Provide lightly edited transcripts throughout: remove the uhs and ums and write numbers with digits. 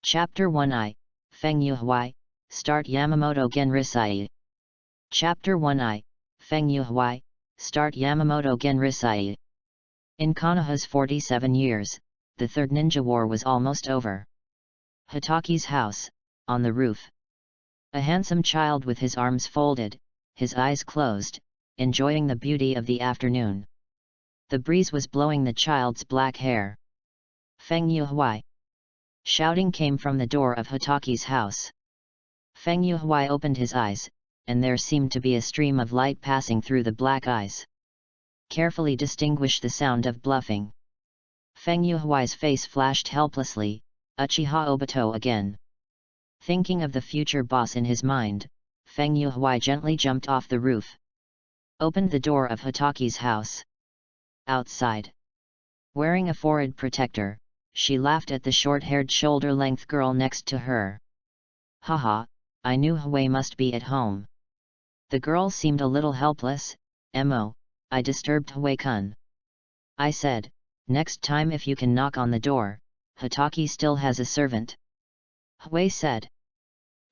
Chapter 1 Feng Yuhui, Start Yamamoto Genryusai. Chapter 1 Feng Yuhui, Start Yamamoto Genryusai. In Konoha's 47 years, the Third Ninja War was almost over. Hitaki's house, on the roof. A handsome child with his arms folded, his eyes closed, enjoying the beauty of the afternoon. The breeze was blowing the child's black hair. Feng Yuhui. Shouting came from the door of Hitaki's house. Feng Yuhui opened his eyes, and there seemed to be a stream of light passing through the black eyes. Carefully distinguish the sound of bluffing. Feng Yuhui's face flashed helplessly, Uchiha Obito again. Thinking of the future boss in his mind, Feng Yuhui gently jumped off the roof. Opened the door of Hitaki's house. Outside. Wearing a forehead protector, she laughed at the short-haired shoulder-length girl next to her. Haha, I knew Hui must be at home. The girl seemed a little helpless. Mo, I disturbed Hui-kun. I said, next time if you can knock on the door, Hitaki still has a servant. Hui said.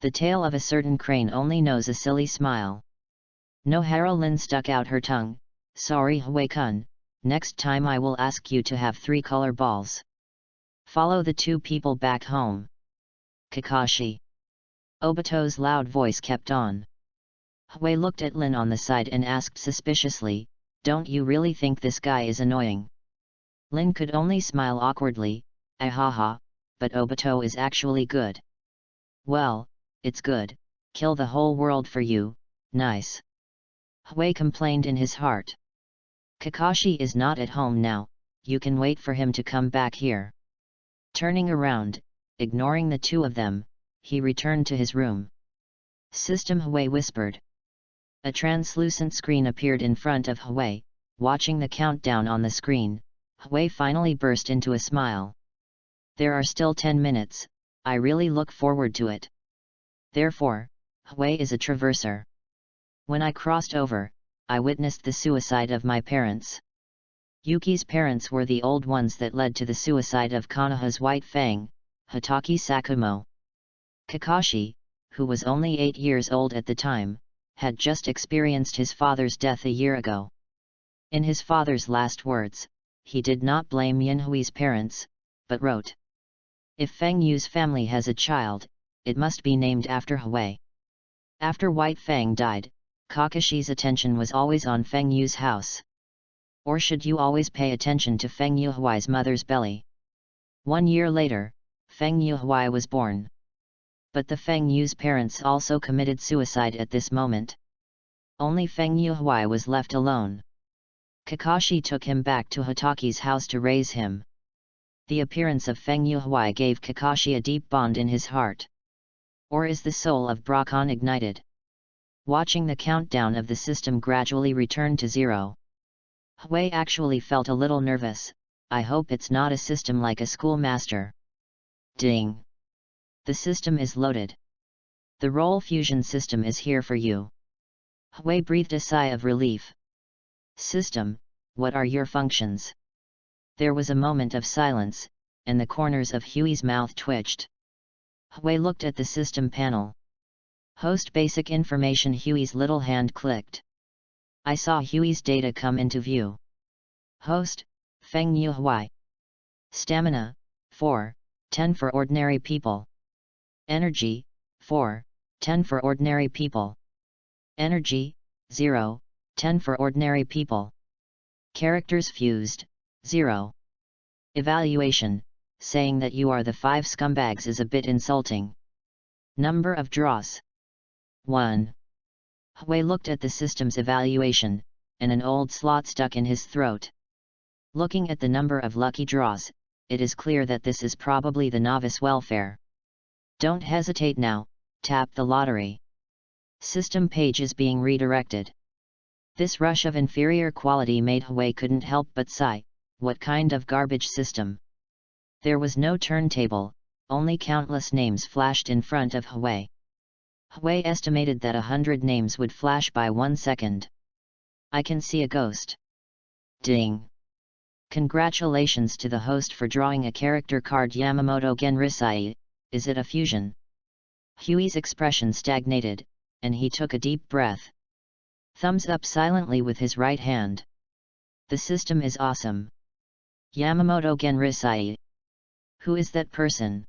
The tail of a certain crane only knows a silly smile. Nohara Lin stuck out her tongue. Sorry Hui-kun, next time I will ask you to have 3 color balls. Follow the 2 people back home. Kakashi. Obito's loud voice kept on. Hui looked at Lin on the side and asked suspiciously, don't you really think this guy is annoying? Lin could only smile awkwardly, ahaha, but Obito is actually good. Well, it's good, kill the whole world for you, nice. Hui complained in his heart. Kakashi is not at home now, you can wait for him to come back here. Turning around, ignoring the 2 of them, he returned to his room. System Hui whispered. A translucent screen appeared in front of Hui. Watching the countdown on the screen, Hui finally burst into a smile. There are still 10 minutes, I really look forward to it. Therefore, Hui is a traverser. When I crossed over, I witnessed the suicide of my parents. Yuki's parents were the old ones that led to the suicide of Konoha's White Fang, Hitaki Sakumo. Kakashi, who was only 8 years old at the time, had just experienced his father's death a year ago. In his father's last words, he did not blame Yinhui's parents, but wrote, if Feng Yu's family has a child, it must be named after Hui. After White Fang died, Kakashi's attention was always on Feng Yu's house. Or should you always pay attention to Feng Yuhui's mother's belly? 1 year later, Feng Yuhui was born. But the Feng Yu's parents also committed suicide at this moment. Only Feng Yuhui was left alone. Kakashi took him back to Hitaki's house to raise him. The appearance of Feng Yuhui gave Kakashi a deep bond in his heart. Or is the soul of Brahman ignited? Watching the countdown of the system gradually return to 0. Hui actually felt a little nervous. I hope it's not a system like a schoolmaster. Ding! The system is loaded. The role fusion system is here for you. Hui breathed a sigh of relief. System, what are your functions? There was a moment of silence, and the corners of Huey's mouth twitched. Hui looked at the system panel. Host basic information. Huey's little hand clicked. I saw Huey's data come into view. Host, Feng Yuhui. Stamina, 4, 10 for ordinary people. Energy, 4, 10 for ordinary people. Energy, 0, 10 for ordinary people. Characters fused, 0. Evaluation, saying that you are the 5 scumbags is a bit insulting. Number of draws, 1. Hui looked at the system's evaluation, and an old slot stuck in his throat. Looking at the number of lucky draws, it is clear that this is probably the novice welfare. Don't hesitate now, tap the lottery. System page is being redirected. This rush of inferior quality made Hui couldn't help but sigh, what kind of garbage system? There was no turntable, only countless names flashed in front of Hui. Hui estimated that 100 names would flash by 1 second. I can see a ghost. Ding! Congratulations to the host for drawing a character card Yamamoto Genryusai. is it a fusion? Huey's expression stagnated, and he took a deep breath. Thumbs up silently with his right hand. The system is awesome. Yamamoto Genryusai. Who is that person?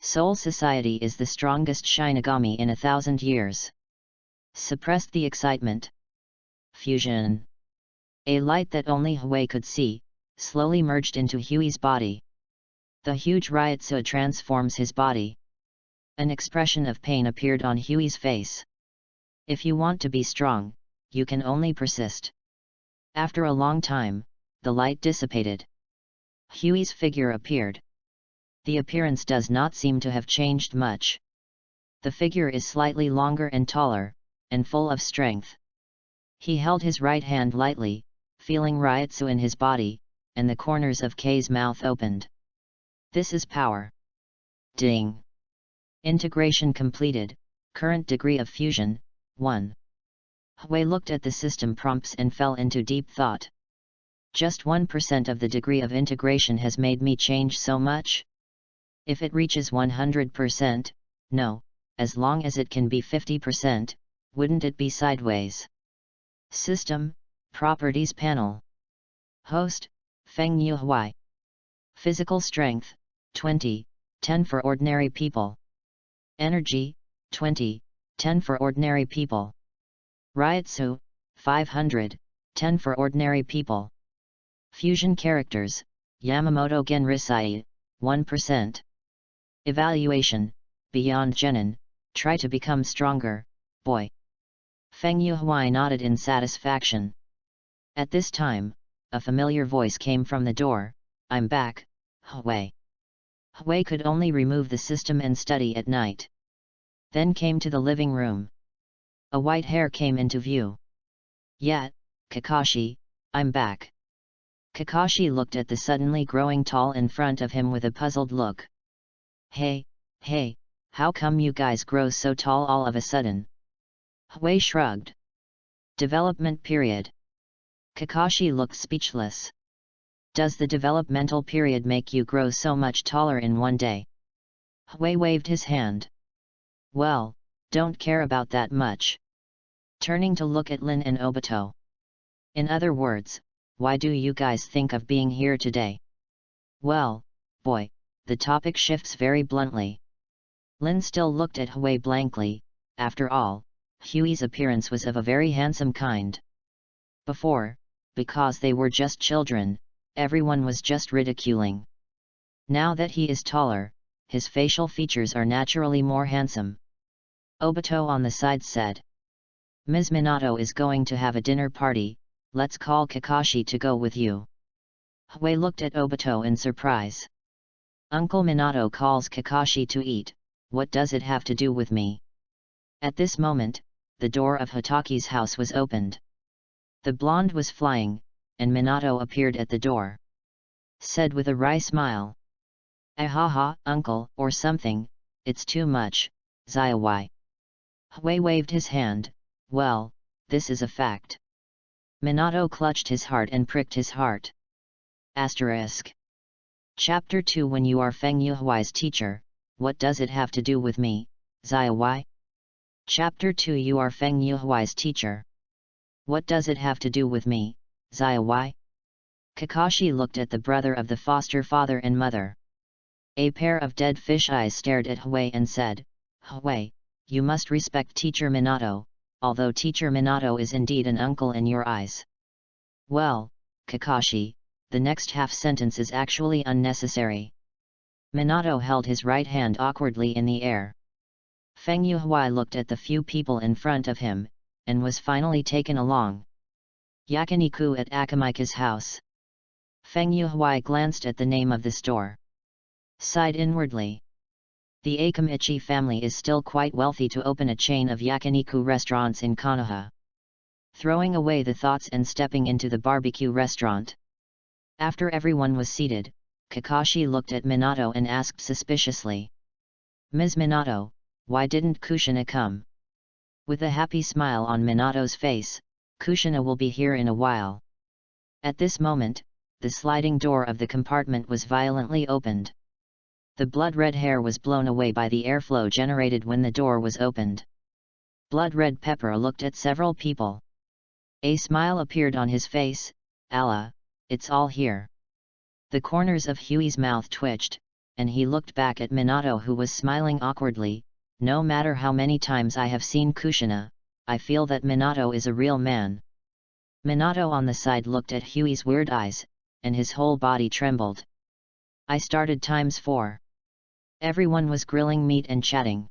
Soul Society is the strongest Shinigami in 1,000 years. Suppressed the excitement. Fusion. A light that only Huey could see, slowly merged into Huey's body. The huge Ryotsu transforms his body. An expression of pain appeared on Huey's face. If you want to be strong, you can only persist. After a long time, the light dissipated. Huey's figure appeared. The appearance does not seem to have changed much. The figure is slightly longer and taller, and full of strength. He held his right hand lightly, feeling Ryotsu in his body, and the corners of K's mouth opened. This is power. Ding! Integration completed, current degree of fusion, 1. Huey looked at the system prompts and fell into deep thought. Just 1% of the degree of integration has made me change so much? If it reaches 100%, no, as long as it can be 50%, wouldn't it be sideways? System, Properties Panel. Host, Fengyu Huey. Physical Strength, 20, 10 for ordinary people. Energy, 20, 10 for ordinary people. Ryotsu, 500, 10 for ordinary people. Fusion Characters, Yamamoto Genryusai, 1%. Evaluation, Beyond Genin, try to become stronger, boy. Fengyu Huey nodded in satisfaction. At this time, a familiar voice came from the door, I'm back, Huey. Huey could only remove the system and study at night. Then came to the living room. A white hair came into view. Yeah, Kakashi, I'm back. Kakashi looked at the suddenly growing tall in front of him with a puzzled look. Hey, how come you guys grow so tall all of a sudden? Huey shrugged. Development period. Kakashi looked speechless. Does the developmental period make you grow so much taller in one day? Huey waved his hand. Well, don't care about that much. Turning to look at Lin and Obito. In other words, why do you guys think of being here today? Well, boy, the topic shifts very bluntly. Lin still looked at Huey blankly. After all, Huey's appearance was of a very handsome kind. Before, because they were just children, everyone was just ridiculing. Now that he is taller, his facial features are naturally more handsome. Obito on the side said. Ms. Minato is going to have a dinner party, let's call Kakashi to go with you. Huey looked at Obito in surprise. Uncle Minato calls Kakashi to eat, what does it have to do with me? At this moment, the door of Hitaki's house was opened. The blonde was flying, and Minato appeared at the door. Said with a wry smile. Ahaha, uncle, or something, it's too much, Zaiwai. Huey waved his hand, well, this is a fact. Minato clutched his heart and pricked his heart. Asterisk. Chapter 2 When you are Fengyu Huey's teacher, what does it have to do with me, Zaiwai? Chapter 2 You are Fengyu Huey's teacher. What does it have to do with me, Zaiwai? Kakashi looked at the brother of the foster father and mother. A pair of dead fish eyes stared at Huey and said, Huey, you must respect Teacher Minato, although Teacher Minato is indeed an uncle in your eyes. Well, Kakashi, the next half sentence is actually unnecessary. Minato held his right hand awkwardly in the air. Fengyu Huey looked at the few people in front of him, and was finally taken along. Yakiniku at Akamika's house. Fengyu Huey glanced at the name of the store. Sighed inwardly. The Akamichi family is still quite wealthy to open a chain of yakiniku restaurants in Konoha. Throwing away the thoughts and stepping into the barbecue restaurant. After everyone was seated, Kakashi looked at Minato and asked suspiciously. Ms. Minato, why didn't Kushina come? With a happy smile on Minato's face, Kushina will be here in a while. At this moment, the sliding door of the compartment was violently opened. The blood-red hair was blown away by the airflow generated when the door was opened. Blood-red Pepper looked at several people. A smile appeared on his face. Allah, it's all here. The corners of Huey's mouth twitched, and he looked back at Minato, who was smiling awkwardly. No matter how many times I have seen Kushina, I feel that Minato is a real man. Minato on the side looked at Huey's weird eyes, and his whole body trembled. I started ×4. Everyone was grilling meat and chatting.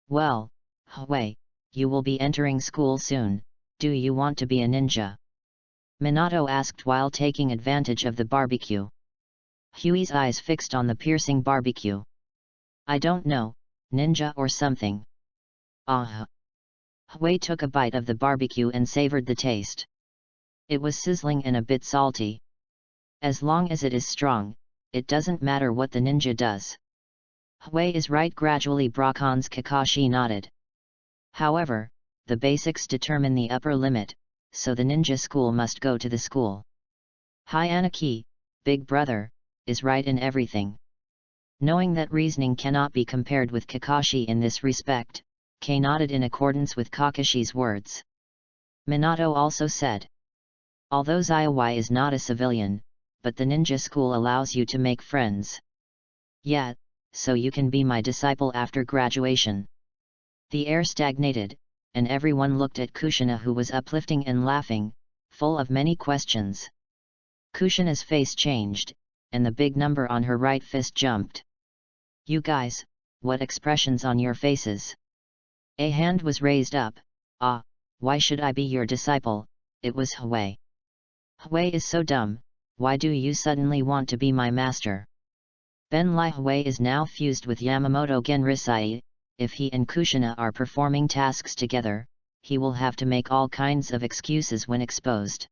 Well, Huey, you will be entering school soon, do you want to be a ninja? Minato asked while taking advantage of the barbecue. Huey's eyes fixed on the piercing barbecue. I don't know, ninja or something. Huey took a bite of the barbecue and savored the taste. It was sizzling and a bit salty. As long as it is strong, it doesn't matter what the ninja does. Huey is right. Gradually Bracon's Kakashi nodded. However, the basics determine the upper limit, so the ninja school must go to the school. Hi Anaki, big brother, is right in everything. Knowing that reasoning cannot be compared with Kakashi in this respect, Kei nodded in accordance with Kakashi's words. Minato also said. Although Zaiwai is not a civilian, but the ninja school allows you to make friends. Yeah, so you can be my disciple after graduation. The air stagnated, and everyone looked at Kushina, who was uplifting and laughing, full of many questions. Kushina's face changed, and the big number on her right fist jumped. You guys, what expressions on your faces? A hand was raised up. Why should I be your disciple? It was Huey. Huey is so dumb, why do you suddenly want to be my master? Ben Lai Huey is now fused with Yamamoto Genryusai. If he and Kushina are performing tasks together, he will have to make all kinds of excuses when exposed.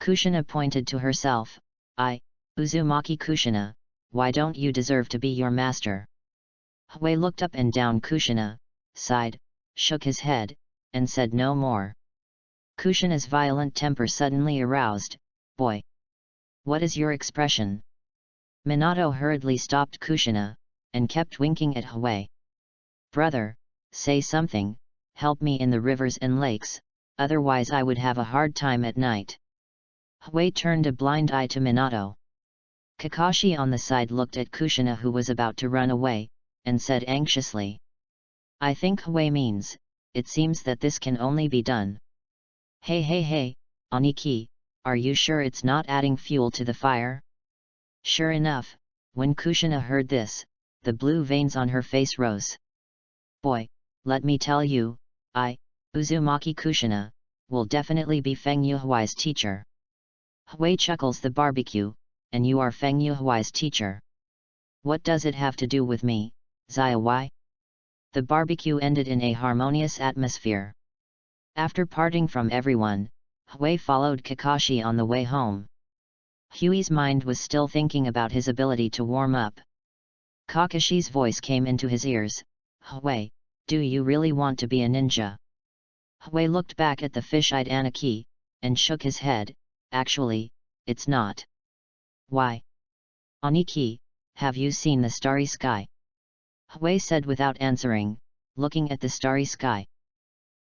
Kushina pointed to herself. Uzumaki Kushina, why don't you deserve to be your master? Huey looked up and down Kushina, sighed, shook his head, and said no more. Kushina's violent temper suddenly aroused. Boy! What is your expression? Minato hurriedly stopped Kushina, and kept winking at Huey. Brother, say something, help me in the rivers and lakes, otherwise I would have a hard time at night. Huey turned a blind eye to Minato. Kakashi on the side looked at Kushina, who was about to run away, and said anxiously. I think Huey means, it seems that this can only be done. Hey, Aniki, are you sure it's not adding fuel to the fire? Sure enough, when Kushina heard this, the blue veins on her face rose. Boy, let me tell you, Uzumaki Kushina, will definitely be Feng Yuhuai's teacher. Huey chuckles the barbecue, and you are Feng Yuhuai's teacher. What does it have to do with me, Zaiwai? The barbecue ended in a harmonious atmosphere. After parting from everyone, Huey followed Kakashi on the way home. Huey's mind was still thinking about his ability to warm up. Kakashi's voice came into his ears. Huey, do you really want to be a ninja? Huey looked back at the fish-eyed Anaki, and shook his head. Actually, it's not. Why? Aniki, have you seen the starry sky? Huey said without answering, looking at the starry sky.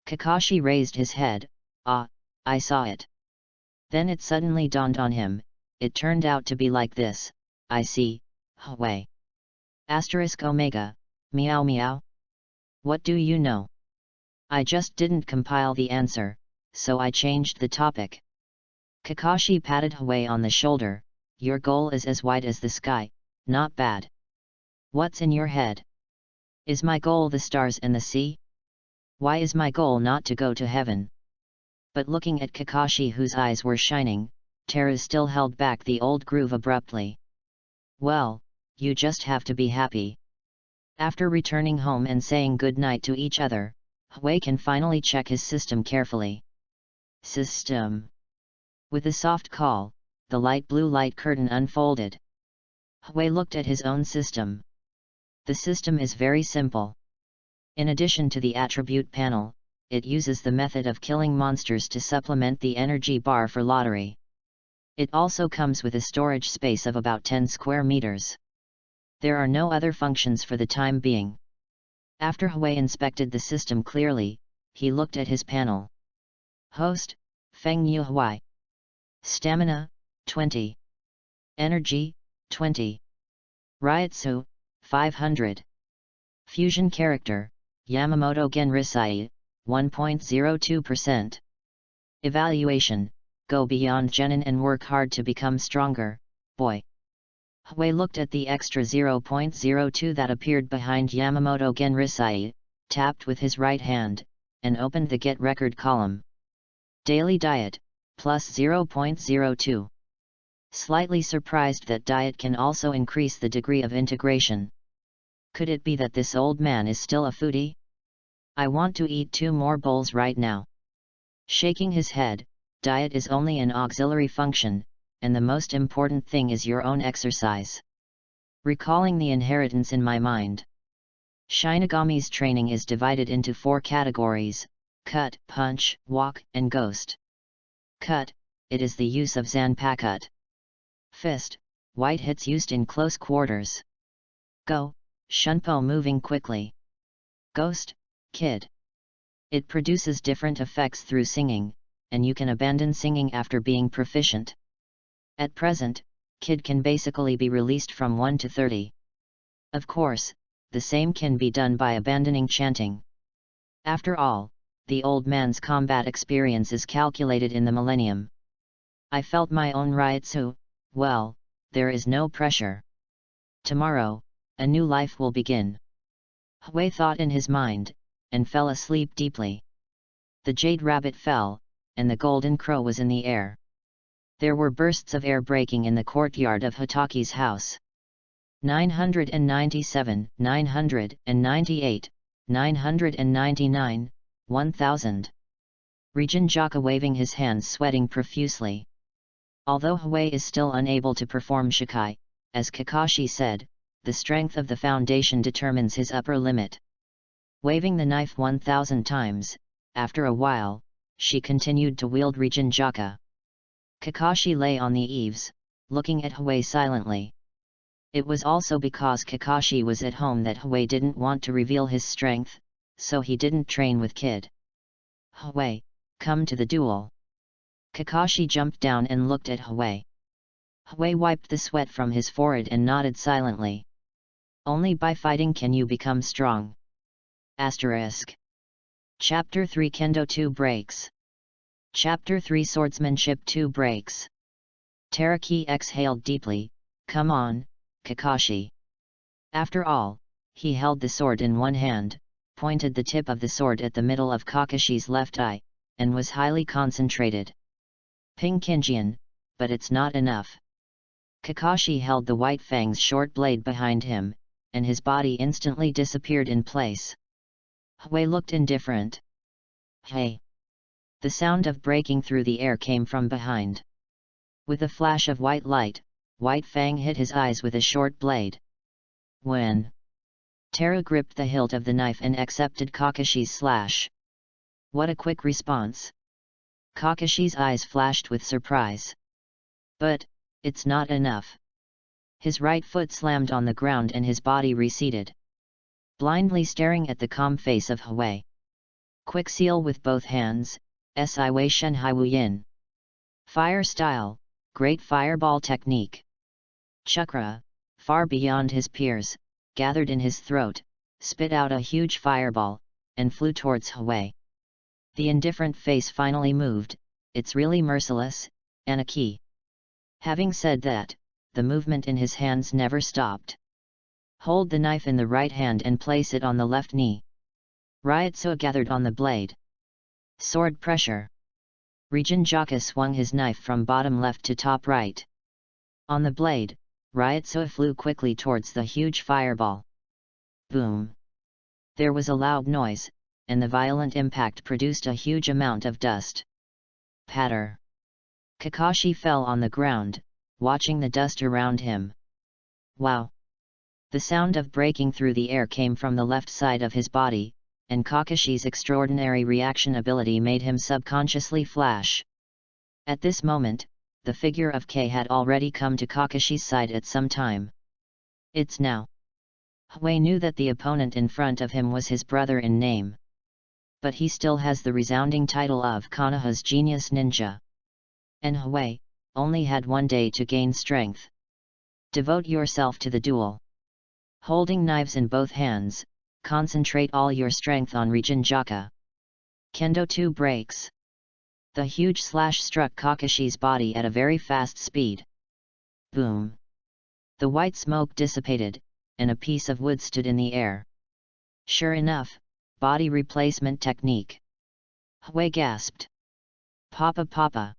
Kakashi raised his head. I saw it. Then it suddenly dawned on him, it turned out to be like this. I see, Huey. *Omega, meow meow. What do you know? I just didn't compile the answer, so I changed the topic. Kakashi patted Huey on the shoulder. Your goal is as wide as the sky, not bad. What's in your head? Is my goal the stars and the sea? Why is my goal not to go to heaven? But looking at Kakashi, whose eyes were shining, Teru still held back the old groove abruptly. Well, you just have to be happy. After returning home and saying good night to each other, Huey can finally check his system carefully. System. With a soft call, the light blue light curtain unfolded. Huey looked at his own system. The system is very simple. In addition to the attribute panel, it uses the method of killing monsters to supplement the energy bar for lottery. It also comes with a storage space of about 10 square meters. There are no other functions for the time being. After Hui inspected the system clearly, he looked at his panel. Host, Feng Yu Hui. Stamina, 20. Energy, 20. Ryutsu, 500. Fusion character, Yamamoto Genryusai, 1.02%. Evaluation, go beyond genin and work hard to become stronger, boy. Hui looked at the extra 0.02 that appeared behind Yamamoto Genryusai, tapped with his right hand, and opened the Get Record column. Daily diet, plus 0.02. Slightly surprised that diet can also increase the degree of integration. Could it be that this old man is still a foodie? I want to eat 2 more bowls right now. Shaking his head, diet is only an auxiliary function, and the most important thing is your own exercise. Recalling the inheritance in my mind. Shinigami's training is divided into 4 categories: cut, punch, walk, and ghost. Cut, it is the use of Zanpakuto. Fist, white hits used in close quarters. Go, Shunpo moving quickly. Ghost, kid. It produces different effects through singing, and you can abandon singing after being proficient. At present, kid can basically be released from 1 to 30. Of course, the same can be done by abandoning chanting. After all, the old man's combat experience is calculated in the millennium. I felt my own Ryutsu. Well, there is no pressure. Tomorrow, a new life will begin. Hui thought in his mind, and fell asleep deeply. The jade rabbit fell, and the golden crow was in the air. There were bursts of air breaking in the courtyard of Hitaki's house. 997, 998, 999, 1000. Regin Jaka waving his hands, sweating profusely. Although Hui is still unable to perform Shikai, as Kakashi said, the strength of the foundation determines his upper limit. Waving the knife 1000 times, after a while, she continued to wield Regin Jaka. Kakashi lay on the eaves, looking at Hui silently. It was also because Kakashi was at home that Hui didn't want to reveal his strength, so he didn't train with Kid. Hui, come to the duel. Kakashi jumped down and looked at Hui. Hui wiped the sweat from his forehead and nodded silently. Only by fighting can you become strong. Asterisk. Chapter 3 Kendo 2 Breaks. Chapter 3 Swordsmanship 2 Breaks. Teraki exhaled deeply. Come on, Kakashi. After all, he held the sword in one hand, pointed the tip of the sword at the middle of Kakashi's left eye, and was highly concentrated. Ping Kinjian, but it's not enough. Kakashi held the white fang's short blade behind him, and his body instantly disappeared in place. Hui looked indifferent. Hey! The sound of breaking through the air came from behind. With a flash of white light, White Fang hit his eyes with a short blade. When Tara gripped the hilt of the knife and accepted Kakashi's slash. What a quick response! Kakashi's eyes flashed with surprise. But, it's not enough. His right foot slammed on the ground and his body receded. Blindly staring at the calm face of Hui. Quick seal with both hands, Si Wei Shen Hai Wu Yin. Fire style, great fireball technique. Chakra, far beyond his peers, gathered in his throat, spit out a huge fireball, and flew towards Hui. The indifferent face finally moved. It's really merciless, Anaki. Having said that, the movement in his hands never stopped. Hold the knife in the right hand and place it on the left knee. Ryutsu gathered on the blade. Sword pressure. Regin Jaka swung his knife from bottom left to top right. On the blade, Ryutsu flew quickly towards the huge fireball. Boom! There was a loud noise, and the violent impact produced a huge amount of dust. Patter! Kakashi fell on the ground, watching the dust around him. Wow! The sound of breaking through the air came from the left side of his body, and Kakashi's extraordinary reaction ability made him subconsciously flash. At this moment, the figure of K had already come to Kakashi's side at some time. It's now. Hui knew that the opponent in front of him was his brother in name. But he still has the resounding title of Konoha's genius ninja. And Hui only had 1 day to gain strength. Devote yourself to the duel. Holding knives in both hands, concentrate all your strength on Regenjaka. Kendo 2 breaks. The huge slash struck Kakashi's body at a very fast speed. Boom! The white smoke dissipated, and a piece of wood stood in the air. Sure enough, body replacement technique. Hui gasped. Papa Papa!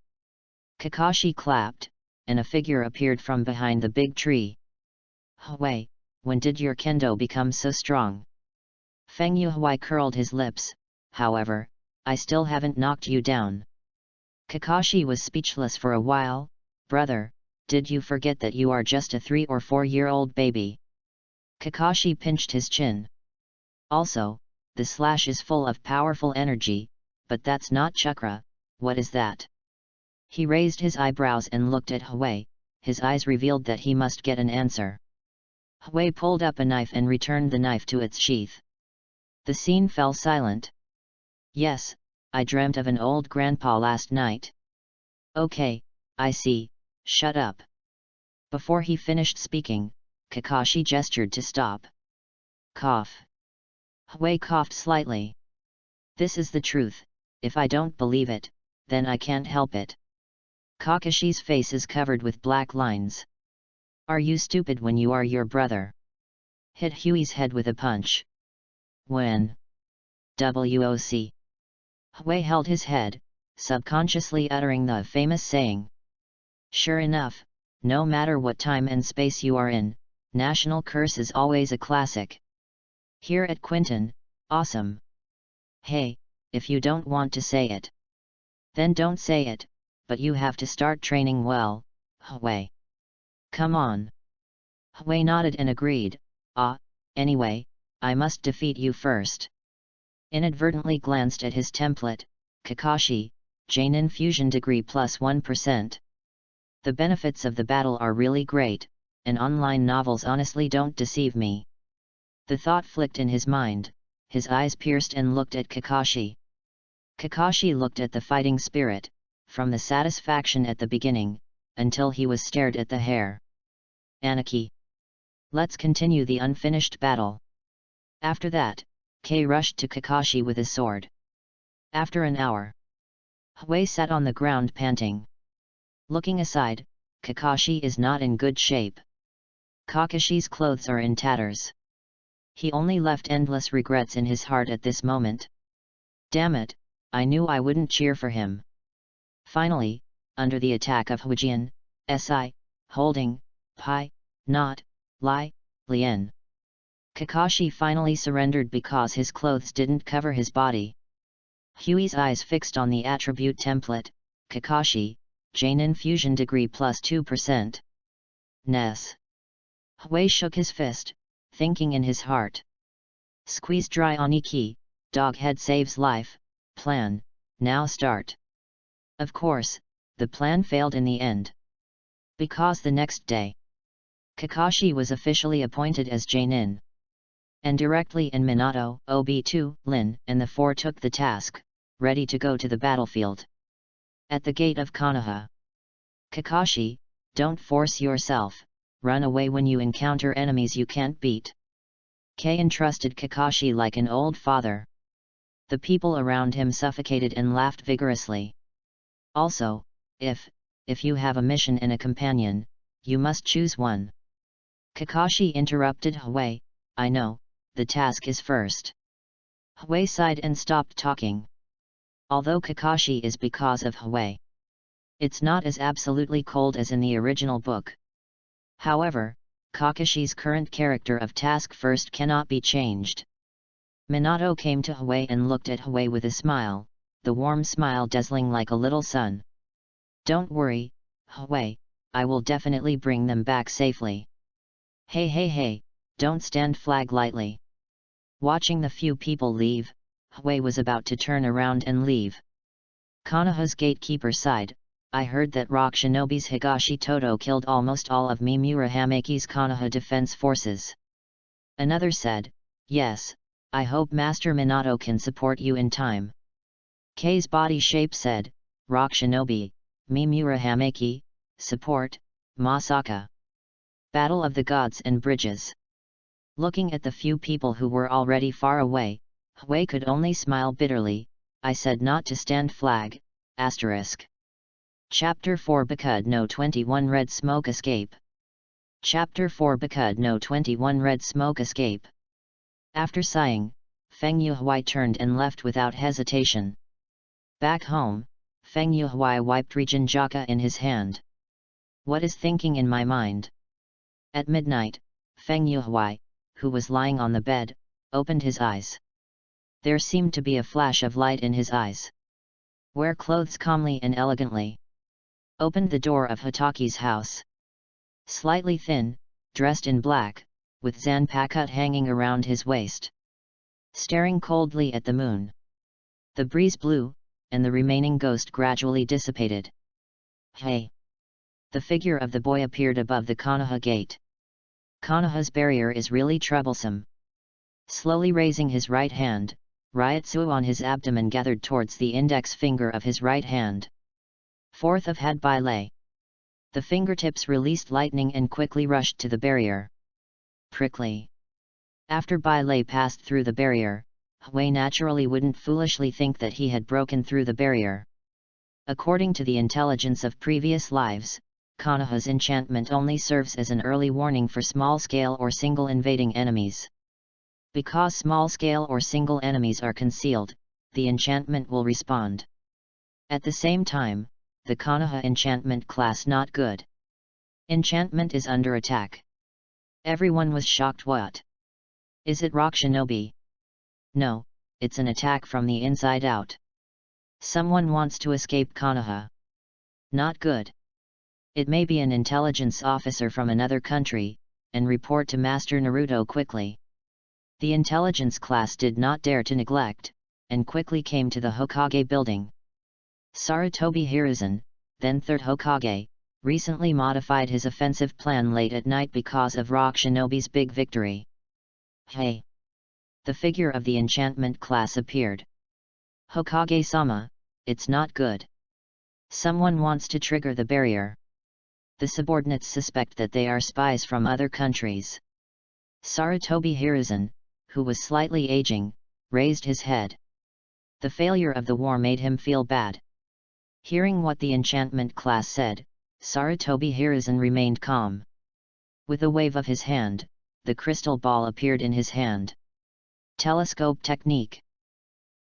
Kakashi clapped, and a figure appeared from behind the big tree. Hui, when did your kendo become so strong? Feng Yuhui curled his lips. However, I still haven't knocked you down. Kakashi was speechless for a while. Brother, did you forget that you are just a 3 or 4-year-old baby? Kakashi pinched his chin. Also, the slash is full of powerful energy, but that's not chakra. What is that? He raised his eyebrows and looked at Hui. His eyes revealed that he must get an answer. Hui pulled up a knife and returned the knife to its sheath. The scene fell silent. Yes, I dreamt of an old grandpa last night. Okay, I see, shut up. Before he finished speaking, Kakashi gestured to stop. Cough. Hui coughed slightly. This is the truth. If I don't believe it, then I can't help it. Kakashi's face is covered with black lines. Are you stupid when you are your brother? Hit Huey's head with a punch. When? WOC. Hui held his head, subconsciously uttering the famous saying. Sure enough, no matter what time and space you are in, National Curse is always a classic. Here at Quinton, awesome. Hey, if you don't want to say it, then don't say it, but you have to start training well, Hui. Come on. Hui nodded and agreed. Anyway, I must defeat you first. Inadvertently glanced at his template, Kakashi, Jainin Fusion Degree plus 1%. The benefits of the battle are really great, and online novels honestly don't deceive me. The thought flicked in his mind, his eyes pierced and looked at Kakashi. Kakashi looked at the fighting spirit, from the satisfaction at the beginning, until he was stared at the hair. Anarchy. Let's continue the unfinished battle. After that, Kei rushed to Kakashi with his sword. After an hour, Hui sat on the ground panting. Looking aside, Kakashi is not in good shape. Kakashi's clothes are in tatters. He only left endless regrets in his heart at this moment. Damn it, I knew I wouldn't cheer for him. Finally, under the attack of Huijian, Si, holding, Pi, not, Li, Lien. Kakashi finally surrendered because his clothes didn't cover his body. Huey's eyes fixed on the attribute template, Kakashi, Jainin Fusion Degree plus 2%. Ness. Hui shook his fist, thinking in his heart. Squeeze dry Oniki, dog head saves life, plan, now start. Of course, the plan failed in the end. Because the next day, Kakashi was officially appointed as Jainin. And directly in Minato, OB2, Lin, and the 4 took the task, ready to go to the battlefield. At the gate of Konoha. Kakashi, don't force yourself, run away when you encounter enemies you can't beat. Kei entrusted Kakashi like an old father. The people around him suffocated and laughed vigorously. Also, if you have a mission and a companion, you must choose one. Kakashi interrupted Hui, I know, the task is first. Hui sighed and stopped talking. Although Kakashi is because of Hui, it's not as absolutely cold as in the original book. However, Kakashi's current character of task first cannot be changed. Minato came to Hui and looked at Hui with a smile, the warm smile dazzling like a little sun. Don't worry, Hui, I will definitely bring them back safely. Hey, don't stand flag lightly. Watching the few people leave, Hui was about to turn around and leave. Konoha's gatekeeper sighed, I heard that Rock Shinobi's Higashi Todo killed almost all of Mimura Hamaki's Konoha defense forces. Another said, "Yes, I hope Master Minato can support you in time." K's body shape said, "Rock Shinobi, Mimura Hameki, support, Masaka." Battle of the Gods and Bridges. Looking at the few people who were already far away, Hui could only smile bitterly. "I said not to stand flag, asterisk." Chapter 4 Bakud no 21 Red Smoke Escape. Chapter 4 Bakud no 21 Red Smoke Escape. After sighing, Feng Yuhui turned and left without hesitation. Back home, Feng Yuhui wiped Rijinjaka in his hand. "What is thinking in my mind?" At midnight, Feng Yuhui, who was lying on the bed, opened his eyes. There seemed to be a flash of light in his eyes. "Wear clothes calmly and elegantly." Opened the door of Hitaki's house. Slightly thin, dressed in black, with zanpakut hanging around his waist. Staring coldly at the moon. The breeze blew, and the remaining ghost gradually dissipated. "Hey!" The figure of the boy appeared above the Konoha gate. "Konoha's barrier is really troublesome." Slowly raising his right hand, Ryotsuo on his abdomen gathered towards the index finger of his right hand. Fourth of Had Bai Lei. The fingertips released lightning and quickly rushed to the barrier. Prickly. After Bai Lei passed through the barrier, Hui naturally wouldn't foolishly think that he had broken through the barrier. According to the intelligence of previous lives, Konoha's enchantment only serves as an early warning for small-scale or single invading enemies. Because small-scale or single enemies are concealed, the enchantment will respond. At the same time, the Konoha enchantment class not good. Enchantment is under attack. Everyone was shocked. What? Is it Rock Shinobi? No, it's an attack from the inside out. Someone wants to escape Konoha. Not good. It may be an intelligence officer from another country, and report to Master Naruto quickly. The intelligence class did not dare to neglect, and quickly came to the Hokage building. Sarutobi Hiruzen, then third Hokage, recently modified his offensive plan late at night because of Rock Shinobi's big victory. "Hey!" The figure of the enchantment class appeared. "Hokage-sama, it's not good. Someone wants to trigger the barrier. The subordinates suspect that they are spies from other countries." Sarutobi Hiruzen, who was slightly aging, raised his head. The failure of the war made him feel bad. Hearing what the enchantment class said, Sarutobi Hiruzen remained calm. With a wave of his hand, the crystal ball appeared in his hand. Telescope technique.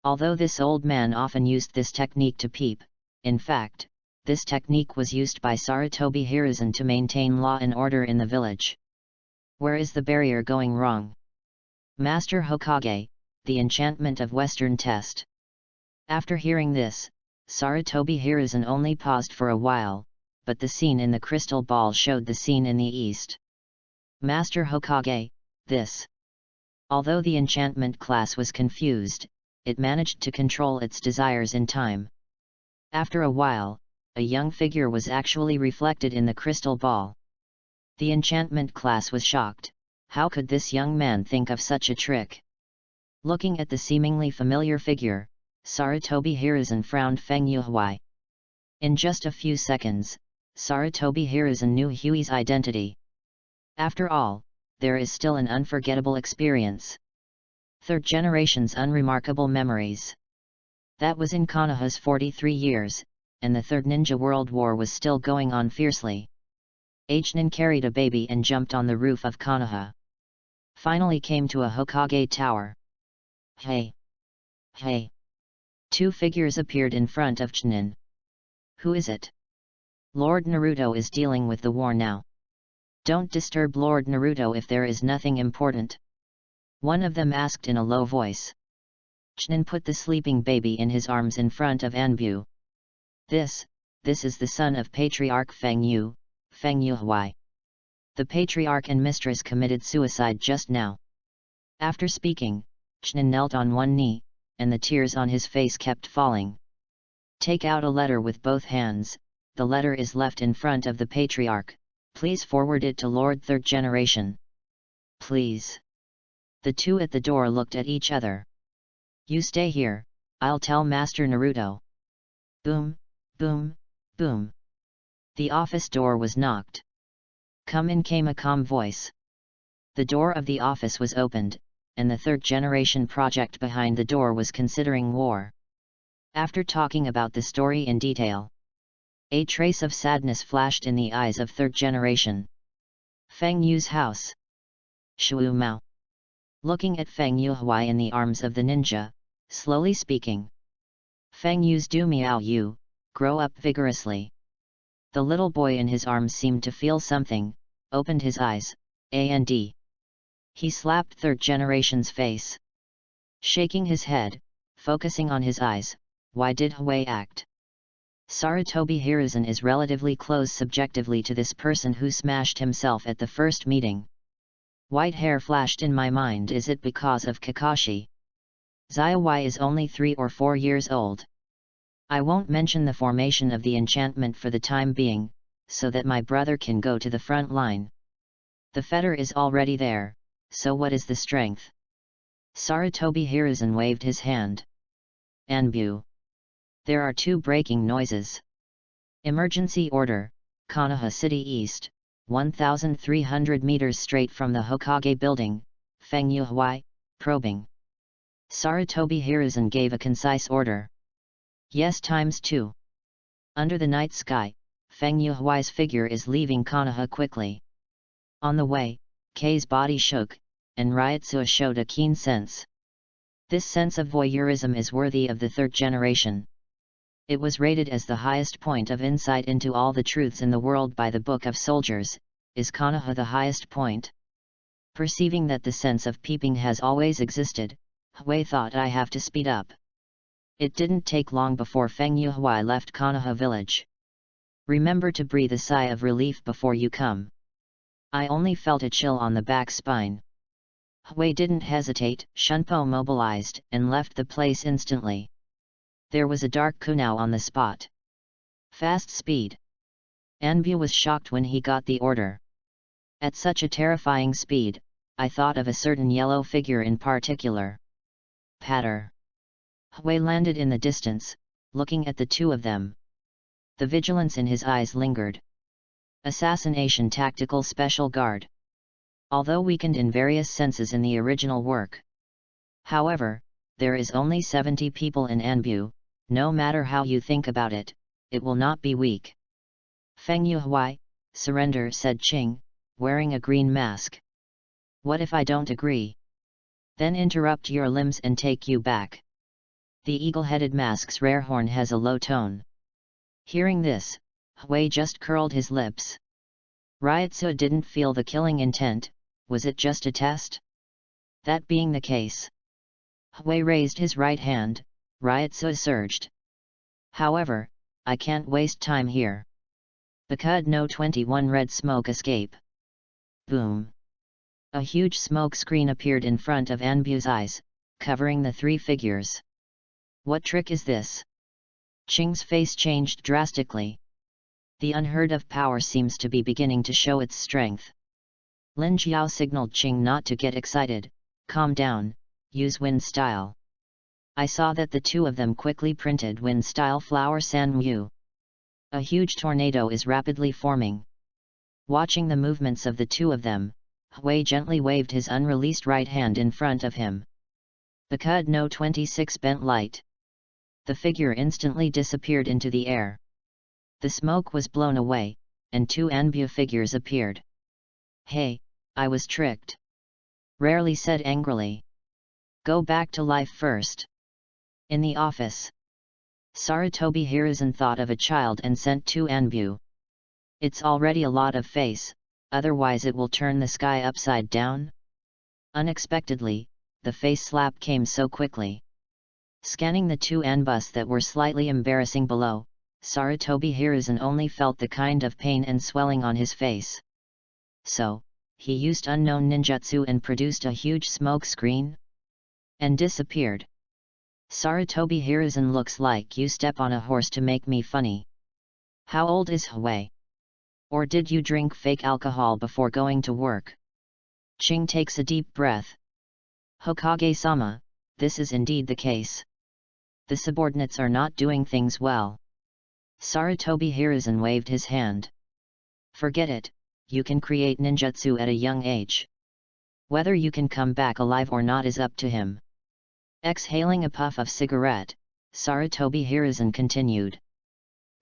Although this old man often used this technique to peep, in fact, this technique was used by Sarutobi Hiruzen to maintain law and order in the village. Where is the barrier going wrong? Master Hokage, the enchantment of Western test. After hearing this, Sarutobi Hiruzen only paused for a while, but the scene in the crystal ball showed the scene in the east. Master Hokage, this. Although the enchantment class was confused, it managed to control its desires in time. After a while, a young figure was actually reflected in the crystal ball. The enchantment class was shocked. How could this young man think of such a trick? Looking at the seemingly familiar figure, Sarutobi Hiruzen frowned Feng Yuhui. In just a few seconds, Sarutobi Hiruzen knew Hui's identity. After all, there is still an unforgettable experience. Third generation's unremarkable memories. That was in Konoha's 43 years, and the Third Ninja World War was still going on fiercely. Hnin carried a baby and jumped on the roof of Konoha. Finally came to a Hokage tower. "Hey! Hey!" Two figures appeared in front of Hnin. "Who is it?" "Lord Naruto is dealing with the war now. Don't disturb Lord Naruto if there is nothing important," one of them asked in a low voice. Hnin put the sleeping baby in his arms in front of Anbu. This is the son of Patriarch Feng Yuhui. The patriarch and mistress committed suicide just now." After speaking, Hnin knelt on one knee, and the tears on his face kept falling. "Take out a letter with both hands, the letter is left in front of the patriarch, please forward it to Lord Third Generation. Please." The two at the door looked at each other. You stay here, I'll tell Master Naruto. Boom, boom, boom. The office door was knocked. Come in, came a calm voice. The door of the office was opened, and the third generation project behind the door was considering war. After talking about the story in detail, a trace of sadness flashed in the eyes of third generation. Feng Yu's house. Shu Mao. Looking at Feng Yuhui in the arms of the ninja, slowly speaking. Feng Yu's do Miao Yu, grow up vigorously. The little boy in his arms seemed to feel something, opened his eyes, and he slapped third generation's face. Shaking his head, focusing on his eyes, why did Hui act? Sarutobi Hiruzen is relatively close subjectively to this person who smashed himself at the first meeting. White hair flashed in my mind. Is it because of Kakashi? Zaiwai is only 3 or 4 years old. I won't mention the formation of the enchantment for the time being, so that my brother can go to the front line. The fetter is already there, so what is the strength? Sarutobi Hiruzen waved his hand. Anbu. There are 2 breaking noises. Emergency order, Konoha City East, 1,300 meters straight from the Hokage building, Feng Yuhui, probing. Sarutobi Hiruzen gave a concise order. Yes, ×2. Under the night sky, Feng Yuhui's figure is leaving Konoha quickly. On the way, Kei's body shook, and Ryotsuya showed a keen sense. This sense of voyeurism is worthy of the third generation. It was rated as the highest point of insight into all the truths in the world by the Book of Soldiers. Is Konoha the highest point? Perceiving that the sense of peeping has always existed, Hui thought, I have to speed up. It didn't take long before Feng Yuhui left Konoha village. Remember to breathe a sigh of relief before you come. I only felt a chill on the back spine. Hui didn't hesitate, Shunpo mobilized, and left the place instantly. There was a dark kunao on the spot. Fast speed. Anbu was shocked when he got the order. At such a terrifying speed, I thought of a certain yellow figure in particular. Patter. Hui landed in the distance, looking at the 2 of them. The vigilance in his eyes lingered. Assassination Tactical Special Guard. Although weakened in various senses in the original work. However, there is only 70 people in Anbu, no matter how you think about it, it will not be weak. Feng Yuhui, surrender, said Qing, wearing a green mask. What if I don't agree? Then interrupt your limbs and take you back. The eagle-headed mask's rare horn has a low tone. Hearing this, Hui just curled his lips. Ryotsuya didn't feel the killing intent, was it just a test? That being the case. Hui raised his right hand, Ryotsuya surged. However, I can't waste time here. Because no 21 red smoke escape. Boom. A huge smoke screen appeared in front of Anbu's eyes, covering the 3 figures. What trick is this? Qing's face changed drastically. The unheard of power seems to be beginning to show its strength. Lin Jiao signaled Qing not to get excited, calm down, use wind style. I saw that the 2 of them quickly printed wind style flower san mu. A huge tornado is rapidly forming. Watching the movements of the 2 of them, Hui gently waved his unreleased right hand in front of him. Because no 26 bent light. The figure instantly disappeared into the air. The smoke was blown away, and 2 Anbu figures appeared. Hey, I was tricked. Rarely said angrily. Go back to life first. In the office. Sarutobi Hiruzen thought of a child and sent 2 Anbu. It's already a lot of face, otherwise it will turn the sky upside down. Unexpectedly, the face slap came so quickly. Scanning the 2 Anbus that were slightly embarrassing below, Sarutobi Hiruzen only felt the kind of pain and swelling on his face. So, he used unknown ninjutsu and produced a huge smoke screen? And disappeared. Sarutobi Hiruzen, looks like you step on a horse to make me funny. How old is Hui? Or did you drink fake alcohol before going to work? Qing takes a deep breath. Hokage-sama, this is indeed the case. The subordinates are not doing things well. Sarutobi Hiruzen waved his hand. Forget it, you can create ninjutsu at a young age. Whether you can come back alive or not is up to him. Exhaling a puff of cigarette, Sarutobi Hiruzen continued.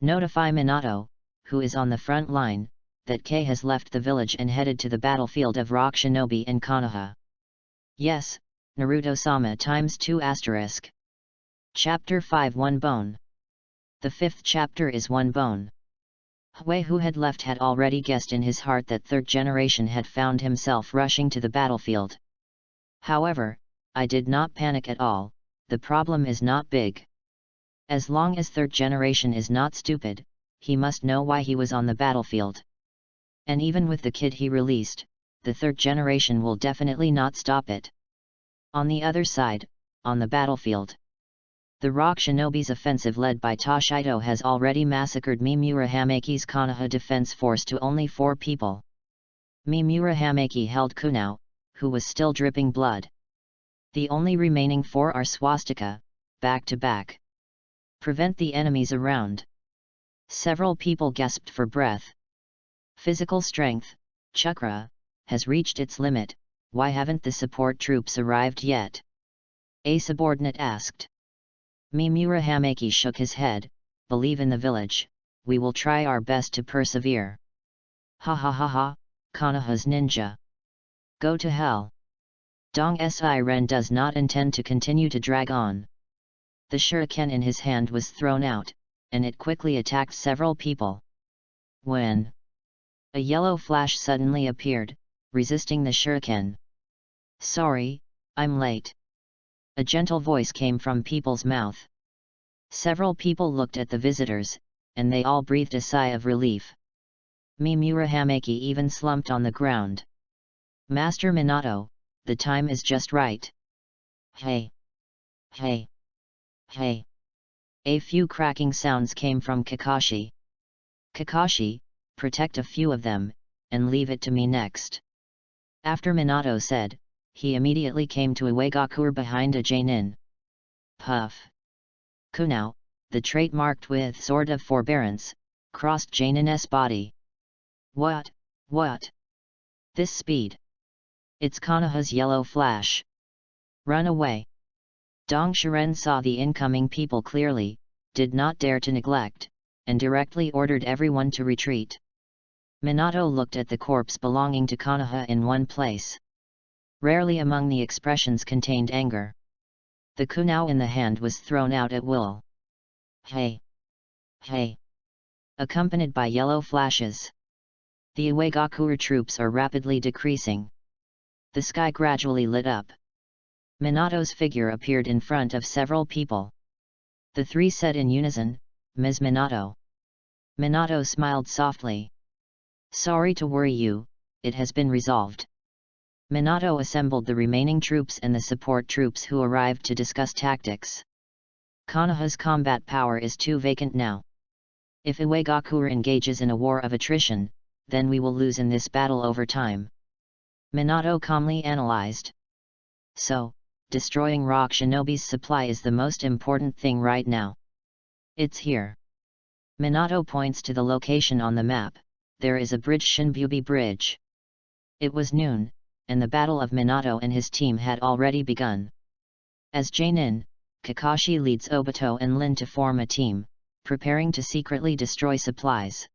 Notify Minato, who is on the front line, that Kei has left the village and headed to the battlefield of Rock Shinobi in Konoha. Yes, Naruto-sama ×2*. Chapter 5 One Bone. The fifth chapter is One Bone. Hui, who had left, had already guessed in his heart that third generation had found himself rushing to the battlefield. However, I did not panic at all, the problem is not big. As long as third generation is not stupid, he must know why he was on the battlefield. And even with the kid he released, the third generation will definitely not stop it. On the other side, on the battlefield, the Rock Shinobi's offensive led by Toshido has already massacred Mimura Hamaki's Konoha defense force to only 4 people. Mimura Hamaki held Kunao, who was still dripping blood. The only remaining 4 are swastika, back to back. Prevent the enemies around. Several people gasped for breath. Physical strength, chakra, has reached its limit. Why haven't the support troops arrived yet? A subordinate asked. Mimura Hamaki shook his head. Believe in the village, we will try our best to persevere. Ha ha ha ha, Konoha's ninja. Go to hell. Dong Si Ren does not intend to continue to drag on. The shuriken in his hand was thrown out, and it quickly attacked several people. When a yellow flash suddenly appeared, resisting the shuriken. Sorry, I'm late. A gentle voice came from people's mouth. Several people looked at the visitors, and they all breathed a sigh of relief. Mimura Hamaki even slumped on the ground. Master Minato, the time is just right. Hey! Hey! Hey! A few cracking sounds came from Kakashi. Kakashi, protect a few of them, and leave it to me next. After Minato said, he immediately came to Uegaku behind a Jainin. Puff. Kunao, the trait marked with Sword of Forbearance, crossed Jainin's body. What? This speed? It's Konoha's yellow flash. Run away. Dong Shiren saw the incoming people clearly, did not dare to neglect, and directly ordered everyone to retreat. Minato looked at the corpse belonging to Konoha in one place. Rarely among the expressions contained anger. The kunao in the hand was thrown out at will. Hey! Hey! Accompanied by yellow flashes. The Uegaku troops are rapidly decreasing. The sky gradually lit up. Minato's figure appeared in front of several people. The 3 said in unison, Ms. Minato. Minato smiled softly. Sorry to worry you, it has been resolved. Minato assembled the remaining troops and the support troops who arrived to discuss tactics. Konoha's combat power is too vacant now. If Uegaku engages in a war of attrition, then we will lose in this battle over time. Minato calmly analyzed. So, destroying Rock Shinobi's supply is the most important thing right now. It's here. Minato points to the location on the map. There is a bridge, Shinbubi Bridge. It was noon, and the battle of Minato and his team had already begun. As Jainin, Kakashi leads Obito and Lin to form a team, preparing to secretly destroy supplies.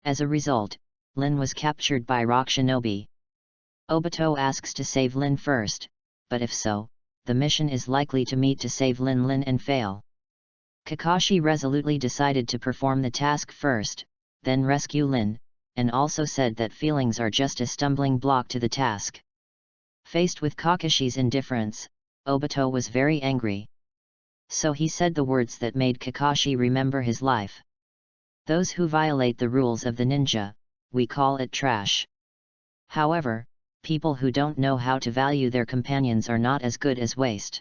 As a result, Lin was captured by Rock Shinobi. Obito asks to save Lin first, but if so, the mission is likely to meet to save Lin and fail. Kakashi resolutely decided to perform the task first, then rescue Lin, and also said that feelings are just a stumbling block to the task. Faced with Kakashi's indifference, Obito was very angry. So he said the words that made Kakashi remember his life. Those who violate the rules of the ninja, we call it trash. However, people who don't know how to value their companions are not as good as waste.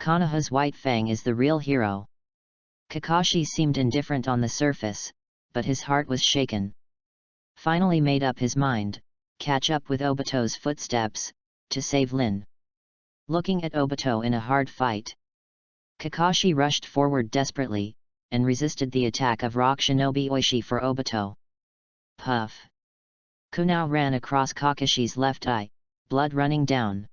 Konoha's White Fang is the real hero. Kakashi seemed indifferent on the surface, but his heart was shaken. Finally made up his mind, catch up with Obito's footsteps, to save Lin. looking at Obito in a hard fight. Kakashi rushed forward desperately, and resisted the attack of Rock Shinobi Oishi for Obito. Puff! Kunao ran across Kakashi's left eye, blood running down.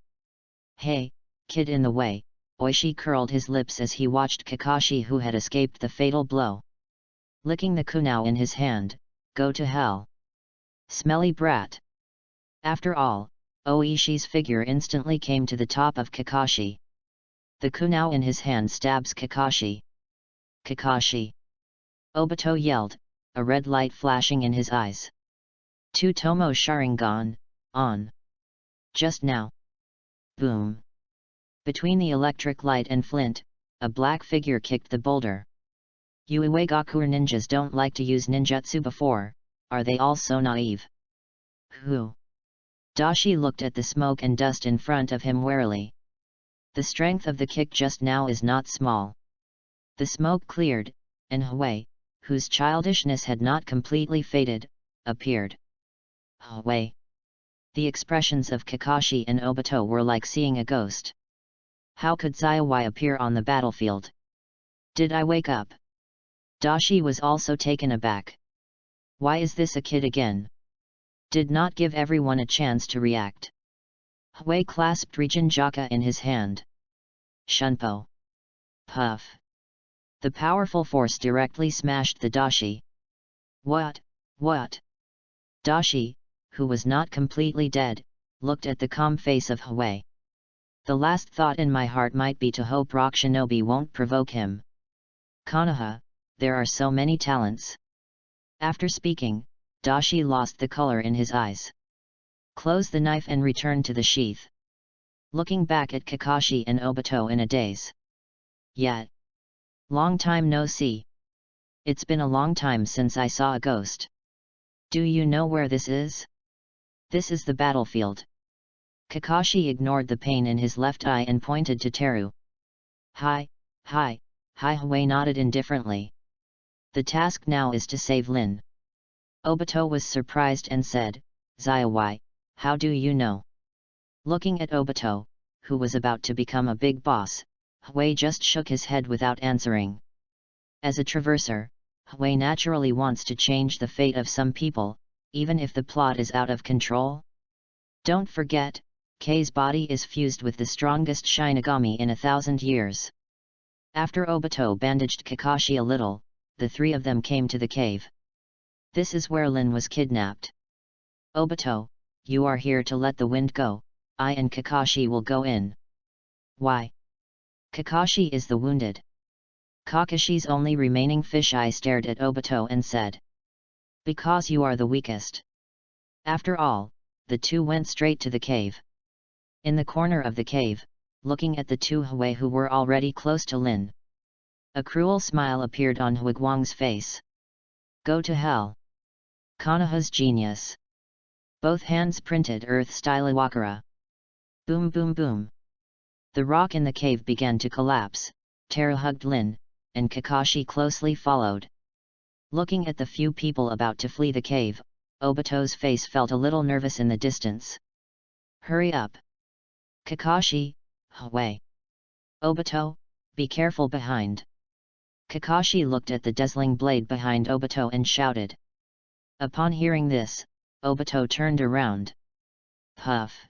Hey, kid in the way, Oishi curled his lips as he watched Kakashi, who had escaped the fatal blow. Licking the kunao in his hand, go to hell. Smelly brat. After all, Oishi's figure instantly came to the top of Kakashi. The kunao in his hand stabs Kakashi. Kakashi! Obito yelled, a red light flashing in his eyes. Tomo Sharingan, on. Just now. Boom! Between the electric light and flint, a black figure kicked the boulder. Uegaku ninjas don't like to use ninjutsu before, are they all so naive? Who? Dashi looked at the smoke and dust in front of him warily. The strength of the kick just now is not small. The smoke cleared, and Hui, whose childishness had not completely faded, appeared. Hui! The expressions of Kakashi and Obito were like seeing a ghost. How could Zaiwai appear on the battlefield? Did I wake up? Dashi was also taken aback. Why is this a kid again? Did not give everyone a chance to react. Hui clasped Rijinjaka in his hand. Shunpo. Puff. The powerful force directly smashed the Dashi. What? Dashi, who was not completely dead, looked at the calm face of Hui. The last thought in my heart might be to hope Rock Shinobi won't provoke him. Konoha, there are so many talents. After speaking, Dashi lost the color in his eyes. Close the knife and return to the sheath. Looking back at Kakashi and Obito in a daze. Yet. Long time no see. It's been a long time since I saw a ghost. Do you know where this is? This is the battlefield. Kakashi ignored the pain in his left eye and pointed to Teru. Hi. Hui nodded indifferently. The task now is to save Lin. Obito was surprised and said, Zaiwai, how do you know? Looking at Obito, who was about to become a big boss, Hui just shook his head without answering. As a traverser, Hui naturally wants to change the fate of some people, even if the plot is out of control. Don't forget, Kei's body is fused with the strongest Shinigami in 1,000 years. After Obito bandaged Kakashi a little, the three of them came to the cave. This is where Lin was kidnapped. Obito, you are here to let the wind go, I and Kakashi will go in. Why? Kakashi is the wounded. Kakashi's only remaining fisheye stared at Obito and said. Because you are the weakest. After all, the two went straight to the cave. In the corner of the cave, looking at the two Hui who were already close to Lin. A cruel smile appeared on Huiguang's face. Go to hell. Konoha's genius. Both hands printed earth-style Iwakura. Boom boom boom. The rock in the cave began to collapse, Teru hugged Lin, and Kakashi closely followed. Looking at the few people about to flee the cave, Obito's face felt a little nervous in the distance. Hurry up. Kakashi, Hui. Obito, be careful behind. Kakashi looked at the dazzling blade behind Obito and shouted. Upon hearing this, Obito turned around. Puff.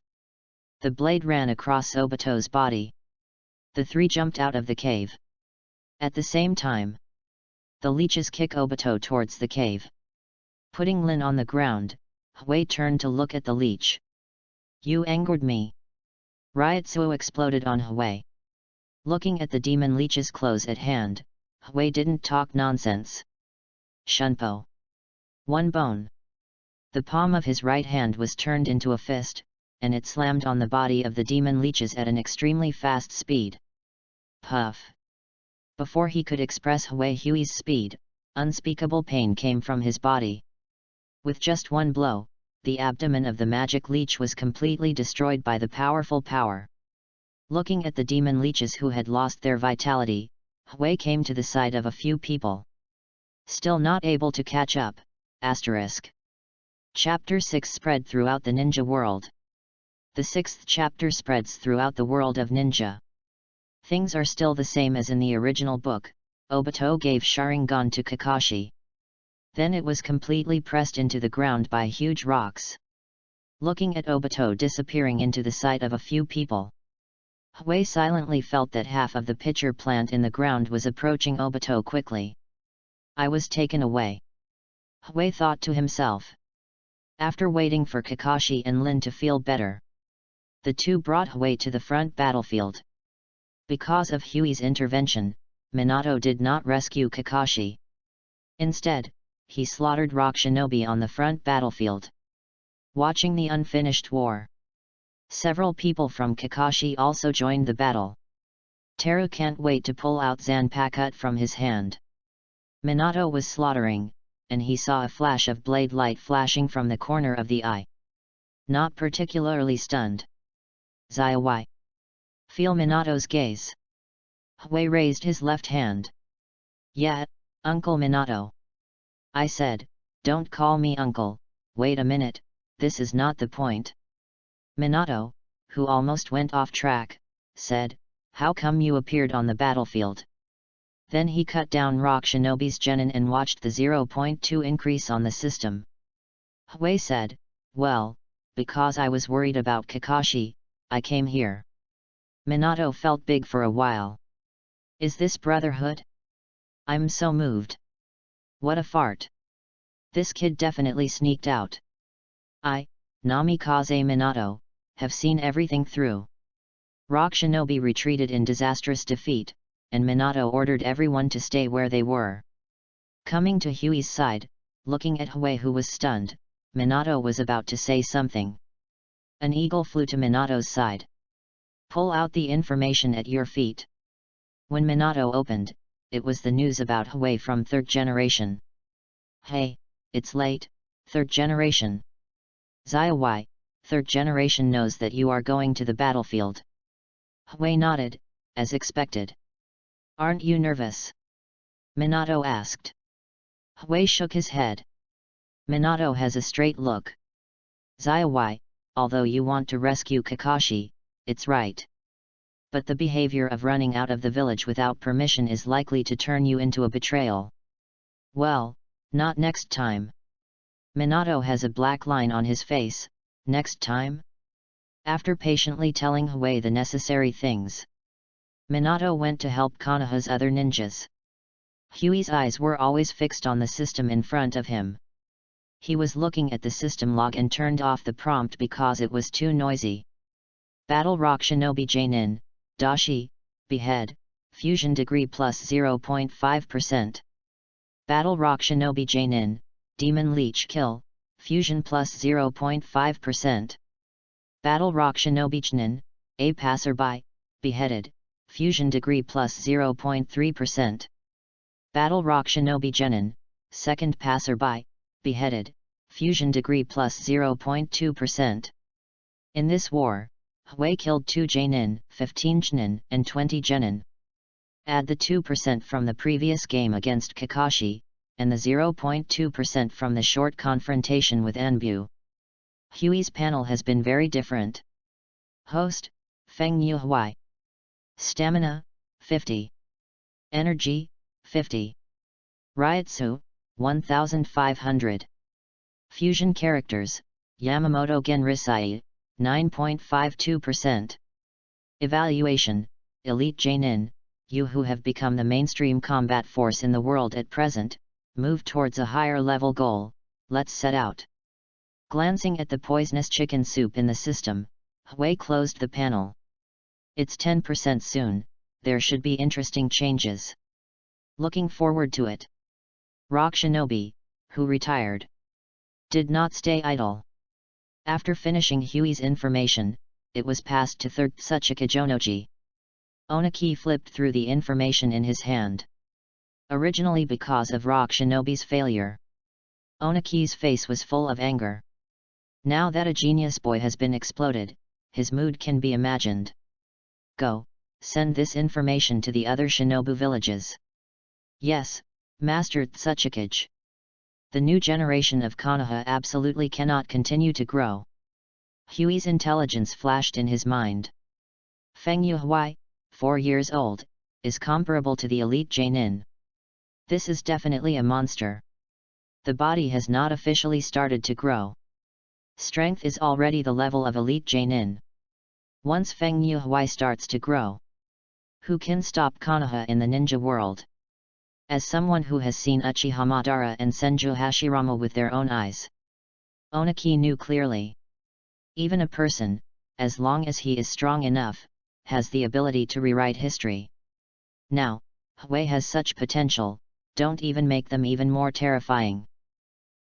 The blade ran across Obito's body. The three jumped out of the cave. At the same time, the leeches kick Obito towards the cave. Putting Lin on the ground, Hui turned to look at the leech. You angered me. Ryotsuo exploded on Hui. Looking at the demon leech's close at hand, Hui didn't talk nonsense. Shunpo. One bone. The palm of his right hand was turned into a fist, and it slammed on the body of the demon leeches at an extremely fast speed. Puff. Before he could express Hui's speed, unspeakable pain came from his body. With just one blow, the abdomen of the magic leech was completely destroyed by the powerful power. Looking at the demon leeches who had lost their vitality, Hui came to the side of a few people. Still not able to catch up. Chapter 6 spread throughout the ninja world. The 6th chapter spreads throughout the world of ninja. Things are still the same as in the original book. Obito gave Sharingan to Kakashi. Then it was completely pressed into the ground by huge rocks. Looking at Obito disappearing into the sight of a few people, Hui silently felt that half of the pitcher plant in the ground was approaching Obito quickly. I was taken away, Hui thought to himself. After waiting for Kakashi and Lin to feel better, the two brought Hui to the front battlefield. Because of Hui's intervention, Minato did not rescue Kakashi. Instead, he slaughtered rock shinobi on the front battlefield. Watching the unfinished war, several people from Kakashi also joined the battle. Teru can't wait to pull out Zanpakuto from his hand. Minato was slaughtering, and he saw a flash of blade light flashing from the corner of the eye. Not particularly stunned. Zaiwai. Feel Minato's gaze. Hui raised his left hand. Yeah, Uncle Minato. I said, don't call me uncle, wait a minute, this is not the point. Minato, who almost went off track, said, how come you appeared on the battlefield? Then he cut down Rock Shinobi's genin and watched the 0.2 increase on the system. Hui said, well, because I was worried about Kakashi, I came here. Minato felt big for a while. Is this brotherhood? I'm so moved. What a fart. This kid definitely sneaked out. I, Namikaze Minato, have seen everything through. Rock Shinobi retreated in disastrous defeat, and Minato ordered everyone to stay where they were. Coming to Hui's side, looking at Hui who was stunned, Minato was about to say something. An eagle flew to Minato's side. Pull out the information at your feet. When Minato opened, it was the news about Hui from 3rd generation. Hey, it's late, 3rd generation. Zaiwai, 3rd generation knows that you are going to the battlefield. Hui nodded, as expected. Aren't you nervous? Minato asked. Hui shook his head. Minato has a straight look. Zaiwai, although you want to rescue Kakashi, it's right. But the behavior of running out of the village without permission is likely to turn you into a betrayal. Well, not next time. Minato has a black line on his face, next time? After patiently telling Hui the necessary things, Minato went to help Konoha's other ninjas. Hui's eyes were always fixed on the system in front of him. He was looking at the system log and turned off the prompt because it was too noisy. Battle Rock Shinobi Jainin, Dashi, Behead, Fusion Degree plus 0.5%. Battle Rock Shinobi Jainin, Demon Leech Kill, Fusion plus 0.5%. Battle Rock Shinobi Jnin, A Passerby, Beheaded, Fusion Degree plus 0.3%. Battle Rock Shinobi Genin, Second Passerby, Beheaded, Fusion Degree plus 0.2%. In this war, Hui killed 2 Jainin, 15 Jnin, and 20 Genin. Add the 2% from the previous game against Kakashi, and the 0.2% from the short confrontation with Enbu. Hui's panel has been very different. Host, Feng Yu Hui. Stamina, 50. Energy, 50. Ryutsu, 1500. Fusion characters, Yamamoto Genryusai, 9.52%. Evaluation, Elite Jainin, you who have become the mainstream combat force in the world at present, move towards a higher level goal, let's set out. Glancing at the poisonous chicken soup in the system, Hui closed the panel. It's 10% soon, there should be interesting changes. Looking forward to it. Rock Shinobi, who retired, did not stay idle. After finishing Hui's information, it was passed to 3rd Tsuchika Jonoji. Onaki flipped through the information in his hand. Originally because of Rock Shinobi's failure, Onaki's face was full of anger. Now that a genius boy has been exploded, his mood can be imagined. Go, send this information to the other Shinobu villages. Yes, Master Tsuchikage. The new generation of Konoha absolutely cannot continue to grow. Huey's intelligence flashed in his mind. Feng Yuhui, 4 years old, is comparable to the elite Jainin. This is definitely a monster. The body has not officially started to grow. Strength is already the level of elite Jainin. Once Feng Yuhui starts to grow, who can stop Konoha in the ninja world? As someone who has seen Uchiha Madara and Senju Hashirama with their own eyes, Oniki knew clearly. Even a person, as long as he is strong enough, has the ability to rewrite history. Now, Huey has such potential, don't even make them even more terrifying.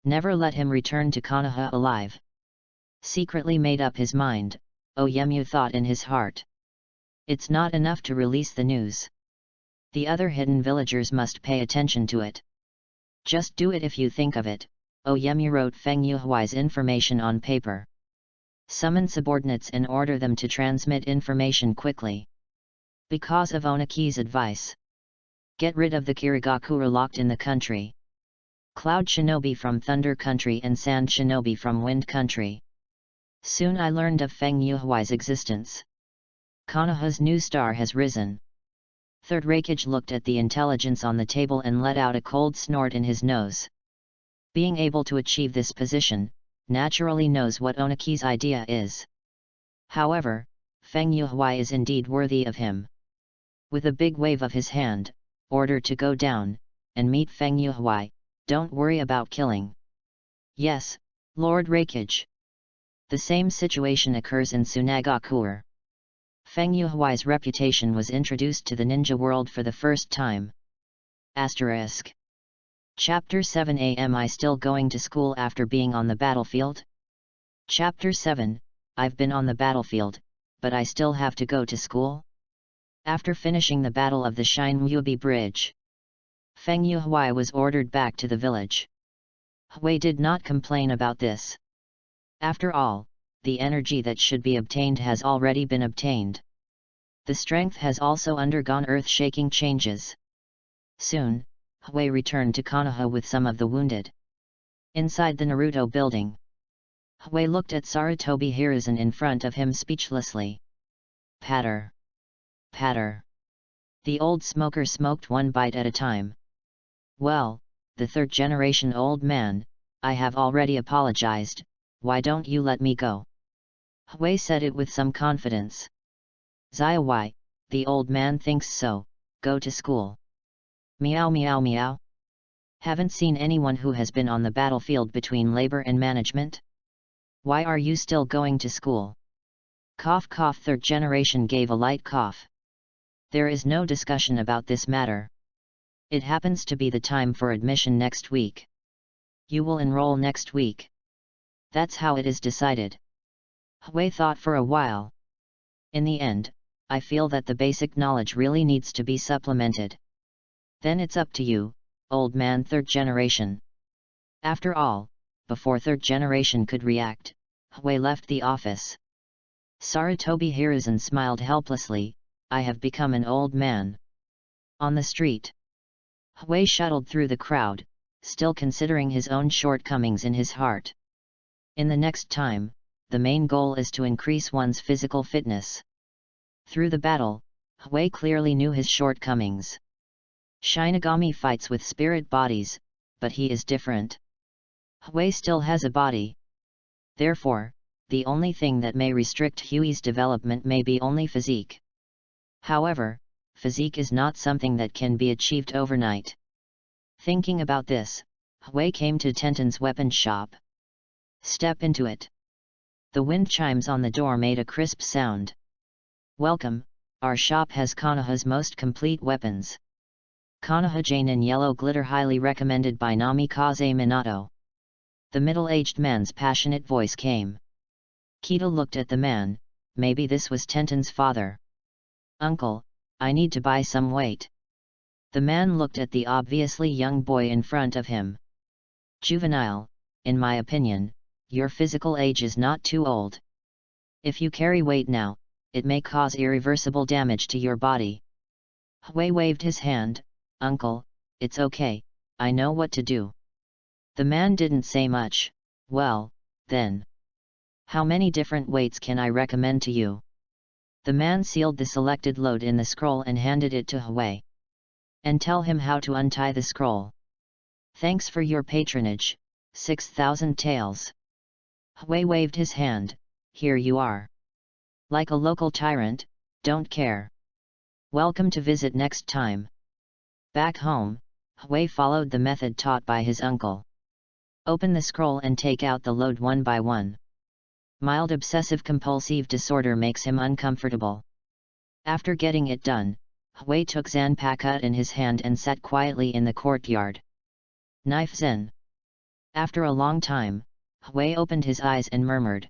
Never let him return to Konoha alive. Secretly made up his mind, Oyemu thought in his heart. It's not enough to release the news. The other hidden villagers must pay attention to it. Just do it if you think of it, Oyemu wrote Feng Yuhui's information on paper. Summon subordinates and order them to transmit information quickly. Because of Oniki's advice, get rid of the Kirigakura locked in the country. Cloud Shinobi from Thunder Country and Sand Shinobi from Wind Country. Soon I learned of Feng Yuhui's existence. Konoha's new star has risen. Third Reikage looked at the intelligence on the table and let out a cold snort in his nose. Being able to achieve this position, naturally knows what Oniki's idea is. However, Feng Yuhui is indeed worthy of him. With a big wave of his hand, order to go down, and meet Feng Yuhui, don't worry about killing. Yes, Lord Reikage. The same situation occurs in Tsunagakuer. Feng Yuhui's reputation was introduced to the ninja world for the first time. Asterisk. Chapter 7. Am I still going to school after being on the battlefield? Chapter 7. I've been on the battlefield, but I still have to go to school? After finishing the Battle of the Shinmubi Bridge, Feng Yuhui was ordered back to the village. Huey did not complain about this. After all, the energy that should be obtained has already been obtained. The strength has also undergone earth-shaking changes. Soon, Huey returned to Konoha with some of the wounded. Inside the Naruto building, Huey looked at Sarutobi Hiruzen in front of him speechlessly. Patter. Patter. The old smoker smoked one bite at a time. Well, the third-generation old man, I have already apologized, why don't you let me go? Huey said it with some confidence. Zaiwai, the old man thinks so, go to school. Meow meow meow. Haven't seen anyone who has been on the battlefield between labor and management? Why are you still going to school? Cough cough. Third generation gave a light cough. There is no discussion about this matter. It happens to be the time for admission next week. You will enroll next week. That's how it is decided. Huey thought for a while. In the end, I feel that the basic knowledge really needs to be supplemented. Then it's up to you, old man. Third generation. After all, before third generation could react, Huey left the office. Sarutobi Hiruzen smiled helplessly, I have become an old man. On the street, Huey shuttled through the crowd, still considering his own shortcomings in his heart. In the next time, the main goal is to increase one's physical fitness. Through the battle, Huey clearly knew his shortcomings. Shinigami fights with spirit bodies, but he is different. Huey still has a body. Therefore, the only thing that may restrict Huey's development may be only physique. However, physique is not something that can be achieved overnight. Thinking about this, Huey came to Tenten's weapon shop. Step into it. The wind chimes on the door made a crisp sound. Welcome, our shop has Konoha's most complete weapons. Konoha Jainin Yellow Glitter, highly recommended by Namikaze Minato. The middle-aged man's passionate voice came. Kita looked at the man, maybe this was Tenten's father. Uncle, I need to buy some weight. The man looked at the obviously young boy in front of him. Juvenile, in my opinion, your physical age is not too old. If you carry weight now, it may cause irreversible damage to your body. Huey waved his hand, Uncle, it's okay, I know what to do. The man didn't say much, well, then. How many different weights can I recommend to you? The man sealed the selected load in the scroll and handed it to Hui. And tell him how to untie the scroll. Thanks for your patronage, 6,000 taels. Hui waved his hand, here you are. Like a local tyrant, don't care. Welcome to visit next time. Back home, Hui followed the method taught by his uncle. Open the scroll and take out the load one by one. Mild obsessive-compulsive disorder makes him uncomfortable. After getting it done, Hui took Zanpakuto in his hand and sat quietly in the courtyard. Knife Zen. After a long time, Hui opened his eyes and murmured.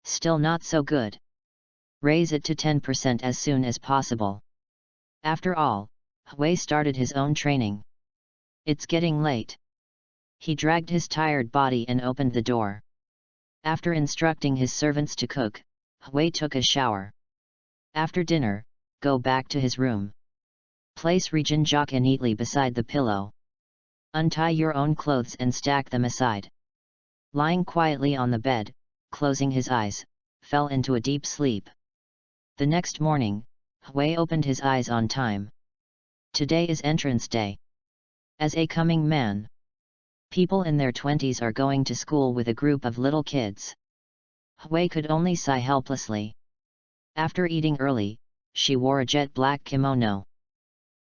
Still not so good. Raise it to 10% as soon as possible. After all, Hui started his own training. It's getting late. He dragged his tired body and opened the door. After instructing his servants to cook, Hui took a shower. After dinner, go back to his room. Place Regenjaka neatly beside the pillow. Untie your own clothes and stack them aside. Lying quietly on the bed, closing his eyes, fell into a deep sleep. The next morning, Hui opened his eyes on time. Today is entrance day. As a coming man, people in their 20s are going to school with a group of little kids. Hui could only sigh helplessly. After eating early, she wore a jet black kimono.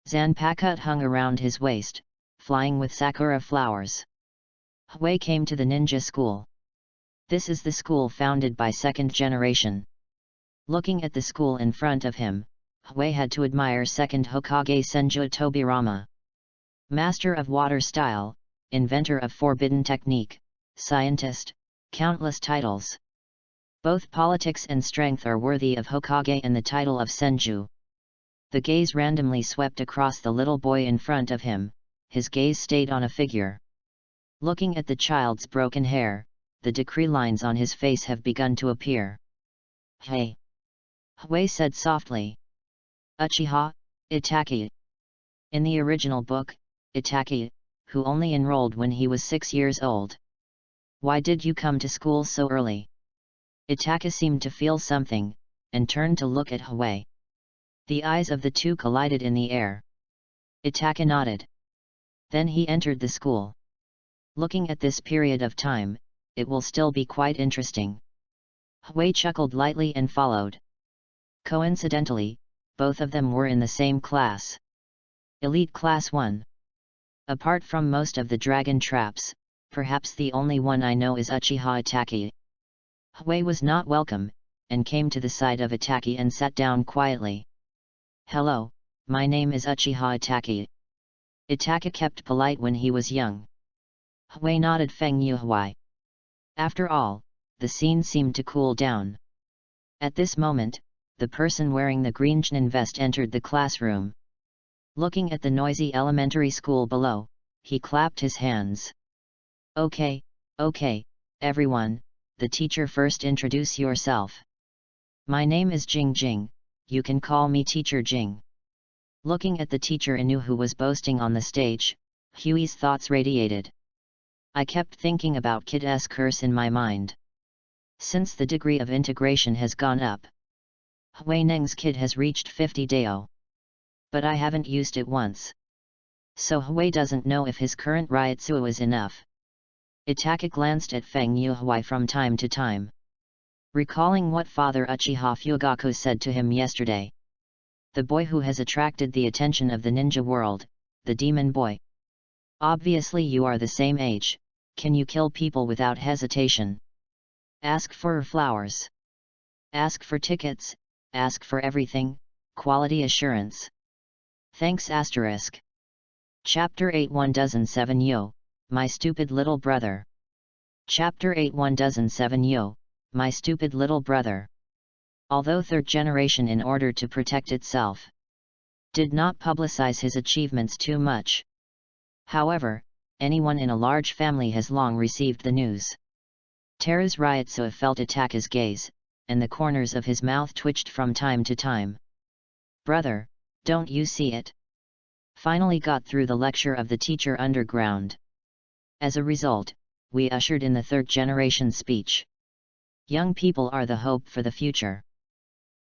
Zanpakuto hung around his waist, flying with sakura flowers. Hui came to the ninja school. This is the school founded by second generation. Looking at the school in front of him, Hui had to admire second Hokage Senju Tobirama. Master of water style, inventor of forbidden technique, scientist, countless titles. Both politics and strength are worthy of Hokage and the title of Senju. The gaze randomly swept across the little boy in front of him, his gaze stayed on a figure. Looking at the child's broken hair, the decree lines on his face have begun to appear. Hey! Hui said softly. Uchiha, Itachi. In the original book, Itachi, who only enrolled when he was 6 years old. Why did you come to school so early? Itachi seemed to feel something, and turned to look at Hui. The eyes of the two collided in the air. Itachi nodded. Then he entered the school. Looking at this period of time, it will still be quite interesting. Hui chuckled lightly and followed. Coincidentally, both of them were in the same class. Elite Class 1. Apart from most of the dragon traps, perhaps the only one I know is Uchiha Itachi. Hui was not welcome, and came to the side of Itachi and sat down quietly. Hello, my name is Uchiha Itachi. Itachi kept polite when he was young. Hui nodded Feng Yuhui. After all, the scene seemed to cool down. At this moment, the person wearing the green chinen vest entered the classroom. Looking at the noisy elementary school below, he clapped his hands. Okay, everyone, the teacher first introduce yourself. My name is Jing, you can call me Teacher Jing. Looking at the teacher Inu who was boasting on the stage, Hui's thoughts radiated. I kept thinking about Kid S curse in my mind. Since the degree of integration has gone up, Hui Neng's kid has reached 50 Dao. But I haven't used it once. So Hui doesn't know if his current Ryutsu is enough. Itachi glanced at Feng Yuhui from time to time. Recalling what Father Uchiha Fugaku said to him yesterday. The boy who has attracted the attention of the ninja world, the demon boy. Obviously you are the same age, can you kill people without hesitation? Ask for flowers. Ask for tickets, ask for everything, quality assurance. Thanks asterisk. Chapter 8-1-7 Yo, my stupid little brother. Chapter 8-1-7 Yo, my stupid little brother. Although third generation in order to protect itself, did not publicize his achievements too much. However, anyone in a large family has long received the news. Teru's Ryutsu felt Itachi's gaze, and the corners of his mouth twitched from time to time. Brother, don't you see it? Finally got through the lecture of the teacher underground. As a result, we ushered in the third generation speech. Young people are the hope for the future.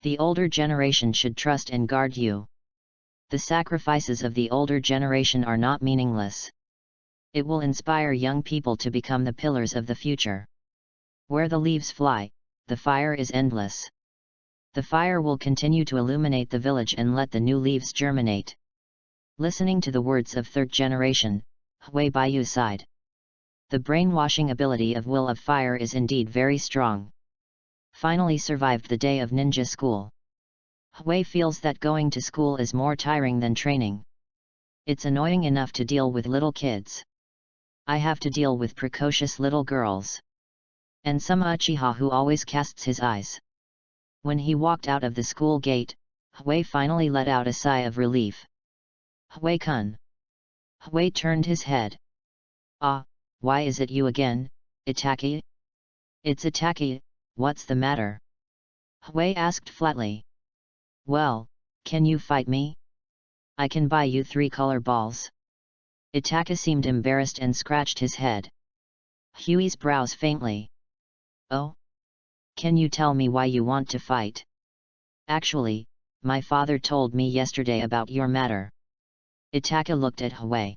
The older generation should trust and guard you. The sacrifices of the older generation are not meaningless. It will inspire young people to become the pillars of the future. Where the leaves fly, the fire is endless. The fire will continue to illuminate the village and let the new leaves germinate. Listening to the words of third generation, Hui Baiyu sighed. The brainwashing ability of Will of Fire is indeed very strong. Finally survived the day of ninja school. Hui feels that going to school is more tiring than training. It's annoying enough to deal with little kids. I have to deal with precocious little girls. And some Uchiha who always casts his eyes. When he walked out of the school gate, Hui finally let out a sigh of relief. Hui-kun. Hui turned his head. Ah, why is it you again, Itaki? It's Itaki, what's the matter? Hui asked flatly. Well, can you fight me? I can buy you 3 color balls. Itaka seemed embarrassed and scratched his head. Huey's brows faintly. Oh? Can you tell me why you want to fight? Actually, my father told me yesterday about your matter. Itaka looked at Hui.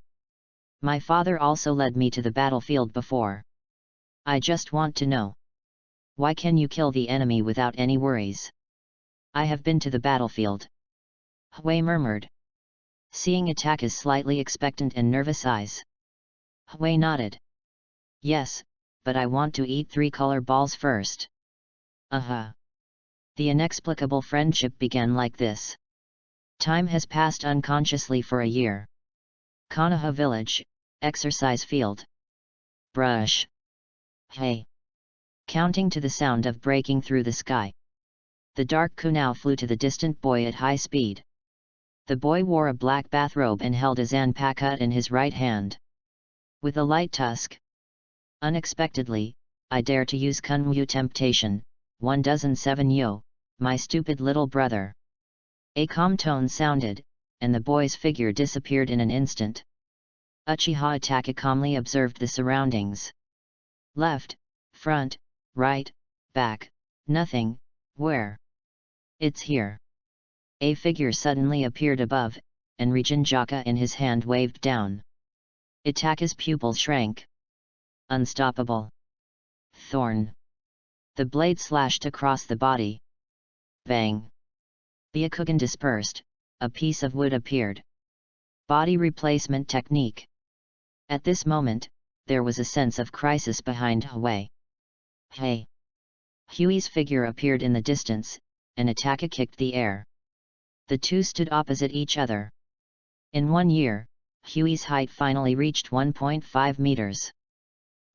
My father also led me to the battlefield before. I just want to know. Why can you kill the enemy without any worries? I have been to the battlefield. Hui murmured. Seeing Itaka's slightly expectant and nervous eyes. Hui nodded. Yes, but I want to eat 3 color balls first. The inexplicable friendship began like this. Time has passed unconsciously for a year. Konoha village, exercise field. Brush. Hey. Counting to the sound of breaking through the sky. The dark kunao flew to the distant boy at high speed. The boy wore a black bathrobe and held a zanpakuta in his right hand. With a light tusk. Unexpectedly, I dare to use Kunwu temptation, 1,007 yo, my stupid little brother. A calm tone sounded, and the boy's figure disappeared in an instant. Uchiha Itaka calmly observed the surroundings. Left, front, right, back, nothing, where? It's here. A figure suddenly appeared above, and Regenjaka in his hand waved down. Itaka's pupil shrank. Unstoppable. Thorn. The blade slashed across the body. Bang. Byakugan dispersed, a piece of wood appeared. Body replacement technique. At this moment, there was a sense of crisis behind Hui. Hey! Huey's figure appeared in the distance, and Itaka kicked the air. The two stood opposite each other. In 1 year, Huey's height finally reached 1.5 meters.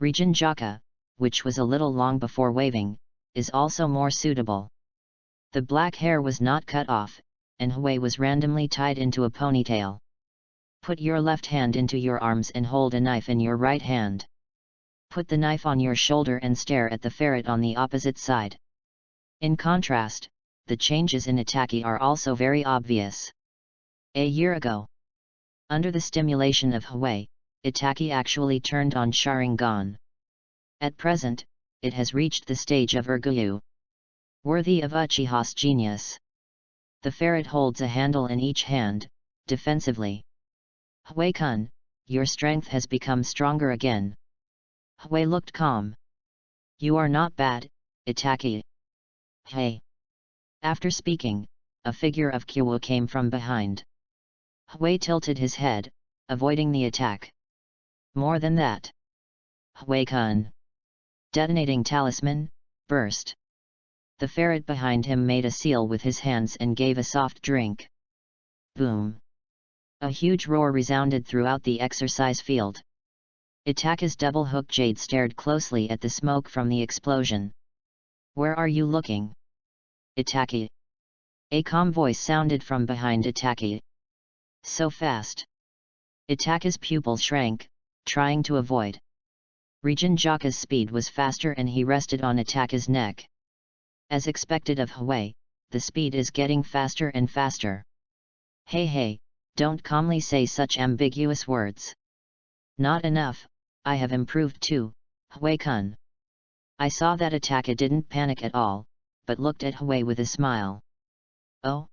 Regenjaka, which was a little long before waving, is also more suitable. The black hair was not cut off, and Hui was randomly tied into a ponytail. Put your left hand into your arms and hold a knife in your right hand. Put the knife on your shoulder and stare at the ferret on the opposite side. In contrast, the changes in Itaki are also very obvious. A year ago, under the stimulation of Hui, Itaki actually turned on Sharingan. At present, it has reached the stage of Urgyu. Worthy of Uchiha's genius. The ferret holds a handle in each hand, defensively. Hui-kun, your strength has become stronger again. Hui looked calm. You are not bad, Itaki. Hey! After speaking, a figure of Kyowo came from behind. Hui tilted his head, avoiding the attack. More than that. Hui-kun. Detonating talisman, burst. The ferret behind him made a seal with his hands and gave a soft drink. Boom! A huge roar resounded throughout the exercise field. Itaka's double-hook jade stared closely at the smoke from the explosion. Where are you looking? Itaki. A calm voice sounded from behind Itaki. So fast. Itaka's pupil shrank, trying to avoid. Regenjaka's speed was faster and he rested on Itaka's neck. As expected of Hui, the speed is getting faster and faster. Hey, don't calmly say such ambiguous words. Not enough, I have improved too, Hui-kun. I saw that Ataka didn't panic at all, but looked at Hui with a smile. Oh?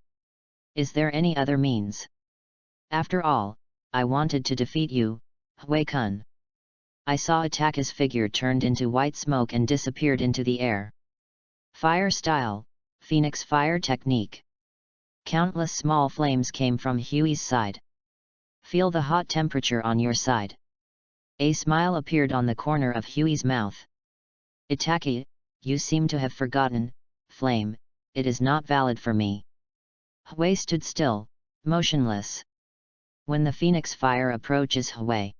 Is there any other means? After all, I wanted to defeat you, Hui-kun. I saw Ataka's figure turned into white smoke and disappeared into the air. Fire style, Phoenix fire technique. Countless small flames came from Hui's side. Feel the hot temperature on your side. A smile appeared on the corner of Hui's mouth. Itaki, you seem to have forgotten, flame, it is not valid for me. Hui stood still, motionless. When the phoenix fire approaches Hui,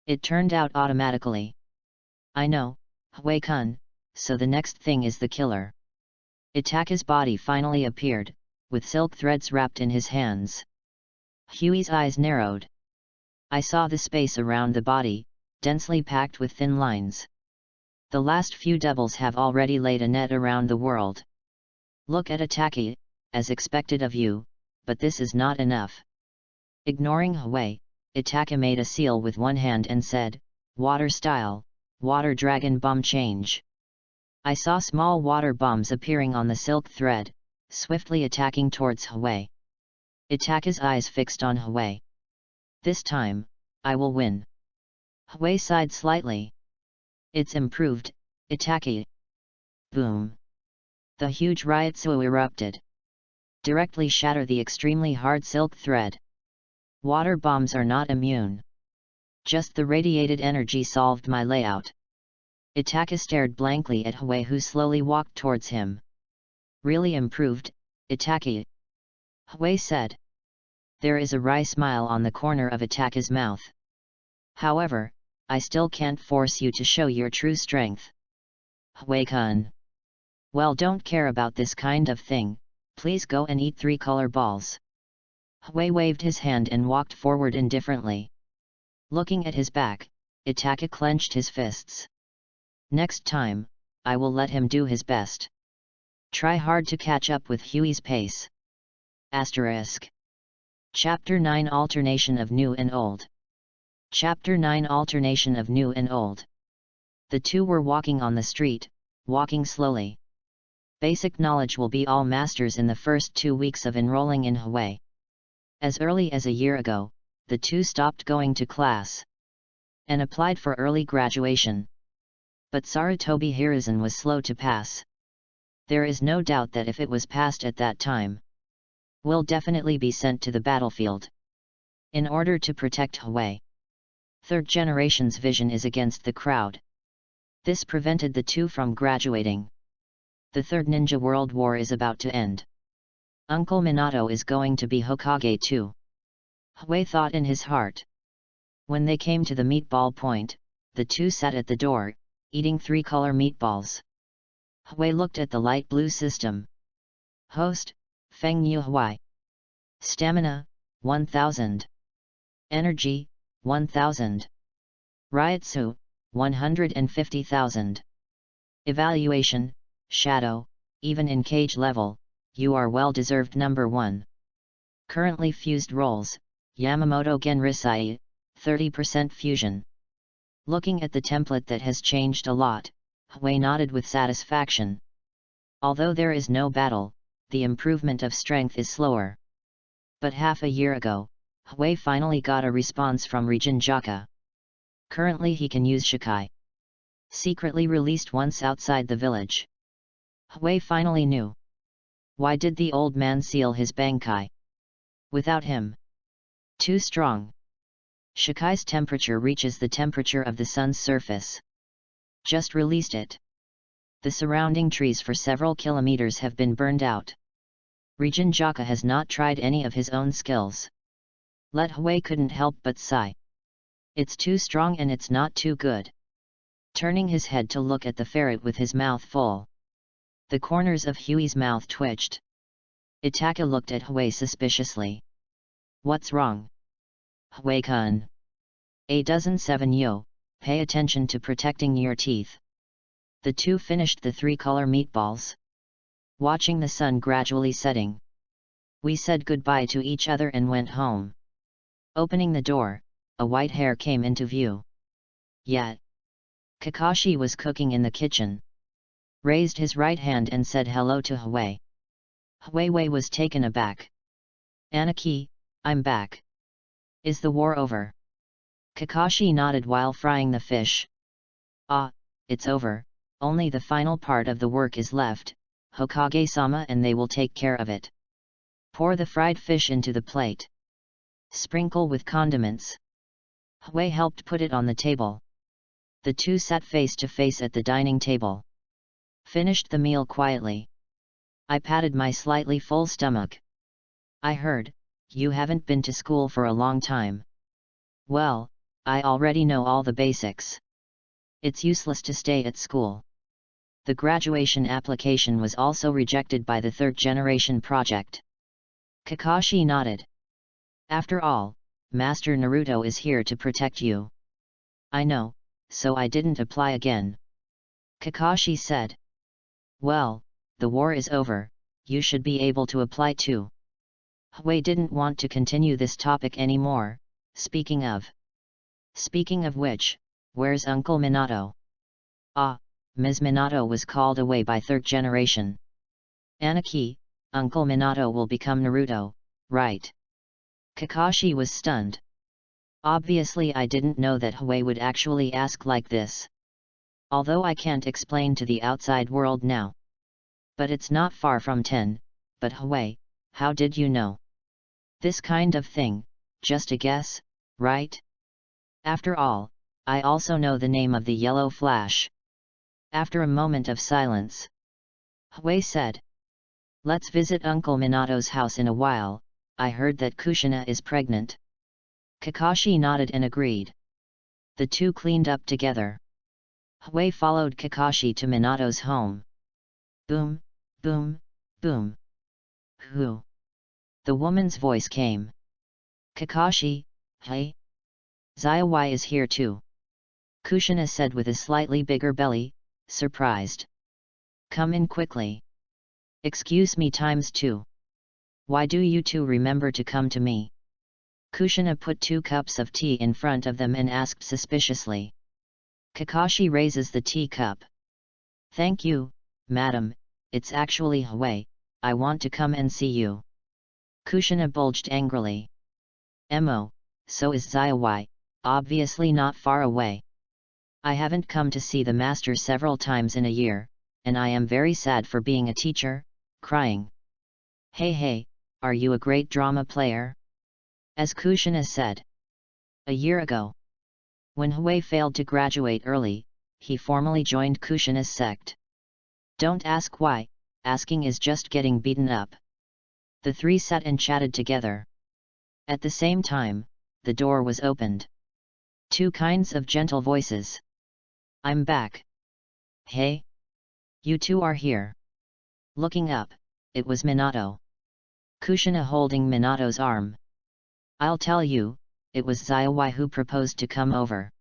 it turned out automatically. I know, Hui-kun, so the next thing is the killer. Itaka's body finally appeared, with silk threads wrapped in his hands. Hui's eyes narrowed. I saw the space around the body, densely packed with thin lines. The last few doubles have already laid a net around the world. Look at Ataki, as expected of you, but this is not enough. Ignoring Hui, Itaka made a seal with one hand and said, water style, water dragon bomb change. I saw small water bombs appearing on the silk thread, swiftly attacking towards Hui. Itaka's eyes fixed on Hui. This time, I will win. Hui sighed slightly. It's improved, Itaki. Boom. The huge Ryotsu erupted. Directly shatter the extremely hard silk thread. Water bombs are not immune. Just the radiated energy solved my layout. Itaka stared blankly at Hui, who slowly walked towards him. Really improved, Itaki. Hui said. There is a wry smile on the corner of Itaka's mouth. However, I still can't force you to show your true strength. Hui-kun. Well, don't care about this kind of thing, please go and eat 3 color balls. Hui waved his hand and walked forward indifferently. Looking at his back, Itaka clenched his fists. Next time, I will let him do his best. Try hard to catch up with Hui's pace. Asterisk. Chapter 9 Alternation of New and Old. Chapter 9 Alternation of New and Old. The two were walking on the street, walking slowly. Basic knowledge will be all masters in the first 2 weeks of enrolling in Hui. As early as a year ago, the two stopped going to class and applied for early graduation. But Sarutobi Hiruzen was slow to pass. There is no doubt that if it was passed at that time, will definitely be sent to the battlefield. In order to protect Hui, third generation's vision is against the crowd. This prevented the two from graduating. The Third Ninja World War is about to end. Uncle Minato is going to be Hokage too. Hui thought in his heart. When they came to the meatball point, the two sat at the door, eating 3 color meatballs. Hui looked at the light blue system. Host, Feng Yu Hui. Stamina, 1000. Energy, 1000. Ryotsu, 150,000. Evaluation, Shadow, even in cage level, you are well-deserved number 1. Currently fused roles, Yamamoto Genryusai, 30% fusion. Looking at the template that has changed a lot, Hui nodded with satisfaction. Although there is no battle, the improvement of strength is slower. But half a year ago, Hui finally got a response from Regenjaka. Currently he can use Shikai. Secretly released once outside the village. Hui finally knew. Why did the old man seal his Bankai? Without him. Too strong. Shikai's temperature reaches the temperature of the sun's surface. Just released it. The surrounding trees for several kilometers have been burned out. Regenjaka has not tried any of his own skills. Let Hui couldn't help but sigh. It's too strong and it's not too good. Turning his head to look at the ferret with his mouth full. The corners of Hui's mouth twitched. Itaka looked at Hui suspiciously. What's wrong? Hui-kun. A dozen 7 yo, pay attention to protecting your teeth. The two finished the 3 color meatballs. Watching the sun gradually setting. We said goodbye to each other and went home. Opening the door, a white hair came into view. Yet. Kakashi was cooking in the kitchen. raised his right hand and said hello to Hui. Hui was taken aback. "Aniki, I'm back. Is the war over?" Kakashi nodded while frying the fish. "Ah, it's over, only the final part of the work is left, Hokage-sama and they will take care of it. Pour the fried fish into the plate. Sprinkle with condiments." Hui helped put it on the table. The two sat face to face at the dining table. Finished the meal quietly. I patted my slightly full stomach. "I heard, you haven't been to school for a long time." "Well, I already know all the basics. It's useless to stay at school." The graduation application was also rejected by the third generation project. Kakashi nodded. "After all, Master Naruto is here to protect you." "I know, so I didn't apply again." Kakashi said. "Well, the war is over, you should be able to apply too." Hui didn't want to continue this topic anymore. Speaking of which, where's Uncle Minato?" "Ah, Ms. Minato was called away by third generation." "Aniki, Uncle Minato will become Naruto, right?" Kakashi was stunned. Obviously I didn't know that Hui would actually ask like this. Although I can't explain to the outside world now. But it's not far from 10, but Hui, how did you know? This kind of thing, just a guess, right? After all, I also know the name of the yellow flash. After a moment of silence, Hui said, "Let's visit Uncle Minato's house in a while, I heard that Kushina is pregnant." Kakashi nodded and agreed. The two cleaned up together. Hui followed Kakashi to Minato's home. Boom, boom, boom. "Who?" The woman's voice came. "Kakashi, hey? Zaiwai is here too." Kushina said with a slightly bigger belly, surprised. "Come in quickly." "Excuse me ×2. Why do you two remember to come to me?" Kushina put 2 cups of tea in front of them and asked suspiciously. Kakashi raises the tea cup. "Thank you, madam, it's actually Hui, I want to come and see you." Kushina bulged angrily. "Mo, so is Zaiwai, obviously not far away. I haven't come to see the master several times in a year, and I am very sad for being a teacher, crying." Hey, are you a great drama player?" As Kushina said. A year ago, when Hui failed to graduate early, he formally joined Kushina's sect. Don't ask why, asking is just getting beaten up. The three sat and chatted together. At the same time, the door was opened. 2 kinds of gentle voices. "I'm back. Hey? You two are here." Looking up, it was Minato. Kushina holding Minato's arm. "I'll tell you, it was Zaiwai who proposed to come over."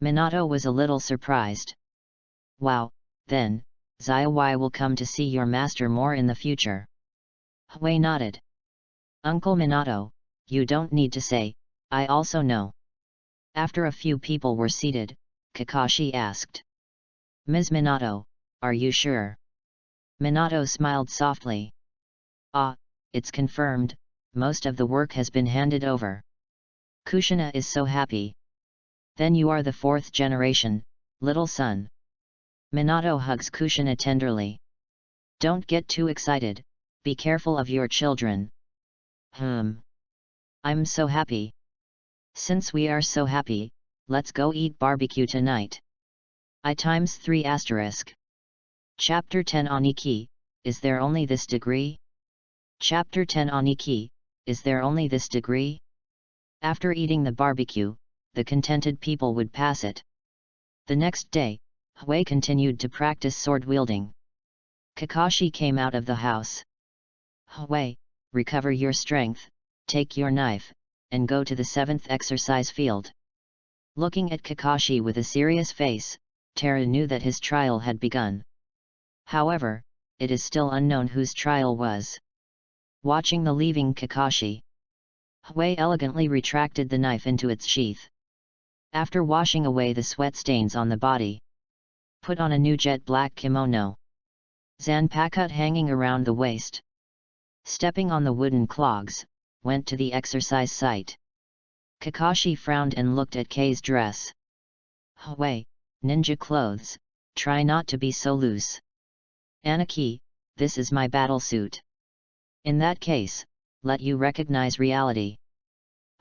Minato was a little surprised. "Wow, then, Zaiwai will come to see your master more in the future." Hui nodded. "Uncle Minato, you don't need to say, I also know." After a few people were seated, Kakashi asked. "Ms. Minato, are you sure?" Minato smiled softly. "Ah, it's confirmed, most of the work has been handed over." Kushina is so happy. "Then you are the 4th generation, little son." Minato hugs Kushina tenderly. "Don't get too excited, be careful of your children." I'm so happy." "Since we are so happy, let's go eat barbecue tonight." I ×3*. Chapter 10 Aniki, is there only this degree? Chapter 10 Aniki, is there only this degree? After eating the barbecue, the contented people would pass it. The next day, Hui continued to practice sword wielding. Kakashi came out of the house. "Hui, recover your strength, take your knife, and go to the 7th exercise field." Looking at Kakashi with a serious face, Teru knew that his trial had begun. However, it is still unknown whose trial was. Watching the leaving Kakashi, Hui elegantly retracted the knife into its sheath. After washing away the sweat stains on the body, Put on a new jet black kimono. Zanpakut hanging around the waist. Stepping on the wooden clogs, went to the exercise site. Kakashi frowned and looked at Kei's dress. Hui, ninja clothes, try not to be so loose. Anaki, this is my battle suit. In that case, let you recognize reality.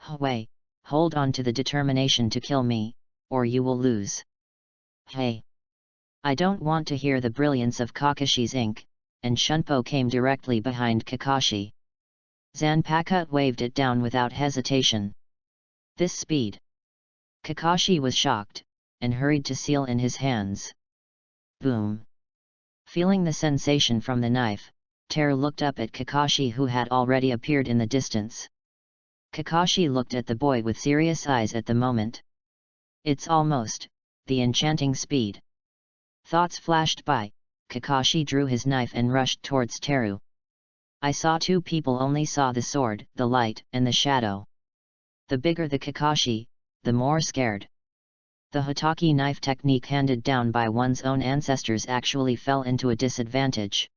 Hui, hold on to the determination to kill me, or you will lose. Hey! I don't want to hear the brilliance of Kakashi's ink, and Shunpo came directly behind Kakashi. Zanpakut waved it down without hesitation. This speed! Kakashi was shocked, and hurried to seal in his hands. Boom! Feeling the sensation from the knife, Teru looked up at Kakashi who had already appeared in the distance. Kakashi looked at the boy with serious eyes at the moment. It's almost the enchanting speed. Thoughts flashed by, Kakashi drew his knife and rushed towards Teru. I saw two people, only saw the sword, the light, and the shadow. The bigger the Kakashi, the more scared. The Hotaki knife technique handed down by one's own ancestors actually fell into a disadvantage.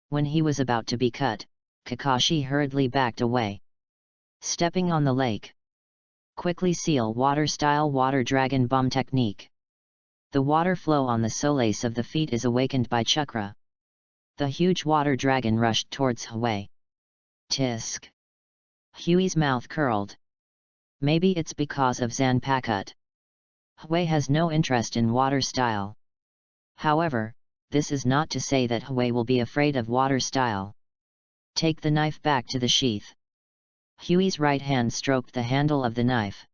When he was about to be cut, Kakashi hurriedly backed away. Stepping on the lake. Quickly seal water style water dragon bomb technique. The water flow on the soles of the feet is awakened by chakra. The huge water dragon rushed towards Hui. Tisk! Hui's mouth curled. Maybe it's because of Zanpakut. Hui has no interest in water style. However, this is not to say that Hui will be afraid of water style. Take the knife back to the sheath. Hui's right hand stroked the handle of the knife.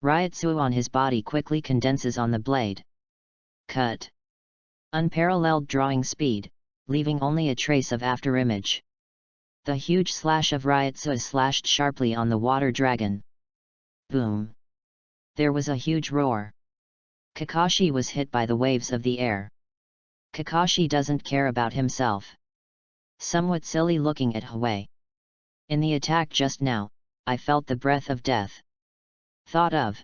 Ryutsu on his body quickly condenses on the blade. Cut. Unparalleled drawing speed, leaving only a trace of afterimage. The huge slash of Ryutsu slashed sharply on the water dragon. Boom! There was a huge roar. Kakashi was hit by the waves of the air. Kakashi doesn't care about himself. Somewhat silly looking at Hui. In the attack just now, I felt the breath of death. Thought of.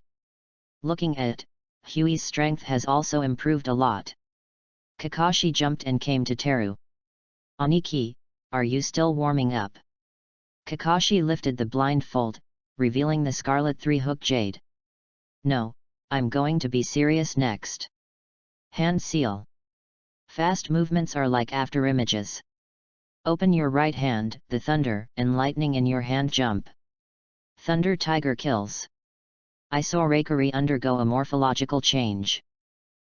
Looking at it, Hui's strength has also improved a lot. Kakashi jumped and came to Teru. Aniki, are you still warming up? Kakashi lifted the blindfold, revealing the scarlet three-hook jade. No, I'm going to be serious next. Hand seal. Fast movements are like afterimages. Open your right hand, the thunder and lightning in your hand jump. Thunder tiger kills. I saw Reikari undergo a morphological change.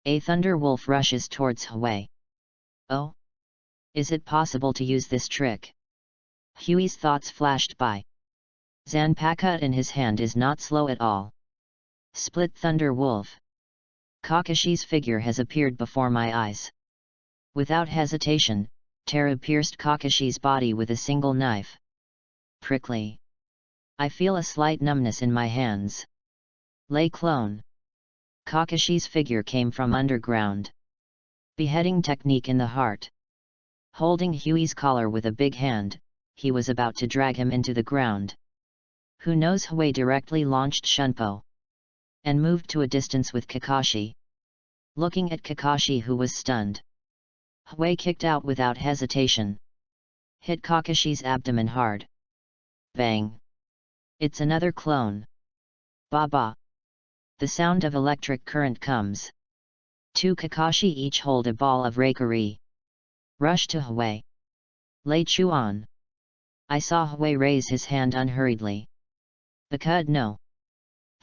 A thunder wolf rushes towards Hui. Oh? Is it possible to use this trick? Hui's thoughts flashed by. Zanpakut in his hand is not slow at all. Split thunder wolf. Kakashi's figure has appeared before my eyes. Without hesitation, Teru pierced Kakashi's body with a single knife. Prickly. I feel a slight numbness in my hands. Lay clone. Kakashi's figure came from underground. Beheading technique in the heart. Holding Hui's collar with a big hand, he was about to drag him into the ground. Who knows? Hui directly launched Shunpo. And moved to a distance with Kakashi. Looking at Kakashi who was stunned. Hui kicked out without hesitation. Hit Kakashi's abdomen hard. Bang! It's another clone. Ba-ba! The sound of electric current comes. Two Kakashi each hold a ball of Reikari. Rush to Hui. Lay Chuan. I saw Hui raise his hand unhurriedly. Because no.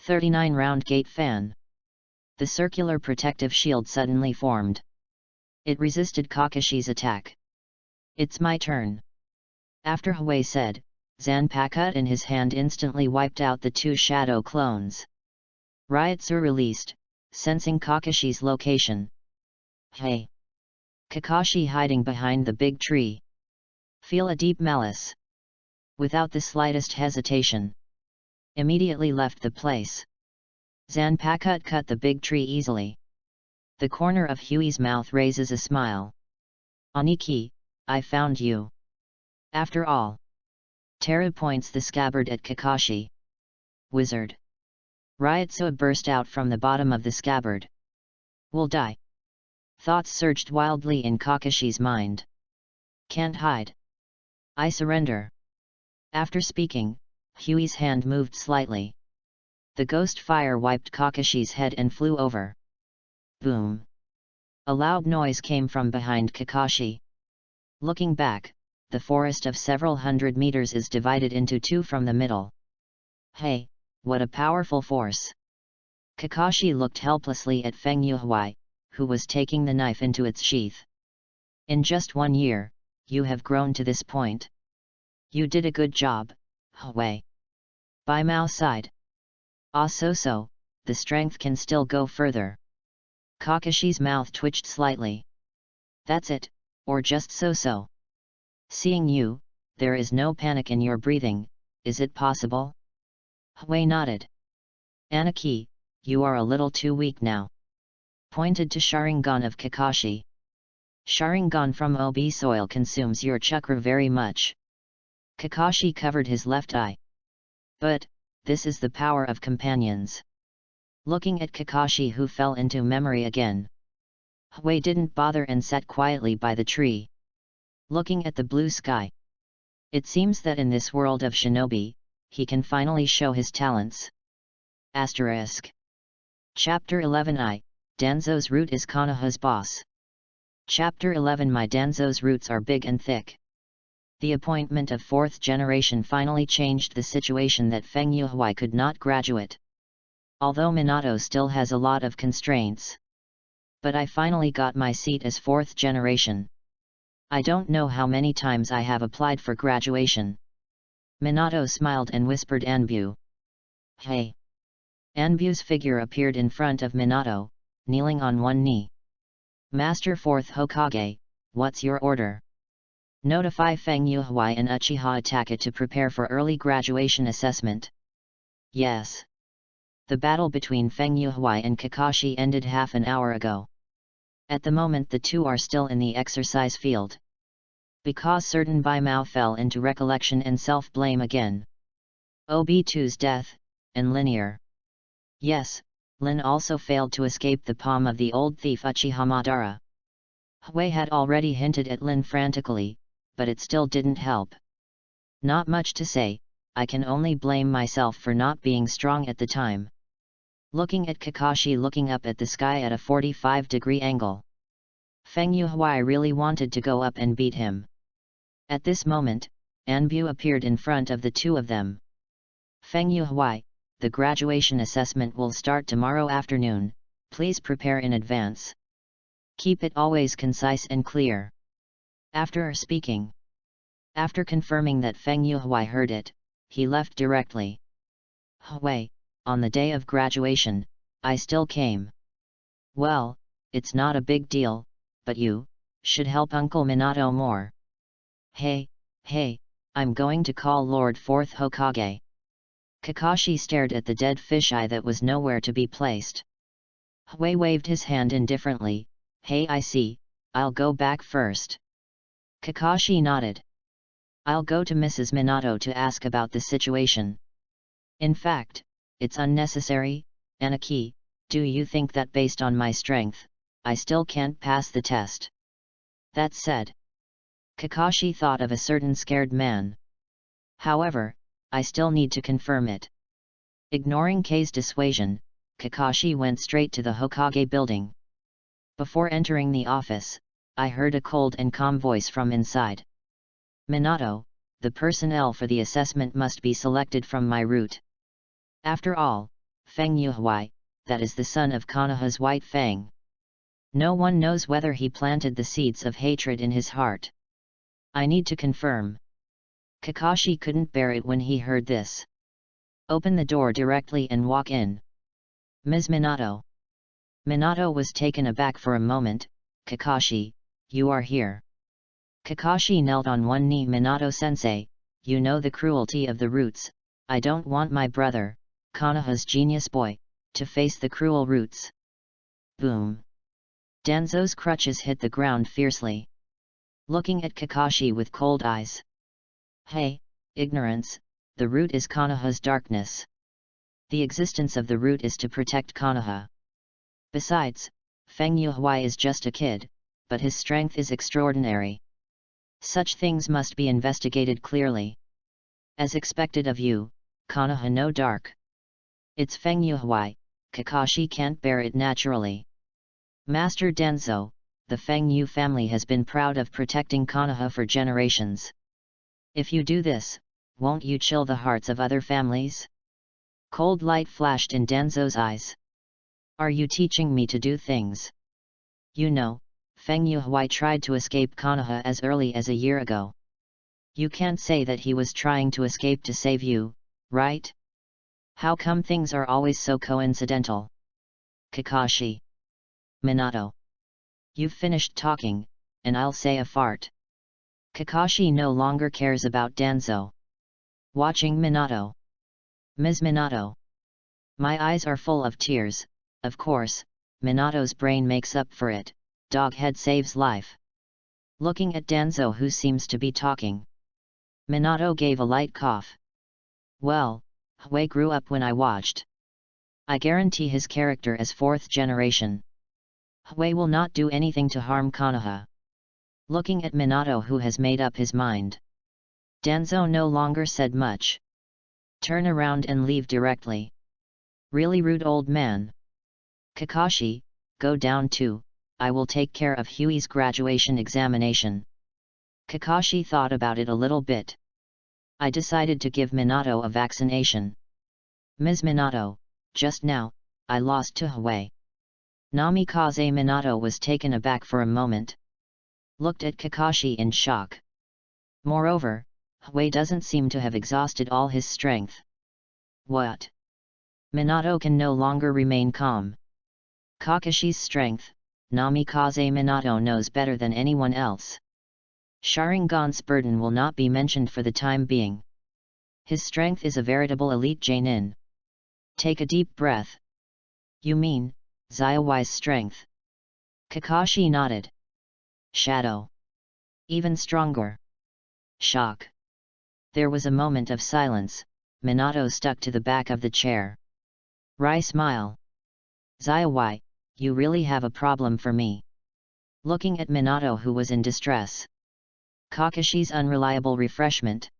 39 round gate fan. The circular protective shield suddenly formed. It resisted Kakashi's attack. It's my turn. After Hui said, Zanpakut in his hand instantly wiped out the two shadow clones. Ryutsu released, sensing Kakashi's location. Hey! Kakashi hiding behind the big tree. Feel a deep malice. Without the slightest hesitation. Immediately left the place. Zanpakut cut the big tree easily. The corner of Hui's mouth raises a smile. Aniki, I found you. After all. Teru points the scabbard at Kakashi. Wizard. Ryutsu burst out from the bottom of the scabbard. Will die. Thoughts surged wildly in Kakashi's mind. Can't hide. I surrender. After speaking, Huey's hand moved slightly. The ghost fire wiped Kakashi's head and flew over. Boom. A loud noise came from behind Kakashi. Looking back, the forest of several hundred meters is divided into two from the middle. Hey, what a powerful force! Kakashi looked helplessly at Feng Yuhui, who was taking the knife into its sheath. In just 1 year, you have grown to this point. You did a good job, Hui. Bai Mao sighed. Ah, so, the strength can still go further. Kakashi's mouth twitched slightly. That's it, or just so. Seeing you, there is no panic in your breathing, is it possible? Hui nodded. Anaki, you are a little too weak now. Pointed to Sharingan of Kakashi. Sharingan from OB soil consumes your chakra very much. Kakashi covered his left eye. But, this is the power of companions. Looking at Kakashi, who fell into memory again. Hui didn't bother and sat quietly by the tree. Looking at the blue sky. It seems that in this world of shinobi, he can finally show his talents. Asterisk. Chapter 11 Danzo's root is Konoha's boss. Chapter 11 My Danzo's roots are big and thick. The appointment of 4th generation finally changed the situation that Feng Yuhui could not graduate. Although Minato still has a lot of constraints. But I finally got my seat as 4th generation. I don't know how many times I have applied for graduation. Minato smiled and whispered Anbu. Hey! Anbu's figure appeared in front of Minato, kneeling on one knee. Master 4th Hokage, what's your order? Notify Feng Yuhui and Uchiha Itachi to prepare for early graduation assessment. Yes. The battle between Feng Yuhui and Kakashi ended half an hour ago. At the moment the two are still in the exercise field. Because certain Bai Mao fell into recollection and self-blame again. OB2's death, and Linear. Yes, Lin also failed to escape the palm of the old thief Uchiha Madara. Hui had already hinted at Lin frantically, but it still didn't help. Not much to say, I can only blame myself for not being strong at the time. Looking at Kakashi looking up at the sky at a 45-degree angle. Feng Yuhui really wanted to go up and beat him. At this moment, Anbu appeared in front of the two of them. Feng Yuhui, the graduation assessment will start tomorrow afternoon, please prepare in advance. Keep it always concise and clear. After speaking. After confirming that Feng Yuhui heard it, he left directly. Hui, on the day of graduation, I still came. Well, it's not a big deal, but you should help Uncle Minato more. Hey, I'm going to call Lord 4th Hokage. Kakashi stared at the dead fisheye that was nowhere to be placed. Hui waved his hand indifferently. Hey, I see, I'll go back first. Kakashi nodded. I'll go to Mrs. Minato to ask about the situation. In fact, it's unnecessary, Anaki, do you think that based on my strength, I still can't pass the test? That said, Kakashi thought of a certain scared man. However, I still need to confirm it. Ignoring Kei's dissuasion, Kakashi went straight to the Hokage building. Before entering the office, I heard a cold and calm voice from inside. Minato, the personnel for the assessment must be selected from my route. After all, Feng Yuhui, that is the son of Konoha's White Fang. No one knows whether he planted the seeds of hatred in his heart. I need to confirm. Kakashi couldn't bear it when he heard this. Open the door directly and walk in. Ms. Minato. Minato was taken aback for a moment. Kakashi, you are here. Kakashi knelt on one knee. Minato-sensei, you know the cruelty of the roots, I don't want my brother, Konoha's genius boy, to face the cruel roots. Boom. Danzo's crutches hit the ground fiercely. Looking at Kakashi with cold eyes. Hey, ignorance, the root is Konoha's darkness. The existence of the root is to protect Konoha. Besides, Feng Yuhui is just a kid, but his strength is extraordinary. Such things must be investigated clearly. As expected of you, Konoha no dark. It's Feng Yuhui, Kakashi can't bear it naturally. Master Denzo, the Feng Yu family has been proud of protecting Konoha for generations. If you do this, won't you chill the hearts of other families? Cold light flashed in Denzo's eyes. Are you teaching me to do things? You know, Feng Yuhui tried to escape Konoha as early as a year ago. You can't say that he was trying to escape to save you, right? How come things are always so coincidental? Kakashi. Minato. You've finished talking, and I'll say a fart. Kakashi no longer cares about Danzo. Watching Minato. Ms. Minato. My eyes are full of tears, of course, Minato's brain makes up for it, doghead saves life. Looking at Danzo who seems to be talking. Minato gave a light cough. Well, Hui grew up when I watched. I guarantee his character as 4th generation. Hui will not do anything to harm Konoha. Looking at Minato who has made up his mind. Danzo no longer said much. Turn around and leave directly. Really rude old man. Kakashi, go down too, I will take care of Huey's graduation examination. Kakashi thought about it a little bit. I decided to give Minato a vaccination. Ms. Minato, just now, I lost to Hui. Namikaze Minato was taken aback for a moment. Looked at Kakashi in shock. Moreover, Hui doesn't seem to have exhausted all his strength. What? Minato can no longer remain calm. Kakashi's strength, Namikaze Minato knows better than anyone else. Sharingan's burden will not be mentioned for the time being. His strength is a veritable elite genin. Take a deep breath. You mean, Zayawai's strength? Kakashi nodded. Shadow. Even stronger. Shock. There was a moment of silence. Minato stuck to the back of the chair. Wry smile. Zayawai, you really have a problem for me. Looking at Minato who was in distress. Kakashi's unreliable refreshment.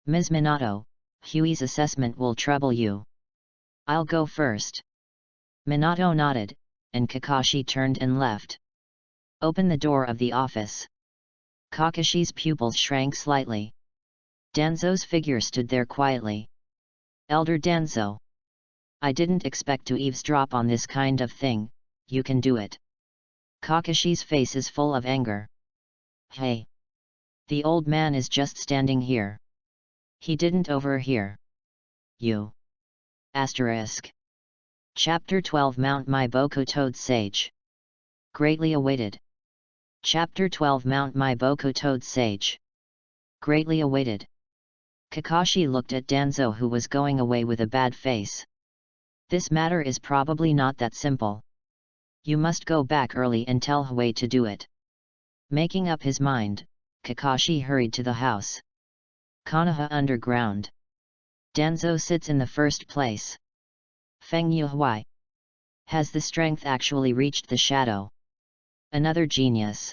Ms. Minato, Huey's assessment will trouble you. I'll go first. Minato nodded, and Kakashi turned and left. Open the door of the office. Kakashi's pupils shrank slightly. Danzo's figure stood there quietly. Elder Danzo. I didn't expect to eavesdrop on this kind of thing, you can do it. Kakashi's face is full of anger. Hey! The old man is just standing here. He didn't overhear. You. Asterisk. Chapter 12 Mount My Boku Toad Sage. Greatly awaited. Chapter 12 Mount My Boku Toad Sage. Greatly awaited. Kakashi looked at Danzo who was going away with a bad face. This matter is probably not that simple. You must go back early and tell Hui to do it. Making up his mind, Kakashi hurried to the house. Konoha Underground. Danzo sits in the first place. Feng Yuhui. Has the strength actually reached the shadow? Another genius.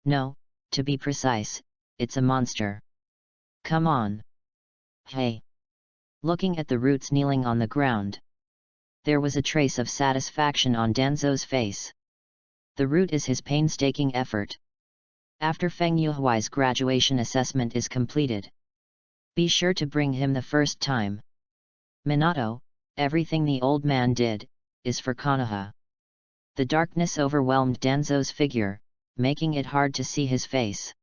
No, to be precise, it's a monster. Come on. Hey. Looking at the roots kneeling on the ground. There was a trace of satisfaction on Danzo's face. The root is his painstaking effort. After Feng Yuhui's graduation assessment is completed, be sure to bring him the first time. Minato, everything the old man did, is for Konoha. The darkness overwhelmed Danzo's figure, making it hard to see his face.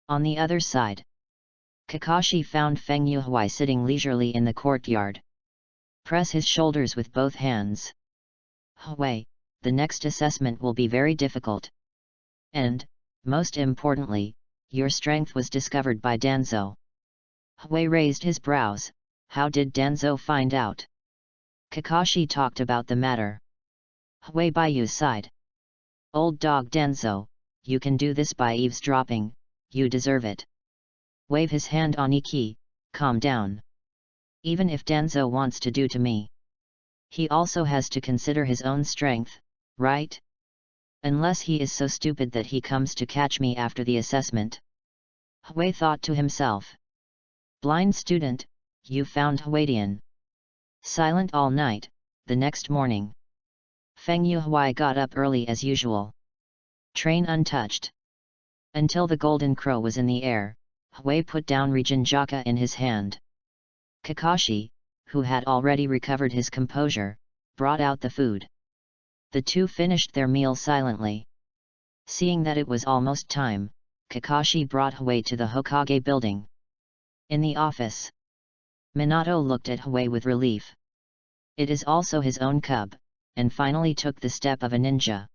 On the other side, Kakashi found Feng Yuhui sitting leisurely in the courtyard. Press his shoulders with both hands. Hui, the next assessment will be very difficult. And, most importantly, your strength was discovered by Danzo. Hui raised his brows. How did Danzo find out? Kakashi talked about the matter. Hui Bayu's side. Old dog Danzo, you can do this by eavesdropping, you deserve it. Wave his hand on Iki, calm down. Even if Danzo wants to do to me, he also has to consider his own strength, right? Unless he is so stupid that he comes to catch me after the assessment. Hui thought to himself. Blind student, you found Huadian. Silent all night. The next morning, Feng Yuhui got up early as usual. Train untouched. Until the golden crow was in the air, Hui put down Rijinjaka in his hand. Kakashi, who had already recovered his composure, brought out the food. The two finished their meal silently. Seeing that it was almost time, Kakashi brought Hui to the Hokage building. In the office, Minato looked at Hui with relief. It is also his own cub, and finally took the step of a ninja.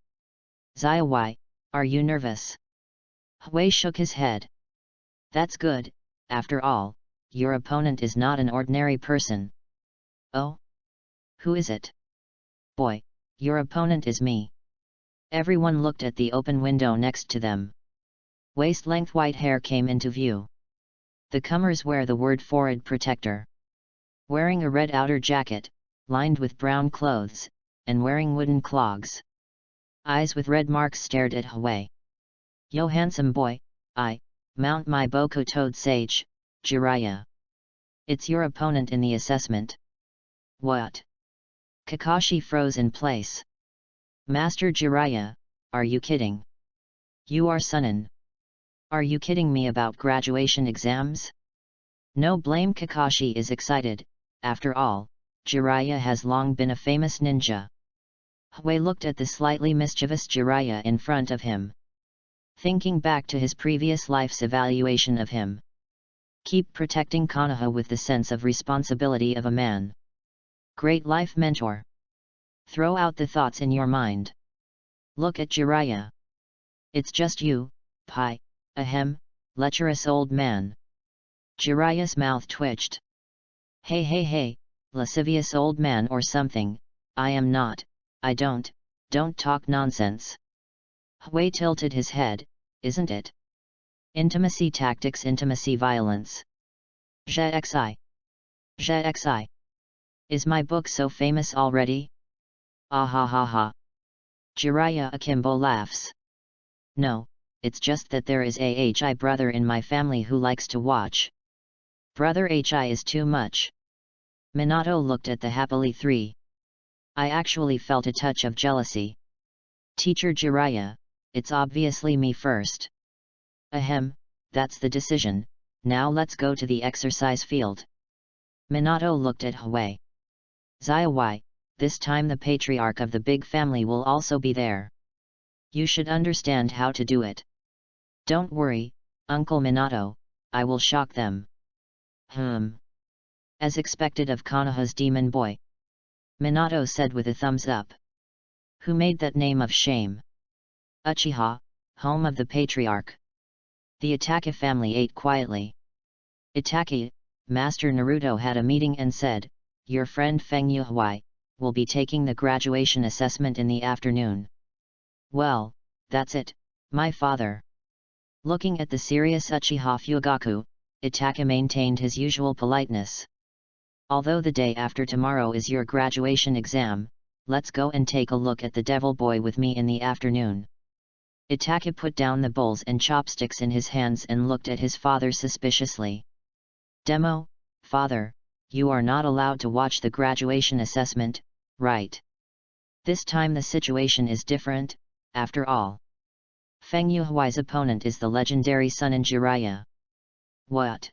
Zaiwai, are you nervous? Hui shook his head. That's good, after all, your opponent is not an ordinary person. Oh? Who is it? Boy, your opponent is me. Everyone looked at the open window next to them. Waist-length white hair came into view. The comers wear the word forehead protector. Wearing a red outer jacket, lined with brown clothes, and wearing wooden clogs. Eyes with red marks stared at Hui. Yo handsome boy, I, mount my Boku Toad Sage, Jiraiya. It's your opponent in the assessment. What? Kakashi froze in place. Master Jiraiya, are you kidding? You are Sunin. Are you kidding me about graduation exams? No blame. Kakashi is excited, after all, Jiraiya has long been a famous ninja. Hui looked at the slightly mischievous Jiraiya in front of him. Thinking back to his previous life's evaluation of him. Keep protecting Konoha with the sense of responsibility of a man. Great life mentor. Throw out the thoughts in your mind. Look at Jiraiya. It's just you, Pai, ahem, lecherous old man. Jiraiya's mouth twitched. Hey, lascivious old man or something, I am not, I don't talk nonsense. Hui tilted his head, isn't it? Intimacy tactics, intimacy violence. Zhexi. Is my book so famous already? Ah ha ha ha. Jiraiya Akimbo laughs. No, it's just that there is a Hi brother in my family who likes to watch. Brother Hi is too much. Minato looked at the happily three. I actually felt a touch of jealousy. Teacher Jiraiya, it's obviously me first. Ahem, that's the decision, now let's go to the exercise field. Minato looked at Hui. Zaiwai, this time the patriarch of the big family will also be there. You should understand how to do it. Don't worry, Uncle Minato, I will shock them. As expected of Konoha's demon boy. Minato said with a thumbs up. Who made that name of shame? Uchiha, home of the patriarch. The Itachi family ate quietly. Itachi, Master Naruto had a meeting and said, your friend Feng Yuhui, will be taking the graduation assessment in the afternoon. Well, that's it, my father. Looking at the serious Uchiha Fugaku, Itachi maintained his usual politeness. Although the day after tomorrow is your graduation exam, let's go and take a look at the devil boy with me in the afternoon. Itachi put down the bowls and chopsticks in his hands and looked at his father suspiciously. Demo, father, you are not allowed to watch the graduation assessment, right? This time the situation is different, after all. Feng Yuhui's opponent is the legendary Sunin Jiraiya. What?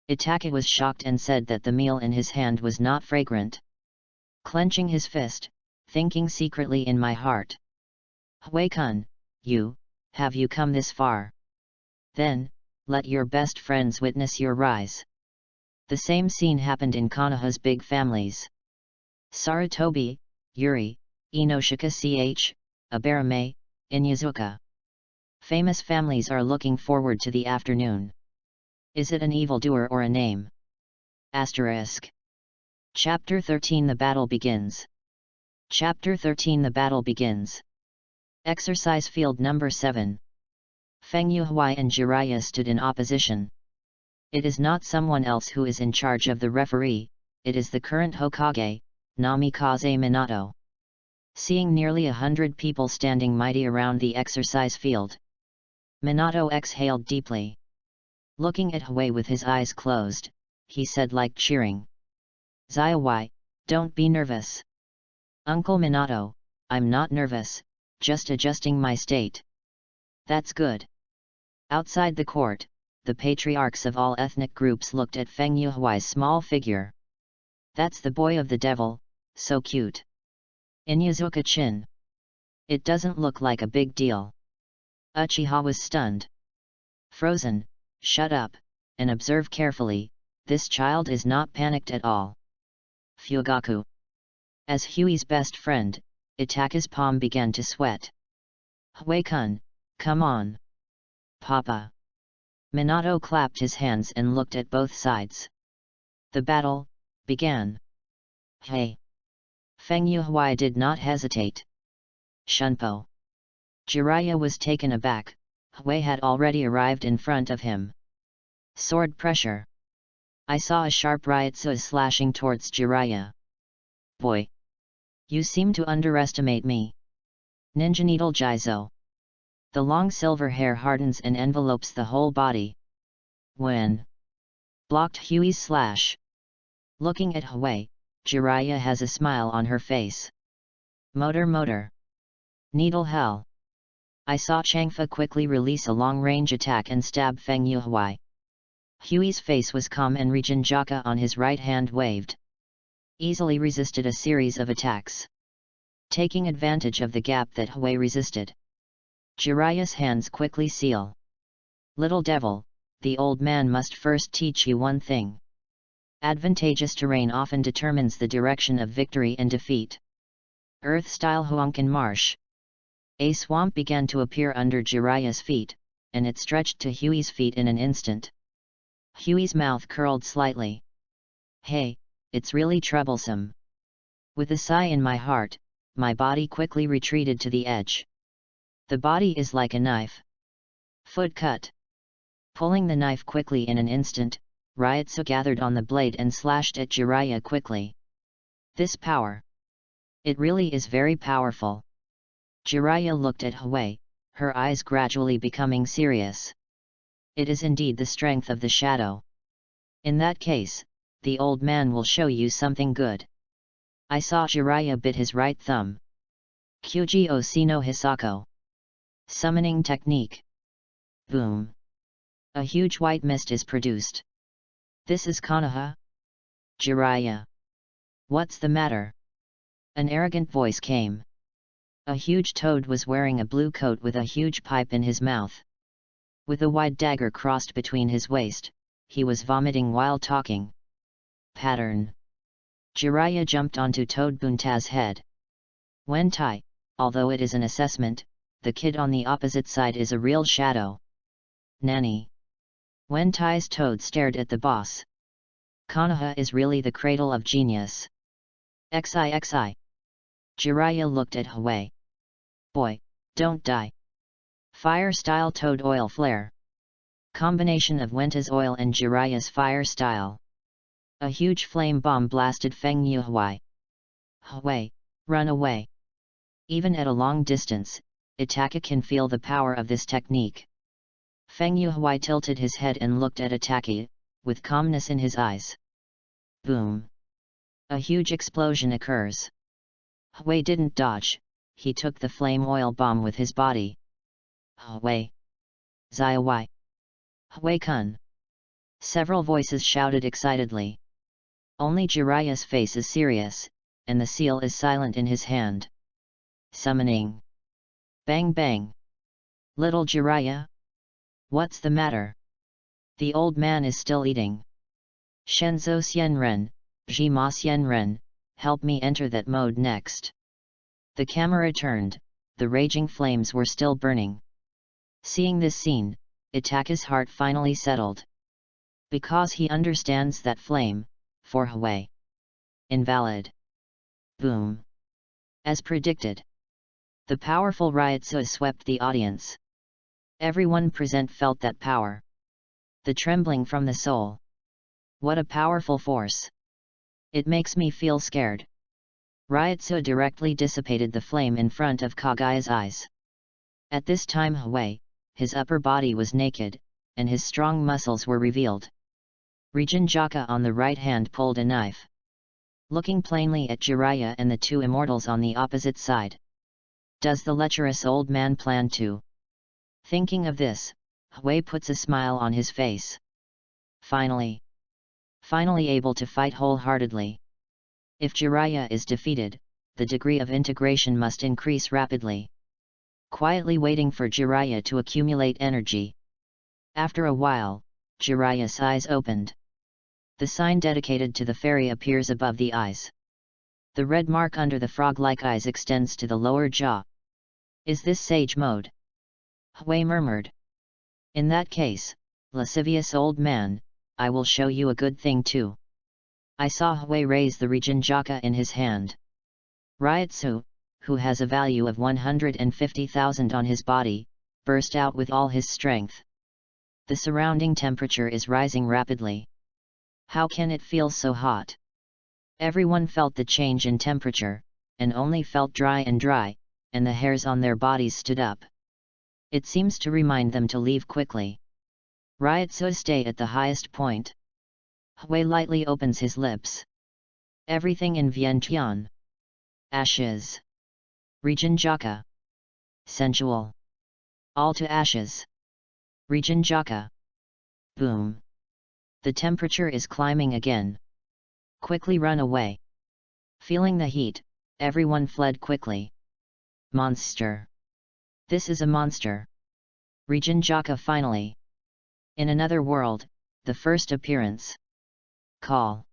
Itachi was shocked and said that the meal in his hand was not fragrant. Clenching his fist, thinking secretly in my heart. Hui-kun, have you come this far? Then, let your best friends witness your rise. The same scene happened in Konoha's big families. Sarutobi, Yuri, Inoshika Ch, Abarame, Inyazuka. Famous families are looking forward to the afternoon. Is it an evildoer or a name? Asterisk. Chapter 13 The Battle Begins. Chapter 13 The Battle Begins. Exercise Field Number 7. Feng Yuhui and Jiraiya stood in opposition. It is not someone else who is in charge of the referee, it is the current Hokage, Namikaze Minato. seeing nearly 100 people standing mighty around the exercise field. Minato exhaled deeply. Looking at Hui with his eyes closed, he said like cheering. Zaiwai, don't be nervous. Uncle Minato, I'm not nervous, just adjusting my state. That's good. Outside the court, the patriarchs of all ethnic groups looked at Feng Yuhuai's small figure. That's the boy of the devil, so cute. Inyazuka-chin. It doesn't look like a big deal. Uchiha was stunned. Frozen, shut up, and observe carefully, this child is not panicked at all. Fugaku. As Huey's best friend, Itaka's palm began to sweat. Hui-kun, come on. Papa. Minato clapped his hands and looked at both sides. The battle began. Hey! Feng Yuhui did not hesitate. Shunpo. Jiraiya was taken aback. Hui had already arrived in front of him. Sword pressure. I saw a sharp Ryutsu slashing towards Jiraiya. Boy! You seem to underestimate me. Ninja Needle Jizo. The long silver hair hardens and envelopes the whole body. When blocked Huey's slash. Looking at Hui, Jiraiya has a smile on her face. Motor. Needle hell. I saw Changfa quickly release a long-range attack and stab Feng Yuhui. Huey's face was calm and Rijinjaka on his right hand waved. Easily resisted a series of attacks. Taking advantage of the gap that Hui resisted. Jiraiya's hands quickly seal. Little devil, the old man must first teach you one thing. Advantageous terrain often determines the direction of victory and defeat. Earth-style Huankin Marsh. A swamp began to appear under Jiraiya's feet, and it stretched to Huey's feet in an instant. Huey's mouth curled slightly. Hey, it's really troublesome. With a sigh in my heart, my body quickly retreated to the edge. The body is like a knife. Foot cut. Pulling the knife quickly in an instant, Ryutsu gathered on the blade and slashed at Jiraiya quickly. This power. It really is very powerful. Jiraiya looked at Hui, her eyes gradually becoming serious. It is indeed the strength of the shadow. In that case, the old man will show you something good. I saw Jiraiya bit his right thumb. Kyuji Osino Hisako. Summoning technique. Boom. A huge white mist is produced. This is Konoha? Jiraiya. What's the matter? An arrogant voice came. A huge toad was wearing a blue coat with a huge pipe in his mouth. With a wide dagger crossed between his waist, he was vomiting while talking. Pattern. Jiraiya jumped onto Toad Bunta's head. When Tai, although it is an assessment, the kid on the opposite side is a real shadow. Nanny. When Tai's toad stared at the boss. Konoha is really the cradle of genius. XI. Jiraiya looked at Hui. Boy, don't die. Fire-style toad oil flare. Combination of Wenta's oil and Jiraiya's fire style. A huge flame bomb blasted Feng Yuhui. Hui, run away. Even at a long distance, Itaka can feel the power of this technique. Feng Yuhui tilted his head and looked at Itaka, with calmness in his eyes. Boom. A huge explosion occurs. Hui didn't dodge, he took the flame oil bomb with his body. Hui. Zaiwai. Hui-kun. Several voices shouted excitedly. Only Jiraiya's face is serious, and the seal is silent in his hand. Summoning. Bang bang. Little Jiraiya? What's the matter? The old man is still eating. Shenzo Xianren, Jima Xianren, help me enter that mode next. The camera turned, the raging flames were still burning. Seeing this scene, Itaka's heart finally settled. Because he understands that flame, for Hui. Invalid. Boom. As predicted. The powerful Ryutsu swept the audience. Everyone present felt that power. The trembling from the soul. What a powerful force. It makes me feel scared. Ryutsu directly dissipated the flame in front of Kagaya's eyes. At this time Hui, his upper body was naked, and his strong muscles were revealed. Rijinjaka on the right hand pulled a knife. Looking plainly at Jiraiya and the two immortals on the opposite side. Does the lecherous old man plan to? Thinking of this, Hui puts a smile on his face. Finally able to fight wholeheartedly. If Jiraiya is defeated, the degree of integration must increase rapidly. Quietly waiting for Jiraiya to accumulate energy. After a while, Jiraiya's eyes opened. The sign dedicated to the fairy appears above the eyes. The red mark under the frog-like eyes extends to the lower jaw. Is this sage mode? Hui murmured. In that case, lascivious old man, I will show you a good thing too. I saw Hui raise the Rijinjaka in his hand. Ryutsu, who has a value of 150,000 on his body, burst out with all his strength. The surrounding temperature is rising rapidly. How can it feel so hot? Everyone felt the change in temperature, and only felt dry, and the hairs on their bodies stood up. It seems to remind them to leave quickly. Ryutsu stay at the highest point. Hui lightly opens his lips. Everything in Vientiane. Ashes. Rijinjaka. Sensual. All to ashes. Rijinjaka. Boom. The temperature is climbing again. Quickly run away. Feeling the heat, everyone fled quickly. Monster. This is a monster. Rijinjaka finally. In another world, the first appearance. Call.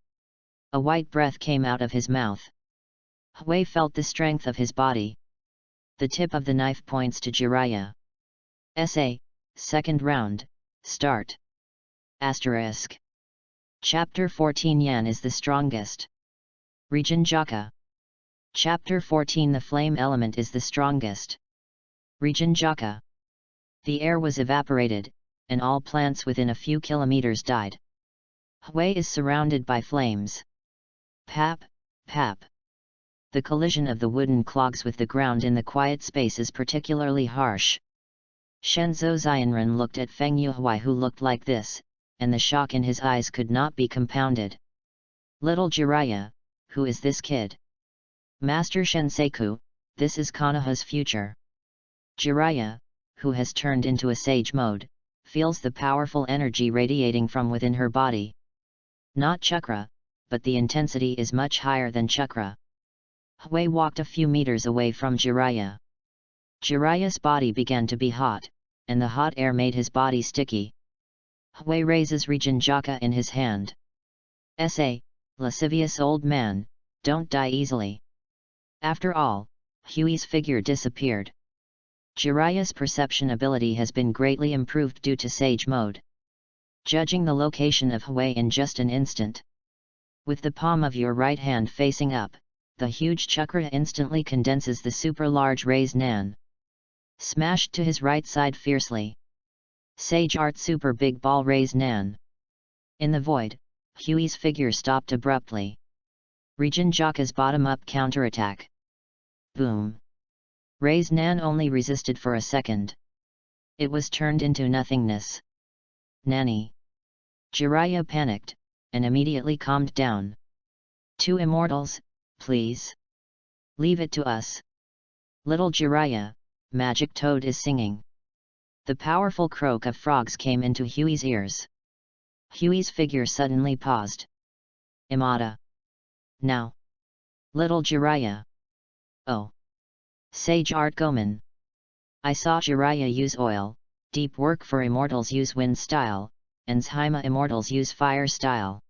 A white breath came out of his mouth. Hui felt the strength of his body. The tip of the knife points to Jiraiya. Essay, second round, start. Asterisk. Chapter 14 Yan is the strongest. Rijinjaka. Chapter 14 The flame element is the strongest. Rijinjaka. The air was evaporated, and all plants within a few kilometers died. Hui is surrounded by flames. Pap, pap. The collision of the wooden clogs with the ground in the quiet space is particularly harsh. Shenzhou Xianren looked at Feng Yuhui, who looked like this, and the shock in his eyes could not be compounded. Little Jiraiya, who is this kid? Master Shenseku, this is Konoha's future. Jiraiya, who has turned into a sage mode, feels the powerful energy radiating from within her body. Not chakra, but the intensity is much higher than chakra. Hui walked a few meters away from Jiraiya. Jiraiya's body began to be hot, and the hot air made his body sticky. Hui raises Rijinjaka in his hand. Essay, lascivious old man, don't die easily. After all, Hui's figure disappeared. Jiraiya's perception ability has been greatly improved due to Sage mode. Judging the location of Hui in just an instant. With the palm of your right hand facing up, the huge chakra instantly condenses the super large raised Nan. Smashed to his right side fiercely. Sage art super big ball raised Nan. In the void, Hui's figure stopped abruptly. Rijinjaka's bottom-up counterattack. Boom. Raised Nan only resisted for a second. It was turned into nothingness. Nanny. Jiraiya panicked, and immediately calmed down. Two immortals, please. Leave it to us. Little Jiraiya, Magic Toad is singing. The powerful croak of frogs came into Hui's ears. Hui's figure suddenly paused. Imada. Now. Little Jiraiya. Oh. Sage Art Gomen. I saw Jiraiya use oil, Deep Work for Immortals use Wind style, and Zhaima Immortals use Fire style.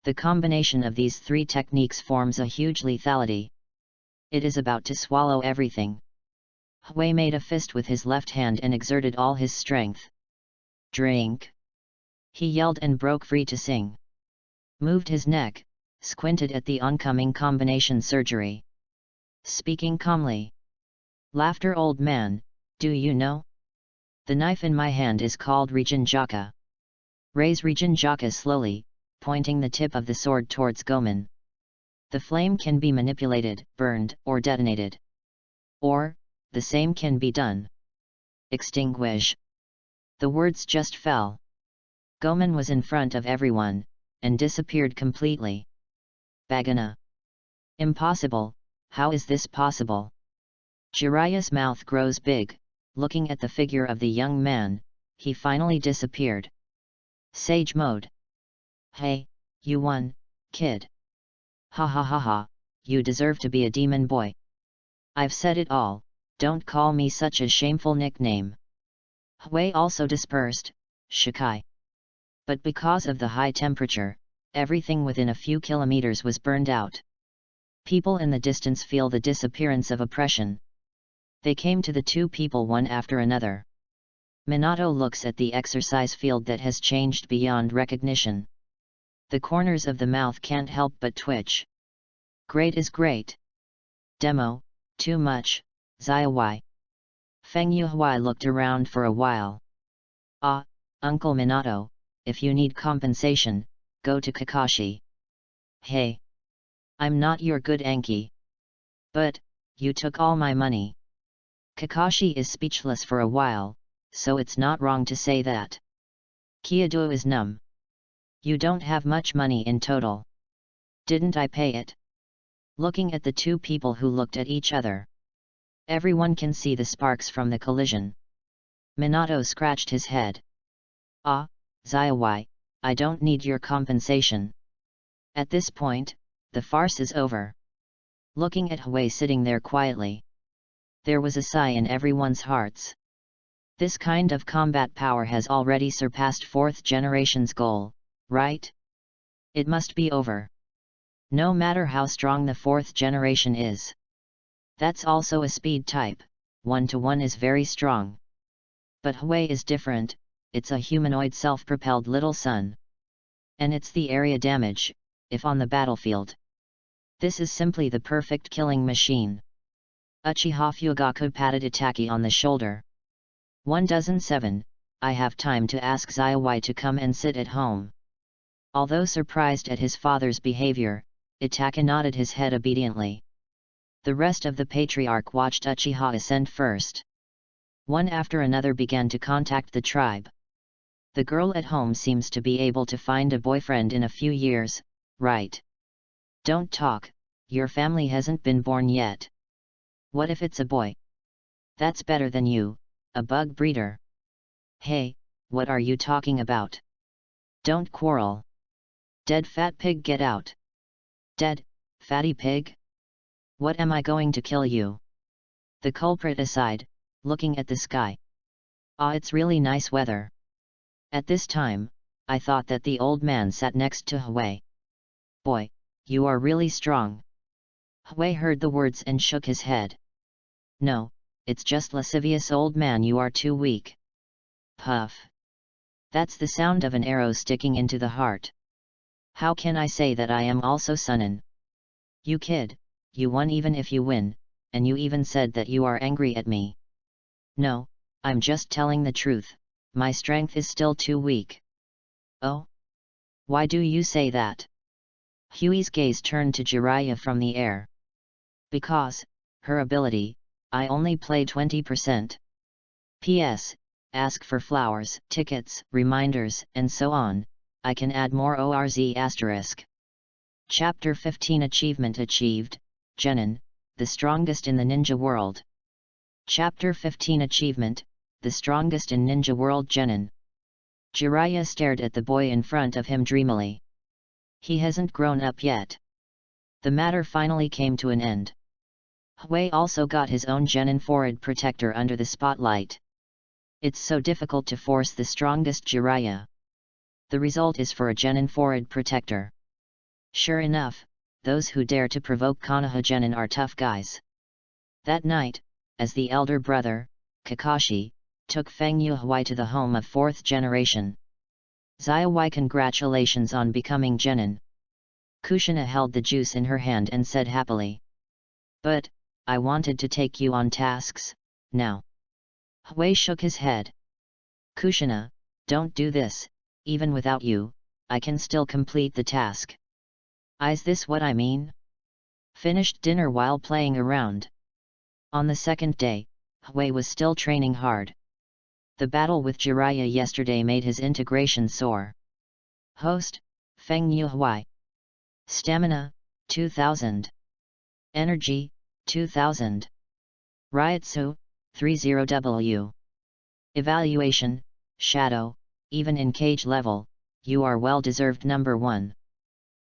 The combination of these three techniques forms a huge lethality. It is about to swallow everything. Hui made a fist with his left hand and exerted all his strength. Drink! He yelled and broke free to sing. Moved his neck, squinted at the oncoming combination surgery. Speaking calmly. Laughter old man, do you know? The knife in my hand is called Rijinjaka. Raise Rijinjaka slowly, pointing the tip of the sword towards Gomen. The flame can be manipulated, burned, or detonated. Or, the same can be done. Extinguish. The words just fell. Gomen was in front of everyone, and disappeared completely. Bagana. Impossible, how is this possible? Jiraiya's mouth grows big, looking at the figure of the young man, he finally disappeared. Sage mode. Hey, you won, kid. Ha ha ha ha, you deserve to be a demon boy. I've said it all, don't call me such a shameful nickname. Hui also dispersed, Shikai. But because of the high temperature, everything within a few kilometers was burned out. People in the distance feel the disappearance of oppression. They came to the two people one after another. Minato looks at the exercise field that has changed beyond recognition. The corners of the mouth can't help but twitch. Great is great. Demo, too much, Zaiwai. Feng Yuhui looked around for a while. Ah, Uncle Minato, if you need compensation, go to Kakashi. Hey. I'm not your good Anki. But, you took all my money. Kakashi is speechless for a while, so it's not wrong to say that. Kyudo is numb. You don't have much money in total. Didn't I pay it? Looking at the two people who looked at each other. Everyone can see the sparks from the collision. Minato scratched his head. Ah, Zaiwai, I don't need your compensation. At this point, the farce is over. Looking at Hui sitting there quietly. There was a sigh in everyone's hearts. This kind of combat power has already surpassed 4th generation's goal, right? It must be over. No matter how strong the 4th generation is. That's also a speed type, 1-to-1 is very strong. But Hui is different, it's a humanoid self-propelled little sun. And it's the area damage, if on the battlefield. This is simply the perfect killing machine. Uchiha Fugaku patted Itaki on the shoulder. 1-7, I have time to ask Zaiwai to come and sit at home. Although surprised at his father's behavior, Itaki nodded his head obediently. The rest of the patriarch watched Uchiha ascend first. One after another began to contact the tribe. The girl at home seems to be able to find a boyfriend in a few years, right? Don't talk, your family hasn't been born yet. What if it's a boy? That's better than you, a bug breeder. Hey, what are you talking about? Don't quarrel. Dead fat pig, get out. Dead, fatty pig? What am I going to kill you? The culprit aside, looking at the sky. Ah, it's really nice weather. At this time, I thought that the old man sat next to Hui. Boy, you are really strong. Hui heard the words and shook his head. No, it's just lascivious old man, you are too weak. Puff. That's the sound of an arrow sticking into the heart. How can I say that I am also Sunin? You kid, you won even if you win, and you even said that you are angry at me. No, I'm just telling the truth, my strength is still too weak. Oh? Why do you say that? Huey's gaze turned to Jiraiya from the air. Because, her ability, I only play 20%. P.S. Ask for flowers, tickets, reminders, and so on, I can add more ORZ asterisk. Chapter 15 Achievement achieved, Genin, the strongest in the ninja world. Chapter 15 Achievement, the strongest in ninja world, Genin. Jiraiya stared at the boy in front of him dreamily. He hasn't grown up yet. The matter finally came to an end. Hui also got his own Genin Forehead Protector under the spotlight. It's so difficult to force the strongest Jiraiya. The result is for a Genin Forehead Protector. Sure enough, those who dare to provoke Konoha Genin are tough guys. That night, as the elder brother, Kakashi, took Feng Yuhui to the home of 4th generation. Zaiwai, congratulations on becoming Genin. Kushina held the juice in her hand and said happily. But, I wanted to take you on tasks, now. Hui shook his head. Kushina, don't do this, even without you, I can still complete the task. Is this what I mean? Finished dinner while playing around. On the second day, Hui was still training hard. The battle with Jiraiya yesterday made his integration sore. Host, Feng Yu Hui. Stamina, 2000. Energy, 2000. Ryutsu, 30W. Evaluation, Shadow, even in cage level, you are well-deserved number 1.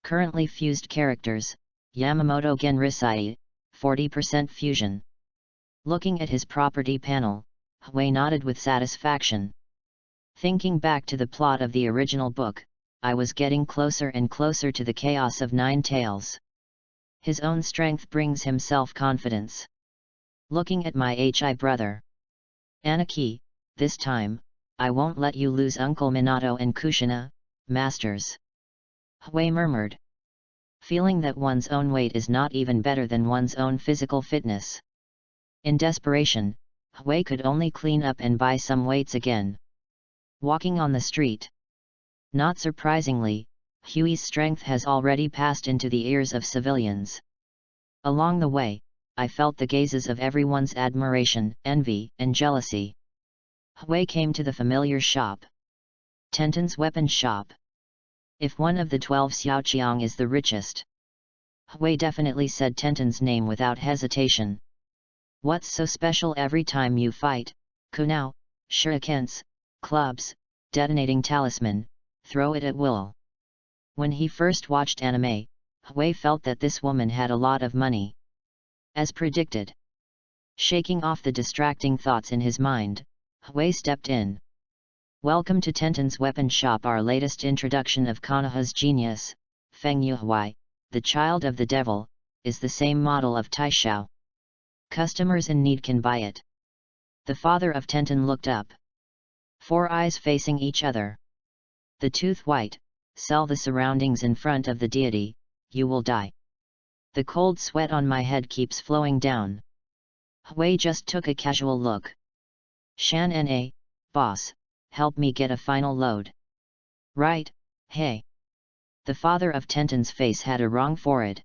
Currently fused characters, Yamamoto Genryusai, 40% fusion. Looking at his property panel, Hui nodded with satisfaction. Thinking back to the plot of the original book, I was getting closer and closer to the chaos of Nine Tails. His own strength brings him self-confidence. Looking at my Hi brother. Anaki, this time, I won't let you lose Uncle Minato and Kushina, masters. Hui murmured. Feeling that one's own weight is not even better than one's own physical fitness. In desperation, Hui could only clean up and buy some weights again. Walking on the street. Not surprisingly, Hui's strength has already passed into the ears of civilians. Along the way, I felt the gazes of everyone's admiration, envy, and jealousy. Hui came to the familiar shop. Tenten's weapon shop. If one of the 12 Xiaoqiang is the richest. Hui definitely said Tenten's name without hesitation. What's so special every time you fight? Kunao, shurikens, clubs, detonating talisman, throw it at will. When he first watched anime, Hui felt that this woman had a lot of money. As predicted. Shaking off the distracting thoughts in his mind, Hui stepped in. Welcome to Tenten's weapon shop. Our latest introduction of Konoha's genius, Feng Yu Hui, the child of the devil, is the same model of Taishao. Customers in need can buy it. The father of Tenten looked up. 4 eyes facing each other. The tooth white, sell the surroundings in front of the deity, you will die. The cold sweat on my head keeps flowing down. Hui just took a casual look. Shan Na, boss, help me get a final load. Right, hey. The father of Tenten's face had a wrong forehead.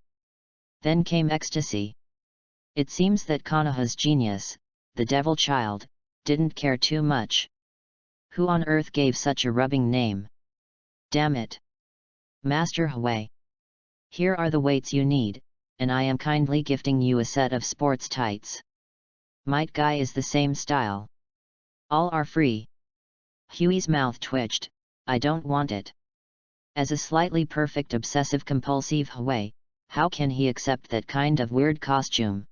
Then came ecstasy. It seems that Konoha's genius, the devil child, didn't care too much. Who on earth gave such a rubbing name? Damn it! Master Hui. Here are the weights you need, and I am kindly gifting you a set of sports tights. Might Guy is the same style. All are free. Hui's mouth twitched, I don't want it. As a slightly perfect obsessive-compulsive Hui, how can he accept that kind of weird costume?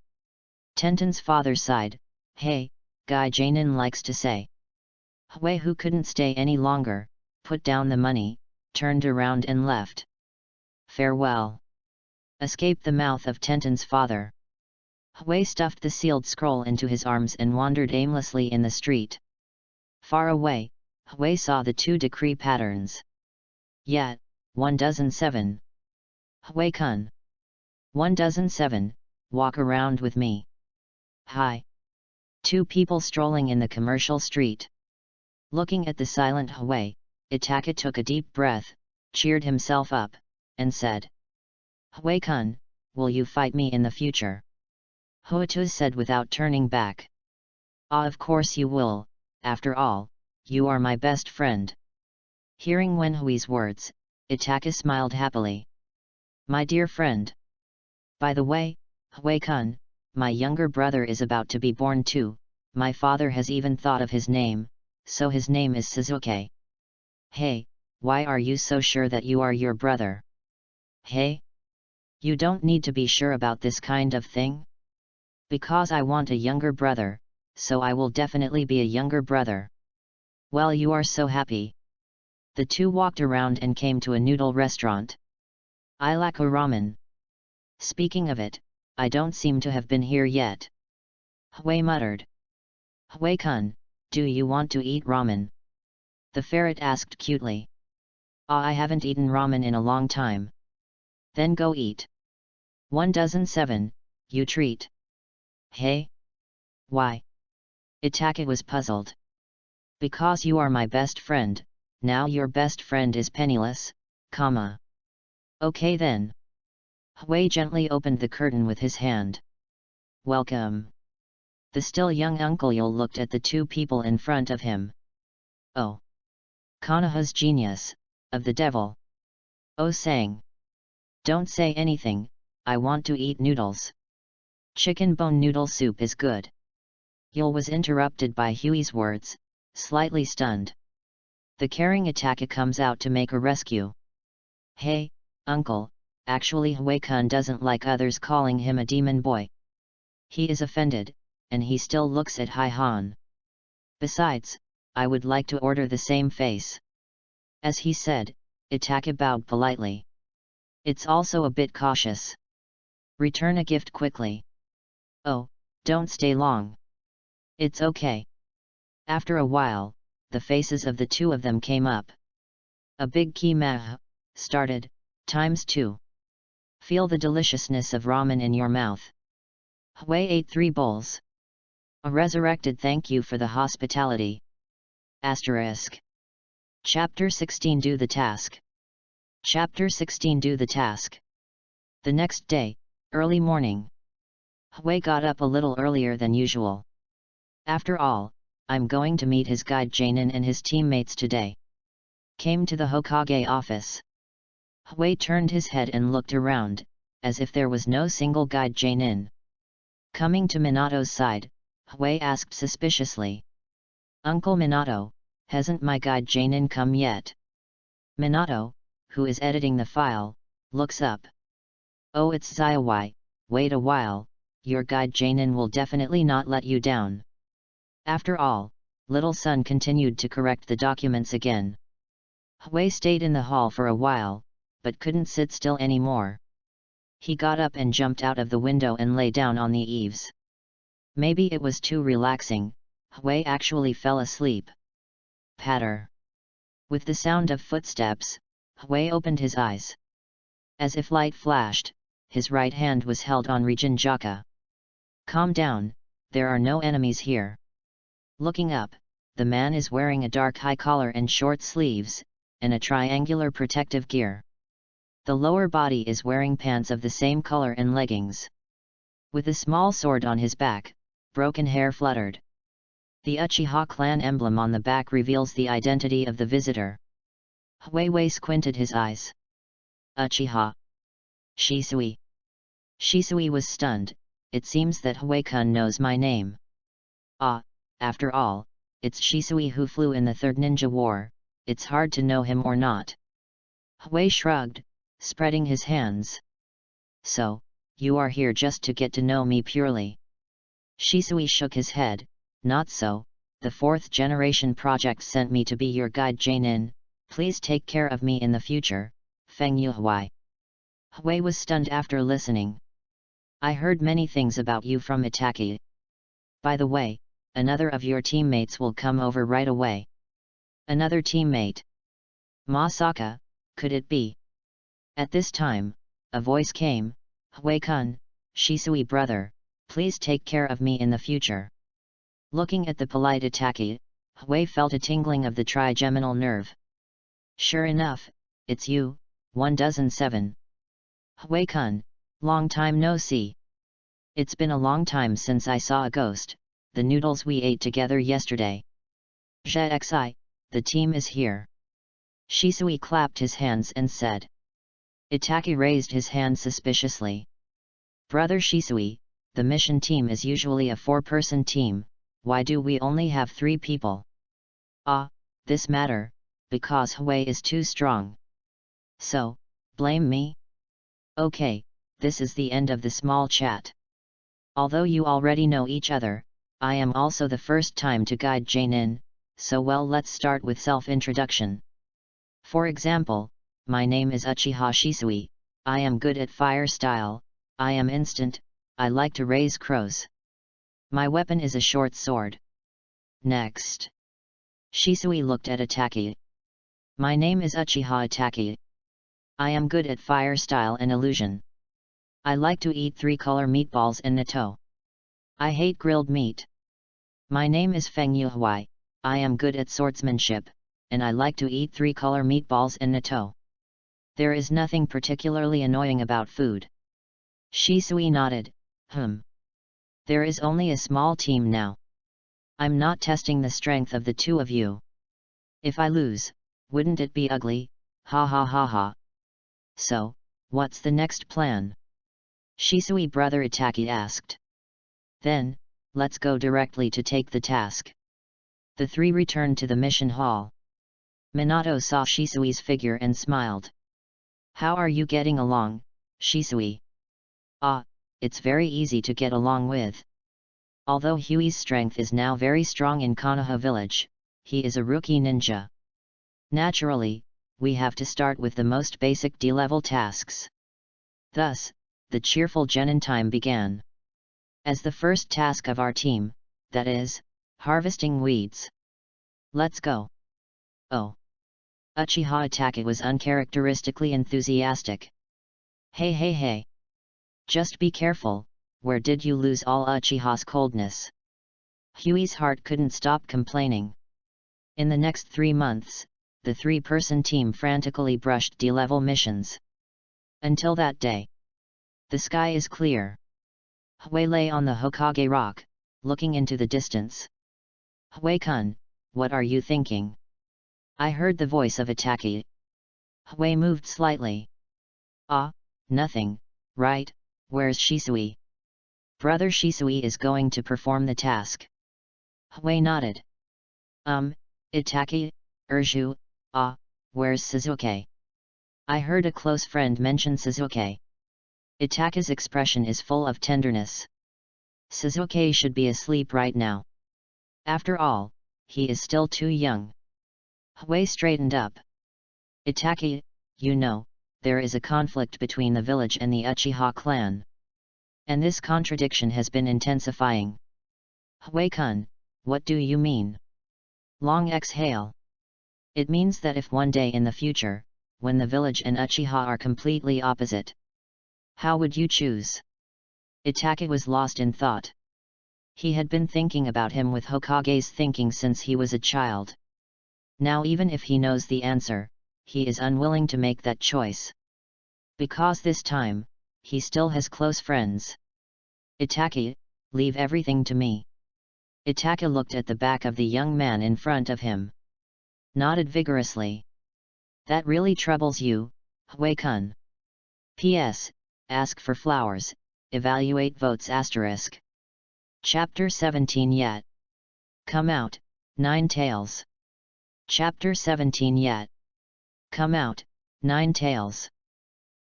Tenten's father sighed, hey, Guy Janin likes to say. Hui, who couldn't stay any longer, put down the money, turned around and left. Farewell. Escaped the mouth of Tenten's father. Hui stuffed the sealed scroll into his arms and wandered aimlessly in the street. Far away, Hui saw the 2 decree patterns. Yet, 107. Hui-kun. 107, walk around with me. Hi. 2 people strolling in the commercial street. Looking at the silent Hui, Itaka took a deep breath, cheered himself up, and said. Hui-kun, will you fight me in the future? Huitu said without turning back. Ah, of course you will, after all, you are my best friend. Hearing Wen Hui's words, Itaka smiled happily. My dear friend. By the way, Hui-kun, my younger brother is about to be born too, my father has even thought of his name, so his name is Suzuki. Hey, why are you so sure that you are your brother? Hey? You don't need to be sure about this kind of thing? Because I want a younger brother, so I will definitely be a younger brother. Well, you are so happy. The 2 walked around and came to a noodle restaurant. I lack a ramen. Speaking of it, I don't seem to have been here yet. Hui muttered. Hui-kun, do you want to eat ramen? The ferret asked cutely. Ah, I haven't eaten ramen in a long time. Then go eat. 107, you treat. Hey? Why? Itaka was puzzled. Because you are my best friend, now your best friend is penniless, comma. Okay then. Hui gently opened the curtain with his hand. Welcome. The still young Uncle Yul looked at the two people in front of him. Oh. Konoha's genius, of the devil. Oh, sang. Don't say anything, I want to eat noodles. Chicken bone noodle soup is good. Yul was interrupted by Hui's words, slightly stunned. The caring Itaka comes out to make a rescue. Hey, uncle, actually Hui-kun doesn't like others calling him a demon boy. He is offended, and he still looks at Hai-han. Besides, I would like to order the same face. As he said, Itaka bowed politely. It's also a bit cautious. Return a gift quickly. Oh, don't stay long. It's okay. After a while, the faces of the two of them came up. A big kimah started, ×2. Feel the deliciousness of ramen in your mouth. Hui ate 3 bowls. A resurrected thank you for the hospitality. Asterisk. Chapter 16 Do the task. Chapter 16 Do the task. The next day, early morning. Hui got up a little earlier than usual. After all, I'm going to meet his guide Janin and his teammates today. Came to the Hokage office. Hui turned his head and looked around, as if there was no single guide Janin. Coming to Minato's side, Hui asked suspiciously. Uncle Minato, hasn't my guide Janin come yet? Minato, who is editing the file, looks up. Oh, it's Zaiwai, wait a while, your guide Janin will definitely not let you down. After all, little son continued to correct the documents again. Hui stayed in the hall for a while, but couldn't sit still anymore. He got up and jumped out of the window and lay down on the eaves. Maybe it was too relaxing, Hui actually fell asleep. Patter. With the sound of footsteps, Hui opened his eyes. As if light flashed, his right hand was held on Rijinjaka. Calm down, there are no enemies here. Looking up, the man is wearing a dark high collar and short sleeves, and a triangular protective gear. The lower body is wearing pants of the same color and leggings. With a small sword on his back, broken hair fluttered. The Uchiha clan emblem on the back reveals the identity of the visitor. Hui squinted his eyes. Uchiha. Shisui. Shisui was stunned. It seems that Hui-kun knows my name. Ah, after all, it's Shisui who flew in the Third Ninja War, it's hard to know him or not. Hui shrugged, spreading his hands. So, you are here just to get to know me purely. Shisui shook his head. Not so, the 4th generation project sent me to be your guide Janin, please take care of me in the future, Feng Yuhui. Hui was stunned after listening. I heard many things about you from Itaki. By the way, another of your teammates will come over right away. Another teammate? Masaka, could it be? At this time, a voice came, Hui-kun, Shisui brother, please take care of me in the future. Looking at the polite Itaki, Hui felt a tingling of the trigeminal nerve. Sure enough, it's you, 107. Hui-kun, long time no see. It's been a long time since I saw a ghost, the noodles we ate together yesterday. Zhexi, the team is here. Shisui clapped his hands and said. Itaki raised his hand suspiciously. Brother Shisui, the mission team is usually a 4-person team, why do we only have 3 people? Ah, this matter, because Hui is too strong. So, blame me? Okay, this is the end of the small chat. Although you already know each other, I am also the first time to guide Janin, so well let's start with self-introduction. For example, my name is Uchiha Shisui, I am good at fire style, I am instant, I like to raise crows. My weapon is a short sword. Next. Shisui looked at Itaki. My name is Uchiha Itaki. I am good at fire style and illusion. I like to eat 3-color meatballs and natto. I hate grilled meat. My name is Feng Yuhui, I am good at swordsmanship, and I like to eat 3-color meatballs and natto. There is nothing particularly annoying about food. Shisui nodded. There is only a small team now. I'm not testing the strength of the two of you. If I lose, wouldn't it be ugly? Ha ha ha ha. So, what's the next plan? Shisui brother Itaki asked. Then, let's go directly to take the task. The three returned to the mission hall. Minato saw Shisui's figure and smiled. How are you getting along, Shisui? Ah, it's very easy to get along with. Although Huey's strength is now very strong in Konoha village, he is a rookie ninja. Naturally, we have to start with the most basic D-level tasks. Thus, the cheerful genin time began. As the first task of our team, that is, harvesting weeds. Let's go. Oh. Uchiha Itaka was uncharacteristically enthusiastic. Hey. Just be careful, where did you lose all Uchiha's coldness? Huey's heart couldn't stop complaining. In the next 3 months, the 3-person team frantically brushed D-level missions. Until that day. The sky is clear. Huey lay on the Hokage rock, looking into the distance. Huey-kun, what are you thinking? I heard the voice of Itaki. Huey moved slightly. Ah, nothing, right, where's Shisui? Brother Shisui is going to perform the task. Huey nodded. Itaki, Urju, where's Suzuki? I heard a close friend mention Suzuki. Itaka's expression is full of tenderness. Suzuki should be asleep right now. After all, he is still too young. Huey straightened up. Itaki, you know, there is a conflict between the village and the Uchiha clan. And this contradiction has been intensifying. Huey-kun, what do you mean? Long exhale. It means that if one day in the future, when the village and Uchiha are completely opposite, how would you choose? Itaka was lost in thought. He had been thinking about him with Hokage's thinking since he was a child. Now even if he knows the answer, he is unwilling to make that choice. Because this time, he still has close friends. Itaka, leave everything to me. Itaka looked at the back of the young man in front of him. Nodded vigorously. That really troubles you, Huey-kun. P.S. Ask for flowers, evaluate votes *. Chapter 17 yet. Come out, Nine Tails. Chapter 17 yet. Come out, Nine Tails.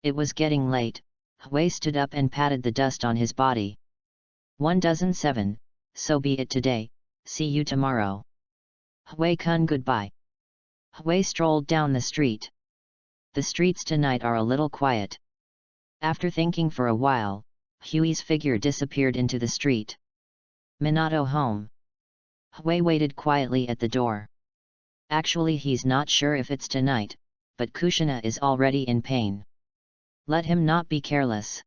It was getting late. Huey stood up and patted the dust on his body. 1,007, so be it today, see you tomorrow. Huey-kun goodbye. Huey strolled down the street. The streets tonight are a little quiet. After thinking for a while, Huey's figure disappeared into the street. Minato home. Huey waited quietly at the door. Actually he's not sure if it's tonight, but Kushina is already in pain. Let him not be careless.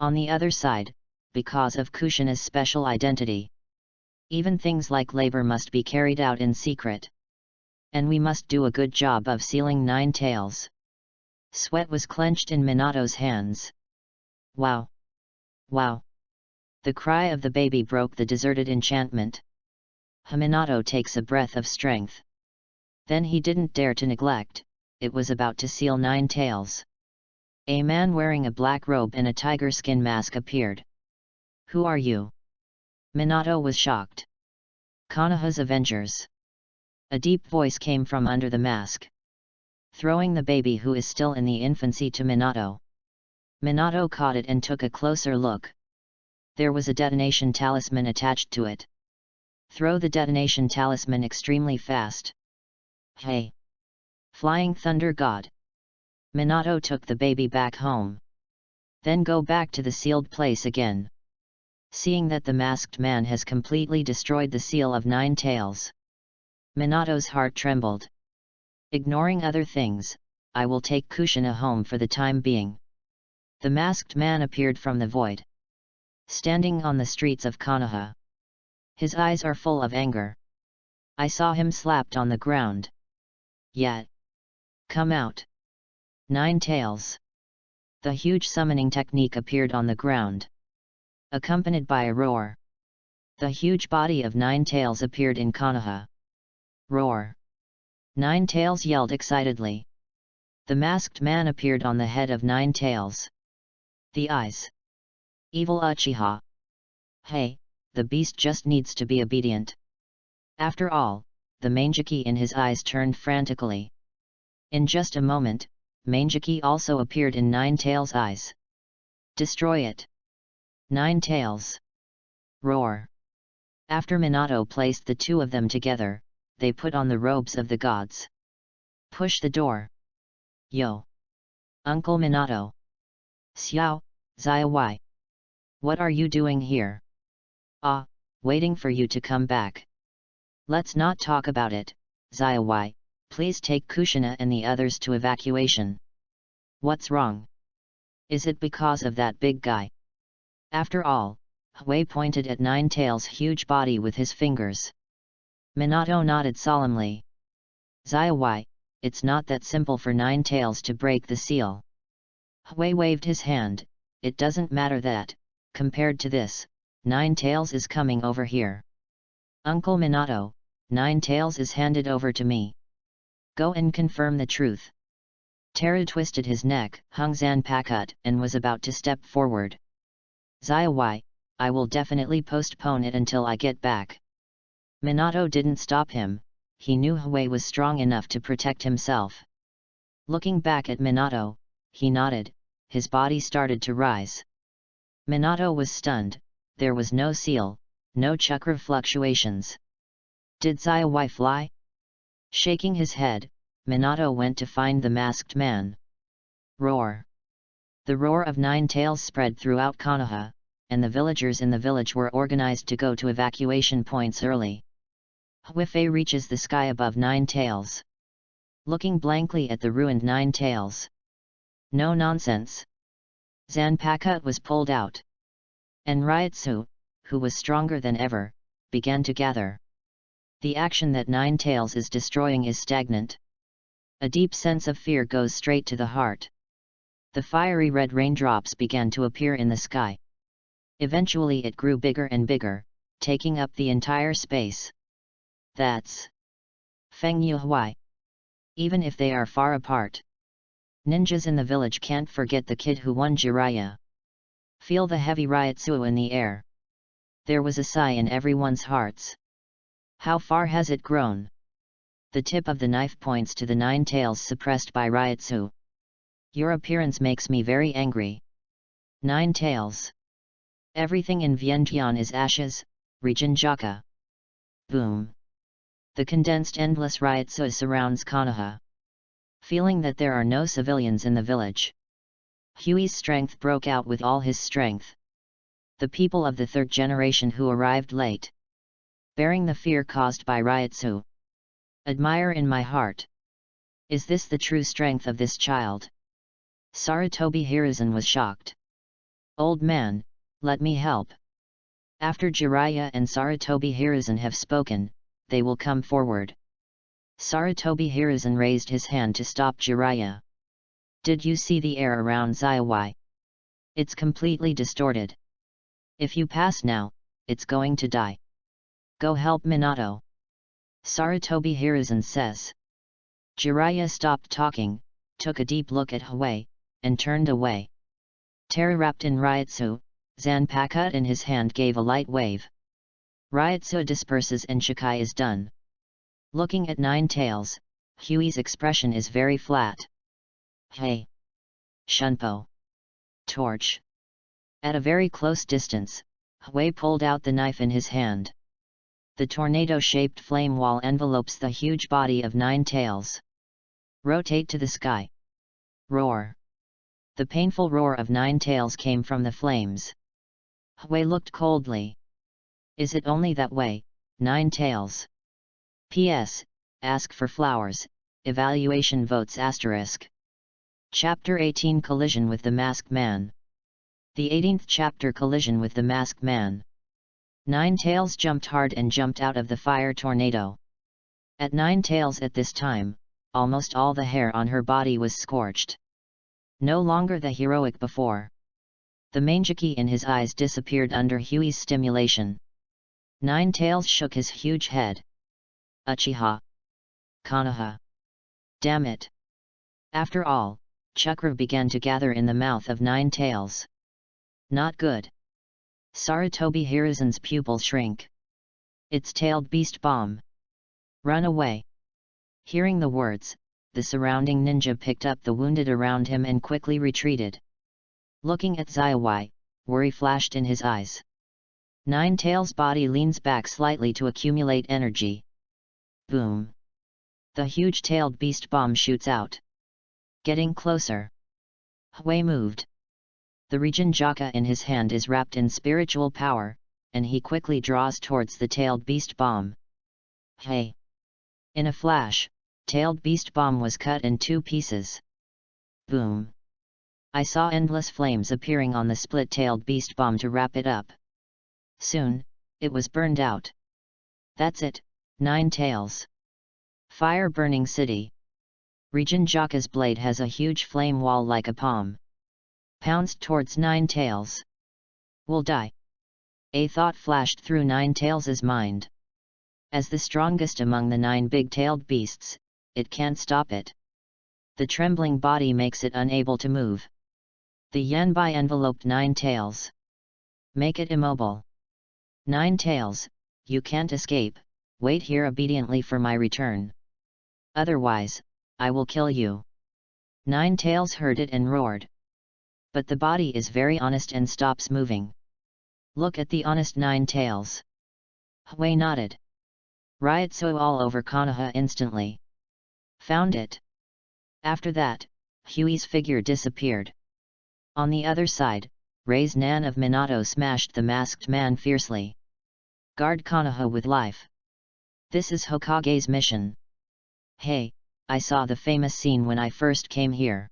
On the other side, because of Kushina's special identity, even things like labor must be carried out in secret. And we must do a good job of sealing Nine Tails. Sweat was clenched in Minato's hands. Wow! Wow! The cry of the baby broke the deserted enchantment. Minato takes a breath of strength. Then he didn't dare to neglect, it was about to seal Nine Tails. A man wearing a black robe and a tiger skin mask appeared. Who are you? Minato was shocked. Konoha's Avengers. A deep voice came from under the mask. Throwing the baby who is still in the infancy to Minato. Minato caught it and took a closer look. There was a detonation talisman attached to it. Throw the detonation talisman extremely fast. Hey! Flying Thunder God! Minato took the baby back home. Then go back to the sealed place again. Seeing that the masked man has completely destroyed the seal of Nine Tails, Minato's heart trembled. Ignoring other things, I will take Kushina home for the time being. The masked man appeared from the void. Standing on the streets of Konoha. His eyes are full of anger. I saw him slapped on the ground. Yet. Come out. Nine Tails. The huge summoning technique appeared on the ground, accompanied by a roar. The huge body of Nine Tails appeared in Konoha. Roar! Nine Tails yelled excitedly. The masked man appeared on the head of Nine Tails. The eyes. Evil Uchiha. Hey, the beast just needs to be obedient. After all, the Mangeki in his eyes turned frantically. In just a moment, Mangeki also appeared in Nine Tails' eyes. Destroy it! Nine Tails! Roar! After Minato placed the two of them together, they put on the robes of the gods. Push the door! Yo! Uncle Minato! Xiao, Zaiwai! What are you doing here? Ah, waiting for you to come back. Let's not talk about it, Zaiwai, please take Kushina and the others to evacuation. What's wrong? Is it because of that big guy? After all, Hui pointed at Nine Tails' huge body with his fingers. Minato nodded solemnly. Zaiwai, it's not that simple for Nine Tails to break the seal. Hui waved his hand, it doesn't matter that, compared to this, Nine Tails is coming over here. Uncle Minato, Nine Tails is handed over to me. Go and confirm the truth. Teru twisted his neck, hung Zanpakuto, and was about to step forward. Zaiwai, I will definitely postpone it until I get back. Minato didn't stop him, he knew Hui was strong enough to protect himself. Looking back at Minato, he nodded, his body started to rise. Minato was stunned, there was no seal, no chakra fluctuations. Did Zaiwai fly? Shaking his head, Minato went to find the masked man. Roar! The roar of Nine Tails spread throughout Konoha, and the villagers in the village were organized to go to evacuation points early. Hui reaches the sky above Nine Tails. Looking blankly at the ruined Nine Tails. No nonsense. Zanpakuto was pulled out. And Ryotsu, who was stronger than ever, began to gather. The action that Nine Tails is destroying is stagnant. A deep sense of fear goes straight to the heart. The fiery red raindrops began to appear in the sky. Eventually it grew bigger and bigger, taking up the entire space. That's Feng Yuhui. Even if they are far apart. Ninjas in the village can't forget the kid who won Jiraiya. Feel the heavy Ryotsu in the air. There was a sigh in everyone's hearts. How far has it grown? The tip of the knife points to the Nine Tails suppressed by Ryotsu. Your appearance makes me very angry. Nine Tails. Everything in Vientiane is ashes, Regenjaka. Boom. The condensed endless Ryotsu surrounds Konoha. Feeling that there are no civilians in the village. Huey's strength broke out with all his strength. The people of the third generation who arrived late. Bearing the fear caused by Ryotsu. Admire in my heart. Is this the true strength of this child? Sarutobi Hiruzen was shocked. Old man, let me help. After Jiraiya and Sarutobi Hiruzen have spoken, they will come forward. Sarutobi Hiruzen raised his hand to stop Jiraiya. Did you see the air around Zaiwai? It's completely distorted. If you pass now, it's going to die. Go help Minato. Sarutobi Hiruzen says. Jiraiya stopped talking, took a deep look at Hui, and turned away. Teru wrapped in Ryotsu, Zanpakuto in his hand gave a light wave. Ryotsu disperses and Shikai is done. Looking at Nine Tails, Huey's expression is very flat. Hey! Shunpo! Torch! At a very close distance, Hui pulled out the knife in his hand. The tornado-shaped flame wall envelopes the huge body of Nine Tails. Rotate to the sky. Roar! The painful roar of Nine Tails came from the flames. Hui looked coldly. Is it only that way, Nine Tails? P.S. Ask for flowers, evaluation votes *. Chapter 18 Collision with the Masked Man. The 18th chapter Collision with the Masked Man. Nine Tails jumped hard and jumped out of the fire tornado. At Nine Tails at this time, almost all the hair on her body was scorched. No longer the heroic before. The manjiki in his eyes disappeared under Huey's stimulation. Ninetales shook his huge head. Uchiha. Konoha. Damn it. After all, chakra began to gather in the mouth of Ninetales. Not good. Sarutobi Hiruzen's pupils shrink. It's tailed beast bomb. Run away. Hearing the words, the surrounding ninja picked up the wounded around him and quickly retreated. Looking at Zaiwai, worry flashed in his eyes. Ninetales' body leans back slightly to accumulate energy. Boom. The huge-tailed beast bomb shoots out. Getting closer. Hui moved. The Regenjaka in his hand is wrapped in spiritual power, and he quickly draws towards the tailed beast bomb. Hey! In a flash, tailed beast bomb was cut in 2 pieces. Boom! I saw endless flames appearing on the split-tailed beast bomb to wrap it up. Soon, it was burned out. That's it, Ninetales. Fire burning city. Regenjaka's blade has a huge flame wall like a palm. Pounced towards Ninetales. Will die. A thought flashed through Ninetales' mind. As the strongest among the 9 big-tailed beasts, it can't stop it. The trembling body makes it unable to move. The Yanbai enveloped Ninetales. Make it immobile. Ninetales, you can't escape, wait here obediently for my return. Otherwise, I will kill you. Ninetales heard it and roared. But the body is very honest and stops moving. Look at the honest Ninetales. Hui nodded. Ryotsu all over Konoha instantly. Found it. After that, Huey's figure disappeared. On the other side, Rei's Nan of Minato smashed the masked man fiercely. Guard Konoha with life. This is Hokage's mission. Hey, I saw the famous scene when I first came here.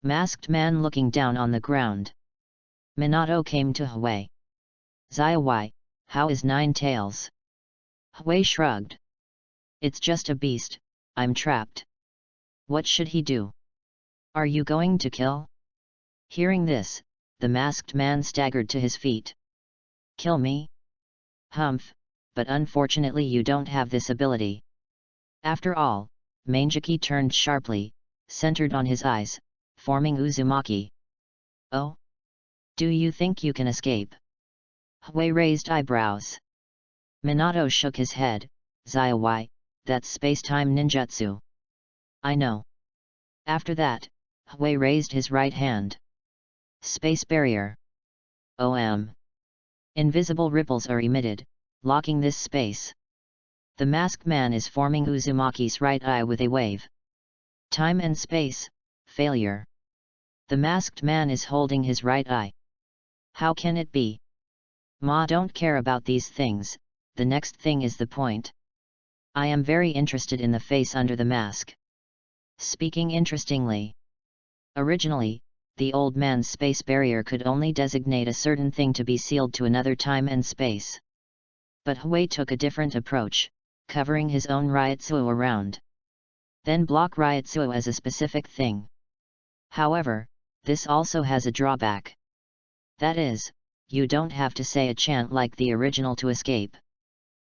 Masked man looking down on the ground. Minato came to Hui. Zaiwai, how is Ninetales? Hui shrugged. It's just a beast, I'm trapped. What should he do? Are you going to kill? Hearing this, the masked man staggered to his feet. Kill me? Humph, but unfortunately you don't have this ability. After all, Manjiki turned sharply, centered on his eyes, forming Uzumaki. Oh? Do you think you can escape? Hui raised eyebrows. Minato shook his head. Zaiwai, that's space-time ninjutsu. I know. After that, Hui raised his right hand. Space barrier. Invisible ripples are emitted, locking this space. The masked man is forming Uzumaki's right eye with a wave. Time and space, failure. The masked man is holding his right eye. How can it be? Ma don't care about these things, the next thing is the point. I am very interested in the face under the mask. Speaking interestingly. Originally, the old man's space barrier could only designate a certain thing to be sealed to another time and space. But Hui took a different approach, covering his own Ryotsu around. Then block Ryotsu as a specific thing. However, this also has a drawback. That is, you don't have to say a chant like the original to escape.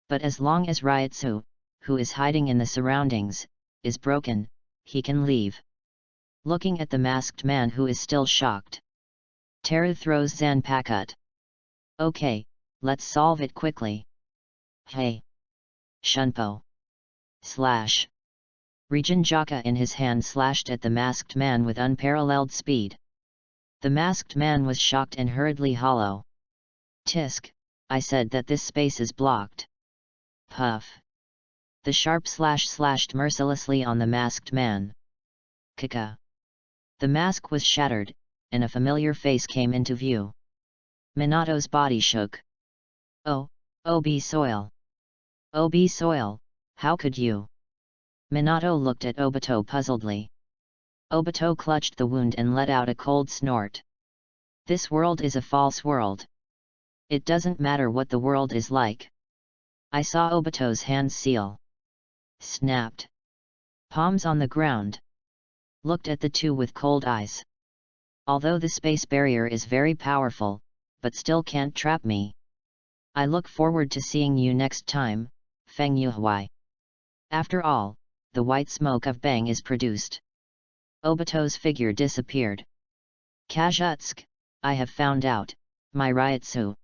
But as long as Ryotsu, who is hiding in the surroundings, is broken, he can leave. Looking at the masked man who is still shocked. Teru throws Zanpakuto. Okay, let's solve it quickly. Hey! Shunpo! Slash! Regenjaka in his hand slashed at the masked man with unparalleled speed. The masked man was shocked and hurriedly hollow. Tisk, I said that this space is blocked. Puff! The sharp slash slashed mercilessly on the masked man. Kaka! The mask was shattered, and a familiar face came into view. Minato's body shook. Oh, OB Soil! OB Soil, how could you? Minato looked at Obito puzzledly. Obito clutched the wound and let out a cold snort. This world is a false world. It doesn't matter what the world is like. I saw Obito's hands seal. Snapped. Palms on the ground. Looked at the two with cold eyes. Although the space barrier is very powerful, but still can't trap me. I look forward to seeing you next time, Feng Yuhui. After all, the white smoke of Bang is produced. Obito's figure disappeared. Kazutsk, I have found out, my Ryotsu.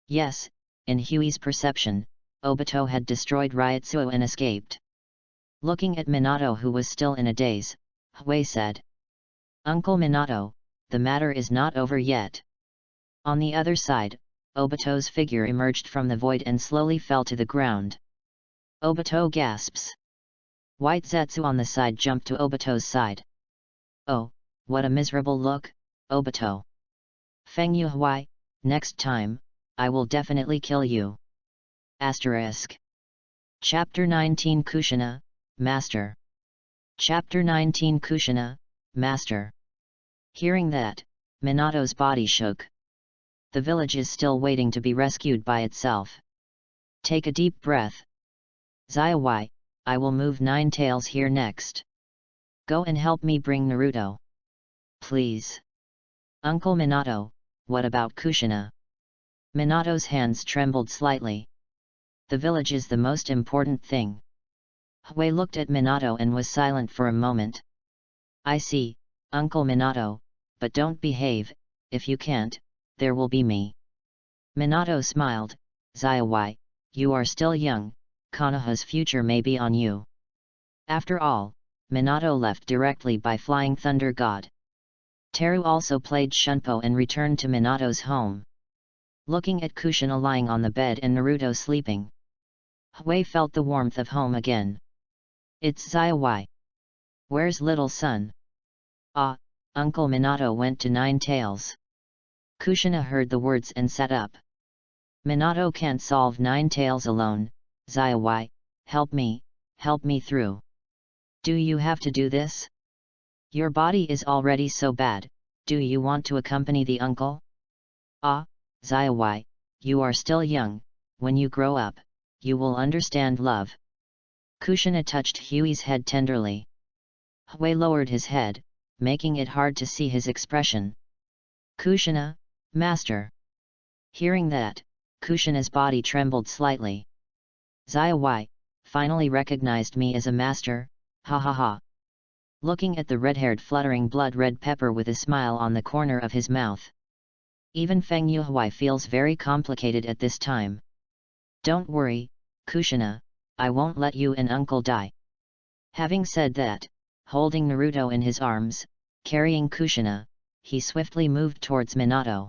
Yes, in Huey's perception, Obito had destroyed Ryotsu and escaped. Looking at Minato, who was still in a daze, Huey said, "Uncle Minato, the matter is not over yet." On the other side, Obito's figure emerged from the void and slowly fell to the ground. Obito gasps. White Zetsu on the side jumped to Obito's side. "Oh, what a miserable look, Obito. Feng Yuhui, next time, I will definitely kill you." Asterisk. Chapter 19 Kushina, Master. Chapter 19 Kushina, Master. Hearing that, Minato's body shook. The village is still waiting to be rescued by itself. Take a deep breath. Zaiwai, I will move Nine Tails here next. Go and help me bring Naruto. Please. Uncle Minato, what about Kushina? Minato's hands trembled slightly. The village is the most important thing. Huey looked at Minato and was silent for a moment. I see, Uncle Minato, but don't behave. If you can't, there will be me. Minato smiled. Zaiwai, you are still young, Konoha's future may be on you. After all, Minato left directly by Flying Thunder God. Teru also played Shunpo and returned to Minato's home. Looking at Kushina lying on the bed and Naruto sleeping, Huey felt the warmth of home again. It's Zaiwai. Where's little son? Ah, Uncle Minato went to Nine Tails. Kushina heard the words and sat up. Minato can't solve Nine Tails alone, Zaiwai, help me through. Do you have to do this? Your body is already so bad, do you want to accompany the uncle? Ah, Zaiwai, you are still young, when you grow up, you will understand love. Kushina touched Huey's head tenderly. Huey lowered his head, making it hard to see his expression. Kushina, master. Hearing that, Kushina's body trembled slightly. Zaiwai, finally recognized me as a master, ha ha ha. Looking at the red-haired fluttering blood-red pepper with a smile on the corner of his mouth. Even Feng Yuhui feels very complicated at this time. Don't worry, Kushina, I won't let you and uncle die. Having said that, holding Naruto in his arms, carrying Kushina, he swiftly moved towards Minato.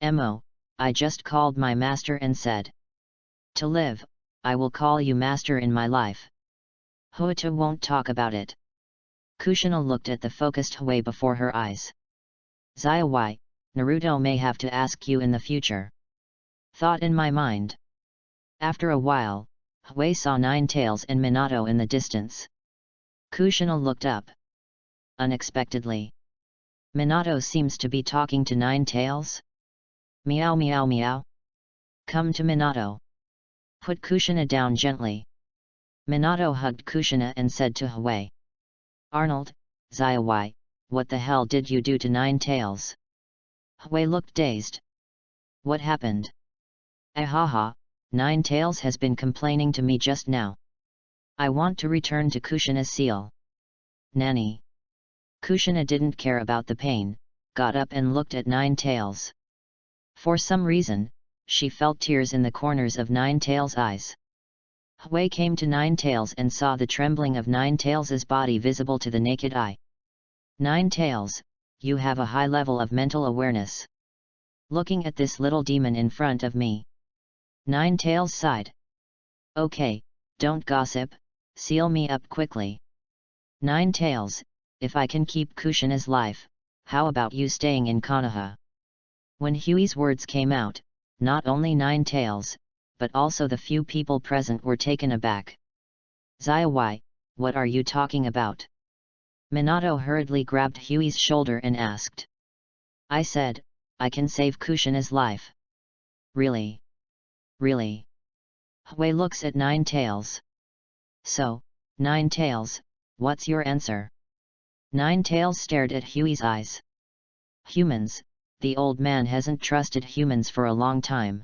Mo, I just called my master and said, to live, I will call you master in my life. Hoota won't talk about it. Kushina looked at the focused Huey before her eyes. Zaiwai, Naruto may have to ask you in the future. Thought in my mind. After a while, Huey saw Nine Tails and Minato in the distance. Kushina looked up. Unexpectedly. Minato seems to be talking to Nine Tails. Meow meow meow. Come to Minato. Put Kushina down gently. Minato hugged Kushina and said to Huey. Arnold, Zaiwai, what the hell did you do to Nine Tails? Huey looked dazed. What happened? Ahaha, Nine Tails has been complaining to me just now. I want to return to Kushina's seal. Nanny. Kushina didn't care about the pain, got up and looked at Nine Tails. For some reason, she felt tears in the corners of Nine Tails' eyes. Huey came to Nine Tails and saw the trembling of Nine Tails' body visible to the naked eye. Nine Tails, you have a high level of mental awareness. Looking at this little demon in front of me. Nine Tails sighed. Okay, don't gossip, seal me up quickly. Nine Tails, if I can keep Kushina's life, how about you staying in Konoha? When Huey's words came out, not only Nine Tails, but also the few people present were taken aback. Zaiwai, what are you talking about? Minato hurriedly grabbed Huey's shoulder and asked. I said, I can save Kushina's life. Really? Really? Huey looks at Nine Tails. So, Nine Tails, what's your answer? Nine Tails stared at Huey's eyes. Humans, the old man hasn't trusted humans for a long time.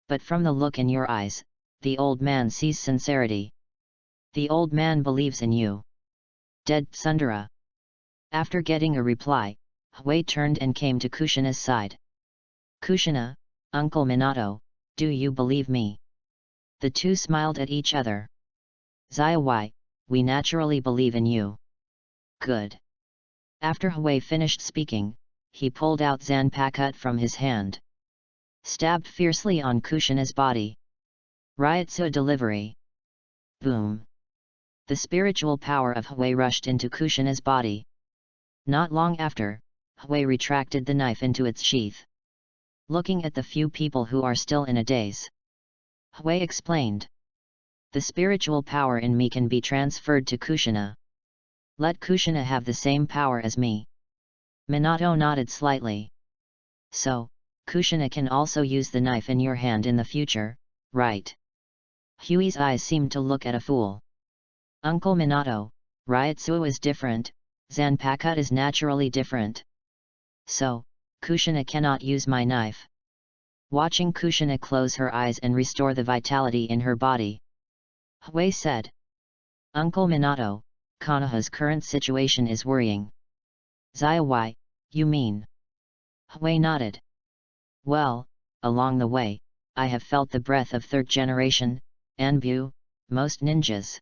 But from the look in your eyes, the old man sees sincerity. The old man believes in you. Dead Tsundere. After getting a reply, Hui turned and came to Kushina's side. Kushina, Uncle Minato, do you believe me? The two smiled at each other. Zaiwai, we naturally believe in you. Good. After Hui finished speaking, he pulled out Zanpakuto from his hand. Stabbed fiercely on Kushina's body. Ryutsu delivery. Boom. The spiritual power of Hui rushed into Kushina's body. Not long after, Hui retracted the knife into its sheath. Looking at the few people who are still in a daze, Hui explained. The spiritual power in me can be transferred to Kushina. Let Kushina have the same power as me. Minato nodded slightly. So, Kushina can also use the knife in your hand in the future, right? Hui's eyes seemed to look at a fool. Uncle Minato, Ryutsu is different, Zanpakuto is naturally different. So, Kushina cannot use my knife. Watching Kushina close her eyes and restore the vitality in her body, Hui said. Uncle Minato, Konoha's current situation is worrying. Zaiwai, you mean? Hui nodded. Well, along the way, I have felt the breath of third generation, Anbu, most ninjas.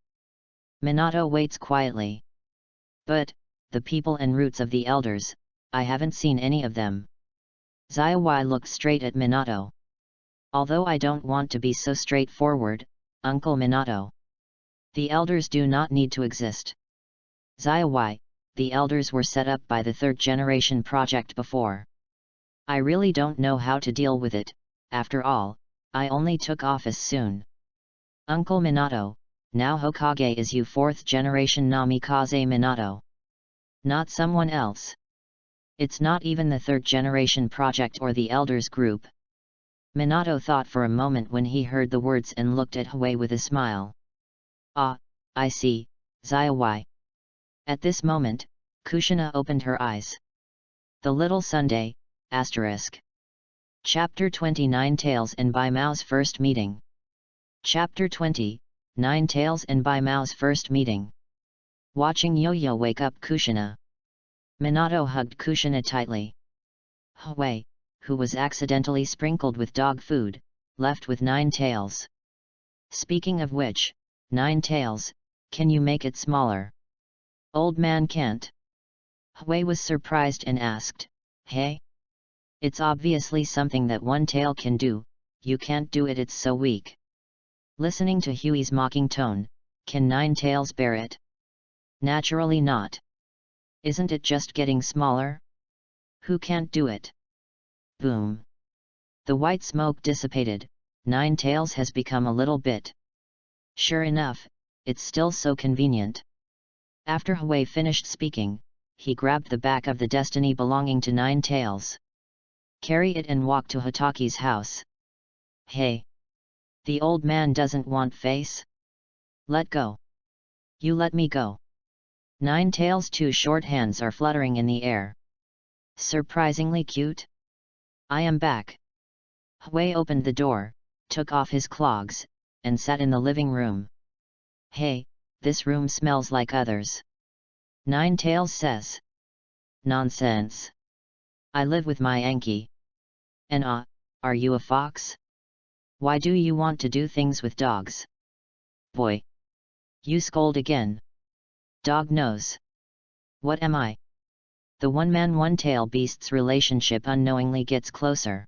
Minato waits quietly. But, the people and roots of the elders, I haven't seen any of them. Zaiwai looked straight at Minato. Although I don't want to be so straightforward, Uncle Minato. The elders do not need to exist. Zaiwai, the elders were set up by the third generation project before. I really don't know how to deal with it, after all, I only took office soon. Uncle Minato, now Hokage is you fourth generation Namikaze Minato. Not someone else. It's not even the third generation project or the elders group. Minato thought for a moment when he heard the words and looked at Hui with a smile. Ah, I see, Zaiwai. At this moment, Kushina opened her eyes. The Little Sunday, *. Chapter 29 Tales and Bai Mao's First Meeting. Chapter 20, 9 Tales and Bai Mao's First Meeting. Watching Yo-Yo wake up Kushina. Minato hugged Kushina tightly. Hui, who was accidentally sprinkled with dog food, left with 9 tails. Speaking of which, 9 tails, can you make it smaller? Old man can't. Hui was surprised and asked, hey? It's obviously something that one tail can do, you can't do it, it's so weak. Listening to Hui's mocking tone, can 9 tails bear it? Naturally not. Isn't it just getting smaller? Who can't do it? Boom. The white smoke dissipated, 9 tails has become a little bit. Sure enough, it's still so convenient. After Hui finished speaking, he grabbed the back of the destiny belonging to 9 tails. Carry it and walk to Hitaki's house. Hey! The old man doesn't want face? Let go. You let me go. 9 tails' 2 short hands are fluttering in the air. Surprisingly cute. I am back. Hui opened the door, took off his clogs, and sat in the living room. Hey, this room smells like others. 9 tails says. Nonsense. I live with my Anki. And are you a fox? Why do you want to do things with dogs? Boy. You scold again. Dog knows. What am I? The one-man one-tail beast's relationship unknowingly gets closer.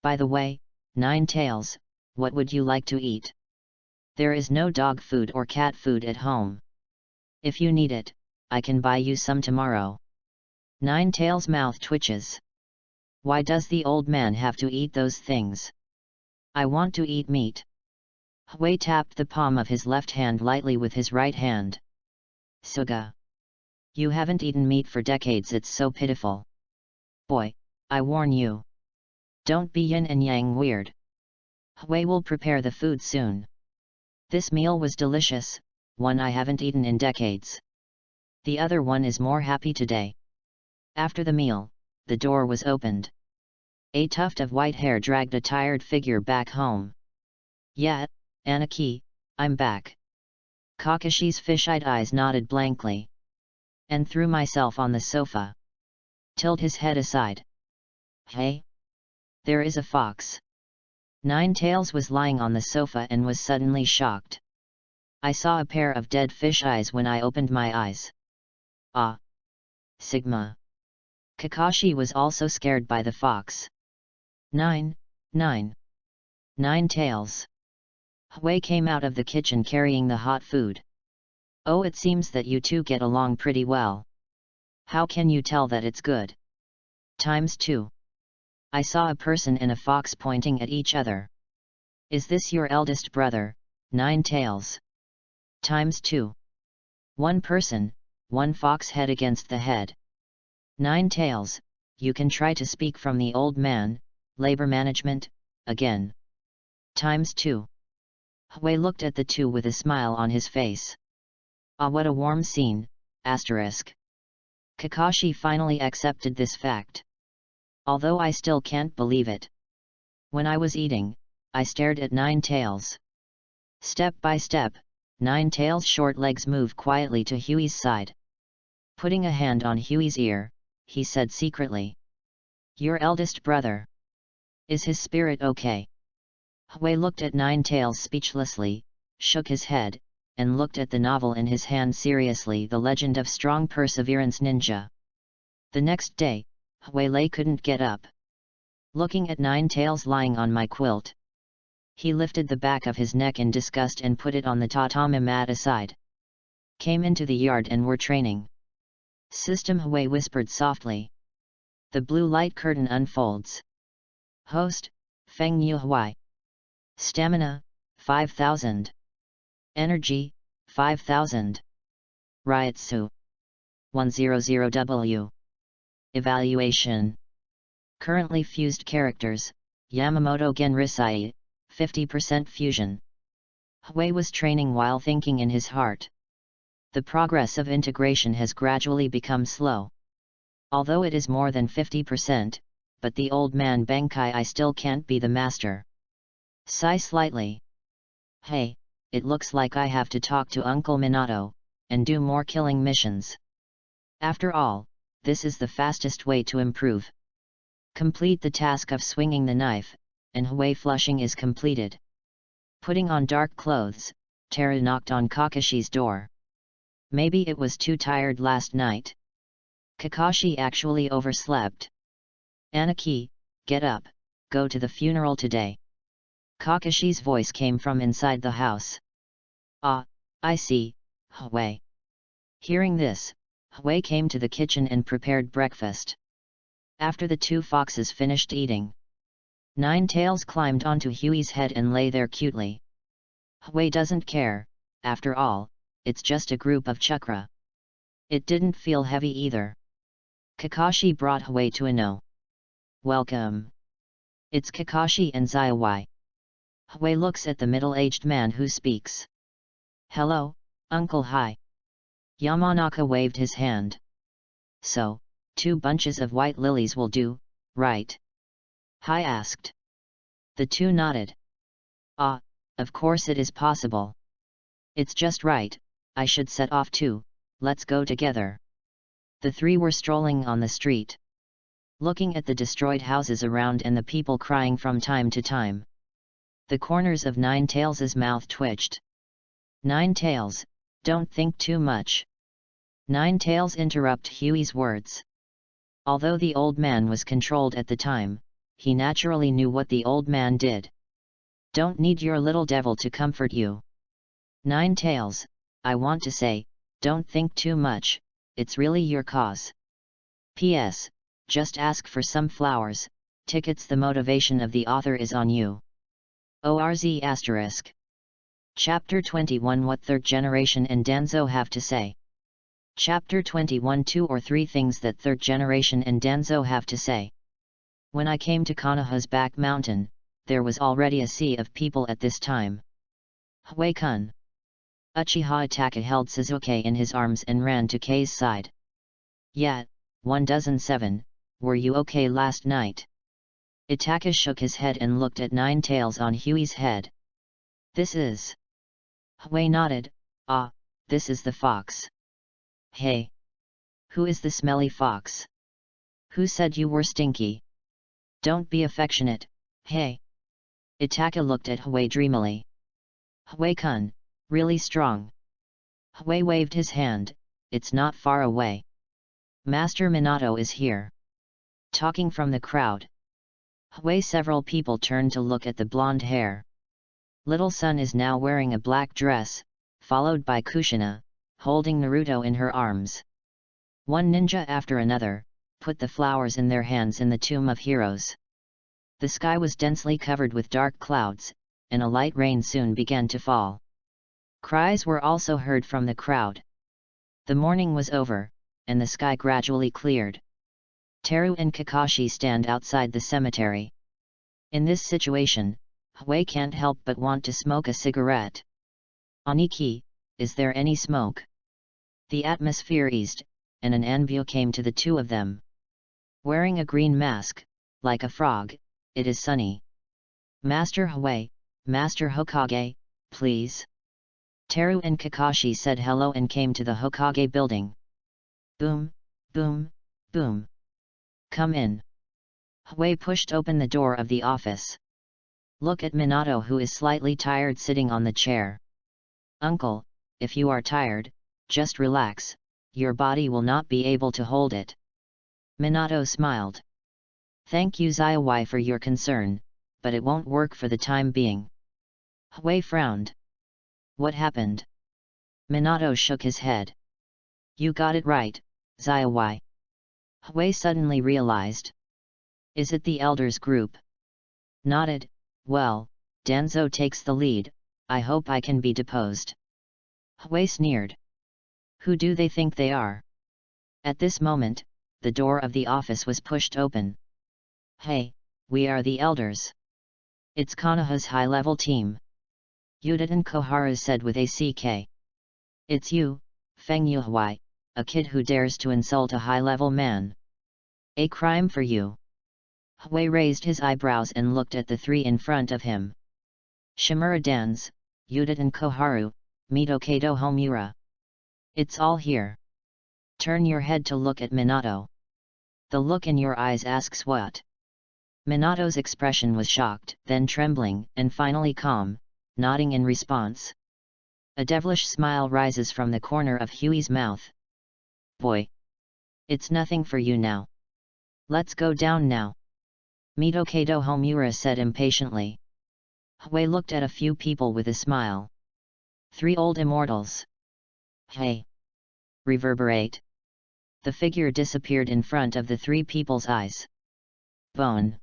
By the way, 9 tails, what would you like to eat? There is no dog food or cat food at home. If you need it, I can buy you some tomorrow. 9 tails' mouth twitches. Why does the old man have to eat those things? I want to eat meat. Hui tapped the palm of his left hand lightly with his right hand. Suga. You haven't eaten meat for decades, it's so pitiful. Boy, I warn you. Don't be yin and yang weird. Hui will prepare the food soon. This meal was delicious, one I haven't eaten in decades. The other one is more happy today. After the meal, the door was opened. A tuft of white hair dragged a tired figure back home. "Yeah, Anaki, I'm back." Kakashi's fish-eyed eyes nodded blankly. "And threw myself on the sofa." Tilt his head aside. "Hey? There is a fox." Ninetails was lying on the sofa and was suddenly shocked. "I saw a pair of dead fish eyes when I opened my eyes." "Ah. Sigma." Kakashi was also scared by the fox. Nine tails. Hui came out of the kitchen carrying the hot food. "Oh, it seems that you two get along pretty well. How can you tell that it's good?" "2. I saw a person and a fox pointing at each other." "Is this your eldest brother, Nine Tails?" "2. One person, one fox head against the head." "Nine Tails, you can try to speak from the old man, labor management, again." 2. Hui looked at the two with a smile on his face. "Ah, what a warm scene, asterisk." Kakashi finally accepted this fact. "Although I still can't believe it. When I was eating, I stared at Nine Tails." Step by step, Nine Tails' short legs moved quietly to Huey's side. Putting a hand on Huey's ear, he said secretly, "Your eldest brother. Is his spirit okay?" Hui looked at Nine Tails speechlessly, shook his head, and looked at the novel in his hand seriously. The Legend of Strong Perseverance Ninja. The next day, Hui Lei couldn't get up. Looking at Nine Tails lying on my quilt, he lifted the back of his neck in disgust and put it on the tatami mat aside. "Came into the yard and were training." System Hui whispered softly. The blue light curtain unfolds. Host, Feng Yu Hui. Stamina, 5000. Energy, 5000. Ryutsu, 100W. Evaluation. Currently fused characters, Yamamoto Genryusai, 50% fusion. Hui was training while thinking in his heart. The progress of integration has gradually become slow. Although it is more than 50%, but the old man Benkai I still can't be the master. Sigh slightly. "Hey, it looks like I have to talk to Uncle Minato, and do more killing missions. After all, this is the fastest way to improve." Complete the task of swinging the knife, and Hui flushing is completed. Putting on dark clothes, Tara knocked on Kakashi's door. Maybe it was too tired last night. Kakashi actually overslept. "Anaki, get up, go to the funeral today." Kakashi's voice came from inside the house. "Ah, I see, Hui." Hearing this, Hui came to the kitchen and prepared breakfast. After the two foxes finished eating, Nine Tails climbed onto Huey's head and lay there cutely. Hui doesn't care, after all, it's just a group of chakra. It didn't feel heavy either. Kakashi brought Hui to a no. "Welcome. It's Kakashi and Zaiwai." Hui looks at the middle-aged man who speaks. "Hello, Uncle Hai." Yamanaka waved his hand. "So, 2 bunches of white lilies will do, right?" Hai asked. The two nodded. "Ah, of course it is possible. It's just right, I should set off too, let's go together." The three were strolling on the street, looking at the destroyed houses around and the people crying from time to time. The corners of Nine Tails' mouth twitched. "Nine Tails, don't think too much." Nine Tails interrupted Huey's words. Although the old man was controlled at the time, he naturally knew what the old man did. "Don't need your little devil to comfort you. Nine Tails, I want to say, don't think too much, it's really your cause. P.S. Just ask for some flowers, tickets. The motivation of the author is on you. ORZ*. Chapter 21. What third generation and Danzo have to say. Chapter 21. 2 or 3 things that third generation and Danzo have to say. When I came to Konoha's back mountain, there was already a sea of people at this time. Hui-kun. Uchiha Itachi held Sasuke in his arms and ran to Kei's side. "Yeah, 1 dozen 7, were you okay last night? Itaka shook his head and looked at Nine Tails on Huey's head. This is... Huey nodded. Ah, this is the fox. Hey! Who is the smelly fox? Who said you were stinky? Don't be affectionate, hey! Itaka looked at Huey dreamily. Huey-kun, really strong. Huey waved his hand, it's not far away. Master Minato is here. Talking from the crowd. Huey. Several people turned to look at the blonde hair. Little Sun is now wearing a black dress, followed by Kushina, holding Naruto in her arms. One ninja after another put the flowers in their hands in the Tomb of Heroes. The sky was densely covered with dark clouds, and a light rain soon began to fall. Cries were also heard from the crowd. The morning was over, and the sky gradually cleared. Teru and Kakashi stand outside the cemetery. In this situation, Huey can't help but want to smoke a cigarette. Aniki, is there any smoke? The atmosphere eased, and an Anbyo came to the two of them. Wearing a green mask, like a frog, it is sunny. Master Huey, Master Hokage, please. Teru and Kakashi said hello and came to the Hokage building. Boom, boom, boom. Come in. Huey pushed open the door of the office. Look at Minato, who is slightly tired, sitting on the chair. Uncle, if you are tired, just relax, your body will not be able to hold it. Minato smiled. Thank you Zaiwai for your concern, but it won't work for the time being. Huey frowned. What happened? Minato shook his head. You got it right, Zaiwai. Huey suddenly realized. Is it the elders group? Nodded. Well, Danzo takes the lead, I hope I can be deposed. Huey sneered. Who do they think they are? At this moment, the door of the office was pushed open. Hey, we are the elders. It's Konoha's high-level team. Yudin Koharu said with a CK. It's you, Feng Yuhui, a kid who dares to insult a high-level man. A crime for you. Huey raised his eyebrows and looked at the three in front of him. Shimura Dans, Yudin Koharu, Mitokado Homura. It's all here. Turn your head to look at Minato. The look in your eyes asks what? Minato's expression was shocked, then trembling, and finally calm, nodding in response. A devilish smile rises from the corner of Huey's mouth. Boy! It's nothing for you now. Let's go down now. Mitokado Homura said impatiently. Huey looked at a few people with a smile. 3 old immortals. Hey! Reverberate. The figure disappeared in front of the 3 people's eyes. Bone.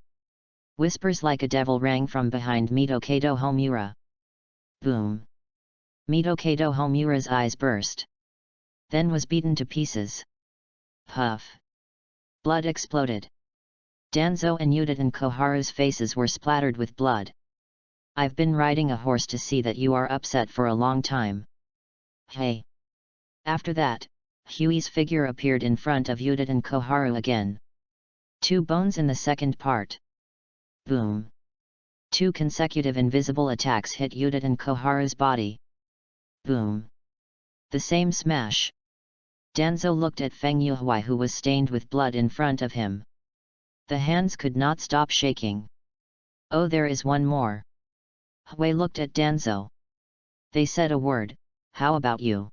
Whispers like a devil rang from behind Mitokado Homura. Boom. Mitokado Homura's eyes burst. Then was beaten to pieces. Puff. Blood exploded. Danzo and Yudin Koharu's faces were splattered with blood. I've been riding a horse to see that you are upset for a long time. Hey! After that, Huey's figure appeared in front of Yudin Koharu again. 2 bones in the second part. Boom. 2 consecutive invisible attacks hit Yudin Koharu's body. Boom. The same smash. Danzo looked at Feng Yuhui, who was stained with blood in front of him. The hands could not stop shaking. Oh, there is one more. Huey looked at Danzo. They said a word, how about you?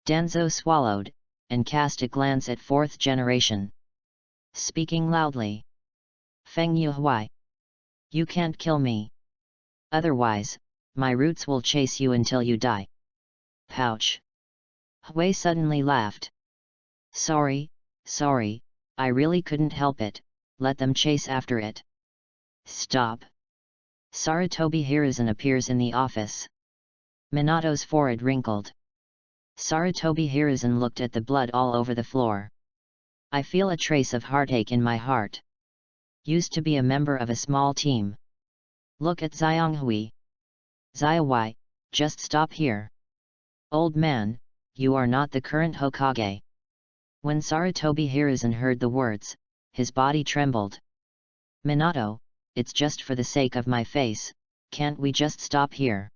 Danzo swallowed, and cast a glance at 4th generation. Speaking loudly. Feng Yuhui. You can't kill me. Otherwise, my roots will chase you until you die. Pouch. Huey suddenly laughed. Sorry, I really couldn't help it, let them chase after it. Stop. Sarutobi Hiruzen appears in the office. Minato's forehead wrinkled. Sarutobi Hiruzen looked at the blood all over the floor. I feel a trace of heartache in my heart. Used to be a member of a small team. Look at Xianghui. Zaiwai, just stop here. Old man, you are not the current Hokage. When Sarutobi Hiruzen heard the words, his body trembled. Minato, it's just for the sake of my face, can't we just stop here?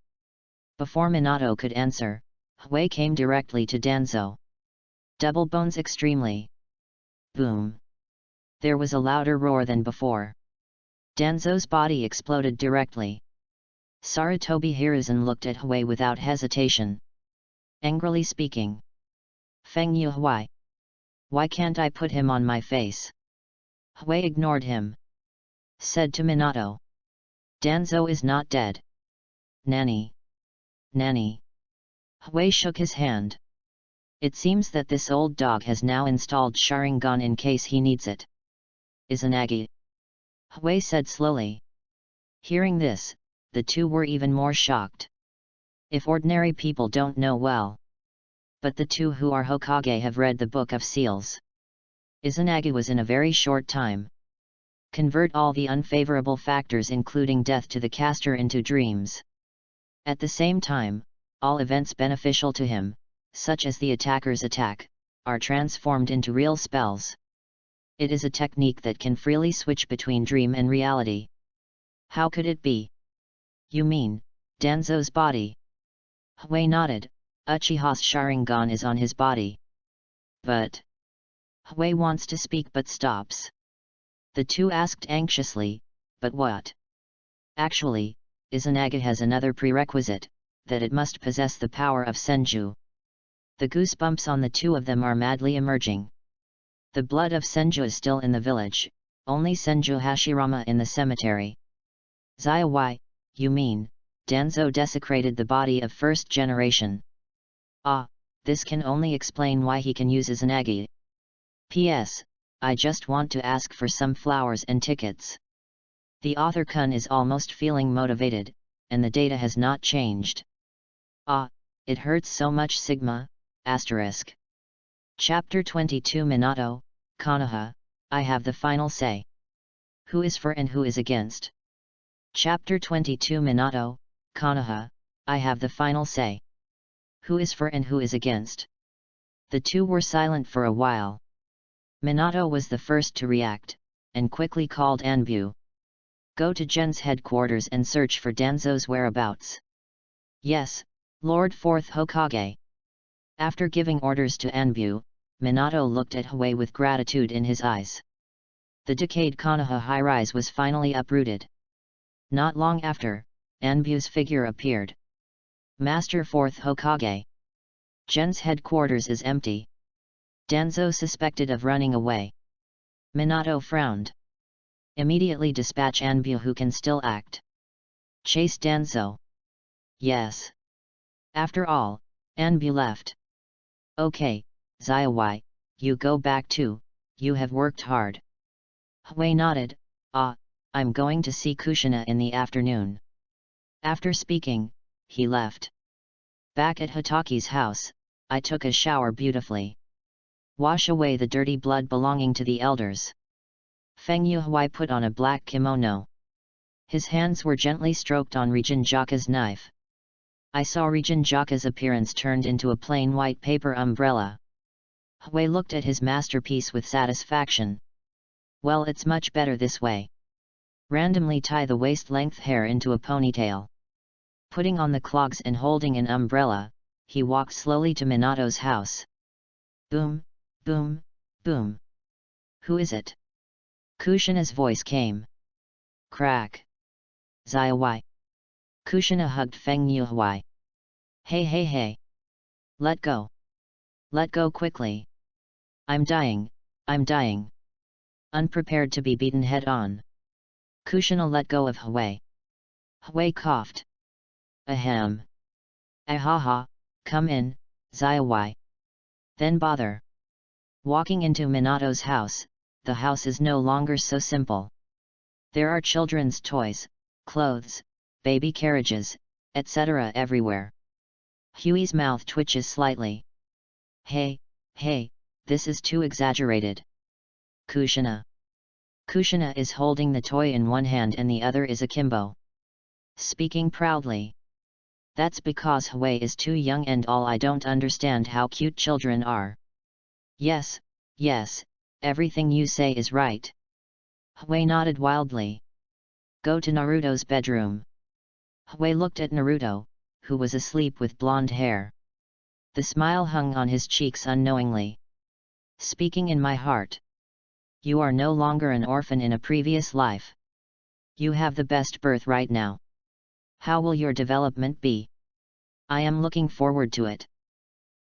Before Minato could answer, Hui came directly to Danzo. Double bones extremely. Boom. There was a louder roar than before. Danzo's body exploded directly. Sarutobi Hiruzen looked at Hui without hesitation. Angrily speaking. Feng Yu Hui. Why can't I put him on my face? Hui ignored him. Said to Minato. Danzo is not dead. Nanny. Nanny. Hui shook his hand. It seems that this old dog has now installed Sharingan in case he needs it. Izanagi. Hui said slowly. Hearing this, the two were even more shocked. If ordinary people don't know well. But the two who are Hokage have read the Book of Seals. Izanagi was in a very short time. Convert all the unfavorable factors including death to the caster into dreams. At the same time, all events beneficial to him, such as the attacker's attack, are transformed into real spells. It is a technique that can freely switch between dream and reality. How could it be? You mean, Danzo's body? Hui nodded. Uchiha's Sharingan is on his body. But... Hui wants to speak but stops. The two asked anxiously, but what? Actually, Izanagi has another prerequisite, that it must possess the power of Senju. The goosebumps on the two of them are madly emerging. The blood of Senju is still in the village, only Senju Hashirama in the cemetery. Zaya, why, you mean, Danzo desecrated the body of first generation. Ah, this can only explain why he can use Izanagi. P.S. I just want to ask for some flowers and tickets. The author Kun is almost feeling motivated, and the data has not changed. Ah, it hurts so much Sigma, asterisk. Chapter 22 Minato, Konoha, I have the final say. Who is for and who is against? Chapter 22 Minato, Konoha, I have the final say. Who is for and who is against? The two were silent for a while. Minato was the first to react, and quickly called Anbu. Go to Gen's headquarters and search for Danzo's whereabouts. Yes, Lord Fourth Hokage. After giving orders to Anbu, Minato looked at Hui with gratitude in his eyes. The decayed Konoha high-rise was finally uprooted. Not long after, Anbu's figure appeared. Master Fourth Hokage. Gen's headquarters is empty. Danzo suspected of running away. Minato frowned. Immediately dispatch Anbu who can still act. Chase Danzo. Yes. After all, Anbu left. Okay, Zaya, you go back too, you have worked hard. Hui nodded. Ah, I'm going to see Kushina in the afternoon. After speaking, he left. Back at Hitaki's house, I took a shower beautifully. Wash away the dirty blood belonging to the elders. Feng Yuhui put on a black kimono. His hands were gently stroked on Rijinjaka's knife. I saw Rijinjaka's appearance turned into a plain white paper umbrella. Hui looked at his masterpiece with satisfaction. Well, it's much better this way. Randomly tie the waist-length hair into a ponytail. Putting on the clogs and holding an umbrella, he walked slowly to Minato's house. Boom, boom, boom. Who is it? Kushina's voice came. Crack. Zaya. Kushina hugged Feng Yuhui. Hey hey hey. Let go. Let go quickly. I'm dying, I'm dying. Unprepared to be beaten head-on. Kushina let go of Hui. Hui coughed. Ahem. Ahaha, come in, Zaya. Then bother. Walking into Minato's house, the house is no longer so simple. There are children's toys, clothes, baby carriages, etc. everywhere. Huey's mouth twitches slightly. Hey, this is too exaggerated. Kushina. Kushina is holding the toy in one hand and the other is akimbo. Speaking proudly. That's because Hui is too young and all. I don't understand how cute children are. Yes, everything you say is right. Hui nodded wildly. Go to Naruto's bedroom. Hui looked at Naruto, who was asleep with blonde hair. The smile hung on his cheeks unknowingly. Speaking in my heart. You are no longer an orphan in a previous life. You have the best birth right now. How will your development be? I am looking forward to it.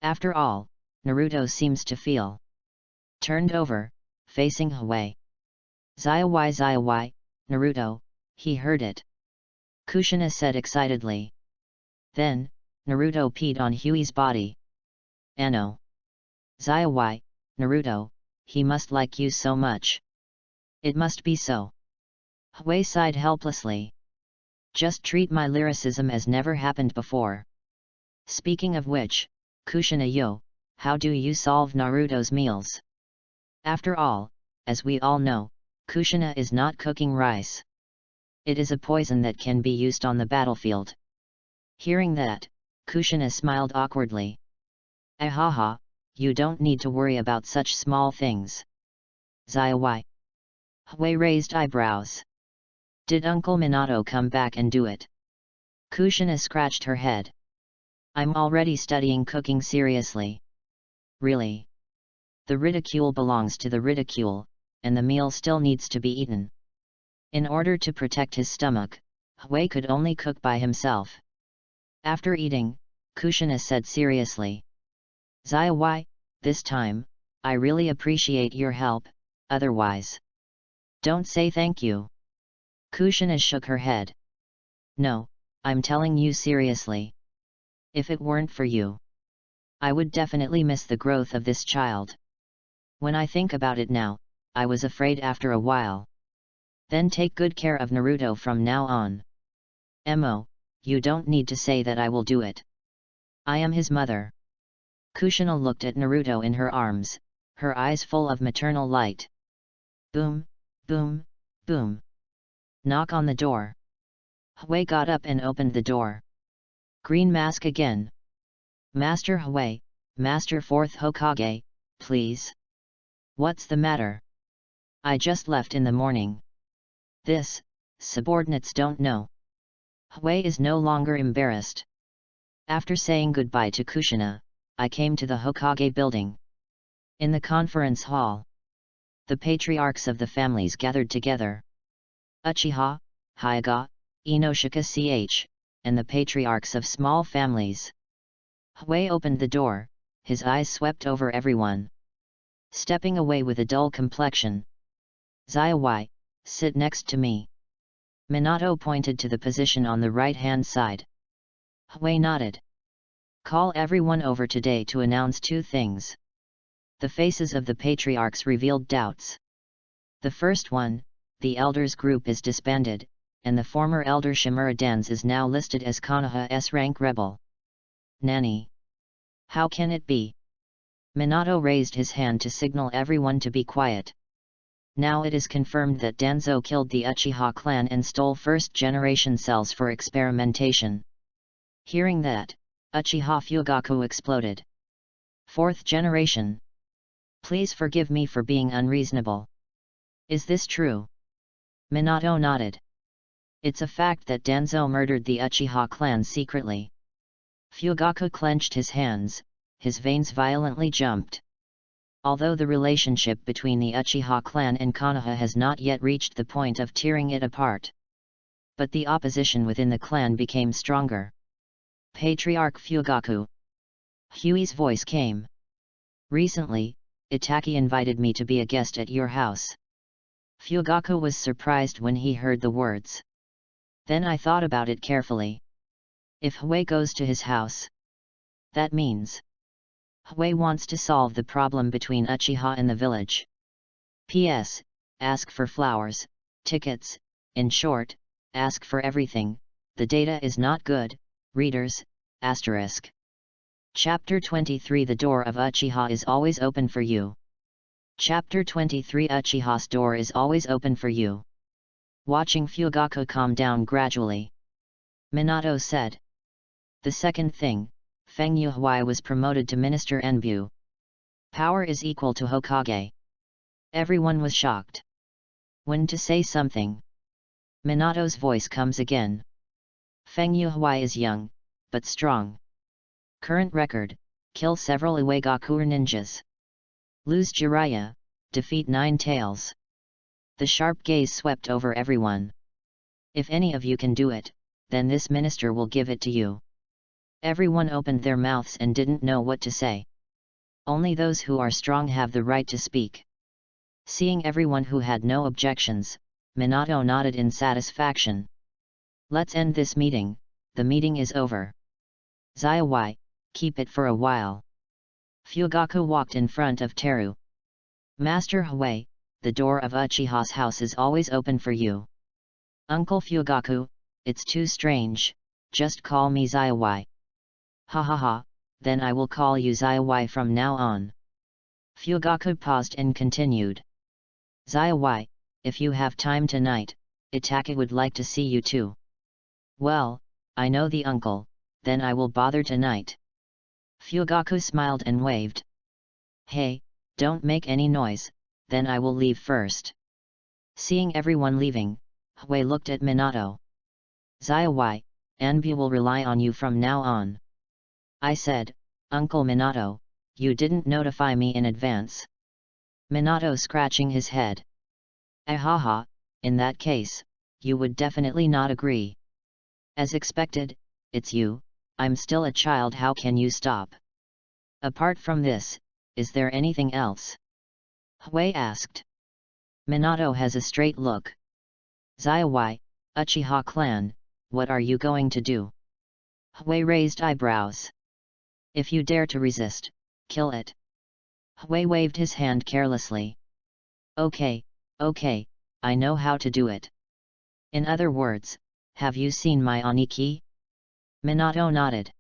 After all, Naruto seems to feel. Turned over, facing Hui. Zai, Naruto, he heard it. Kushina said excitedly. Then, Naruto peed on Hui's body. Ano. Zai, Naruto, he must like you so much. It must be so. Hui sighed helplessly. Just treat my lyricism as never happened before. Speaking of which, Kushina-yo, how do you solve Naruto's meals? After all, as we all know, Kushina is not cooking rice. It is a poison that can be used on the battlefield. Hearing that, Kushina smiled awkwardly. Ahaha, you don't need to worry about such small things. Zai. Hui raised eyebrows. Did Uncle Minato come back and do it? Kushina scratched her head. I'm already studying cooking seriously. Really? The ridicule belongs to the ridicule, and the meal still needs to be eaten. In order to protect his stomach, Hui could only cook by himself. After eating, Kushina said seriously. Zai, this time, I really appreciate your help, otherwise. Don't say thank you. Kushina shook her head. No, I'm telling you seriously. If it weren't for you, I would definitely miss the growth of this child. When I think about it now, I was afraid after a while. Then take good care of Naruto from now on. Mo, you don't need to say that I will do it. I am his mother. Kushina looked at Naruto in her arms, her eyes full of maternal light. Boom, boom, boom. Knock on the door. Hui got up and opened the door. Green mask again. Master Hui, Master 4th Hokage, please. What's the matter? I just left in the morning. This, subordinates don't know. Hui is no longer embarrassed. After saying goodbye to Kushina, I came to the Hokage building. In the conference hall, the patriarchs of the families gathered together. Uchiha, Hyuga, Inoshika Ch, and the patriarchs of small families. Hui opened the door, his eyes swept over everyone. Stepping away with a dull complexion. Zai, sit next to me. Minato pointed to the position on the right-hand side. Hui nodded. Call everyone over today to announce two things. The faces of the patriarchs revealed doubts. The first one, the elders group is disbanded, and the former elder Shimura Dans is now listed as Konoha S-rank rebel. Nani? How can it be? Minato raised his hand to signal everyone to be quiet. Now it is confirmed that Danzo killed the Uchiha clan and stole first-generation cells for experimentation. Hearing that, Uchiha Fugaku exploded. Fourth generation. Please forgive me for being unreasonable. Is this true? Minato nodded. It's a fact that Danzo murdered the Uchiha clan secretly. Fugaku clenched his hands, his veins violently jumped. Although the relationship between the Uchiha clan and Konoha has not yet reached the point of tearing it apart. But the opposition within the clan became stronger. Patriarch Fugaku. Hui's voice came. Recently, Itaki invited me to be a guest at your house. Fugaku was surprised when he heard the words. Then I thought about it carefully. If Hui goes to his house, that means Hui wants to solve the problem between Uchiha and the village. P.S. Ask for flowers, tickets, in short, ask for everything. The data is not good, readers, asterisk. Chapter 23 The door of Uchiha is always open for you. Chapter 23 Uchiha's door is always open for you. Watching Fugaku calm down gradually, Minato said. The second thing, Feng Yuhui was promoted to Minister Enbu. Power is equal to Hokage. Everyone was shocked. When to say something? Minato's voice comes again. Feng Yuhui is young, but strong. Current record, kill several Iwagaku ninjas. Lose Jiraiya, defeat 9 tails. The sharp gaze swept over everyone. If any of you can do it, then this minister will give it to you. Everyone opened their mouths and didn't know what to say. Only those who are strong have the right to speak. Seeing everyone who had no objections, Minato nodded in satisfaction. Let's end this meeting, the meeting is over. Zaiwai, keep it for a while. Fugaku walked in front of Teru. Master Hui, the door of Uchiha's house is always open for you. Uncle Fugaku, it's too strange, just call me Zaiwai. Ha ha ha, then I will call you Zaiwai from now on. Fugaku paused and continued. Zaiwai, if you have time tonight, Itaka would like to see you too. Well, I know the uncle, then I will bother tonight. Fugaku smiled and waved. Hey, don't make any noise, then I will leave first. Seeing everyone leaving, Hui looked at Minato. Zaiwai, Anbu will rely on you from now on. I said, Uncle Minato, you didn't notify me in advance. Minato scratching his head. Ahaha, in that case, you would definitely not agree. As expected, it's you, I'm still a child, how can you stop? Apart from this, is there anything else? Hui asked. Minato has a straight look. Zaiwai, Uchiha clan, what are you going to do? Hui raised eyebrows. If you dare to resist, kill it. Hui waved his hand carelessly. Okay, I know how to do it. In other words, have you seen my Aniki? Minato nodded.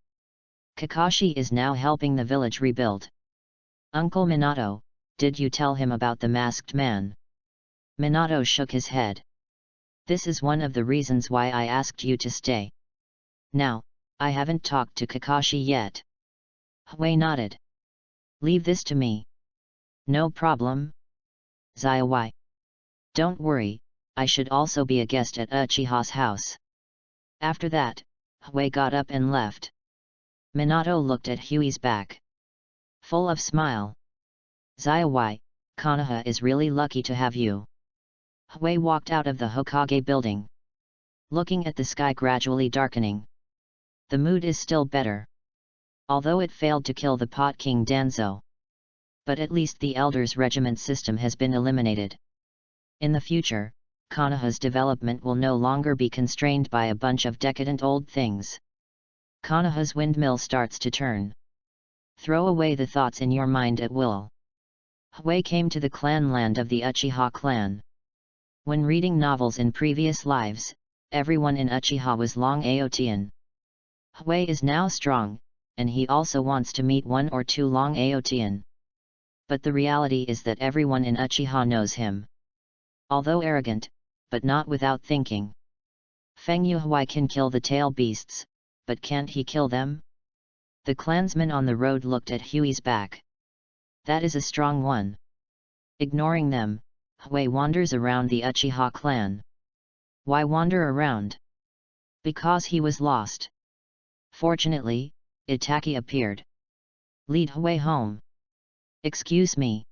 Kakashi is now helping the village rebuild. Uncle Minato, did you tell him about the masked man? Minato shook his head. This is one of the reasons why I asked you to stay. Now, I haven't talked to Kakashi yet. Hui nodded. Leave this to me. No problem. Zaiwai. Don't worry, I should also be a guest at Uchiha's house. After that, Hui got up and left. Minato looked at Hui's back. Full of smile. Zaiwai, Konoha is really lucky to have you. Hui walked out of the Hokage building. Looking at the sky gradually darkening. The mood is still better. Although it failed to kill the Pot King Danzo. But at least the Elders Regiment system has been eliminated. In the future, Konoha's development will no longer be constrained by a bunch of decadent old things. Konoha's windmill starts to turn. Throw away the thoughts in your mind at will. Hui came to the clan land of the Uchiha clan. When reading novels in previous lives, everyone in Uchiha was long Aotian. Hui is now strong, and he also wants to meet 1 or 2 long Aotian. But the reality is that everyone in Uchiha knows him. Although arrogant, but not without thinking. Feng Yuhui can kill the tail beasts, but can't he kill them? The clansman on the road looked at Hui's back. That is a strong one. Ignoring them, Hui wanders around the Uchiha clan. Why wander around? Because he was lost. Fortunately, Itaki appeared. Lead Hui home. Excuse me.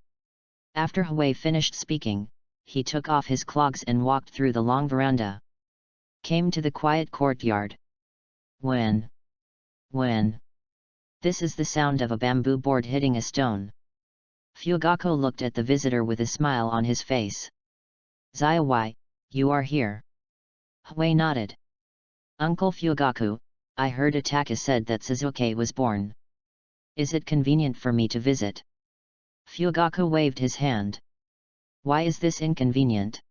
After Hui finished speaking, he took off his clogs and walked through the long veranda. Came to the quiet courtyard. When? This is the sound of a bamboo board hitting a stone. Fugaku looked at the visitor with a smile on his face. Zaiwai, you are here. Hui nodded. Uncle Fugaku, I heard Itaka said that Sasuke was born. Is it convenient for me to visit? Fugaku waved his hand. Why is this inconvenient?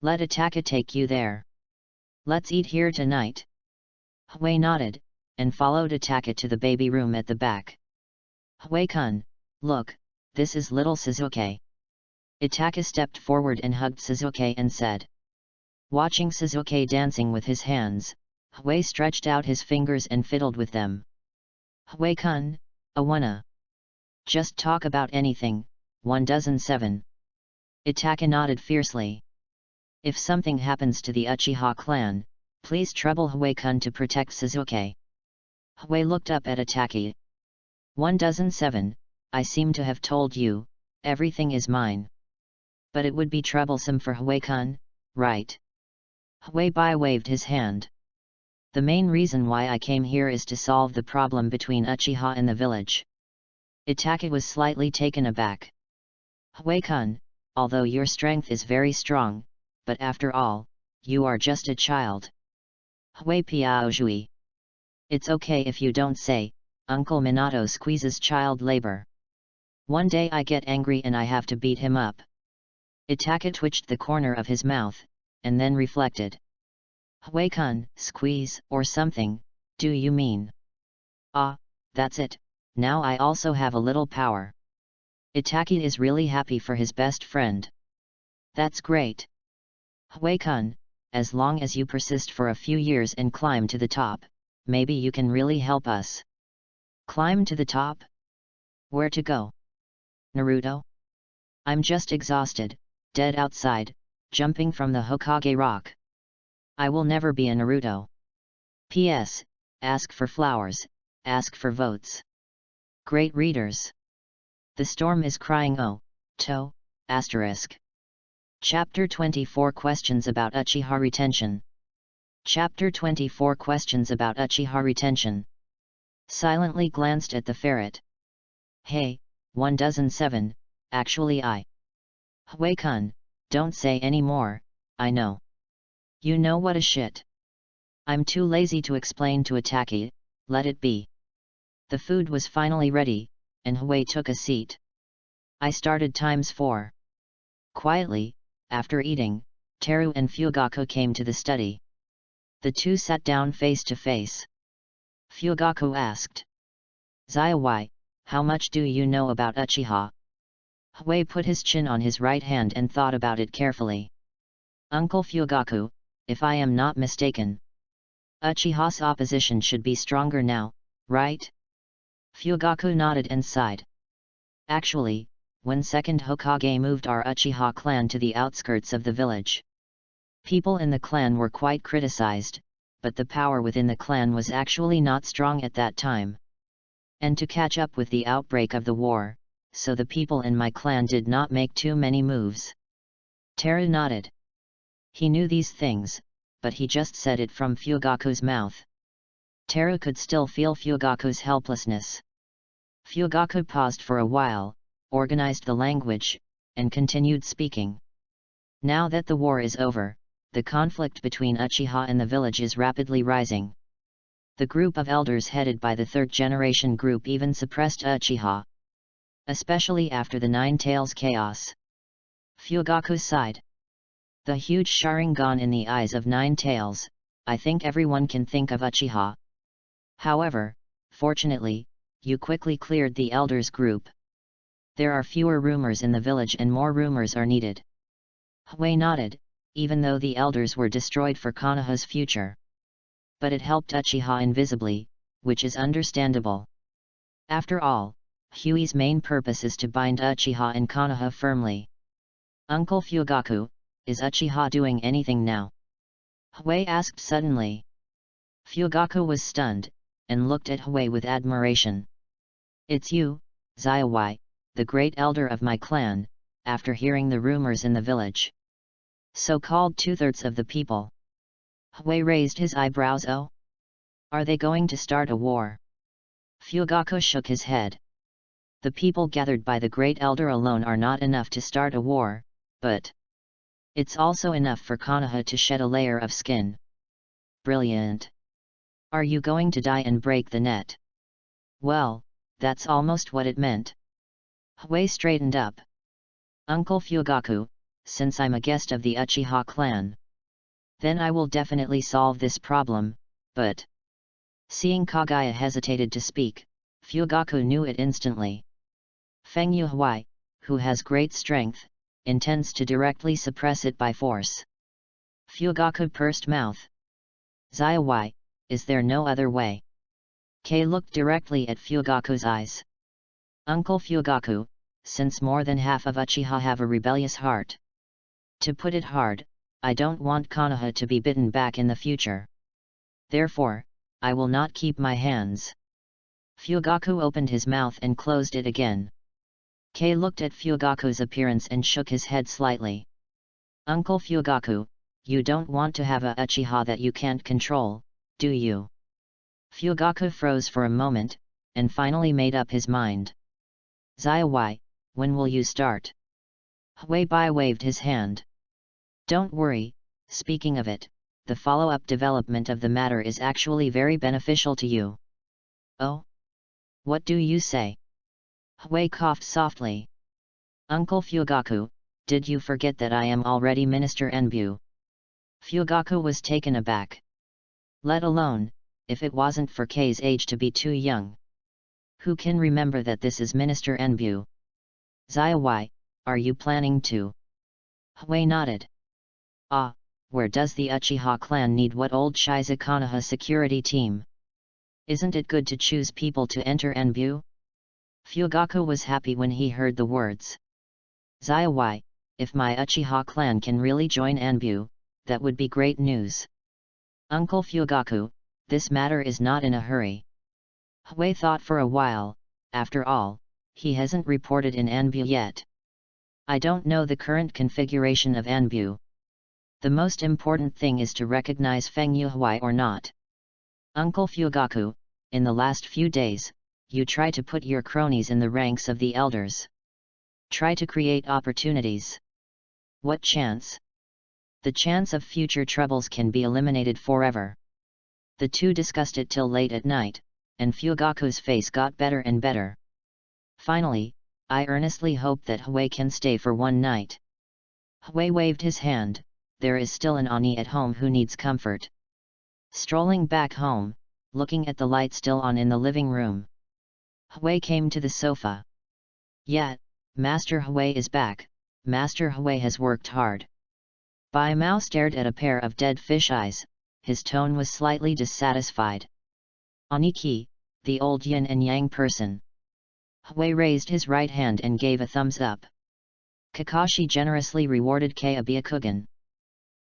Let Itaka take you there. Let's eat here tonight. Hui nodded, and followed Itaka to the baby room at the back. Hui-kun, look, this is little Sasuke. Itaka stepped forward and hugged Sasuke and said. Watching Sasuke dancing with his hands, Hui stretched out his fingers and fiddled with them. Hui-kun, I wanna. Just talk about anything, 1 dozen 7. Itaka nodded fiercely. If something happens to the Uchiha clan, please trouble Huei-kun to protect Suzuki. Huei looked up at Itaka. 1,007, I seem to have told you, everything is mine. But it would be troublesome for Huei-kun, right? Huei-bai waved his hand. The main reason why I came here is to solve the problem between Uchiha and the village. Itaka was slightly taken aback. Huei-kun, although your strength is very strong, but after all, you are just a child. Huei Piaozhui. It's okay if you don't say, Uncle Minato squeezes child labor. One day I get angry and I have to beat him up. Itaka twitched the corner of his mouth, and then reflected. Huei-kun, squeeze, or something, do you mean? Ah, that's it, now I also have a little power. Itaka is really happy for his best friend. That's great. Huei-kun, as long as you persist for a few years and climb to the top, maybe you can really help us. Climb to the top? Where to go? Naruto? I'm just exhausted, dead outside, jumping from the Hokage rock. I will never be a Naruto. P.S. Ask for flowers, ask for votes. Great readers. The storm is crying to, **. Chapter 24 Questions about Uchiha Retention. Chapter 24 Questions about Uchiha Retention. Silently glanced at the ferret. Hey, 1,007, actually Huei-kun, don't say any more, I know. You know what a shit. I'm too lazy to explain to Itaka, let it be. The food was finally ready, and Huei took a seat. I started ×4. Quietly, after eating, Teru and Fugaku came to the study. The two sat down face to face. Fugaku asked. Zaiwai, how much do you know about Uchiha? Huei put his chin on his right hand and thought about it carefully. Uncle Fugaku, if I am not mistaken, Uchiha's opposition should be stronger now, right? Fugaku nodded and sighed. Actually, when second Hokage moved our Uchiha clan to the outskirts of the village, people in the clan were quite criticized, but the power within the clan was actually not strong at that time. And to catch up with the outbreak of the war, so the people in my clan did not make too many moves. Teru nodded. He knew these things, but he just said it from Fugaku's mouth. Teru could still feel Fugaku's helplessness. Fugaku paused for a while, organized the language, and continued speaking. Now that the war is over, the conflict between Uchiha and the village is rapidly rising. The group of elders headed by the third generation group even suppressed Uchiha. Especially after the Nine Tails chaos. Fugaku sighed. The huge Sharingan in the eyes of Nine Tails, I think everyone can think of Uchiha. However, fortunately, you quickly cleared the elders group. There are fewer rumors in the village and more rumors are needed. Huei nodded, even though the elders were destroyed for Konoha's future. But it helped Uchiha invisibly, which is understandable. After all, Huey's main purpose is to bind Uchiha and Konoha firmly. Uncle Fugaku, is Uchiha doing anything now? Huei asked suddenly. Fugaku was stunned, and looked at Huei with admiration. It's you, Zaiwai, the great elder of my clan, after hearing the rumors in the village. So-called 2/3 of the people. Huei raised his eyebrows. Oh? Are they going to start a war? Fugaku shook his head. The people gathered by the great elder alone are not enough to start a war, but it's also enough for Konoha to shed a layer of skin. Brilliant. Are you going to die and break the net? Well, that's almost what it meant. Huei straightened up. Uncle Fugaku, since I'm a guest of the Uchiha clan, then I will definitely solve this problem, but... Seeing Kagaya hesitated to speak, Fugaku knew it instantly. Feng Yuhuai, who has great strength, intends to directly suppress it by force. Fugaku pursed mouth. Zaiwai, is there no other way? Kei looked directly at Fugaku's eyes. Uncle Fugaku, since more than half of Uchiha have a rebellious heart. To put it hard, I don't want Konoha to be bitten back in the future. Therefore, I will not keep my hands. Fugaku opened his mouth and closed it again. Kei looked at Fugaku's appearance and shook his head slightly. Uncle Fugaku, you don't want to have a Uchiha that you can't control, do you? Fugaku froze for a moment, and finally made up his mind. Zaiwai, when will you start? Huibai waved his hand. Don't worry, speaking of it, the follow-up development of the matter is actually very beneficial to you. Oh? What do you say? Hui coughed softly. Uncle Fugaku, did you forget that I am already Minister Enbu? Fugaku was taken aback. Let alone, if it wasn't for Kei's age to be too young. Who can remember that this is Minister Enbu? Zaiwai, are you planning to? Hui nodded. Ah, where does the Uchiha clan need what old Shiza Konoha security team? Isn't it good to choose people to enter Enbu? Fugaku was happy when he heard the words. Zaiwai, if my Uchiha clan can really join Enbu, that would be great news. Uncle Fugaku, this matter is not in a hurry. Hui thought for a while, after all, he hasn't reported in Enbu yet. I don't know the current configuration of Enbu. The most important thing is to recognize Feng Yuhui or not. Uncle Fugaku, in the last few days, you try to put your cronies in the ranks of the elders. Try to create opportunities. What chance? The chance of future troubles can be eliminated forever. The two discussed it till late at night, and Fugaku's face got better and better. Finally, I earnestly hope that Hui can stay for one night. Hui waved his hand, there is still an Ani at home who needs comfort. Strolling back home, looking at the light still on in the living room. Hui came to the sofa. Yet, Master Hui is back, Master Hui has worked hard. Bai Mao stared at a pair of dead fish eyes, his tone was slightly dissatisfied. Aniki, the old yin and yang person. Hui raised his right hand and gave a thumbs up. Kakashi generously rewarded Kei Abiyakugan.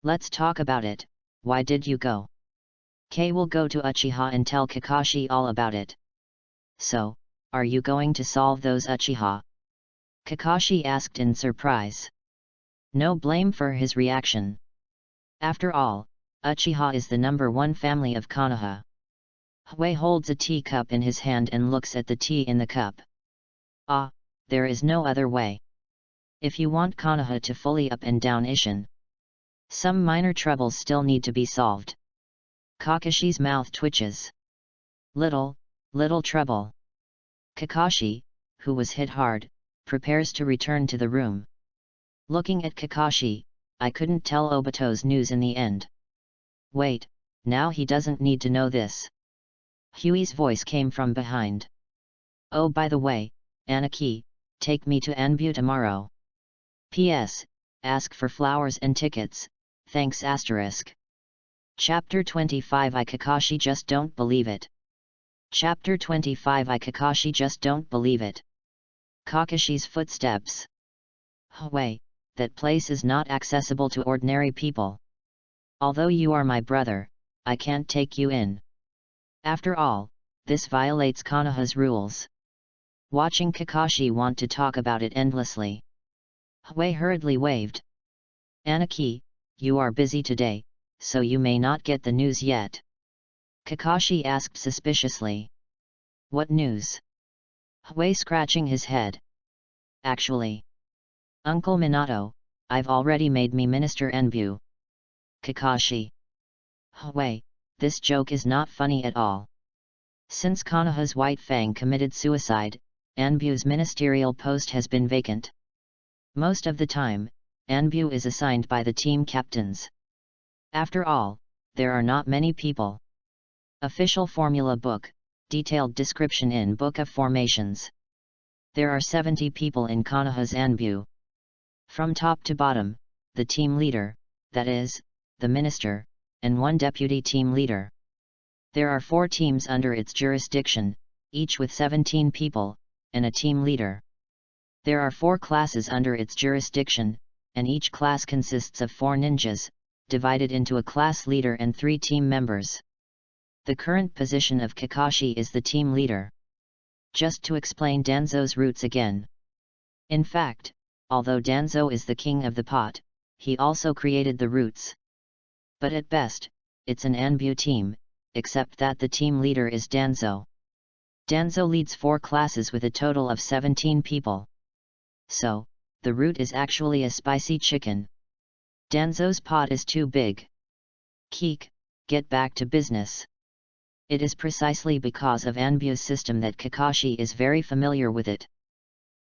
Let's talk about it, why did you go? Kei will go to Uchiha and tell Kakashi all about it. So, are you going to solve those Uchiha? Kakashi asked in surprise. No blame for his reaction. After all, Uchiha is the #1 family of Konoha. Hui holds a teacup in his hand and looks at the tea in the cup. Ah, there is no other way. If you want Konoha to fully up and down Ishin, some minor troubles still need to be solved. Kakashi's mouth twitches. Little trouble. Kakashi, who was hit hard, prepares to return to the room. Looking at Kakashi, I couldn't tell Obito's news in the end. Wait, now he doesn't need to know this. Huey's voice came from behind. Oh, by the way, Aniki, take me to Enbu tomorrow. P.S. Ask for flowers and tickets, thanks asterisk. Chapter 25 I Kakashi just don't believe it. Chapter 25 I Kakashi just don't believe it. Kakashi's footsteps. Hui, that place is not accessible to ordinary people. Although you are my brother, I can't take you in. After all, this violates Konoha's rules. Watching Kakashi want to talk about it endlessly. Hui hurriedly waved. Aniki, you are busy today, so you may not get the news yet. Kakashi asked suspiciously. What news? Hui scratching his head. Actually, Uncle Minato, I've already made me Minister Enbu. Kakashi. Hui, this joke is not funny at all. Since Konoha's White Fang committed suicide, Enbu's ministerial post has been vacant. Most of the time, Enbu is assigned by the team captains. After all, there are not many people. Official Formula Book, detailed description in Book of Formations. There are 70 people in Konoha's Enbu. From top to bottom, the team leader, that is, the minister, and one deputy team leader. There are 4 teams under its jurisdiction, each with 17 people, and a team leader. There are 4 classes under its jurisdiction, and each class consists of 4 ninjas, divided into a class leader and 3 team members. The current position of Kakashi is the team leader. Just to explain Danzo's roots again. In fact, although Danzo is the king of the pot, he also created the roots. But at best, it's an Anbu team, except that the team leader is Danzo. Danzo leads 4 classes with a total of 17 people. So, the root is actually a spicy chicken. Danzo's pot is too big. Keek, get back to business. It is precisely because of Anbu's system that Kakashi is very familiar with it.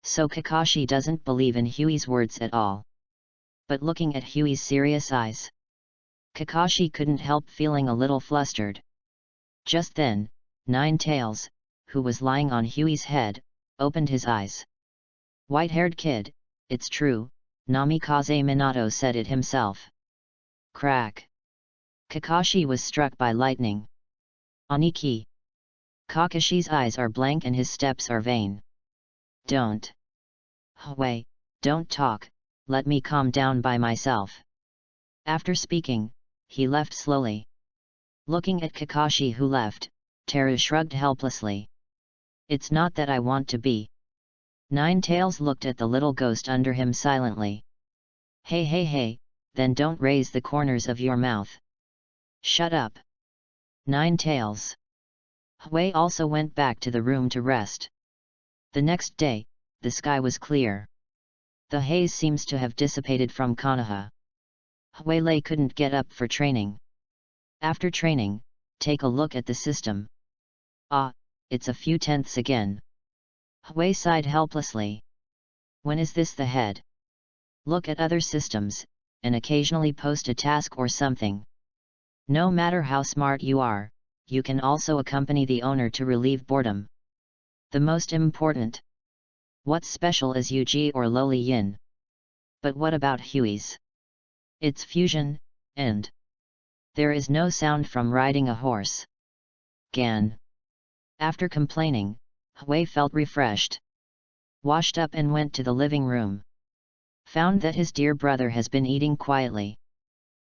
So Kakashi doesn't believe in Huey's words at all. But looking at Huey's serious eyes, Kakashi couldn't help feeling a little flustered. Just then, Nine Tails, who was lying on Huey's head, opened his eyes. White-haired kid, it's true, Namikaze Minato said it himself. Crack. Kakashi was struck by lightning. Aniki. Kakashi's eyes are blank and his steps are vain. Don't. Huey, don't talk, let me calm down by myself. After speaking, he left slowly. Looking at Kakashi who left, Teru shrugged helplessly. It's not that I want to be. Nine Tails looked at the little ghost under him silently. Hey, then don't raise the corners of your mouth. Shut up. Nine Tails. Huey also went back to the room to rest. The next day, the sky was clear. The haze seems to have dissipated from Konoha. Huey couldn't get up for training. After training, take a look at the system. Ah, it's a few tenths again. Huey sighed helplessly. When is this the head? Look at other systems, and occasionally post a task or something. No matter how smart you are, you can also accompany the owner to relieve boredom. The most important. What's special is Yuji or Loli Yin. But what about Huey's? It's fusion, and there is no sound from riding a horse. Gan. After complaining, Huey felt refreshed. Washed up and went to the living room. Found that his dear brother has been eating quietly.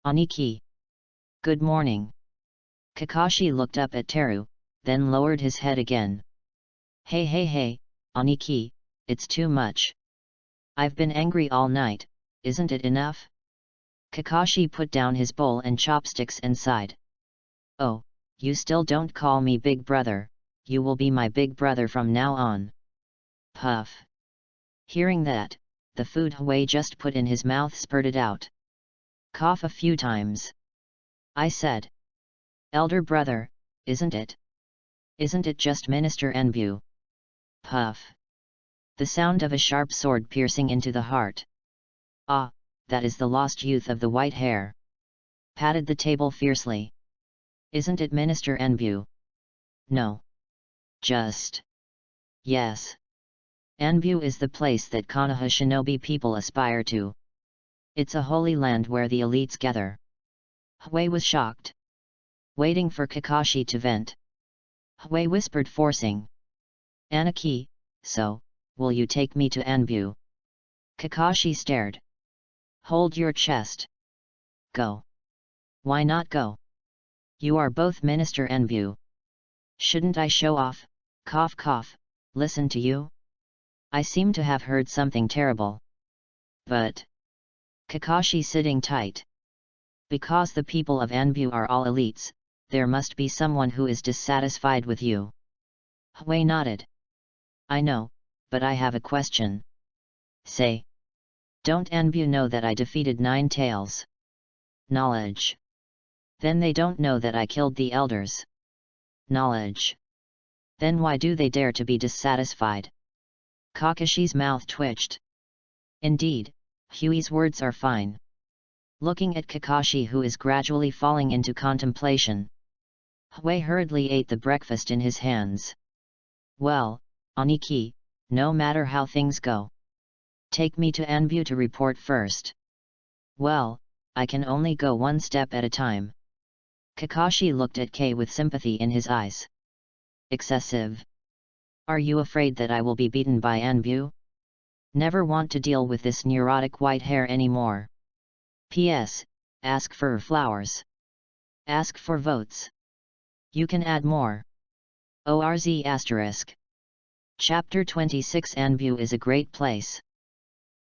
Aniki. Good morning. Kakashi looked up at Teru, then lowered his head again. Hey, Aniki, it's too much. I've been angry all night, isn't it enough? Kakashi put down his bowl and chopsticks and sighed. Oh, you still don't call me big brother, you will be my big brother from now on. Puff. Hearing that, the food Huey just put in his mouth spurted out. Cough a few times. I said. Elder brother, isn't it? Isn't it just Minister Enbu? Puff. The sound of a sharp sword piercing into the heart. Ah, that is the lost youth of the white hair. Patted the table fiercely. Isn't it Minister Enbu? No. Just. Yes. Anbu is the place that Konoha shinobi people aspire to. It's a holy land where the elites gather. Huey was shocked. Waiting for Kakashi to vent. Huey whispered forcing. Aniki, so, will you take me to Anbu? Kakashi stared. Hold your chest. Go. Why not go? You are both Minister Anbu. Shouldn't I show off? Cough cough, listen to you? I seem to have heard something terrible. But. Kakashi sitting tight. Because the people of Anbu are all elites, there must be someone who is dissatisfied with you. Huey nodded. I know, but I have a question. Say. Don't Anbu know that I defeated Nine Tails? Knowledge. Then they don't know that I killed the elders. Knowledge. Then why do they dare to be dissatisfied? Kakashi's mouth twitched. Indeed, Huey's words are fine. Looking at Kakashi who is gradually falling into contemplation. Huey hurriedly ate the breakfast in his hands. Well, Aniki, no matter how things go. Take me to Anbu to report first. Well, I can only go one step at a time. Kakashi looked at Kei with sympathy in his eyes. Excessive. Are you afraid that I will be beaten by Anbu? Never want to deal with this neurotic white hair anymore. P.S. Ask for flowers. Ask for votes. You can add more. ORZ**. Chapter 26 Anbu is a great place.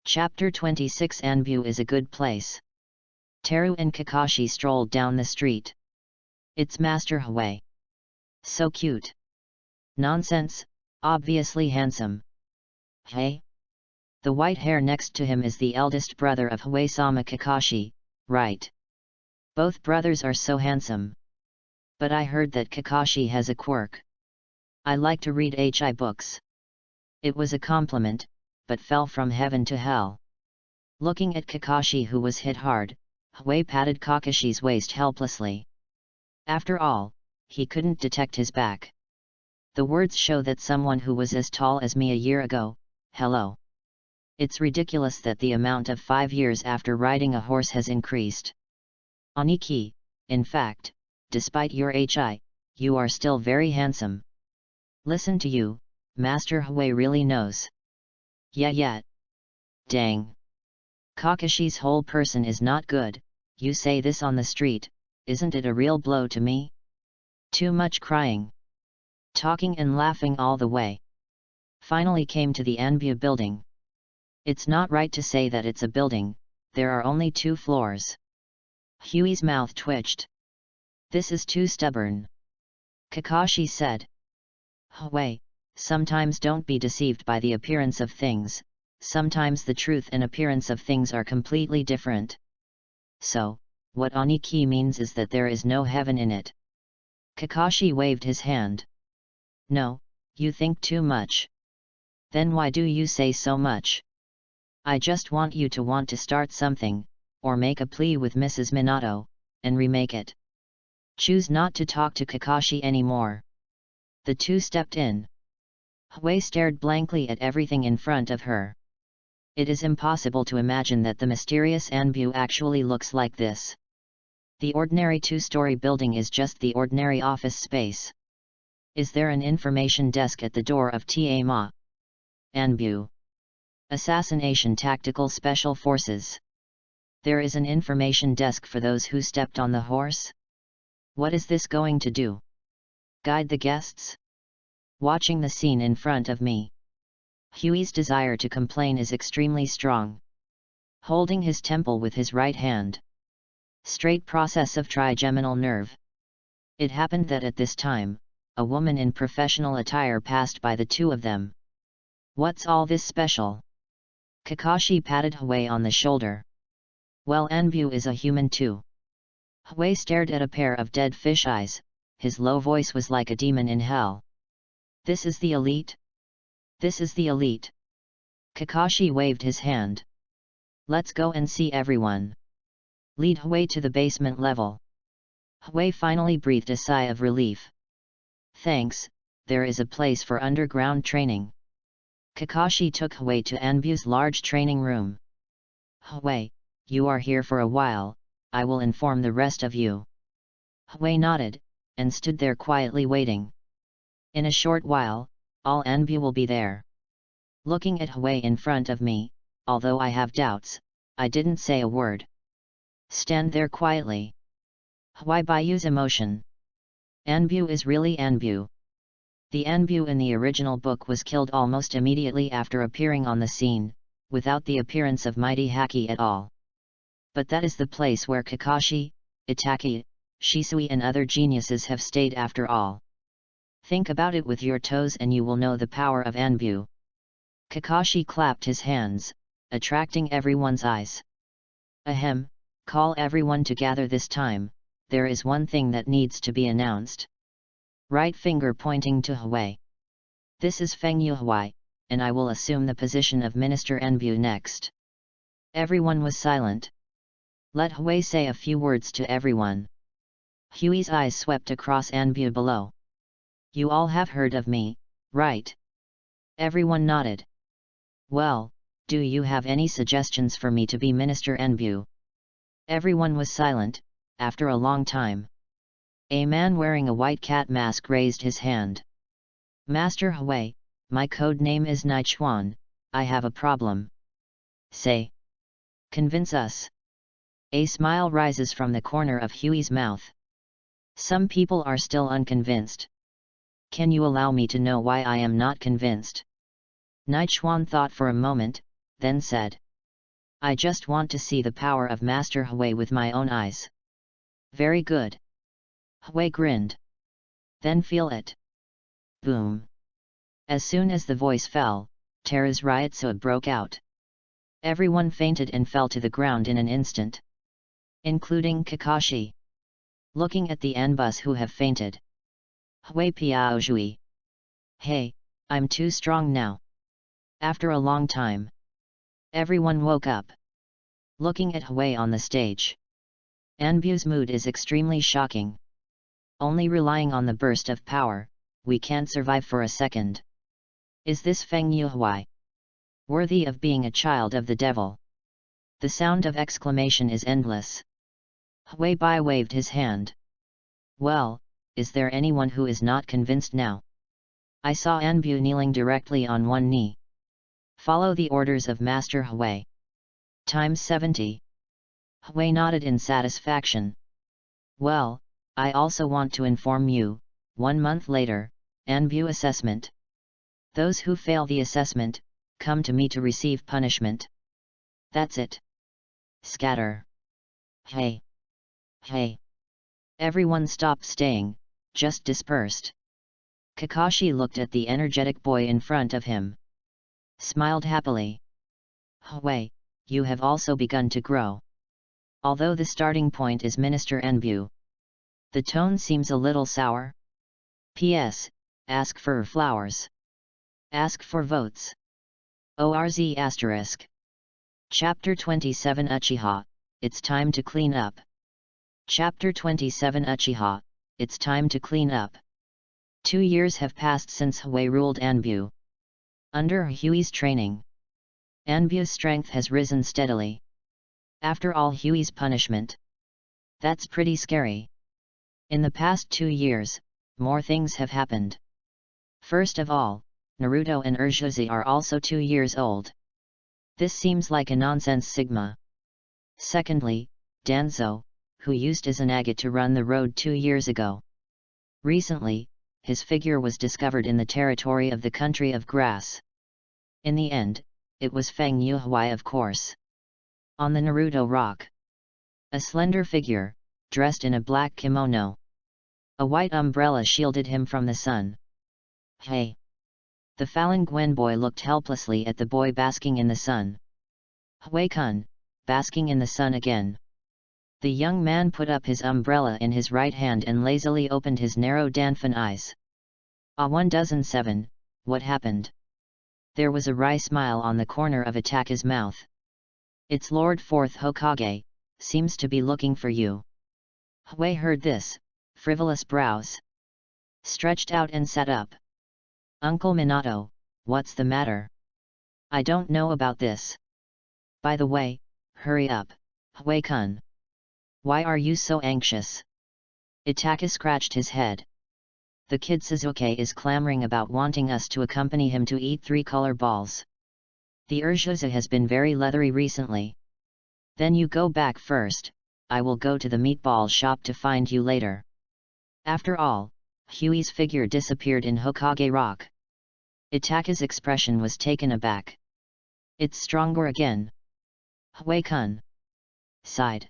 Chapter 26 Anbu is a good place. Teru and Kakashi strolled down the street. It's Master Huey. So cute. Nonsense, obviously handsome. Hey? The white hair next to him is the eldest brother of Huey-sama Kakashi, right? Both brothers are so handsome. But I heard that Kakashi has a quirk. I like to read HI books. It was a compliment, but fell from heaven to hell. Looking at Kakashi, who was hit hard, Huey patted Kakashi's waist helplessly. After all, he couldn't detect his back. The words show that someone who was as tall as me a year ago, hello. It's ridiculous that the amount of 5 years after riding a horse has increased. Aniki, in fact, despite your HI, you are still very handsome. Listen to you, Master Huey really knows. Yeah. Dang. Kakashi's whole person is not good. You say this on the street, isn't it a real blow to me? Too much crying. Talking and laughing all the way. Finally came to the Anbu building. It's not right to say that it's a building, there are only 2 floors. Huey's mouth twitched. This is too stubborn. Kakashi said. Huey, sometimes don't be deceived by the appearance of things, sometimes the truth and appearance of things are completely different. So, what Aniki means is that there is no heaven in it. Kakashi waved his hand. No, you think too much. Then why do you say so much? I just want you to want to start something, or make a plea with Mrs. Minato, and remake it. Choose not to talk to Kakashi anymore. The 2 stepped in. Huey stared blankly at everything in front of her. It is impossible to imagine that the mysterious Anbu actually looks like this. The ordinary 2-story building is just the ordinary office space. Is there an information desk at the door of Tama? Anbu. Assassination Tactical Special Forces. There is an information desk for those who stepped on the horse? What is this going to do? Guide the guests? Watching the scene in front of me. Huey's desire to complain is extremely strong. Holding his temple with his right hand. Straight process of trigeminal nerve. It happened that at this time, a woman in professional attire passed by the 2 of them. What's all this special? Kakashi patted Huey on the shoulder. Well, Anbu is a human too. Huey stared at a pair of dead fish eyes, his low voice was like a demon in hell. This is the elite? This is the elite. Kakashi waved his hand. Let's go and see everyone. Lead Huey to the basement level. Huey finally breathed a sigh of relief. Thanks, there is a place for underground training. Kakashi took Huey to Anbu's large training room. Huey, you are here for a while, I will inform the rest of you. Huey nodded, and stood there quietly waiting. In a short while, all Anbu will be there. Looking at Huey in front of me, although I have doubts, I didn't say a word. Stand there quietly. Huey Bayu's emotion. Anbu is really Anbu. The Anbu in the original book was killed almost immediately after appearing on the scene, without the appearance of Mighty Haki at all. But that is the place where Kakashi, Itaki, Shisui and other geniuses have stayed after all. Think about it with your toes and you will know the power of Anbu. Kakashi clapped his hands, attracting everyone's eyes. Ahem, call everyone to gather this time, there is one thing that needs to be announced. Right finger pointing to Huey. This is Feng Yuhui, and I will assume the position of Minister Anbu next. Everyone was silent. Let Huey say a few words to everyone. Huey's eyes swept across Anbu below. You all have heard of me, right? Everyone nodded. Well, do you have any suggestions for me to be Minister Anbu? Everyone was silent, after a long time. A man wearing a white cat mask raised his hand. Master Huey, my code name is Naichuan, I have a problem. Say. Convince us. A smile rises from the corner of Huey's mouth. Some people are still unconvinced. Can you allow me to know why I am not convinced? Nichuan thought for a moment, then said. I just want to see the power of Master Hui with my own eyes. Very good. Hui grinned. Then feel it. Boom. As soon as the voice fell, Terra's Ryotsu broke out. Everyone fainted and fell to the ground in an instant. Including Kakashi. Looking at the Anbus who have fainted. Hui Piaozhui. Hey, I'm too strong now. After a long time. Everyone woke up. Looking at Hui on the stage. Anbu's mood is extremely shocking. Only relying on the burst of power, we can't survive for a second. Is this Feng Yuhui? Worthy of being a child of the devil? The sound of exclamation is endless. Hui Bai waved his hand. Well, is there anyone who is not convinced now? I saw Anbu kneeling directly on one knee. Follow the orders of Master Hui. Times 70. Hui nodded in satisfaction. Well, I also want to inform you, 1 month later, Anbu assessment. Those who fail the assessment, come to me to receive punishment. That's it. Scatter. Hey. Hey. Everyone stopped staying, just dispersed. Kakashi looked at the energetic boy in front of him. Smiled happily. Hui, you have also begun to grow. Although the starting point is Minister Anbu. The tone seems a little sour. P.S. Ask for flowers. Ask for votes. ORZ**. Chapter 27 Uchiha, it's time to clean up. Chapter 27 Uchiha, it's time to clean up. 2 years have passed since Hui ruled Anbu. Under Huey's training, Anbu's strength has risen steadily. After all Huey's punishment. That's pretty scary. In the past 2 years, more things have happened. First of all, Naruto and Urjuzi are also 2 years old. This seems like a nonsense sigma. Secondly, Danzo, who used Izanagi to run the road 2 years ago. Recently, his figure was discovered in the territory of the country of grass. In the end, it was Feng Yuhui of course. On the Naruto rock. A slender figure, dressed in a black kimono. A white umbrella shielded him from the sun. Hey! The Falun Gwen boy looked helplessly at the boy basking in the sun. Hui-kun, basking in the sun again. The young man put up his umbrella in his right hand and lazily opened his narrow Danfan eyes. 107, what happened? There was a wry smile on the corner of Ataka's mouth. It's Lord 4th Hokage, seems to be looking for you. Hui heard this, frivolous brows. Stretched out and sat up. Uncle Minato, what's the matter? I don't know about this. By the way, hurry up, Hui-kun. Why are you so anxious? Itaka scratched his head. The kid Suzuki is clamoring about wanting us to accompany him to eat 3-color balls. The Urjuza has been very leathery recently. Then you go back first, I will go to the meatball shop to find you later. After all, Huey's figure disappeared in Hokage Rock. Itaka's expression was taken aback. It's stronger again. Hui-kun sighed.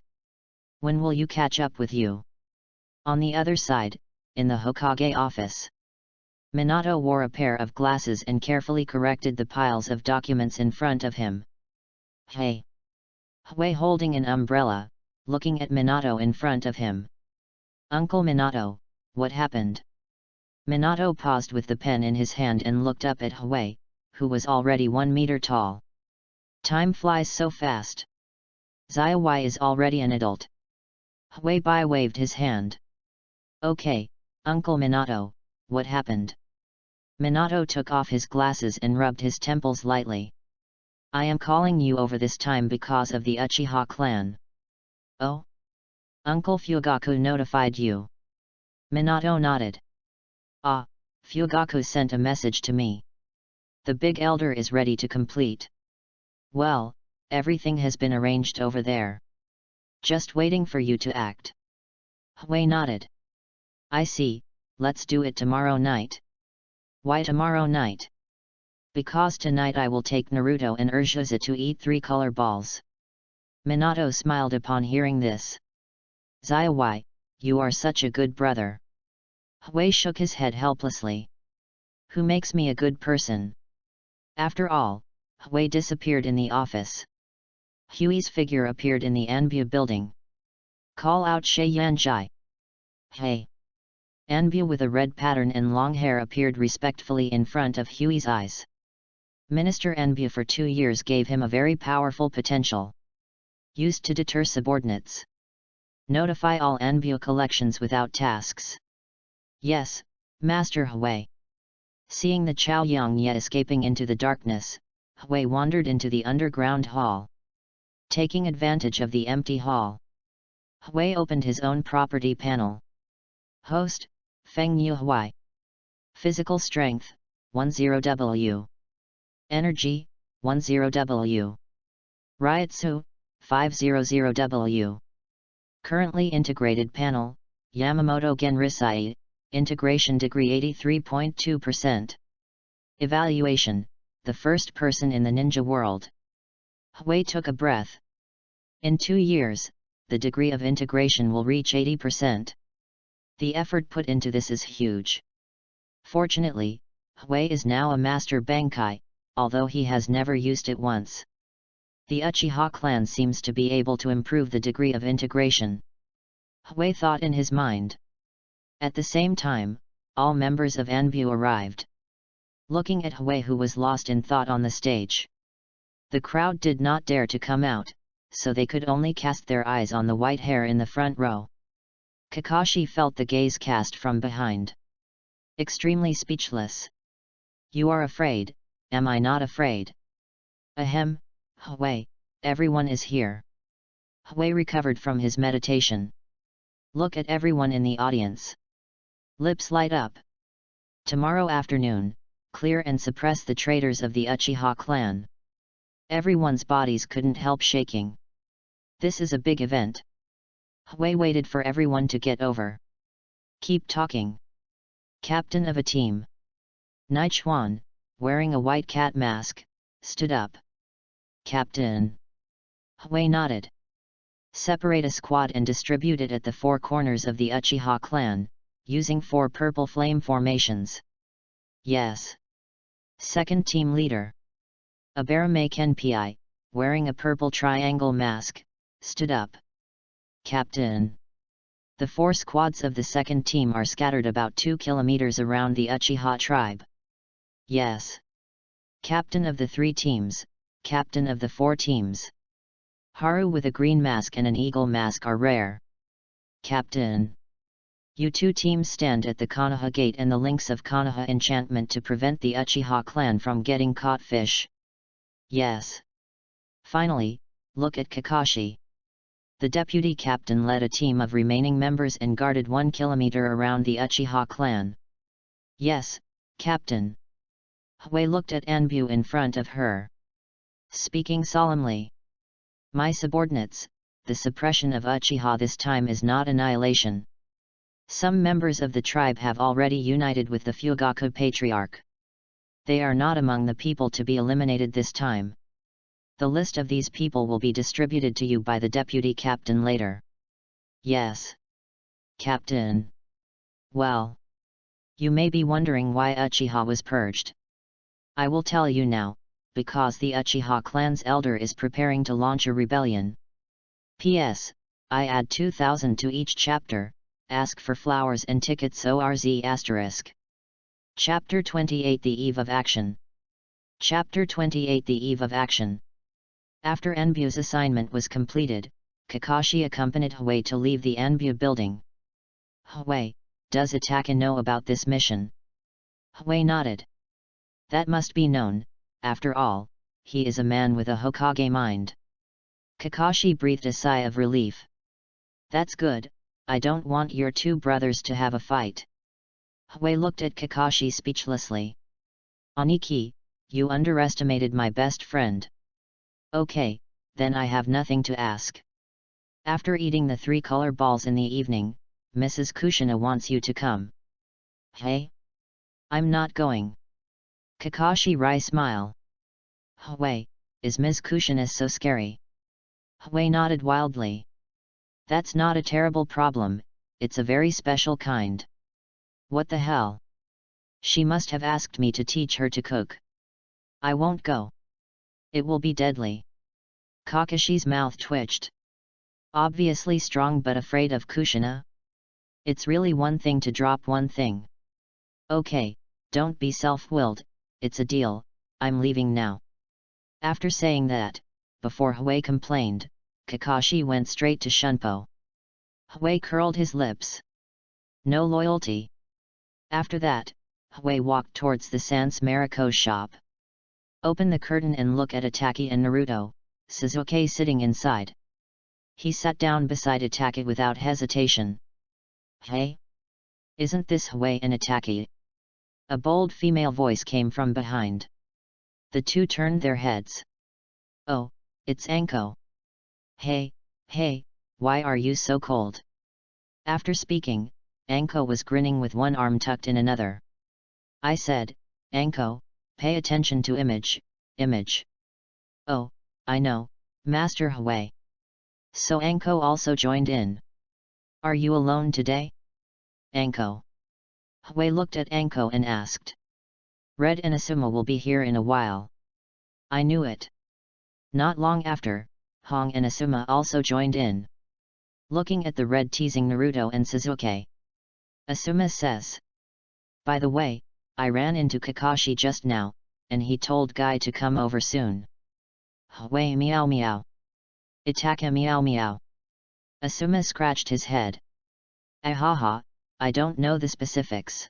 When will you catch up with you? On the other side, in the Hokage office. Minato wore a pair of glasses and carefully corrected the piles of documents in front of him. Hey! Hui holding an umbrella, looking at Minato in front of him. Uncle Minato, what happened? Minato paused with the pen in his hand and looked up at Hui, who was already 1 meter tall. Time flies so fast. Zaiwai is already an adult. Hui Bai waved his hand. Okay, Uncle Minato, what happened? Minato took off his glasses and rubbed his temples lightly. I am calling you over this time because of the Uchiha clan. Oh? Uncle Fugaku notified you. Minato nodded. Ah, Fugaku sent a message to me. The big elder is ready to complete. Well, everything has been arranged over there. Just waiting for you to act. Hui nodded. I see, let's do it tomorrow night. Why tomorrow night? Because tonight I will take Naruto and Urshisa to eat 3 color balls. Minato smiled upon hearing this. Zaya, why, you are such a good brother. Hui shook his head helplessly. Who makes me a good person? After all, Hui disappeared in the office. Huey's figure appeared in the Anbu building. Call out Shay Yanjai. Hey! Anbu with a red pattern and long hair appeared respectfully in front of Huey's eyes. Minister Anbu for 2 years gave him a very powerful potential. Used to deter subordinates. Notify all Anbu collections without tasks. Yes, Master Hui. Seeing the Chao Yongye escaping into the darkness, Hui wandered into the underground hall. Taking advantage of the empty hall, Hui opened his own property panel. Host, Feng Yu Hui. Physical strength, 10W. Energy, 10W. Ryatsu, 500W. Currently integrated panel, Yamamoto Genryusai, integration degree 83.2%. Evaluation, the first person in the ninja world. Hui took a breath. In 2 years, the degree of integration will reach 80%. The effort put into this is huge. Fortunately, Hui is now a master Bankai, although he has never used it once. The Uchiha clan seems to be able to improve the degree of integration. Hui thought in his mind. At the same time, all members of Anbu arrived. Looking at Hui, who was lost in thought on the stage. The crowd did not dare to come out, so they could only cast their eyes on the white hair in the front row. Kakashi felt the gaze cast from behind. Extremely speechless. You are afraid, am I not afraid? Ahem, Hui, everyone is here. Hui recovered from his meditation. Look at everyone in the audience. Lips light up. Tomorrow afternoon, clear and suppress the traitors of the Uchiha clan. Everyone's bodies couldn't help shaking. This is a big event. Hui waited for everyone to get over. Keep talking. Captain of a team. Nichuan, wearing a white cat mask, stood up. Captain. Hui nodded. Separate a squad and distribute it at the 4 corners of the Uchiha clan, using 4 purple flame formations. Yes. Second team leader. Abarame Kenpai, wearing a purple triangle mask, stood up. Captain. The 4 squads of the second team are scattered about 2 kilometers around the Uchiha tribe. Yes. Captain of the 3 teams, captain of the 4 teams. Haru with a green mask and an eagle mask are rare. Captain. You 2 teams stand at the Konoha gate and the links of Konoha enchantment to prevent the Uchiha clan from getting caught fish. Yes. Finally, look at Kakashi. The deputy captain led a team of remaining members and guarded 1 kilometer around the Uchiha clan. Yes, Captain. Hui looked at Anbu in front of her. Speaking solemnly. My subordinates, the suppression of Uchiha this time is not annihilation. Some members of the tribe have already united with the Fugaku Patriarch. They are not among the people to be eliminated this time. The list of these people will be distributed to you by the deputy captain later. Yes. Captain. Well. You may be wondering why Uchiha was purged. I will tell you now, because the Uchiha clan's elder is preparing to launch a rebellion. P.S. I add 2,000 to each chapter, ask for flowers and tickets ORZ**. Chapter 28 The Eve of Action. Chapter 28 The Eve of Action. After Anbu's assignment was completed, Kakashi accompanied Hui to leave the Anbu building. Hui, does Itaka know about this mission? Hui nodded. That must be known, after all, he is a man with a Hokage mind. Kakashi breathed a sigh of relief. That's good, I don't want your 2 brothers to have a fight. Hui looked at Kakashi speechlessly. Aniki, you underestimated my best friend. Okay, then I have nothing to ask. After eating the 3 color balls in the evening, Mrs. Kushina wants you to come. Hey? I'm not going. Kakashi Rai smile. Wait, is Ms. Kushina so scary? Hui nodded wildly. That's not a terrible problem, it's a very special kind. What the hell? She must have asked me to teach her to cook. I won't go. It will be deadly. Kakashi's mouth twitched. Obviously strong but afraid of Kushina? It's really one thing to drop one thing. Okay, don't be self-willed, it's a deal, I'm leaving now. After saying that, before Hui complained, Kakashi went straight to Shunpo. Hui curled his lips. No loyalty. After that, Hui walked towards the Sans Mariko shop. Open the curtain and look at Itaki and Naruto, Sasuke sitting inside. He sat down beside Itaki without hesitation. Hey? Isn't this Hui and Itaki? A bold female voice came from behind. The two turned their heads. Oh, it's Anko. Hey, why are you so cold? After speaking, Anko was grinning with one arm tucked in another. I said, Anko, pay attention to image. Oh, I know, Master Hui. So Anko also joined in. Are you alone today? Anko. Hui looked at Anko and asked. Red and Asuma will be here in a while. I knew it. Not long after, Hong and Asuma also joined in. Looking at the Red teasing Naruto and Sasuke. Asuma says. By the way, I ran into Kakashi just now, and he told Guy to come over soon. Hui meow meow. Itaka meow meow. Asuma scratched his head. Ahaha, I don't know the specifics.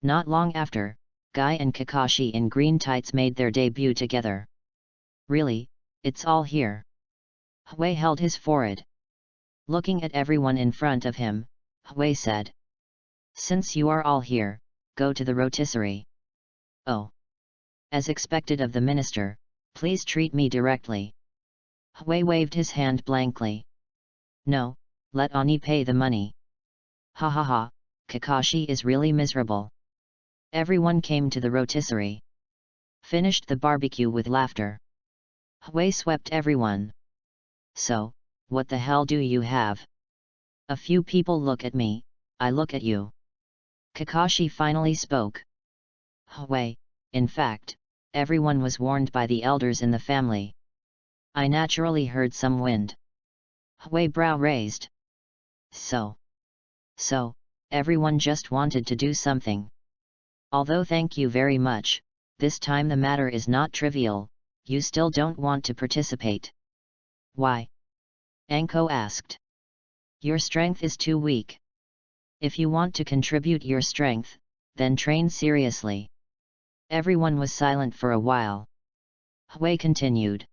Not long after, Guy and Kakashi in green tights made their debut together. Really, it's all here. Hui held his forehead. Looking at everyone in front of him, Hui said. Since you are all here, go to the rotisserie. Oh. As expected of the minister, please treat me directly. Hui waved his hand blankly. No, let Ani pay the money. Ha ha ha, Kakashi is really miserable. Everyone came to the rotisserie. Finished the barbecue with laughter. Hui swept everyone. So, what the hell do you have? A few people look at me, I look at you. Kakashi finally spoke. Hui, in fact, everyone was warned by the elders in the family. I naturally heard some wind. Hui brow raised. So, everyone just wanted to do something. Although thank you very much, this time the matter is not trivial, you still don't want to participate. Why? Anko asked. Your strength is too weak. If you want to contribute your strength, then train seriously. Everyone was silent for a while. Hui continued.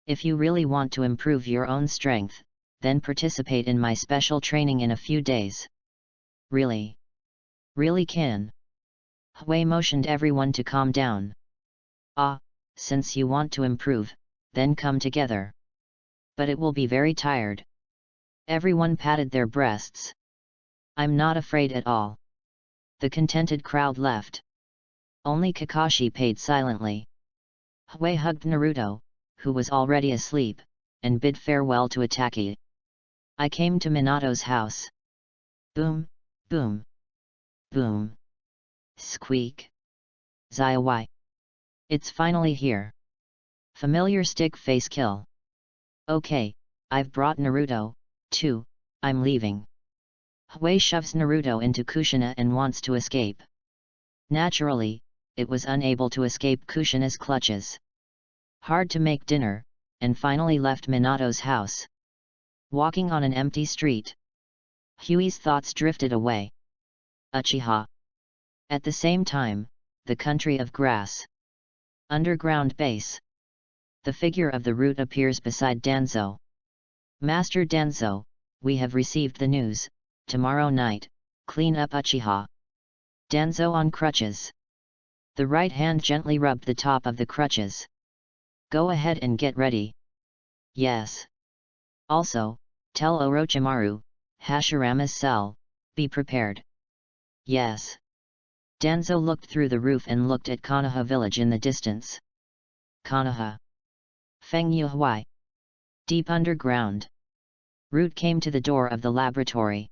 If you really want to improve your own strength, then participate in my special training in a few days. Really? Really can? Hui motioned everyone to calm down. Since you want to improve, then come together. But it will be very tired. Everyone patted their breasts. I'm not afraid at all. The contented crowd left. Only Kakashi paid silently. Hui hugged Naruto, who was already asleep, and bid farewell to Itaki. I came to Minato's house. Boom, boom, boom. Squeak. Zaiwai. It's finally here. Familiar stick face kill. Okay, I've brought Naruto, too, I'm leaving. Hui shoves Naruto into Kushina and wants to escape. Naturally, it was unable to escape Kushina's clutches. Hard to make dinner, and finally left Minato's house. Walking on an empty street. Huey's thoughts drifted away. Uchiha. At the same time, the country of grass. Underground base. The figure of the root appears beside Danzo. Master Danzo, we have received the news, tomorrow night, clean up Uchiha. Danzo on crutches. The right hand gently rubbed the top of the crutches. Go ahead and get ready. Yes. Also, tell Orochimaru, Hashirama's cell, be prepared. Yes. Danzo looked through the roof and looked at Konoha village in the distance. Konoha. Feng Yuhui. Deep underground. Root came to the door of the laboratory.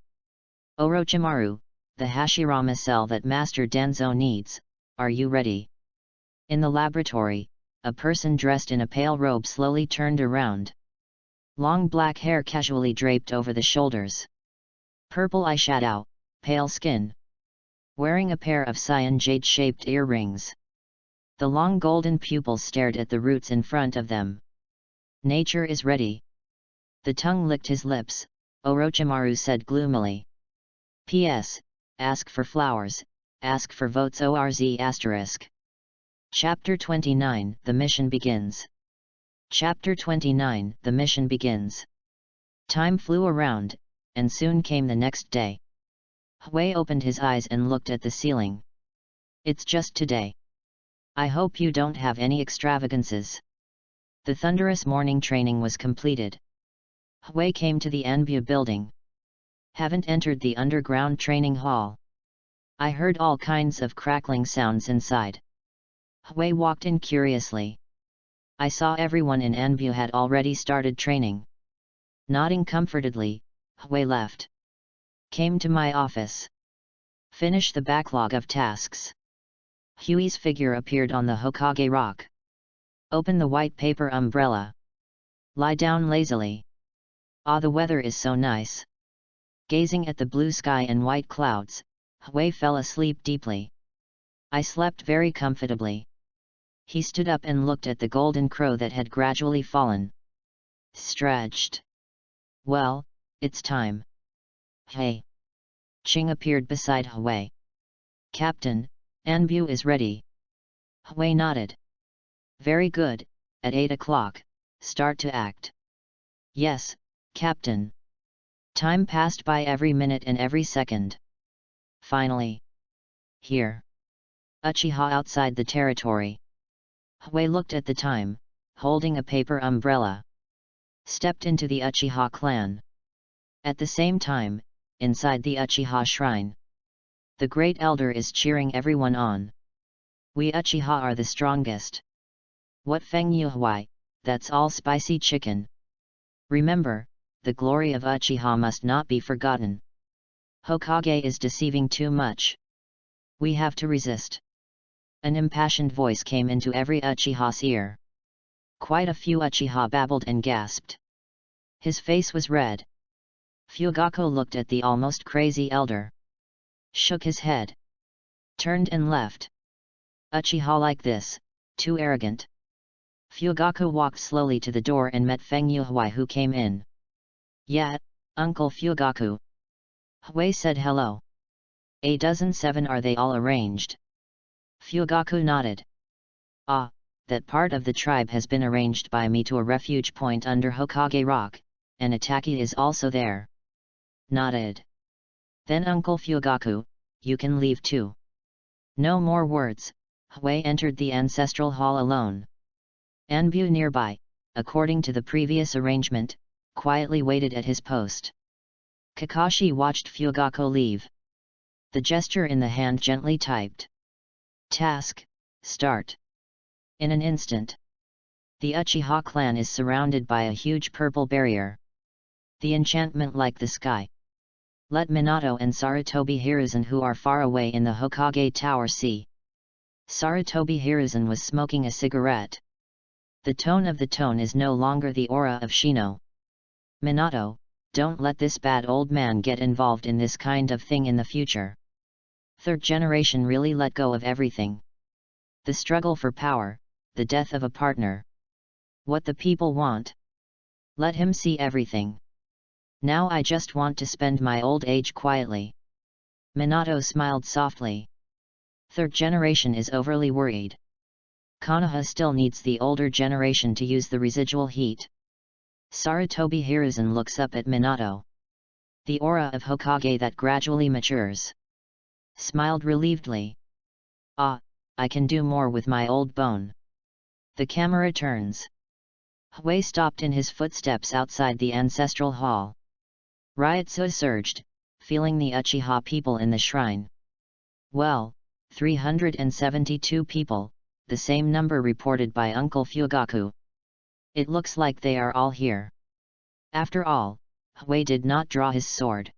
Orochimaru, the Hashirama cell that Master Danzo needs, are you ready? In the laboratory, a person dressed in a pale robe slowly turned around. Long black hair casually draped over the shoulders. Purple eyeshadow, pale skin. Wearing a pair of cyan jade-shaped earrings. The long golden pupils stared at the roots in front of them. Nature is ready. The tongue licked his lips, Orochimaru said gloomily. P.S. Ask for flowers, ask for votes ORZ**. Chapter 29, The Mission Begins. Chapter 29, The Mission Begins. Time flew around, and soon came the next day. Hui opened his eyes and looked at the ceiling. It's just today. I hope you don't have any extravagances. The thunderous morning training was completed. Hui came to the Anbu building. Haven't entered the underground training hall. I heard all kinds of crackling sounds inside. Hui walked in curiously. I saw everyone in Anbu had already started training. Nodding comfortedly, Hui left. Came to my office. Finish the backlog of tasks. Hui's figure appeared on the Hokage rock. Open the white paper umbrella. Lie down lazily. Ah, the weather is so nice. Gazing at the blue sky and white clouds, Hui fell asleep deeply. I slept very comfortably. He stood up and looked at the golden crow that had gradually fallen. Stretched. Well, it's time. Hey. Ching appeared beside Hui. Captain, Anbu is ready. Hui nodded. Very good, at 8 o'clock, start to act. Yes, Captain. Time passed by every minute and every second. Finally. Here. Uchiha outside the territory. Hui looked at the time, holding a paper umbrella. Stepped into the Uchiha clan. At the same time, inside the Uchiha shrine. The Great Elder is cheering everyone on. We Uchiha are the strongest. What Feng Yuhui, that's all spicy chicken. Remember, the glory of Uchiha must not be forgotten. Hokage is deceiving too much. We have to resist. An impassioned voice came into every Uchiha's ear. Quite a few Uchiha babbled and gasped. His face was red. Fugaku looked at the almost crazy elder. Shook his head. Turned and left. Uchiha like this, too arrogant. Fugaku walked slowly to the door and met Feng Yuhui, who came in. Yeah, Uncle Fugaku. Hui said hello. A dozen 7 are they all arranged? Fugaku nodded. Ah, that part of the tribe has been arranged by me to a refuge point under Hokage Rock, and Ataki is also there. Nodded. Then Uncle Fugaku, you can leave too. No more words, Hui entered the ancestral hall alone. Anbu nearby, according to the previous arrangement, quietly waited at his post. Kakashi watched Fugaku leave. The gesture in the hand gently typed. Task, start. In an instant. The Uchiha clan is surrounded by a huge purple barrier. The enchantment like the sky. Let Minato and Sarutobi Hiruzen, who are far away in the Hokage Tower, see. Sarutobi Hiruzen was smoking a cigarette. The tone of the tone is no longer the aura of Shino. Minato, don't let this bad old man get involved in this kind of thing in the future. Third generation really let go of everything. The struggle for power, the death of a partner. What the people want. Let him see everything. Now I just want to spend my old age quietly. Minato smiled softly. Third generation is overly worried. Konoha still needs the older generation to use the residual heat. Sarutobi Hiruzen looks up at Minato. The aura of Hokage that gradually matures. Smiled relievedly. Ah, I can do more with my old bone. The camera turns. Hui stopped in his footsteps outside the ancestral hall. Ryotsu surged, feeling the Uchiha people in the shrine. Well, 372 people, the same number reported by Uncle Fugaku. It looks like they are all here. After all, Hui did not draw his sword.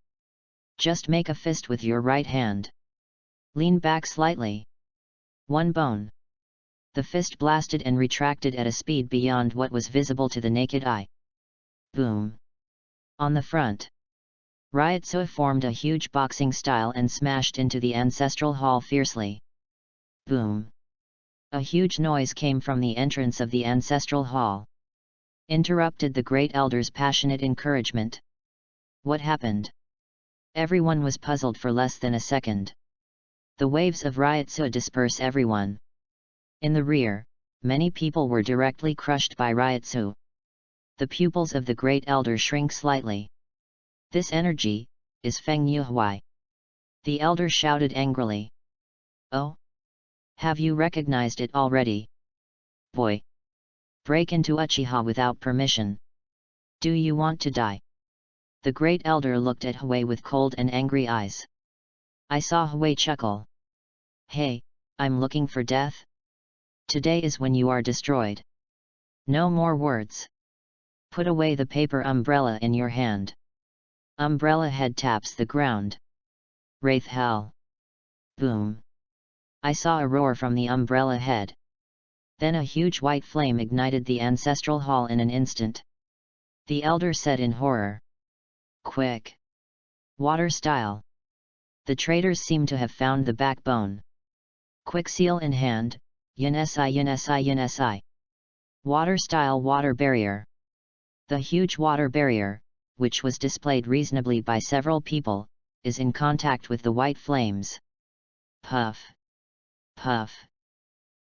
Just make a fist with your right hand. Lean back slightly. One bone. The fist blasted and retracted at a speed beyond what was visible to the naked eye. Boom. On the front. Ryotsu formed a huge boxing style and smashed into the ancestral hall fiercely. Boom. A huge noise came from the entrance of the ancestral hall. Interrupted the great elder's passionate encouragement. What happened? Everyone was puzzled for less than a second. The waves of Ryotsu disperse everyone. In the rear, many people were directly crushed by Ryotsu. The pupils of the great elder shrink slightly. This energy is Feng Yuhui. The elder shouted angrily. Oh? Have you recognized it already? Boy! Break into Uchiha without permission. Do you want to die? The great elder looked at Hui with cold and angry eyes. I saw Hui chuckle. Hey, I'm looking for death? Today is when you are destroyed. No more words. Put away the paper umbrella in your hand. Umbrella head taps the ground. Wraith hell. Boom. I saw a roar from the umbrella head. Then a huge white flame ignited the ancestral hall in an instant. The elder said in horror. Quick! Water style. The traitors seem to have found the backbone. Quick seal in hand, Yin-si. Water style water barrier. The huge water barrier, which was displayed reasonably by several people, is in contact with the white flames. Puff! Puff!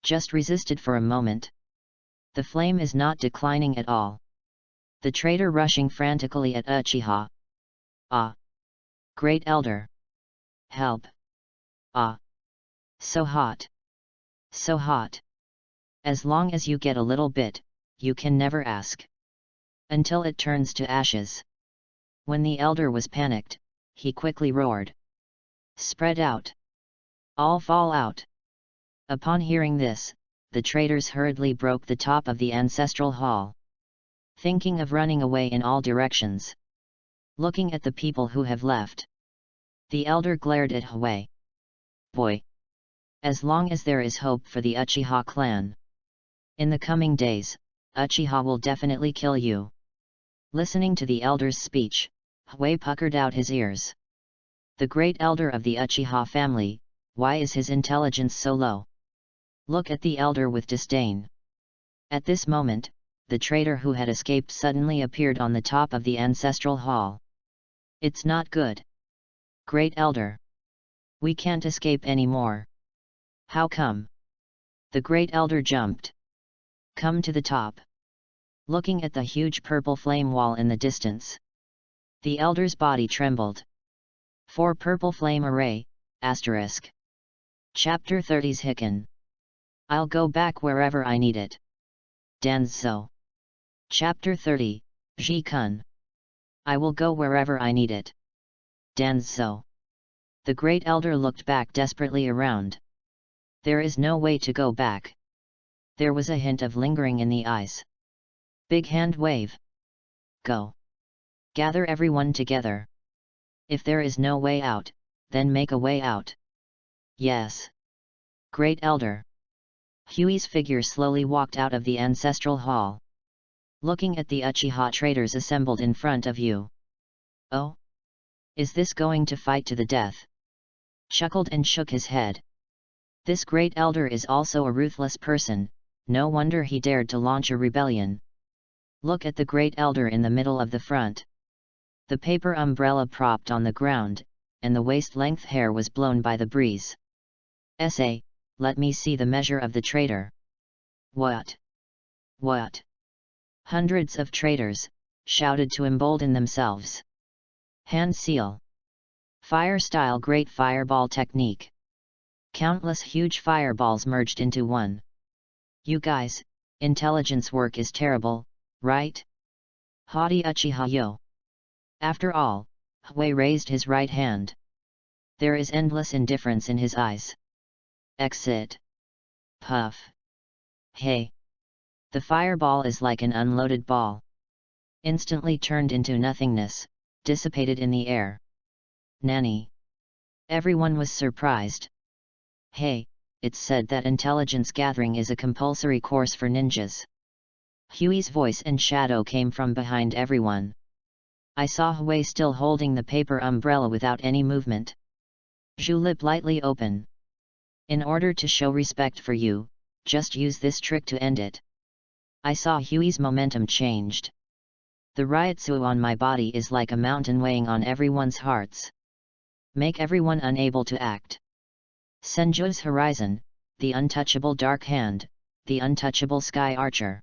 Just resisted for a moment. The flame is not declining at all. The traitor rushing frantically at Uchiha. Ah! Great Elder! Help! Ah! So hot! So hot! As long as you get a little bit, you can never ask. Until it turns to ashes. When the elder was panicked, he quickly roared. Spread out! All fall out! Upon hearing this, the traitors hurriedly broke the top of the ancestral hall. Thinking of running away in all directions. Looking at the people who have left. The elder glared at Hui. Boy! As long as there is hope for the Uchiha clan. In the coming days, Uchiha will definitely kill you. Listening to the elder's speech, Hui puckered out his ears. The great elder of the Uchiha family, why is his intelligence so low? Look at the elder with disdain. At this moment, the traitor who had escaped suddenly appeared on the top of the ancestral hall. It's not good. Great elder. We can't escape anymore. How come? The great elder jumped. Come to the top. Looking at the huge purple flame wall in the distance. The elder's body trembled. For purple flame array, asterisk. Chapter 30's Hicken. I'll go back wherever I need it. Danzo. Chapter 30, Ji-kun. I will go wherever I need it. Danzo. The great elder looked back desperately around. There is no way to go back. There was a hint of lingering in the eyes. Big hand wave. Go. Gather everyone together. If there is no way out, then make a way out. Yes. Great elder. Huey's figure slowly walked out of the ancestral hall. Looking at the Uchiha traitors assembled in front of you. Oh? Is this going to fight to the death? Chuckled and shook his head. This great elder is also a ruthless person, no wonder he dared to launch a rebellion. Look at the great elder in the middle of the front. The paper umbrella propped on the ground, and the waist-length hair was blown by the breeze. Essay, let me see the measure of the traitor. What? What? Hundreds of traitors shouted to embolden themselves. Hand seal. Fire style great fireball technique. Countless huge fireballs merged into one. You guys, intelligence work is terrible, right? Haughty Uchiha yo. After all, Hui raised his right hand. There is endless indifference in his eyes. Exit. Puff. Hey. The fireball is like an unloaded ball. Instantly turned into nothingness, dissipated in the air. Nanny. Everyone was surprised. Hey, it's said that intelligence gathering is a compulsory course for ninjas. Huey's voice and shadow came from behind everyone. I saw Hui still holding the paper umbrella without any movement. Zhu lip lightly open. In order to show respect for you, just use this trick to end it. I saw Huey's momentum changed. The Ryotsu on my body is like a mountain weighing on everyone's hearts. Make everyone unable to act. Senju's horizon, the untouchable dark hand, the untouchable sky archer.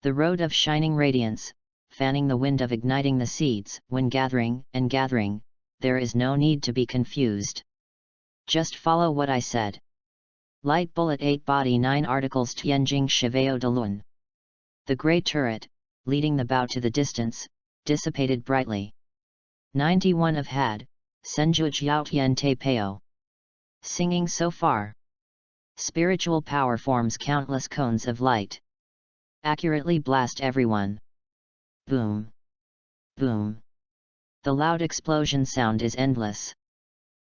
The road of shining radiance, fanning the wind of igniting the seeds. When gathering and gathering, there is no need to be confused. Just follow what I said. Light bullet 8 body 9 articles Tianjing Shiveo de Lun. The grey turret, leading the bow to the distance, dissipated brightly. 91 of Had, Senju Jiaotian Te Peo. Singing so far. Spiritual power forms countless cones of light. Accurately blast everyone. Boom. Boom. The loud explosion sound is endless.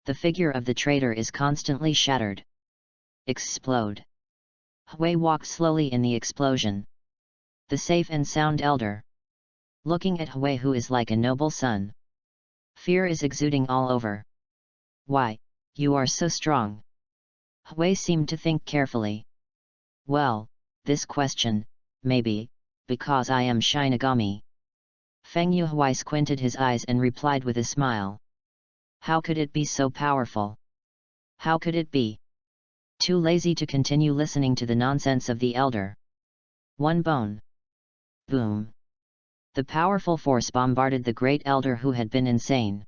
The figure of the traitor is constantly shattered. Explode. Hui walked slowly in the explosion. The safe and sound elder. Looking at Hui, who is like a noble son. Fear is exuding all over. Why, you are so strong? Hui seemed to think carefully. Well, this question, maybe, because I am Shinigami. Feng Yuhui squinted his eyes and replied with a smile. How could it be so powerful? How could it be? Too lazy to continue listening to the nonsense of the elder. One bone. Boom. The powerful force bombarded the great elder, who had been insane.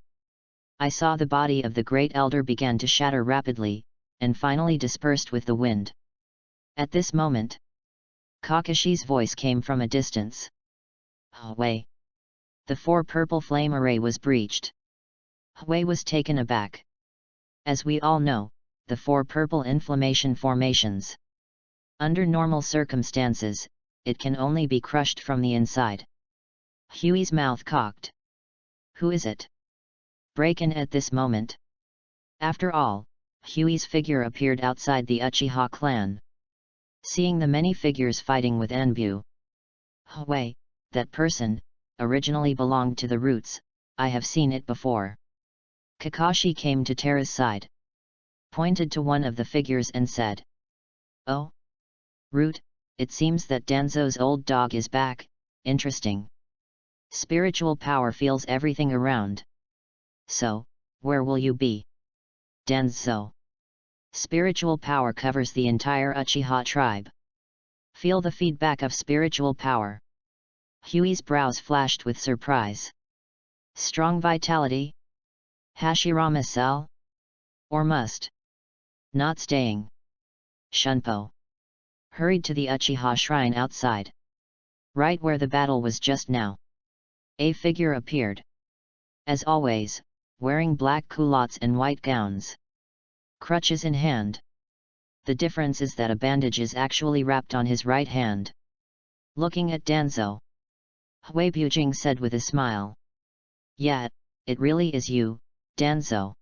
I saw the body of the great elder began to shatter rapidly, and finally dispersed with the wind. At this moment, Kakashi's voice came from a distance. Hui. The 4 purple flame array was breached. Hui was taken aback. As we all know, the 4 purple inflammation formations. Under normal circumstances, it can only be crushed from the inside. Huey's mouth cocked. Who is it? Break in at this moment. After all, Huey's figure appeared outside the Uchiha clan. Seeing the many figures fighting with Anbu. Hui, that person, originally belonged to the Roots, I have seen it before. Kakashi came to Tera's side. Pointed to one of the figures and said. Oh? Root, it seems that Danzo's old dog is back, interesting. Spiritual power feels everything around. So, where will you be? Danzo. Spiritual power covers the entire Uchiha tribe. Feel the feedback of spiritual power. Huey's brows flashed with surprise. Strong vitality? Hashirama cell? Or must? Not staying. Shunpo hurried to the Uchiha shrine outside. Right where the battle was just now. A figure appeared. As always, wearing black culottes and white gowns. Crutches in hand. The difference is that a bandage is actually wrapped on his right hand. Looking at Danzo. Hui Bujing said with a smile. Yeah, it really is you, Danzo.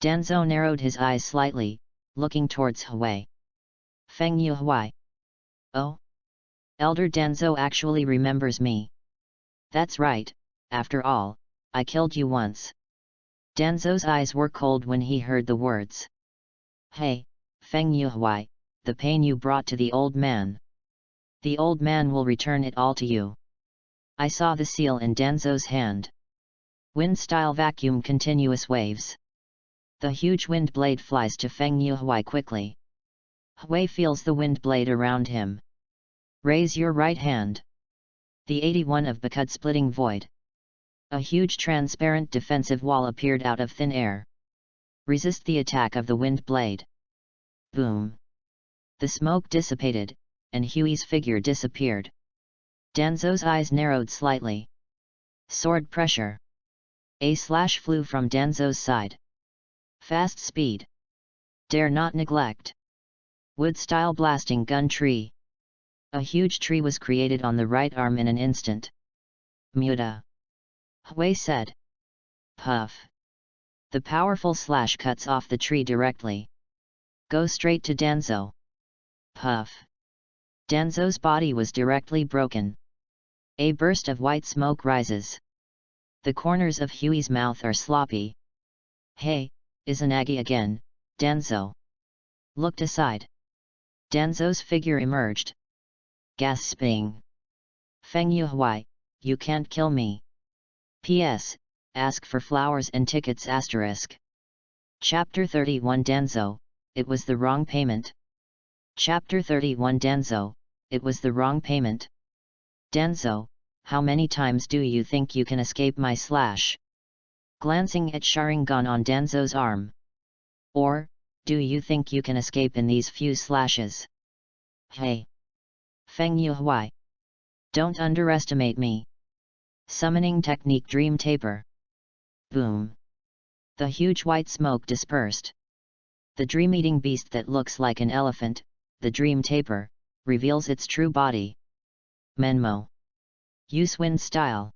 Danzo narrowed his eyes slightly, looking towards Hui. Feng Yuhui. Oh? Elder Danzo actually remembers me. That's right, after all, I killed you once. Danzo's eyes were cold when he heard the words. Hey, Feng Yuhui, the pain you brought to the old man. The old man will return it all to you. I saw the seal in Danzo's hand. Wind-style vacuum continuous waves. The huge wind blade flies to Feng Yuhui quickly. Hui feels the wind blade around him. Raise your right hand. The 81 of Bakud splitting void. A huge transparent defensive wall appeared out of thin air. Resist the attack of the wind blade. Boom. The smoke dissipated, and Huey's figure disappeared. Danzo's eyes narrowed slightly. Sword pressure. A slash flew from Danzo's side. Fast speed. Dare not neglect. Wood-style blasting gun tree. A huge tree was created on the right arm in an instant. Muta. Hui said. Puff. The powerful slash cuts off the tree directly. Go straight to Danzo. Puff. Danzo's body was directly broken. A burst of white smoke rises. The corners of Huey's mouth are sloppy. Hey, Izanagi again, Danzo. Looked aside. Danzo's figure emerged. Gasping. Feng Yuhui, you can't kill me. P.S. Ask for flowers and tickets *. Chapter 31 Danzo, it was the wrong payment. Chapter 31 Danzo, it was the wrong payment. Danzo, how many times do you think you can escape my slash? Glancing at Sharingan on Danzo's arm. Or, do you think you can escape in these few slashes? Hey! Feng Yuhui! Don't underestimate me. Summoning technique Dream Taper. Boom! The huge white smoke dispersed. The dream-eating beast that looks like an elephant, the Dream Taper, reveals its true body. Menmo. Use wind style.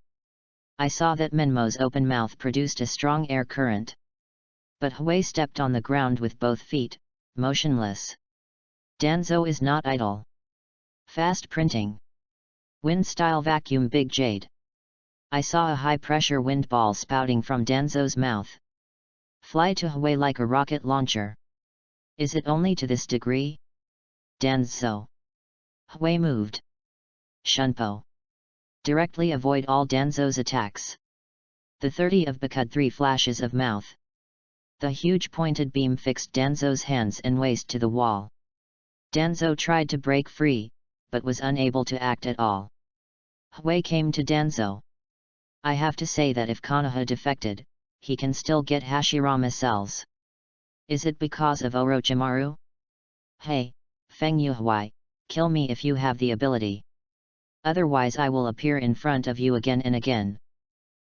I saw that Menmo's open mouth produced a strong air current. But Hui stepped on the ground with both feet, motionless. Danzo is not idle. Fast printing. Wind style vacuum Big Jade. I saw a high-pressure wind ball spouting from Danzo's mouth. Fly to Hui like a rocket launcher. Is it only to this degree? Danzo. Hui moved. Shunpo. Directly avoid all Danzo's attacks. The 30 of Bakud 3 flashes of mouth. The huge pointed beam fixed Danzo's hands and waist to the wall. Danzo tried to break free, but was unable to act at all. Hui came to Danzo. I have to say that if Konoha defected, he can still get Hashirama cells. Is it because of Orochimaru? Hey, Feng Yuhui, kill me if you have the ability. Otherwise I will appear in front of you again and again.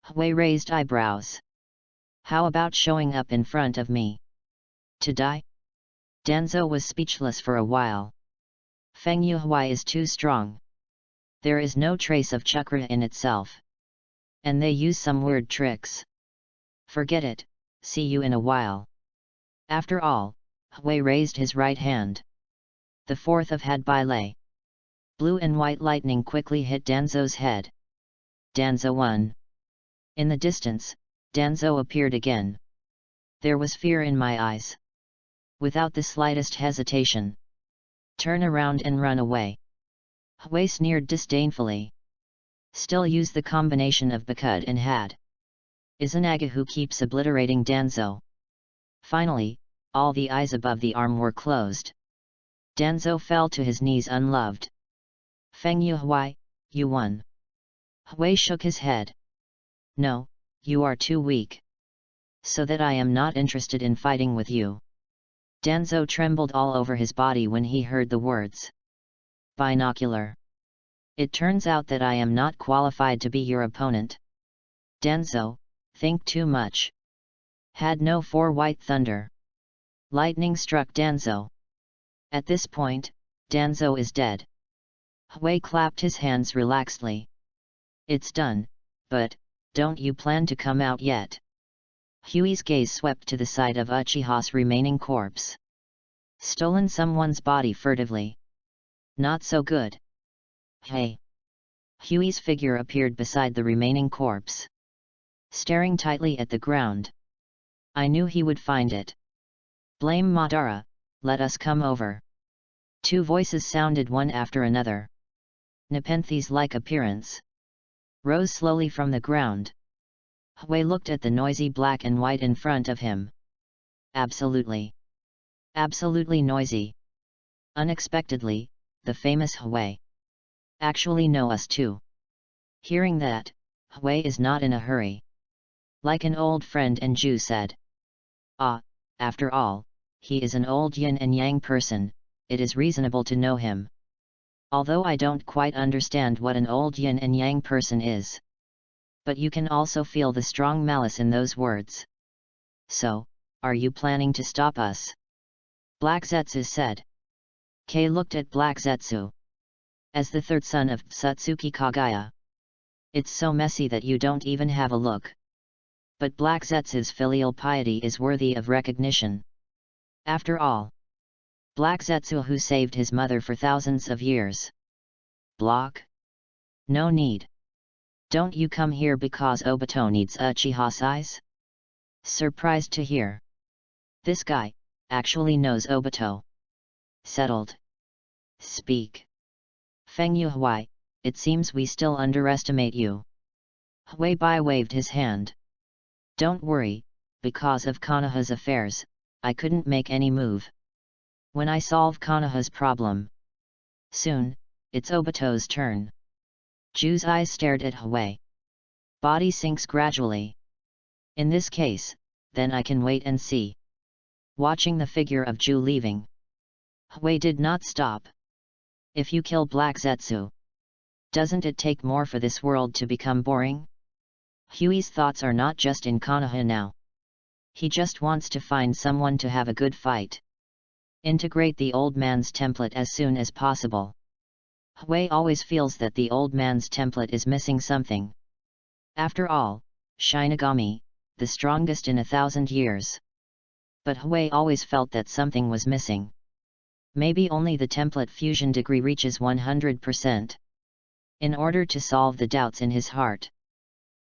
Hui raised eyebrows. How about showing up in front of me? To die? Danzo was speechless for a while. Feng Yuhui is too strong. There is no trace of chakra in itself. And they use some weird tricks. Forget it, see you in a while. After all, Hui raised his right hand. The 4th of Had Baile. Blue and white lightning quickly hit Danzo's head. Danzo won. In the distance, Danzo appeared again. There was fear in my eyes. Without the slightest hesitation. Turn around and run away. Hui sneered disdainfully. Still use the combination of Bakud and Had. Izanagi who keeps obliterating Danzo. Finally, all the eyes above the arm were closed. Danzo fell to his knees unloved. Feng Yuhui, you won. Hui shook his head. No, you are too weak. So that I am not interested in fighting with you. Danzo trembled all over his body when he heard the words. Binocular. It turns out that I am not qualified to be your opponent. Danzo, think too much. Had no 4 white thunder. Lightning struck Danzo. At this point, Danzo is dead. Hui clapped his hands relaxedly. It's done, but, don't you plan to come out yet? Huey's gaze swept to the side of Uchiha's remaining corpse. Stolen someone's body furtively. Not so good. Hey! Huey's figure appeared beside the remaining corpse. Staring tightly at the ground. I knew he would find it. Blame Madara, let us come over. 2 voices sounded one after another. Nepenthes-like appearance. Rose slowly from the ground. Hui looked at the noisy black and white in front of him. Absolutely. Absolutely noisy. Unexpectedly, the famous Hui actually know us too. Hearing that, Hui is not in a hurry. Like an old friend, and Ju said. Ah, after all, he is an old yin and yang person, it is reasonable to know him. Although I don't quite understand what an old yin and yang person is. But you can also feel the strong malice in those words. So, are you planning to stop us? Black Zetsu said. Kei looked at Black Zetsu. As the third son of Satsuki Kagaya. It's so messy that you don't even have a look. But Black Zetsu's filial piety is worthy of recognition. After all, Black Zetsu who saved his mother for thousands of years. Block? No need. Don't you come here because Obito needs Uchiha's eyes? Surprised to hear. This guy actually knows Obito. Settled. Speak. Feng Yuhui, it seems we still underestimate you. Hui Bai waved his hand. Don't worry, because of Konoha's affairs, I couldn't make any move. When I solve Konoha's problem. Soon, it's Obito's turn. Ju's eyes stared at Hui. Body sinks gradually. In this case, then I can wait and see. Watching the figure of Ju leaving. Hui did not stop. If you kill Black Zetsu, doesn't it take more for this world to become boring? Huey's thoughts are not just in Konoha now. He just wants to find someone to have a good fight. Integrate the old man's template as soon as possible. Hui always feels that the old man's template is missing something. After all, Shinigami, the strongest in 1,000 years. But Hui always felt that something was missing. Maybe only the template fusion degree reaches 100%. In order to solve the doubts in his heart.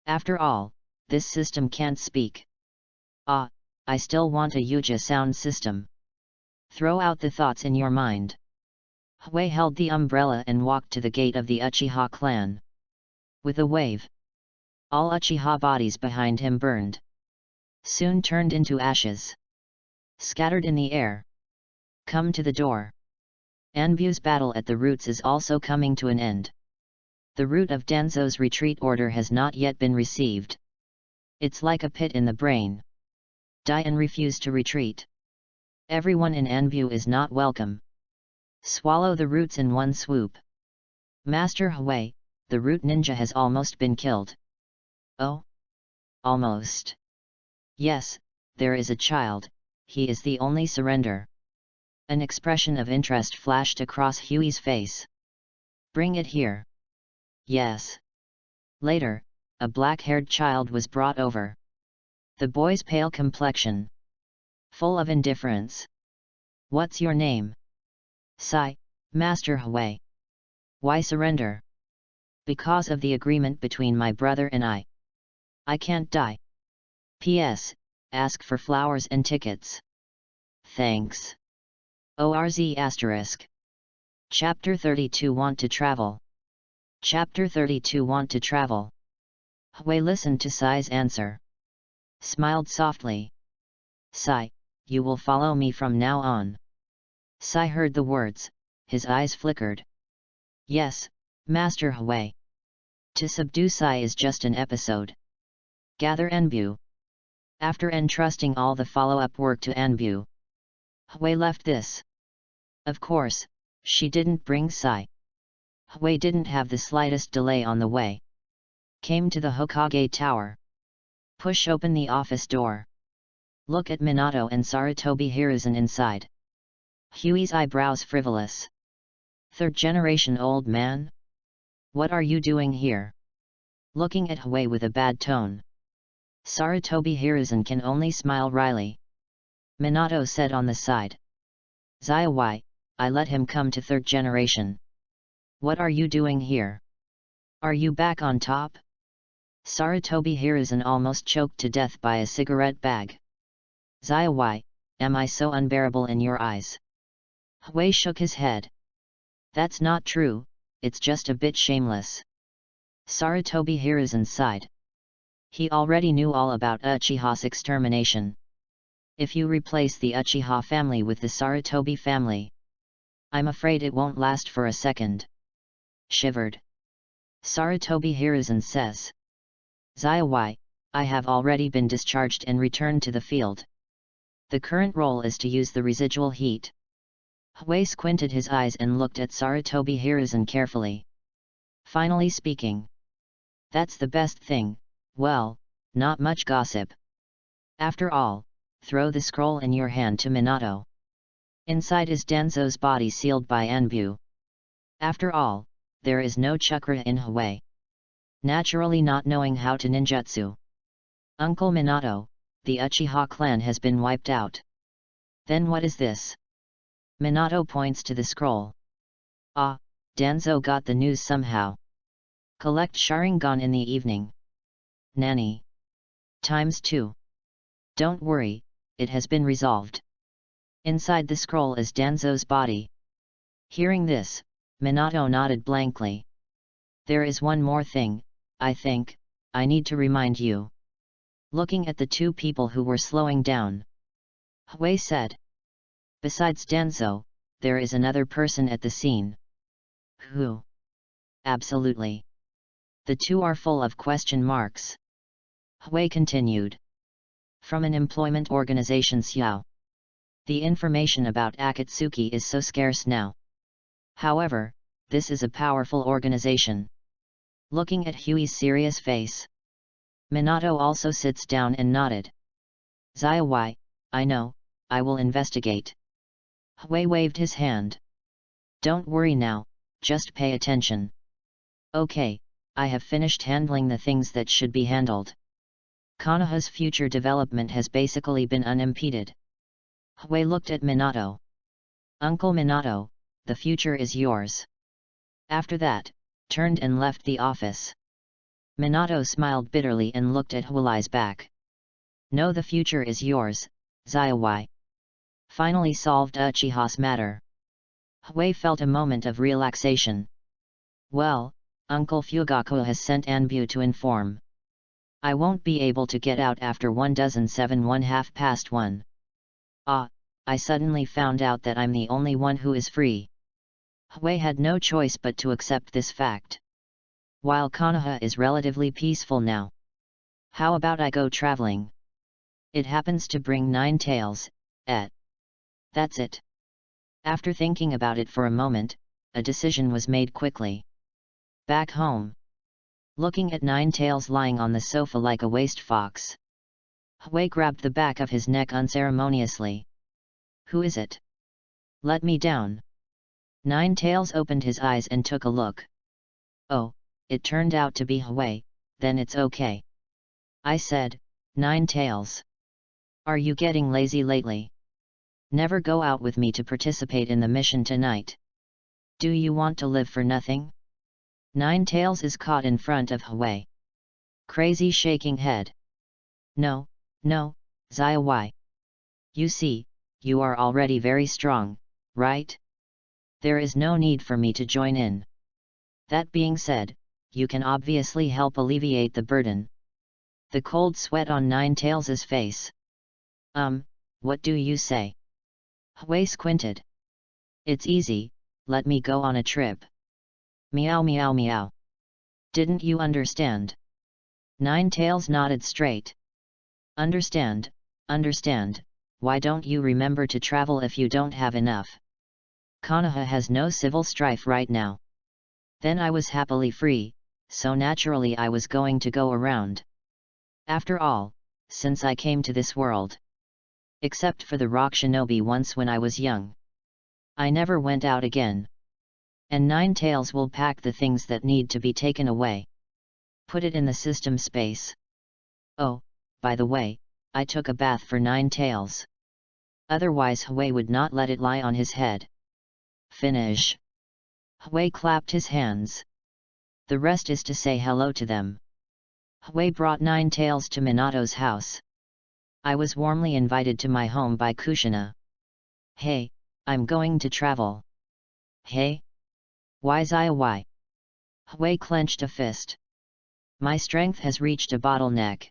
After all, this system can't speak. Ah, I still want a Yuja sound system. Throw out the thoughts in your mind. Hui held the umbrella and walked to the gate of the Uchiha clan. With a wave, all Uchiha bodies behind him burned. Soon turned into ashes. Scattered in the air. Come to the door. Anbu's battle at the roots is also coming to an end. The root of Denzo's retreat order has not yet been received. It's like a pit in the brain. Die and refuse to retreat. Everyone in Anbu is not welcome. Swallow the roots in one swoop. Master Hui, the root ninja has almost been killed. Oh? Almost. Yes, there is a child, he is the only surrender. An expression of interest flashed across Huey's face. Bring it here. Yes. Later, a black-haired child was brought over. The boy's pale complexion. Full of indifference. What's your name? Sai, Master Hui. Why surrender? Because of the agreement between my brother and I. I can't die. P.S. Ask for flowers and tickets. Thanks. ORZ**. Chapter 32 Want to Travel. Chapter 32 Want to Travel. Hui listened to Sai's answer. Smiled softly. Sai, you will follow me from now on. Sai heard the words, his eyes flickered. Yes, Master Hui. To subdue Sai is just an episode. Gather Anbu. After entrusting all the follow-up work to Anbu, Hui left this. Of course, she didn't bring Sai. Hui didn't have the slightest delay on the way. Came to the Hokage Tower. Push open the office door. Look at Minato and Sarutobi Hiruzen inside. Huey's eyebrows frivolous. Third generation old man? What are you doing here? Looking at Hui with a bad tone. Sarutobi Hiruzen can only smile wryly. Minato said on the side. Zaiwai, I let him come to third generation. What are you doing here? Are you back on top? Sarutobi Hiruzen almost choked to death by a cigarette bag. Zaiwai, am I so unbearable in your eyes? Hui shook his head. That's not true, it's just a bit shameless. Sarutobi Hiruzen sighed. He already knew all about Uchiha's extermination. If you replace the Uchiha family with the Sarutobi family, I'm afraid it won't last for a second. Shivered. Sarutobi Hiruzen says. Zaiwai, I have already been discharged and returned to the field. The current role is to use the residual heat. Hui squinted his eyes and looked at Sarutobi Hiruzen carefully. Finally speaking. That's the best thing, well, not much gossip. After all, throw the scroll in your hand to Minato. Inside is Danzo's body sealed by Anbu. After all, there is no chakra in Hui. Naturally not knowing how to ninjutsu. Uncle Minato, the Uchiha clan has been wiped out. Then what is this? Minato points to the scroll. Ah, Danzo got the news somehow. Collect Sharingan in the evening. Nanny. ×2. Don't worry, it has been resolved. Inside the scroll is Danzo's body. Hearing this, Minato nodded blankly. There is one more thing, I think, I need to remind you. Looking at the two people who were slowing down, Hui said. Besides Danzo, there is another person at the scene. Who? Absolutely. The two are full of question marks. Hui continued. From an employment organization Xiao. The information about Akatsuki is so scarce now. However, this is a powerful organization. Looking at Huey's serious face, Minato also sits down and nodded. Zaiwai, I know, I will investigate. Hui waved his hand. Don't worry now, just pay attention. Okay, I have finished handling the things that should be handled. Konoha's future development has basically been unimpeded. Hui looked at Minato. Uncle Minato, the future is yours. After that, turned and left the office. Minato smiled bitterly and looked at Hui's back. No, the future is yours, Zaiwai. Finally solved Uchiha's matter. Hui felt a moment of relaxation. Well, Uncle Fugaku has sent Anbu to inform. I won't be able to get out after 1:07 1/2 past 1. Ah, I suddenly found out that I'm the only one who is free. Hui had no choice but to accept this fact. While Konoha is relatively peaceful now. How about I go traveling? It happens to bring 9 tails, That's it. After thinking about it for a moment, a decision was made quickly. Back home. Looking at 9 tails lying on the sofa like a waste fox, Hui grabbed the back of his neck unceremoniously. Who is it? Let me down. 9 tails opened his eyes and took a look. Oh, it turned out to be Hui, then it's okay. I said, 9 tails. Are you getting lazy lately? Never go out with me to participate in the mission tonight. Do you want to live for nothing? 9 tails is caught in front of Hui. Crazy shaking head. No, Zaiwai. You see, you are already very strong, right? There is no need for me to join in. That being said, you can obviously help alleviate the burden. The cold sweat on 9 tails' face. What do you say? Hui squinted. It's easy, let me go on a trip. Meow meow meow. Didn't you understand? 9 tails nodded straight. Understand, why don't you remember to travel if you don't have enough? Konoha has no civil strife right now. Then I was happily free, so naturally I was going to go around. After all, since I came to this world. Except for the rock shinobi once when I was young. I never went out again. And 9 tails will pack the things that need to be taken away. Put it in the system space. Oh, by the way, I took a bath for 9 tails. Otherwise Hui would not let it lie on his head. Finish. Hui clapped his hands. The rest is to say hello to them. Hui brought 9 tails to Minato's house. I was warmly invited to my home by Kushina. Hey, I'm going to travel. Hey? Why Zaiwai? Hui clenched a fist. My strength has reached a bottleneck.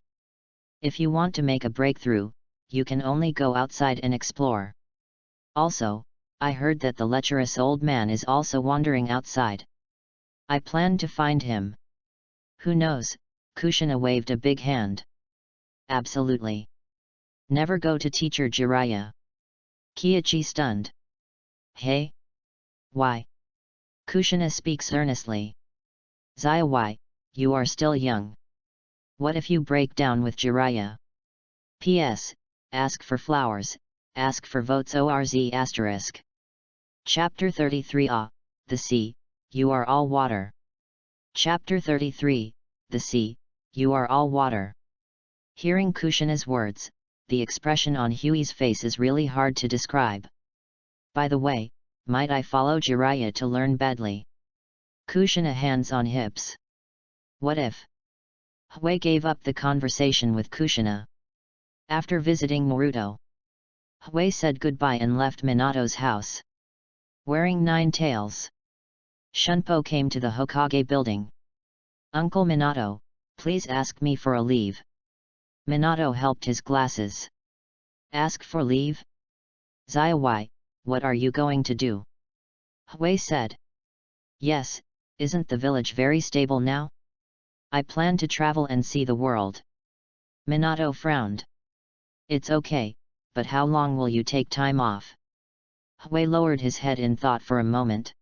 If you want to make a breakthrough, you can only go outside and explore. Also, I heard that the lecherous old man is also wandering outside. I plan to find him. Who knows? Kushina waved a big hand. Absolutely. Never go to teacher Jiraiya. Kiichi stunned. Hey? Why? Kushina speaks earnestly. Zaya, why? You are still young. What if you break down with Jiraiya? P.S. Ask for flowers, ask for votes ORZ**. Chapter 33 The Sea, You Are All Water. Chapter 33, The Sea, You Are All Water. Hearing Kushina's words, the expression on Huey's face is really hard to describe. By the way, might I follow Jiraiya to learn badly? Kushina hands on hips. What if? Huey gave up the conversation with Kushina. After visiting Naruto, Huey said goodbye and left Minato's house. Wearing 9 tails, Shunpo came to the Hokage building. Uncle Minato, please ask me for a leave. Minato helped his glasses. Ask for leave? Zaya, why, what are you going to do? Huey said. Yes, isn't the village very stable now? I plan to travel and see the world. Minato frowned. It's okay, but how long will you take time off? Huey lowered his head in thought for a moment.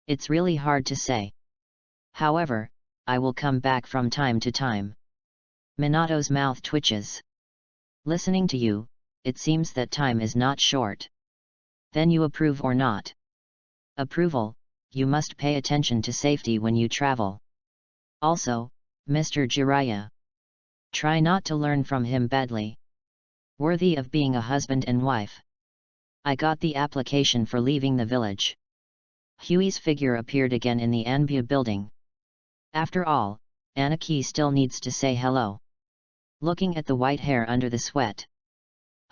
It's really hard to say. However, I will come back from time to time. Minato's mouth twitches. Listening to you, it seems that time is not short. Then you approve or not? Approval, you must pay attention to safety when you travel. Also, Mr. Jiraiya. Try not to learn from him badly. Worthy of being a husband and wife. I got the application for leaving the village. Huey's figure appeared again in the Anbu building. After all, Aniki still needs to say hello. Looking at the white hair under the sweat,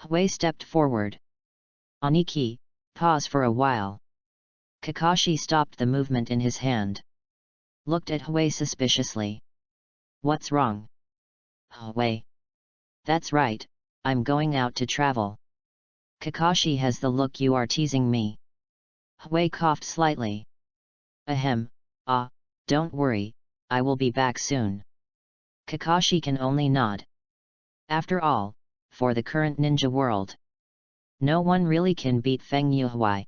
Huey stepped forward. Aniki, pause for a while. Kakashi stopped the movement in his hand. Looked at Huey suspiciously. What's wrong? Huey. That's right, I'm going out to travel. Kakashi has the look you are teasing me. Huey coughed slightly. Ahem, don't worry, I will be back soon. Kakashi can only nod. After all, for the current ninja world, no one really can beat Feng Yuhui.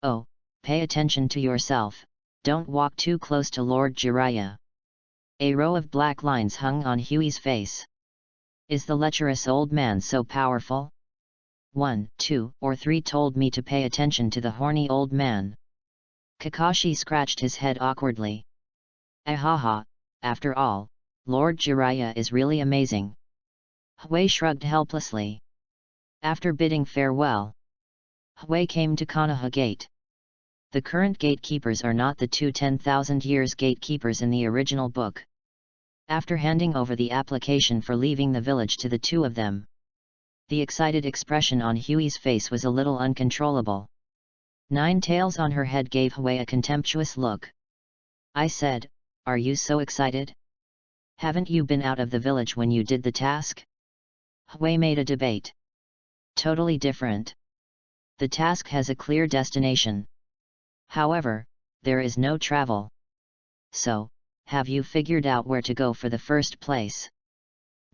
Oh, pay attention to yourself, don't walk too close to Lord Jiraiya. A row of black lines hung on Huey's face. Is the lecherous old man so powerful? 1, 2, or 3 told me to pay attention to the horny old man. Kakashi scratched his head awkwardly. Ahaha, after all, Lord Jiraiya is really amazing. Huey shrugged helplessly. After bidding farewell, Huey came to Konoha Gate. The current gatekeepers are not the 2 10,000 years gatekeepers in the original book. After handing over the application for leaving the village to the 2 of them, the excited expression on Huey's face was a little uncontrollable. 9 tails on her head gave Huey a contemptuous look. I said, are you so excited? Haven't you been out of the village when you did the task? Huey made a debate. Totally different. The task has a clear destination. However, there is no travel. So, have you figured out where to go for the first place?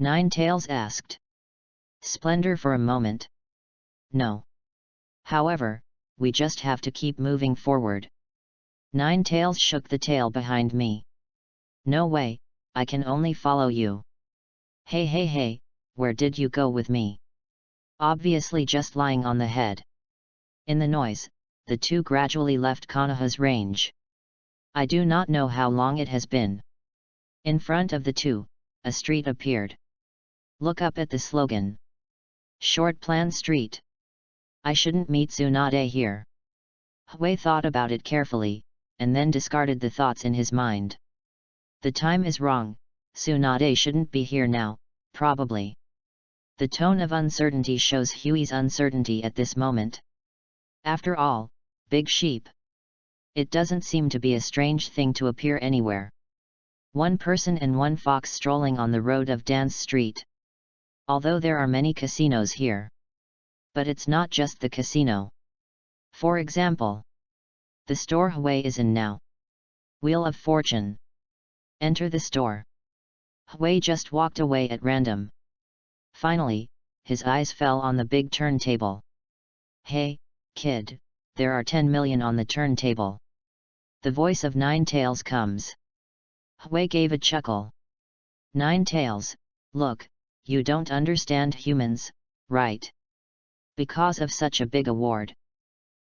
9 tails asked. Splendor for a moment. No. However, we just have to keep moving forward. 9 tails shook the tail behind me. No way, I can only follow you. Hey, where did you go with me? Obviously just lying on the head. In the noise, the 2 gradually left Konoha's range. I do not know how long it has been. In front of the 2, a street appeared. Look up at the slogan. Short Plan Street. I shouldn't meet Tsunade here. Huey thought about it carefully, and then discarded the thoughts in his mind. The time is wrong, Tsunade shouldn't be here now, probably. The tone of uncertainty shows Huey's uncertainty at this moment. After all, big sheep. It doesn't seem to be a strange thing to appear anywhere. 1 person and 1 fox strolling on the road of Dance Street. Although there are many casinos here. But it's not just the casino. For example, the store Huey is in now. Wheel of Fortune. Enter the store. Huey just walked away at random. Finally, his eyes fell on the big turntable. "Hey, kid, there are 10 million on the turntable." The voice of Nine Tails comes. Hui gave a chuckle. "Nine Tails, look, you don't understand humans, right? Because of such a big award.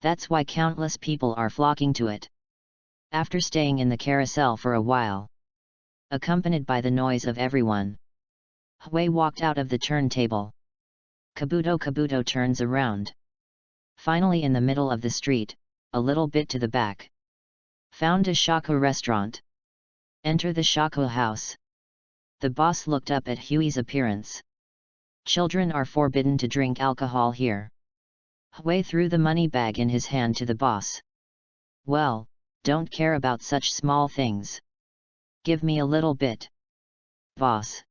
That's why countless people are flocking to it." After staying in the carousel for a while, accompanied by the noise of everyone, Hui walked out of the turntable. Kabuto turns around. Finally in the middle of the street, a little bit to the back. Found a shaku restaurant. Enter the shaku house. The boss looked up at Huey's appearance. "Children are forbidden to drink alcohol here." Hui threw the money bag in his hand to the boss. "Well, don't care about such small things. Give me a little bit." "Boss."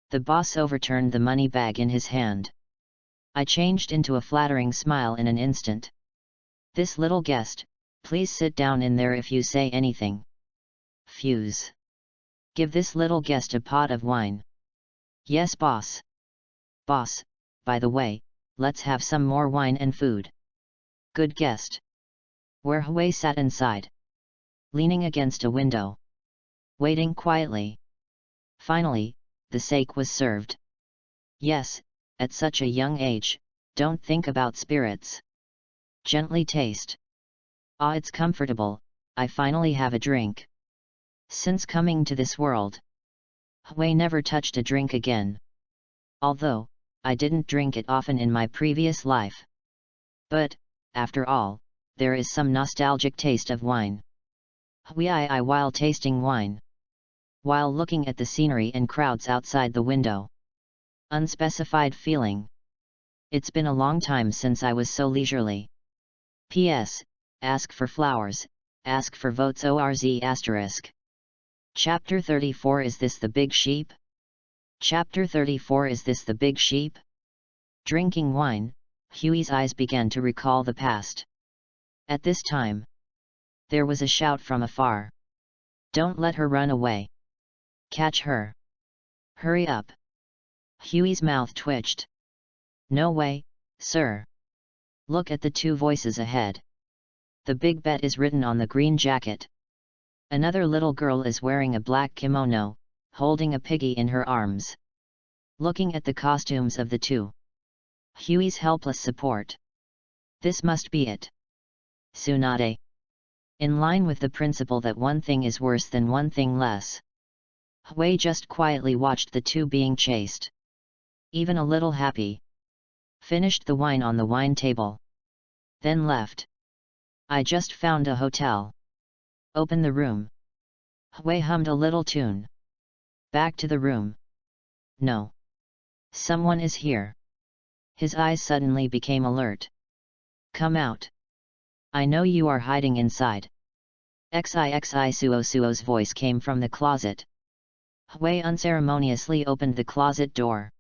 The boss overturned the money bag in his hand. I changed into a flattering smile in an instant. "This little guest, please sit down in there if you say anything." "Fuse. Give this little guest a pot of wine." "Yes, boss." "Boss, by the way, let's have some more wine and food." "Good guest." Where Hui sat inside, leaning against a window, waiting quietly. Finally, the sake was served. "Yes, at such a young age, don't think about spirits. Gently taste. Ah, it's comfortable, I finally have a drink." Since coming to this world, Hui never touched a drink again. Although, I didn't drink it often in my previous life. But, after all, there is some nostalgic taste of wine. Hui I while tasting wine, while looking at the scenery and crowds outside the window. Unspecified feeling. It's been a long time since I was so leisurely. P.S. Ask for flowers, ask for votes ORZ**. Chapter 34 Is this the big sheep? Chapter 34 Is this the big sheep? Drinking wine, Huey's eyes began to recall the past. At this time, there was a shout from afar. "Don't let her run away. Catch her. Hurry up." Huey's mouth twitched. "No way, sir. Look at the two voices ahead. The big bet is written on the green jacket. Another little girl is wearing a black kimono, holding a piggy in her arms. Looking at the costumes of the two, Huey's helpless support. This must be it. Tsunade. In line with the principle that one thing is worse than one thing less, Hui just quietly watched the two being chased. Even a little happy. Finished the wine on the wine table. Then left. "I just found a hotel. Open the room." Hui hummed a little tune. Back to the room. No. Someone is here. His eyes suddenly became alert. "Come out. I know you are hiding inside." "Xi Suo's voice came from the closet. Hui unceremoniously opened the closet door.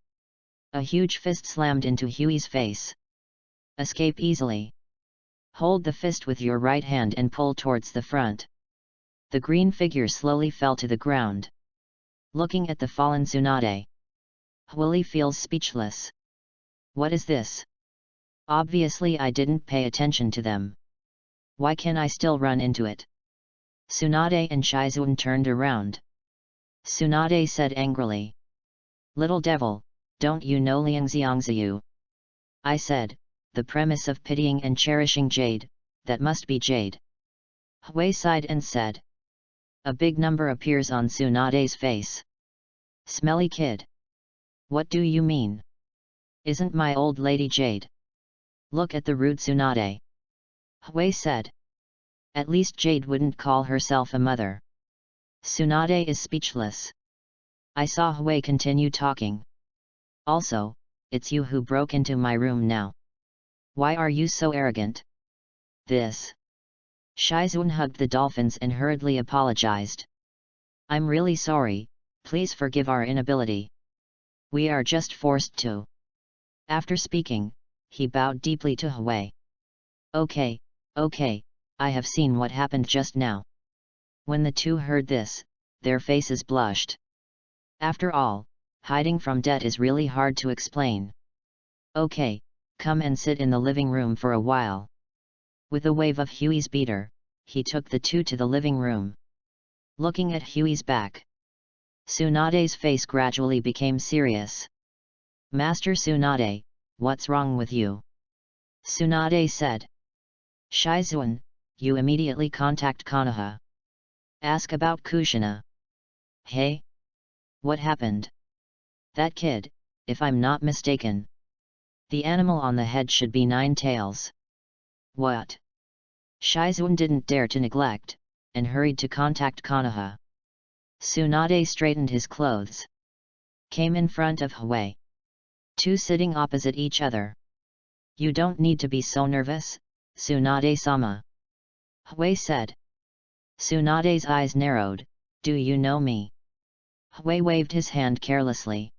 A huge fist slammed into Huey's face. "Escape easily. Hold the fist with your right hand and pull towards the front." The green figure slowly fell to the ground. Looking at the fallen Tsunade, Hui feels speechless. What is this? Obviously I didn't pay attention to them. Why can I still run into it? Tsunade and Shizuan turned around. Tsunade said angrily. "Little devil, don't you know Liangxiangziyu?" I said, "The premise of pitying and cherishing Jade, that must be Jade." Hui sighed and said. A big number appears on Tsunade's face. "Smelly kid. What do you mean? Isn't my old lady Jade? Look at the rude Tsunade." Hui said. At least Jade wouldn't call herself a mother. Tsunade is speechless. I saw Hui continue talking. "Also, it's you who broke into my room now. Why are you so arrogant?" "This." Shizuan hugged the dolphins and hurriedly apologized. "I'm really sorry, please forgive our inability. We are just forced to." After speaking, he bowed deeply to Hui. Okay, I have seen what happened just now." When the two heard this, their faces blushed. After all, hiding from debt is really hard to explain. Okay, come and sit in the living room for a while. With a wave of Huey's beater, he took the two to the living room. Looking at Huey's back, Tsunade's face gradually became serious. Master Tsunade, what's wrong with you? Tsunade said. Shizuan, you immediately contact Konoha. Ask about Kushina. Hey? What happened? That kid, if I'm not mistaken. The animal on the head should be Nine Tails. What? Shizuan didn't dare to neglect, and hurried to contact Konoha. Tsunade straightened his clothes. Came in front of Huey. Two sitting opposite each other. You don't need to be so nervous, Tsunade-sama. Huey said. Tsunade's eyes narrowed. Do you know me? Huey waved his hand carelessly.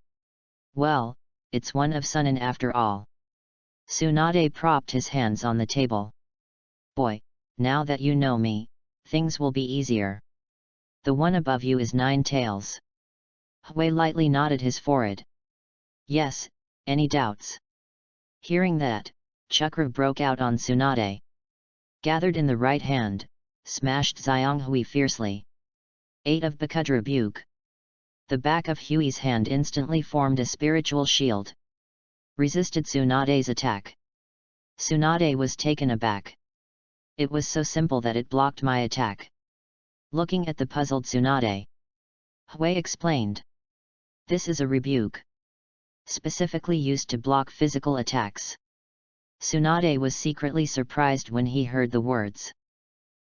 Well, it's one of Sunin after all. Tsunade propped his hands on the table. Boy, now that you know me, things will be easier. The one above you is Nine Tails. Huey lightly nodded his forehead. Yes, any doubts? Hearing that, chakra broke out on Tsunade. Gathered in the right hand, smashed Xianghui fiercely. 8 of Bakudra Buke. The back of Huey's hand instantly formed a spiritual shield. Resisted Tsunade's attack. Tsunade was taken aback. It was so simple that it blocked my attack. Looking at the puzzled Tsunade, Huey explained. This is a rebuke. Specifically used to block physical attacks. Tsunade was secretly surprised when he heard the words.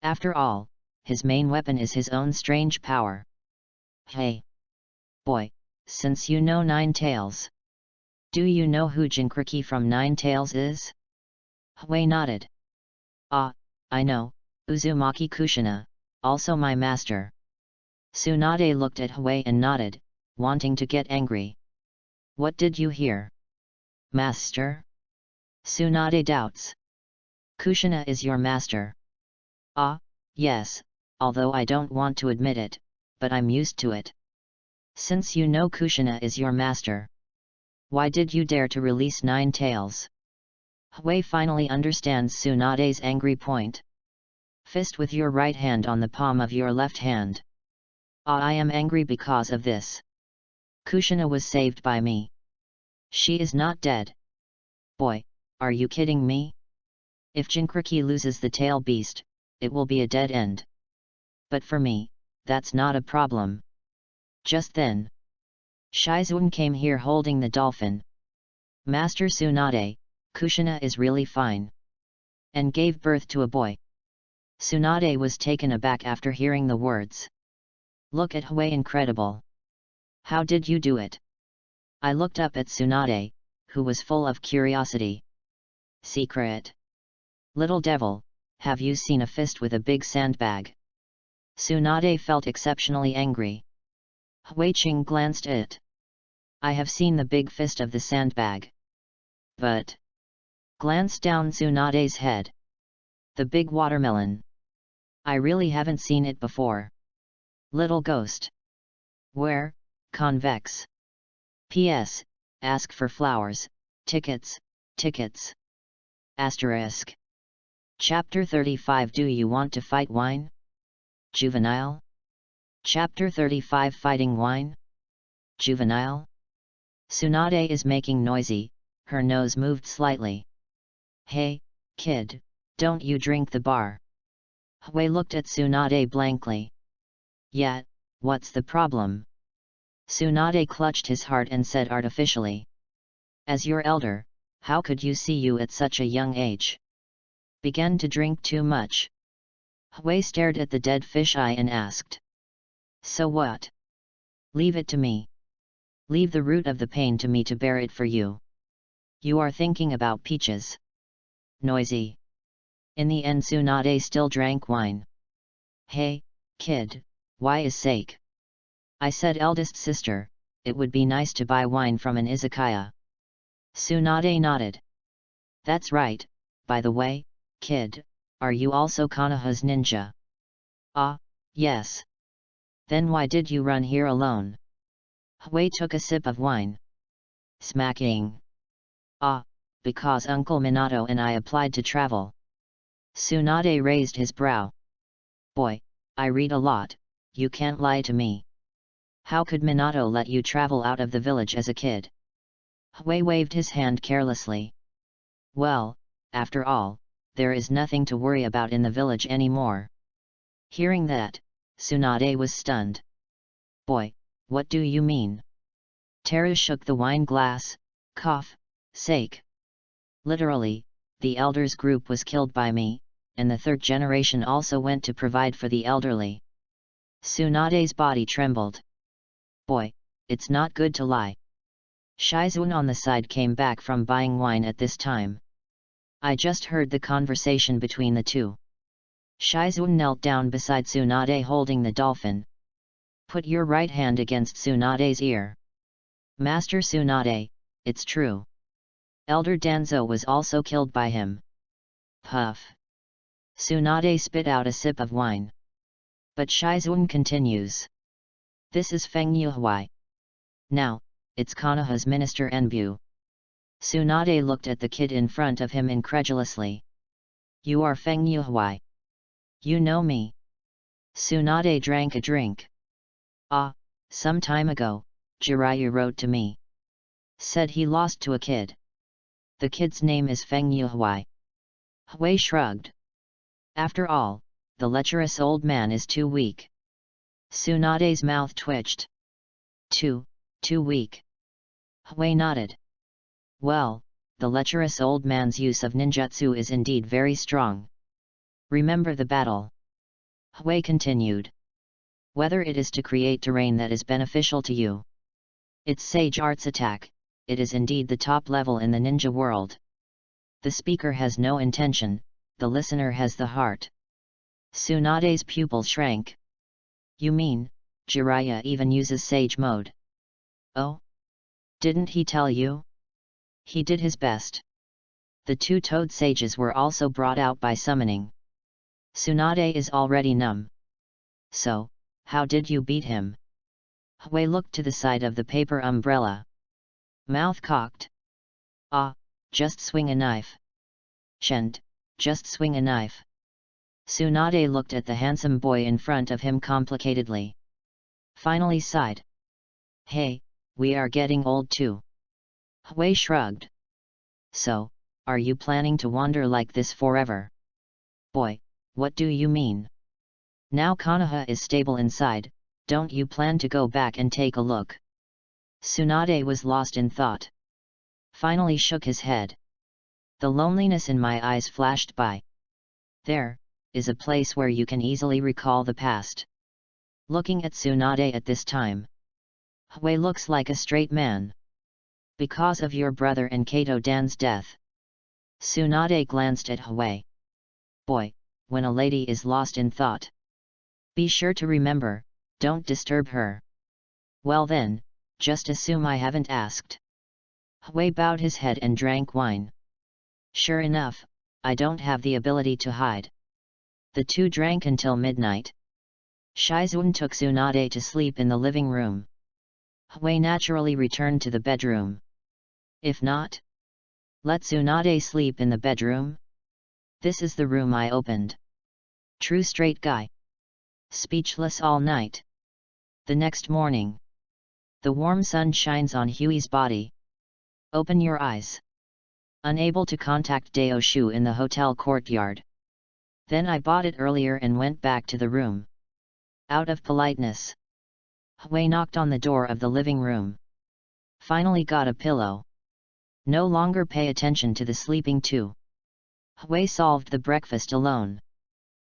After all, his main weapon is his own strange power. Hey! Boy, since you know Nine Tails. Do you know who Jinkriki from Nine Tails is? Huey nodded. Ah, I know, Uzumaki Kushina, also my master. Tsunade looked at Huey and nodded, wanting to get angry. What did you hear? Master? Tsunade doubts. Kushina is your master. Ah, yes, although I don't want to admit it, but I'm used to it. Since you know Kushina is your master, why did you dare to release Nine Tails? Huey finally understands Tsunade's angry point. Fist with your right hand on the palm of your left hand. Ah, I am angry because of this. Kushina was saved by me. She is not dead. Boy, are you kidding me? If Jinkriki loses the tail beast, it will be a dead end. But for me, that's not a problem. Just then, Shizuan came here holding the dolphin. Master Tsunade, Kushina is really fine. And gave birth to a boy. Tsunade was taken aback after hearing the words. Look at Huey, incredible. How did you do it? I looked up at Tsunade, who was full of curiosity. Secret. Little devil, have you seen a fist with a big sandbag? Tsunade felt exceptionally angry. Huey Qing glanced at it. I have seen the big fist of the sandbag. But... glanced down Tsunade's head. The big watermelon. I really haven't seen it before. Little ghost. Where? Convex. P.S. Ask for flowers, tickets, tickets. Asterisk. Chapter 35. Do you want to fight wine? Juvenile. Chapter 35. Fighting wine? Juvenile. Tsunade is making noisy, her nose moved slightly. Hey, kid, don't you drink the bar? Huey looked at Tsunade blankly. Yeah, what's the problem? Tsunade clutched his heart and said artificially. As your elder, how could you see you at such a young age? Began to drink too much. Huey stared at the dead fish eye and asked. So what? Leave it to me. Leave the root of the pain to me to bear it for you. You are thinking about peaches. Noisy. In the end Tsunade still drank wine. Hey, kid, why is sake? I said eldest sister, it would be nice to buy wine from an izakaya. Tsunade nodded. That's right, by the way, kid, are you also Konoha's ninja? Ah, yes. Then why did you run here alone? Huey took a sip of wine. Smacking. Ah, because Uncle Minato and I applied to travel. Tsunade raised his brow. Boy, I read a lot, you can't lie to me. How could Minato let you travel out of the village as a kid? Hui waved his hand carelessly. Well, after all, there is nothing to worry about in the village anymore. Hearing that, Tsunade was stunned. Boy, what do you mean? Teru shook the wine glass, sake. Literally, the elders group was killed by me, and the third generation also went to provide for the elderly. Tsunade's body trembled. Boy, it's not good to lie. Shizun on the side came back from buying wine at this time. I just heard the conversation between the two. Shizun knelt down beside Tsunade holding the dolphin. Put your right hand against Tsunade's ear. Master Tsunade, it's true. Elder Danzo was also killed by him. Puff. Tsunade spit out a sip of wine. But Shizun continues. This is Feng Yuhui. Now, it's Konoha's Minister Enbu. Tsunade looked at the kid in front of him incredulously. You are Feng Yuhui. You know me. Tsunade drank a drink. Ah, some time ago, Jiraiya wrote to me. Said he lost to a kid. The kid's name is Feng Yuhui. Hui shrugged. After all, the lecherous old man is too weak. Tsunade's mouth twitched. Too weak. Hui nodded. Well, the lecherous old man's use of ninjutsu is indeed very strong. Remember the battle. Hui continued. Whether it is to create terrain that is beneficial to you. Its sage arts attack, it is indeed the top level in the ninja world. The speaker has no intention, the listener has the heart. Tsunade's pupil shrank. You mean, Jiraiya even uses sage mode? Oh? Didn't he tell you? He did his best. The two toad sages were also brought out by summoning. Tsunade is already numb. So, how did you beat him? Hui looked to the side of the paper umbrella. Mouth cocked. Ah, just swing a knife. Shent, just swing a knife. Tsunade looked at the handsome boy in front of him complicatedly. Finally sighed. Hey, we are getting old too. Hui shrugged. So, are you planning to wander like this forever? Boy, what do you mean? Now Konoha is stable inside, don't you plan to go back and take a look? Tsunade was lost in thought. Finally shook his head. The loneliness in my eyes flashed by. There is a place where you can easily recall the past. Looking at Tsunade at this time. Hui looks like a straight man. Because of your brother and Kato Dan's death. Tsunade glanced at Hui. Boy, when a lady is lost in thought. Be sure to remember, don't disturb her. Well then, just assume I haven't asked. Hui bowed his head and drank wine. Sure enough, I don't have the ability to hide. The two drank until midnight. Shizun took Tsunade to sleep in the living room. Hui naturally returned to the bedroom. If not, let Tsunade sleep in the bedroom? This is the room I opened. True straight guy. Speechless all night. The next morning. The warm sun shines on Huey's body. Open your eyes. Unable to contact Daoshu in the hotel courtyard. Then I bought it earlier and went back to the room. Out of politeness. Hui knocked on the door of the living room. Finally got a pillow. No longer pay attention to the sleeping two. Hui solved the breakfast alone.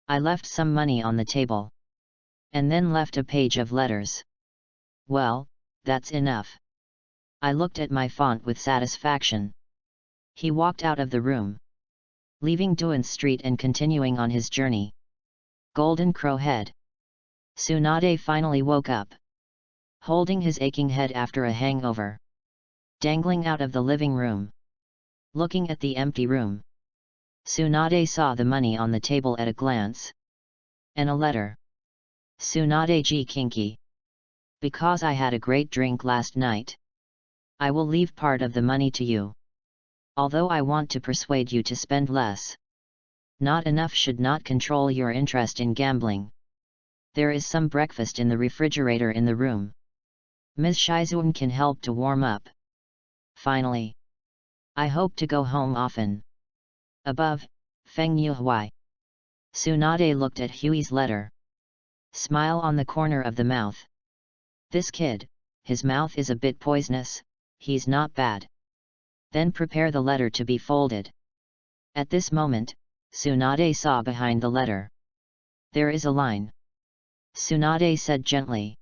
I left some money on the table. And then left a page of letters. Well, that's enough. I looked at my font with satisfaction. He walked out of the room. Leaving Duan Street and continuing on his journey. Golden Crow Head. Tsunade finally woke up. Holding his aching head after a hangover. Dangling out of the living room. Looking at the empty room. Tsunade saw the money on the table at a glance. And a letter. Tsunade G Kinky. Because I had a great drink last night. I will leave part of the money to you. Although I want to persuade you to spend less. Not enough should not control your interest in gambling. There is some breakfast in the refrigerator in the room. Ms. Shizuan can help to warm up. Finally. I hope to go home often. Above, Feng Yuhui. Tsunade looked at Hui's letter. Smile on the corner of the mouth. This kid, his mouth is a bit poisonous, he's not bad. Then prepare the letter to be folded. At this moment, Tsunade saw behind the letter. There is a line. Tsunade said gently.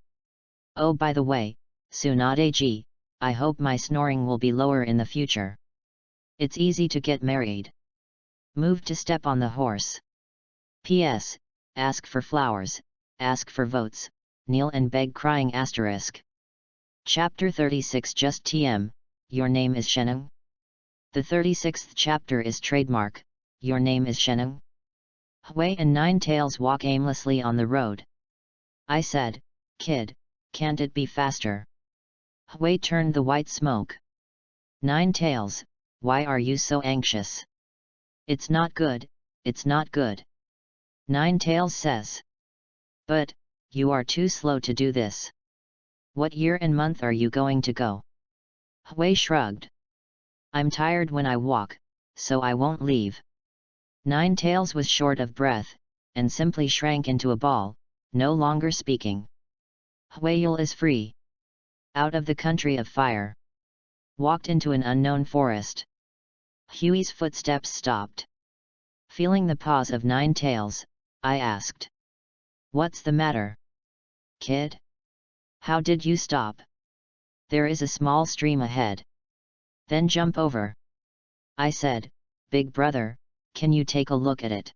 Oh, by the way, Tsunade-ji, I hope my snoring will be lower in the future. It's easy to get married. Move to step on the horse. P.S. Ask for flowers, ask for votes, kneel and beg crying asterisk. Chapter 36 Just TM, Your name is Sheneng? The 36th chapter is trademark, Your name is Sheneng? Hui and Nine Tails walk aimlessly on the road. I said, kid, can't it be faster? Hui turned the white smoke. Nine Tails, why are you so anxious? It's not good, it's not good. Nine Tails says. But, you are too slow to do this. What year and month are you going to go? Hui shrugged. I'm tired when I walk, so I won't leave. Nine Tails was short of breath, and simply shrank into a ball, no longer speaking. Huiyul is free. Out of the country of fire. Walked into an unknown forest. Huey's footsteps stopped. Feeling the pause of Nine Tails, I asked. What's the matter? Kid? How did you stop? There is a small stream ahead. Then jump over. I said, Big brother, can you take a look at it?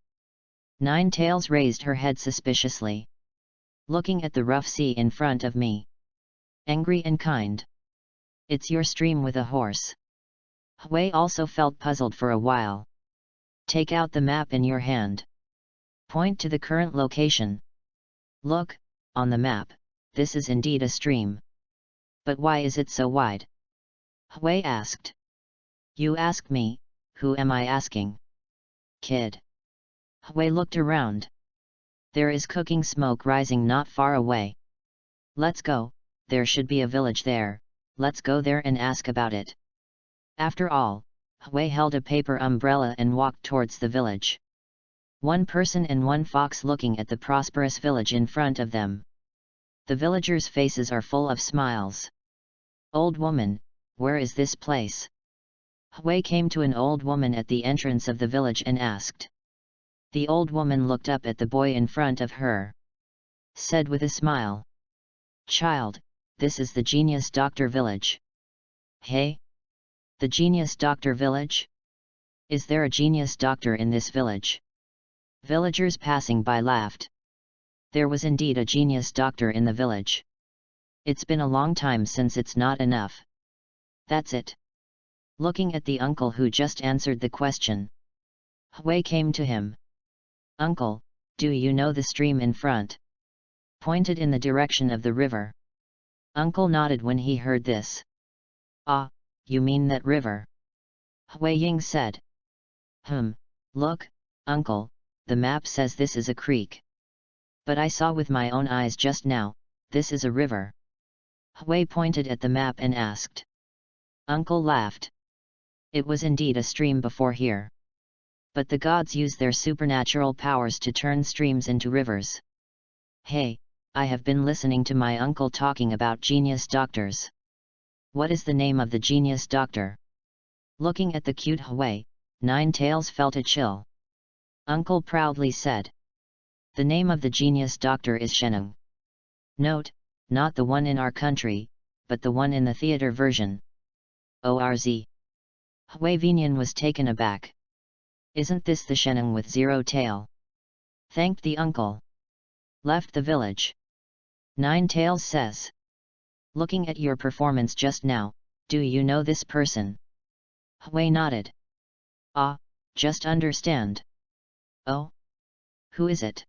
Nine Tails raised her head suspiciously. Looking at the rough sea in front of me. Angry and kind. It's your stream with a horse. Hui also felt puzzled for a while. Take out the map in your hand. Point to the current location. Look, on the map, this is indeed a stream. But why is it so wide? Hui asked. You ask me, who am I asking? Kid. Hui looked around. There is cooking smoke rising not far away. Let's go, there should be a village there, let's go there and ask about it. After all, Hui held a paper umbrella and walked towards the village. One person and one fox looking at the prosperous village in front of them. The villagers' faces are full of smiles. Old woman, where is this place? Hui came to an old woman at the entrance of the village and asked. The old woman looked up at the boy in front of her. Said with a smile. Child, this is the Genius Doctor Village. Hey? The Genius Doctor Village? Is there a Genius Doctor in this village? Villagers passing by laughed. There was indeed a Genius Doctor in the village. It's been a long time since it's not enough. That's it. Looking at the uncle who just answered the question. Hui came to him. Uncle, do you know the stream in front? Pointed in the direction of the river. Uncle nodded when he heard this. Ah, you mean that river? Hui Ying said. Look, uncle, the map says this is a creek. But I saw with my own eyes just now, this is a river. Hui pointed at the map and asked. Uncle laughed. It was indeed a stream before here. But the gods use their supernatural powers to turn streams into rivers. Hey, I have been listening to my uncle talking about genius doctors. What is the name of the genius doctor? Looking at the cute Hui, Nine Tails felt a chill. Uncle proudly said. The name of the genius doctor is Sheneng. Note, not the one in our country, but the one in the theater version. Orz. Hui Vinian was taken aback. Isn't this the Sheneng with zero tail? Thanked the uncle. Left the village. Nine Tails says. Looking at your performance just now, do you know this person? Hui nodded. Ah, just understand. Oh? Who is it?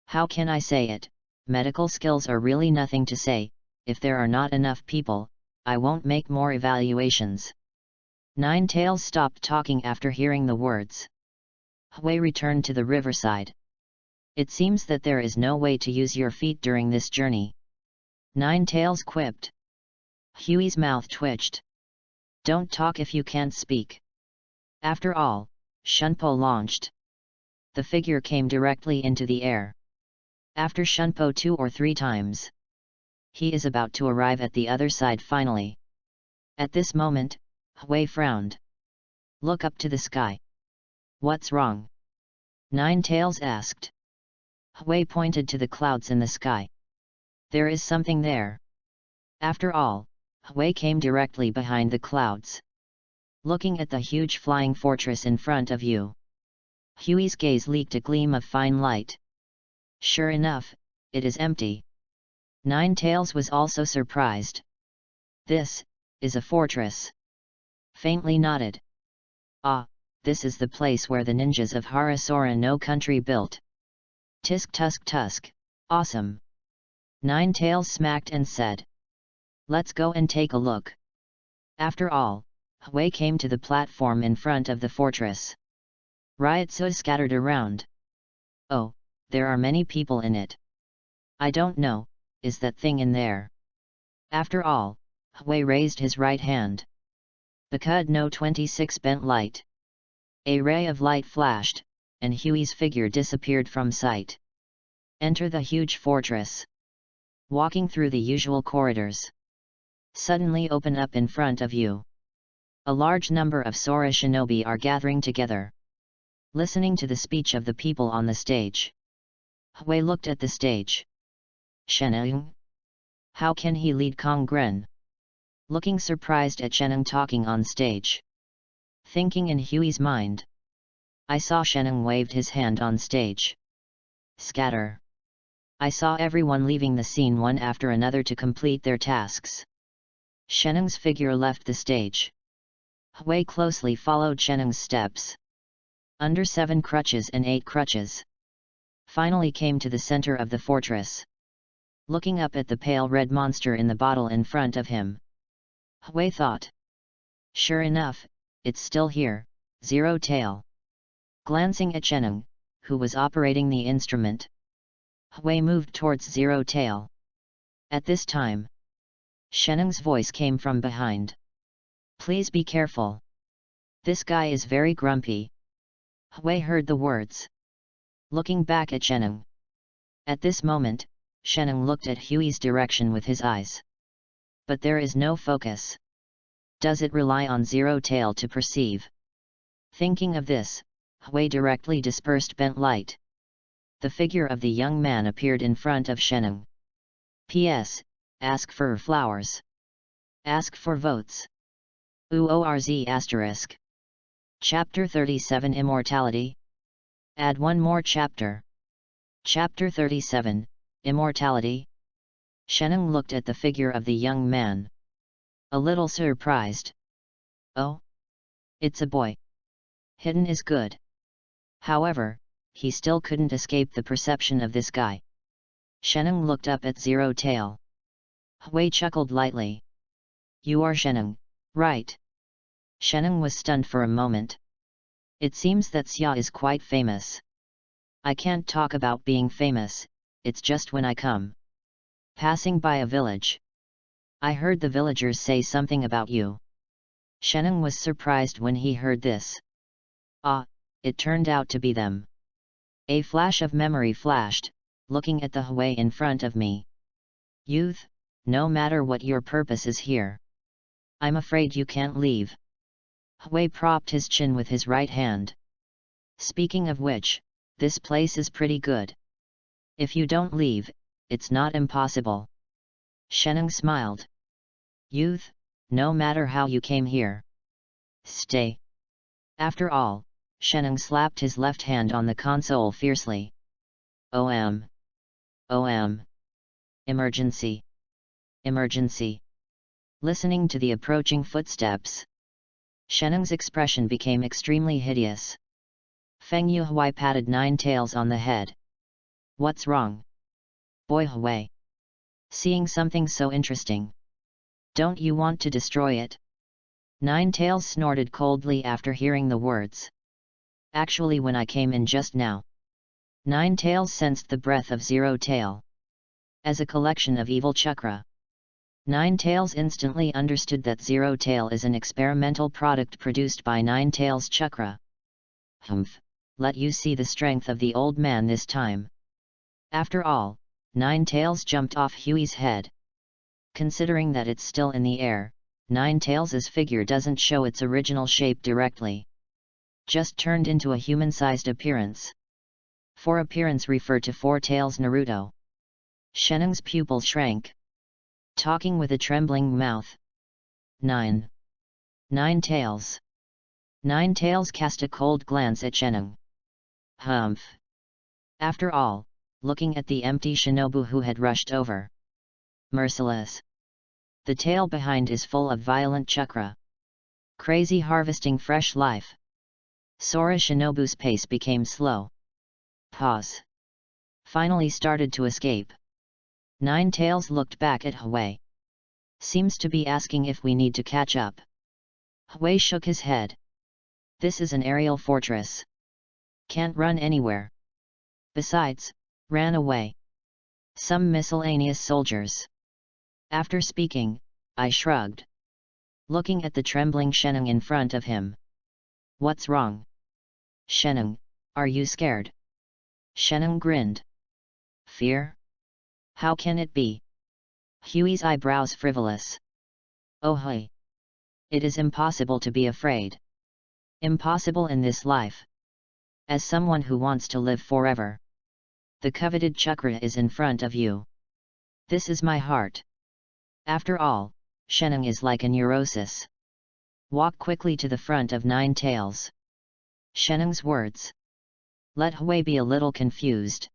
How can I say it? Medical skills are really nothing to say, if there are not enough people, I won't make more evaluations. Ninetails stopped talking after hearing the words. Hui returned to the riverside. It seems that there is no way to use your feet during this journey. Ninetails quipped. Huey's mouth twitched. Don't talk if you can't speak. After all, Shunpo launched. The figure came directly into the air. After Shunpo 2 or 3 times, he is about to arrive at the other side finally. At this moment, Hui frowned. Look up to the sky. What's wrong? Ninetails asked. Hui pointed to the clouds in the sky. There is something there. After all, Hui came directly behind the clouds. Looking at the huge flying fortress in front of you. Huey's gaze leaked a gleam of fine light. Sure enough, it is empty. Ninetails was also surprised. This is a fortress. Faintly nodded. Ah, this is the place where the ninjas of Harasora no Country built. Tisk tusk tusk, awesome. Ninetails smacked and said. Let's go and take a look. After all, Hui came to the platform in front of the fortress. Ryotsu scattered around. Oh, there are many people in it. I don't know, is that thing in there? After all, Hui raised his right hand. Bakud no 26 bent light. A ray of light flashed, and Huey's figure disappeared from sight. Enter the huge fortress. Walking through the usual corridors. Suddenly open up in front of you. A large number of Sora shinobi are gathering together. Listening to the speech of the people on the stage. Hui looked at the stage. Sheneng? How can he lead Kongren? Looking surprised at Sheneng talking on stage. Thinking in Huey's mind. I saw Sheneng waved his hand on stage. Scatter. I saw everyone leaving the scene one after another to complete their tasks. Sheneng's figure left the stage. Hui closely followed Sheneng's steps. Under 7 crutches and 8 crutches. Finally came to the center of the fortress. Looking up at the pale red monster in the bottle in front of him. Hui thought. Sure enough, it's still here, Zero Tail. Glancing at Sheneng, who was operating the instrument. Hui moved towards Zero Tail. At this time, Sheneng's voice came from behind. Please be careful. This guy is very grumpy. Hui heard the words. Looking back at Sheneng. At this moment, Sheneng looked at Huey's direction with his eyes. But there is no focus. Does it rely on Zero Tail to perceive? Thinking of this, Hui directly dispersed bent light. The figure of the young man appeared in front of Sheneng. P.S. Ask for flowers. Ask for votes. UORZ*. Chapter 37 Immortality. Add one more chapter. Chapter 37, Immortality. Sheneng looked at the figure of the young man. A little surprised. Oh? It's a boy. Hidden is good. However, he still couldn't escape the perception of this guy. Sheneng looked up at Zero Tail. Hui chuckled lightly. You are Sheneng, right? Sheneng was stunned for a moment. It seems that Xia is quite famous. I can't talk about being famous, it's just when I come. Passing by a village. I heard the villagers say something about you. Sheneng was surprised when he heard this. Ah, it turned out to be them. A flash of memory flashed, looking at the Hui in front of me. Youth, no matter what your purpose is here. I'm afraid you can't leave. Hui propped his chin with his right hand. Speaking of which, this place is pretty good. If you don't leave, it's not impossible. Sheneng smiled. Youth, no matter how you came here. Stay. After all, Sheneng slapped his left hand on the console fiercely. OM. OM. Emergency. Emergency. Listening to the approaching footsteps. Sheneng's expression became extremely hideous. Feng Yuhui patted Ninetails on the head. What's wrong? Boy Hui. Seeing something so interesting. Don't you want to destroy it? Ninetails snorted coldly after hearing the words. Actually, when I came in just now. Ninetails sensed the breath of Zero Tail. As a collection of evil chakra. Ninetails instantly understood that Zero Tail is an experimental product produced by Ninetails chakra. Humph! Let you see the strength of the old man this time. After all, Ninetails jumped off Huey's head. Considering that it's still in the air, Ninetails' figure doesn't show its original shape directly. Just turned into a human-sized appearance. For appearance refer to Four Tails Naruto. Shenung's pupil shrank. Talking with a trembling mouth. Ninetails. Ninetails cast a cold glance at Shenung. Humph! After all, looking at the empty shinobu who had rushed over. Merciless. The tail behind is full of violent chakra. Crazy harvesting fresh life. Sora Shinobu's pace became slow. Pause. Finally started to escape. Ninetails looked back at Huey. Seems to be asking if we need to catch up. Huey shook his head. This is an aerial fortress. Can't run anywhere. Besides, ran away. Some miscellaneous soldiers. After speaking, I shrugged. Looking at the trembling Shenung in front of him. What's wrong? Shenung, are you scared? Shenung grinned. Fear? How can it be? Huey's eyebrows frivolous. Oh hey! It is impossible to be afraid. Impossible in this life. As someone who wants to live forever. The coveted chakra is in front of you. This is my heart. After all, Shenung is like a neurosis. Walk quickly to the front of Ninetails. Shenung's words. Let Huey be a little confused.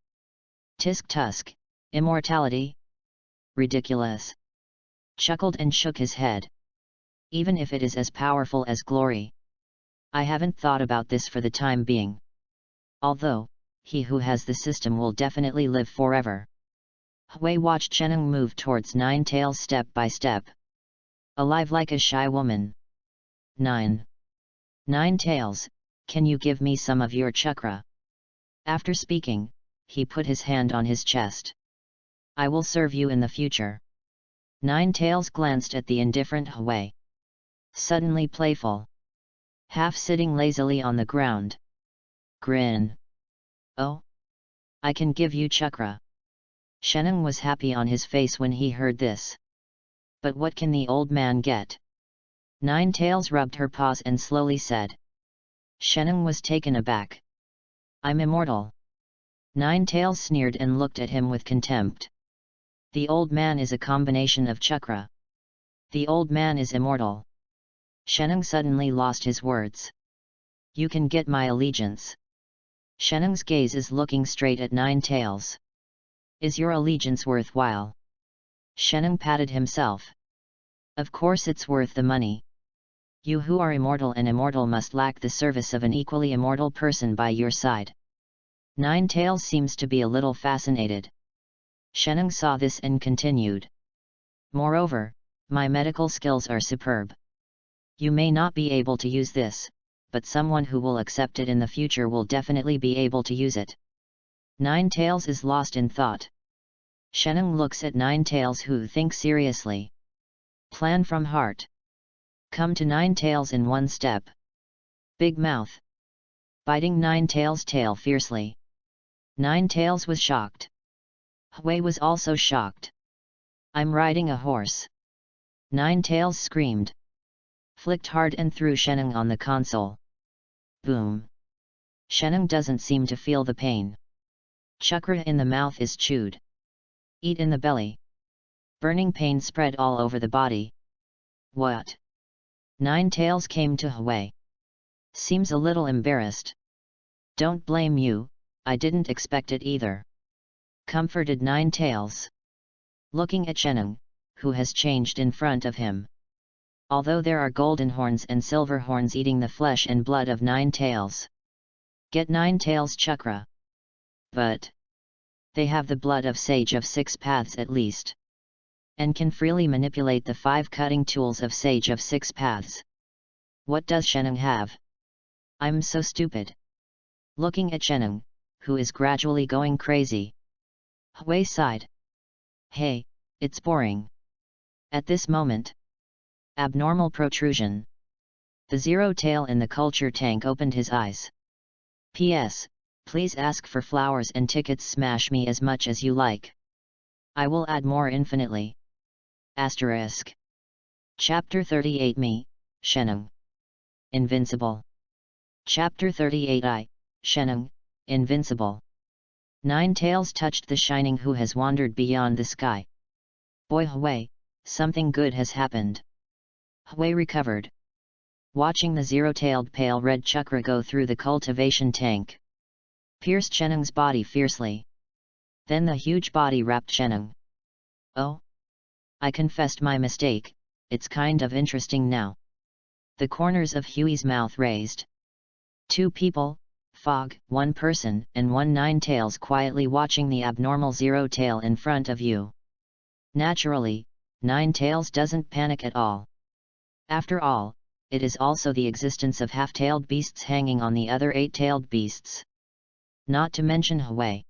Tisk tusk, immortality? Ridiculous. Chuckled and shook his head. Even if it is as powerful as glory. I haven't thought about this for the time being. Although, he who has the system will definitely live forever. Huey watched Shenung move towards Ninetails step by step. Alive like a shy woman. Ninetails, can you give me some of your chakra? After speaking, he put his hand on his chest. I will serve you in the future. Ninetails glanced at the indifferent Huey. Suddenly playful. Half sitting lazily on the ground. Grin. Oh? I can give you chakra. Shenung was happy on his face when he heard this. But what can the old man get? Ninetails rubbed her paws and slowly said. Shenung was taken aback. I'm immortal. Ninetails sneered and looked at him with contempt. The old man is a combination of chakra. The old man is immortal. Shenung suddenly lost his words. You can get my allegiance. Shenung's gaze is looking straight at Ninetails. Is your allegiance worthwhile? Shenung patted himself. Of course it's worth the money. You who are immortal and immortal must lack the service of an equally immortal person by your side. Ninetails seems to be a little fascinated. Shenung saw this and continued. Moreover, my medical skills are superb. You may not be able to use this, but someone who will accept it in the future will definitely be able to use it. Ninetails is lost in thought. Shenung looks at Ninetails who thinks seriously. Plan from heart. Come to Ninetails in one step. Big mouth. Biting Ninetails' tail fiercely. Ninetails was shocked. Huey was also shocked. I'm riding a horse. Ninetails screamed. Flicked hard and threw Shenung on the console. Boom. Shenung doesn't seem to feel the pain. Chakra in the mouth is chewed. Eat in the belly. Burning pain spread all over the body. What? Ninetails came to Huey. Seems a little embarrassed. Don't blame you, I didn't expect it either. Comforted Ninetails. Looking at Shenung, who has changed in front of him. Although there are golden horns and silver horns eating the flesh and blood of Ninetails. Get Ninetails chakra. But they have the blood of Sage of Six Paths at least. And can freely manipulate the 5 cutting tools of Sage of Six Paths. What does Sheneng have? I'm so stupid. Looking at Sheneng, who is gradually going crazy. Hui sighed. Hey, it's boring. At this moment. Abnormal protrusion. The zero tail in the culture tank opened his eyes. P.S. Please ask for flowers and tickets. Smash me as much as you like. I will add more infinitely. Asterisk. Chapter 38 Me, Sheneng. Invincible. Chapter 38 I, Sheneng, Invincible. Nine Tails touched the shining who has wandered beyond the sky. Boy Hui, something good has happened. Hui recovered. Watching the zero-tailed pale red chakra go through the cultivation tank. Pierced Sheneng's body fiercely. Then the huge body wrapped Sheneng. Oh? I confessed my mistake, it's kind of interesting now. The corners of Huey's mouth raised. Two people, Fog, one person and one Nine Tails quietly watching the abnormal zero tail in front of you. Naturally, Nine Tails doesn't panic at all. After all, it is also the existence of half-tailed beasts hanging on the other eight-tailed beasts. Not to mention Hui.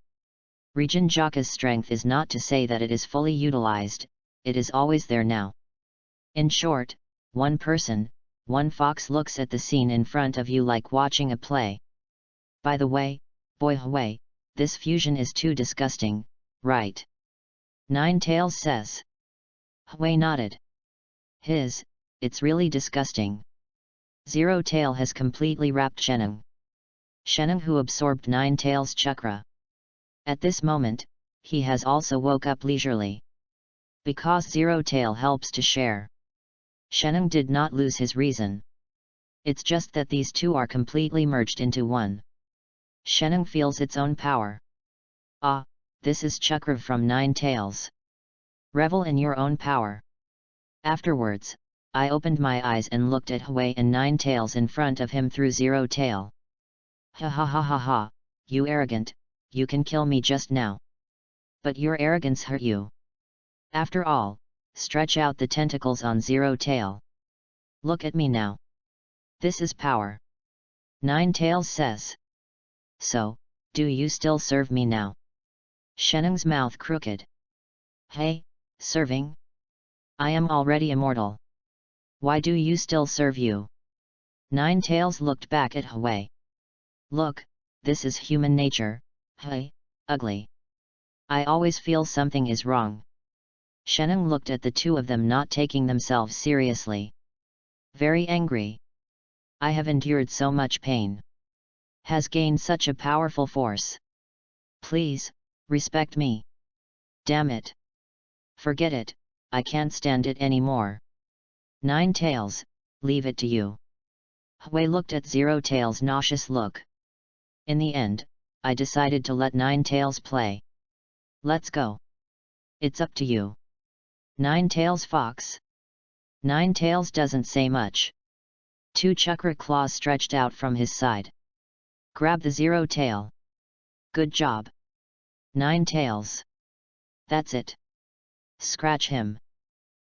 Regin Jaka's strength is not to say that it is fully utilized, it is always there now. In short, one person, one fox looks at the scene in front of you like watching a play. By the way, Boy Hui, this fusion is too disgusting, right? Nine Tails says. Hui nodded. It's really disgusting. Zero Tail has completely wrapped Sheneng. Sheneng who absorbed Nine Tails' chakra. At this moment, he has also woke up leisurely. Because Zero Tail helps to share. Sheneng did not lose his reason. It's just that these two are completely merged into one. Sheneng feels its own power. Ah, this is chakra from Nine Tails. Revel in your own power. Afterwards, I opened my eyes and looked at Hui and Nine Tails in front of him through Zero Tail. Ha ha ha ha ha, you arrogant, you can kill me just now. But your arrogance hurt you. After all, stretch out the tentacles on Zero Tail. Look at me now. This is power. Nine Tails says. So, do you still serve me now? Sheneng's mouth crooked. Hey, serving? I am already immortal. Why do you still serve you? Nine Tails looked back at Hui. Look, this is human nature, Hui, ugly. I always feel something is wrong. Sheneng looked at the two of them not taking themselves seriously. Very angry. I have endured so much pain. Has gained such a powerful force. Please, respect me. Damn it. Forget it, I can't stand it anymore. Nine Tails, leave it to you. Hui looked at Zero Tail's nauseous look. In the end, I decided to let Nine Tails play. Let's go. It's up to you. Nine Tails Fox. Nine Tails doesn't say much. Two chakra claws stretched out from his side. Grab the Zero Tail. Good job. Nine Tails. That's it. Scratch him.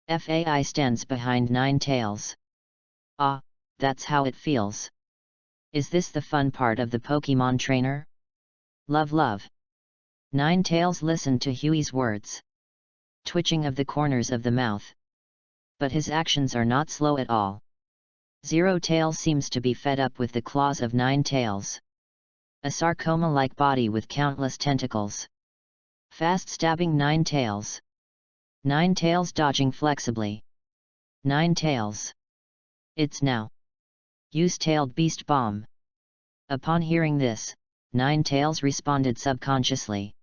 FAI stands behind Nine Tails. Ah, that's how it feels. Is this the fun part of the Pokemon trainer? Love love. Nine Tails listened to Huey's words. Twitching of the corners of the mouth. But his actions are not slow at all. Zero Tail seems to be fed up with the claws of Nine Tails. A sarcoma-like body with countless tentacles. Fast stabbing Nine Tails. Nine Tails dodging flexibly. Nine Tails. It's now. Use Tailed Beast Bomb. Upon hearing this, Nine Tails responded subconsciously.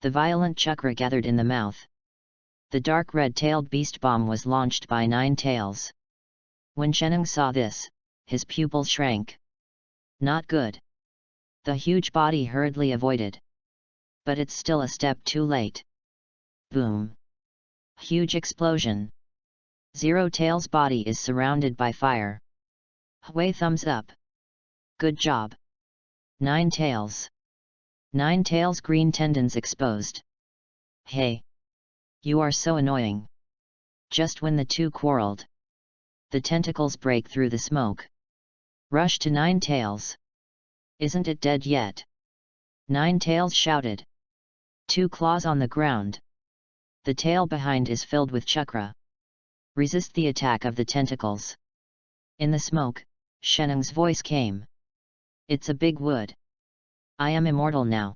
The violent chakra gathered in the mouth. The dark red Tailed Beast Bomb was launched by Nine Tails. When Sheneng saw this, his pupils shrank. Not good. The huge body hurriedly avoided. But it's still a step too late. Boom. Huge explosion. Zero Tail's body is surrounded by fire. Hui thumbs up. Good job. Nine Tails. Nine Tails' green tendons exposed. Hey. You are so annoying. Just when the two quarreled. The tentacles break through the smoke. Rush to Nine Tails. Isn't it dead yet? Nine Tails shouted. Two claws on the ground. The tail behind is filled with chakra. Resist the attack of the tentacles. In the smoke, Shenung's voice came. It's a big wood. I am immortal now.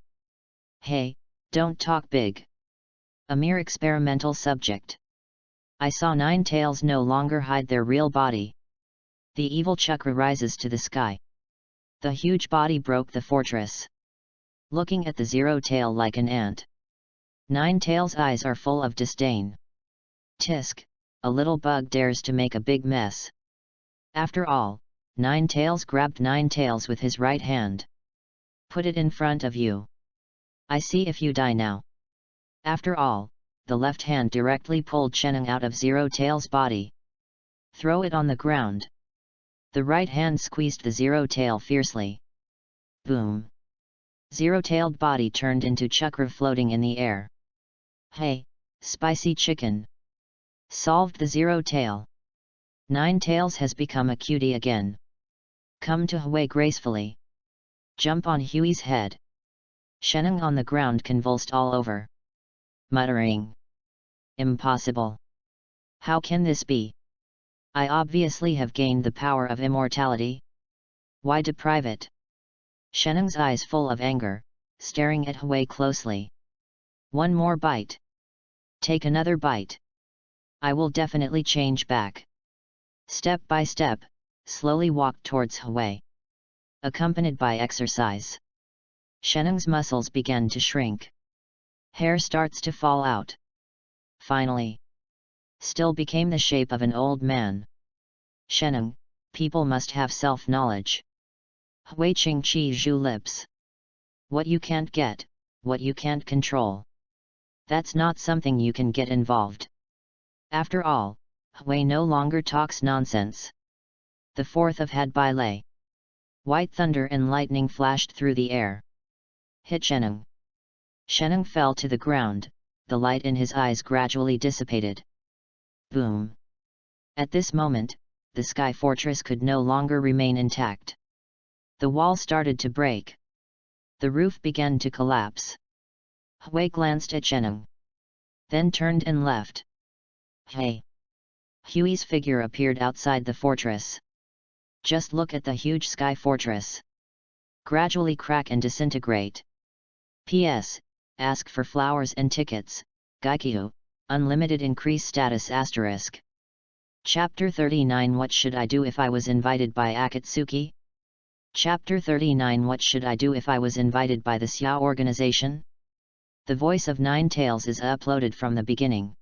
Hey, don't talk big. A mere experimental subject. I saw Nine Tails no longer hide their real body. The evil chakra rises to the sky. The huge body broke the fortress. Looking at the Zero Tail like an ant. Nine Tails' eyes are full of disdain. Tisk, a little bug dares to make a big mess. After all, Nine Tails grabbed Nine Tails with his right hand. Put it in front of you. I see if you die now. After all, the left hand directly pulled Shenung out of Zero Tail's body. Throw it on the ground. The right hand squeezed the Zero Tail fiercely. Boom! Zero-tailed body turned into chakra floating in the air. Hey, spicy chicken! Solved the Zero Tail. Nine Tails has become a cutie again. Come to Hui gracefully. Jump on Huey's head. Shenung on the ground convulsed all over. Muttering. Impossible. How can this be? I obviously have gained the power of immortality. Why deprive it? Shenung's eyes full of anger, staring at Hui closely. One more bite. Take another bite. I will definitely change back. Step by step, slowly walked towards Hui. Accompanied by exercise. Shenung's muscles began to shrink. Hair starts to fall out. Finally. Still became the shape of an old man. Shenung, people must have self-knowledge. Hui Qing Chi Zhu lips. What you can't get, what you can't control. That's not something you can get involved. After all, Hui no longer talks nonsense. The fourth of Had Bai Lei. White thunder and lightning flashed through the air. Hit Shenung. Shenung fell to the ground, the light in his eyes gradually dissipated. Boom! At this moment, the sky fortress could no longer remain intact. The wall started to break. The roof began to collapse. Hui glanced at Shenung. Then turned and left. Hey! Huey's figure appeared outside the fortress. Just look at the huge sky fortress. Gradually crack and disintegrate. P.S. Ask for flowers and tickets, Gaikyu, unlimited increase status asterisk. Chapter 39 What should I do if I was invited by Akatsuki? Chapter 39 What should I do if I was invited by the Xiao organization? The voice of Nine Tails is uploaded from the beginning.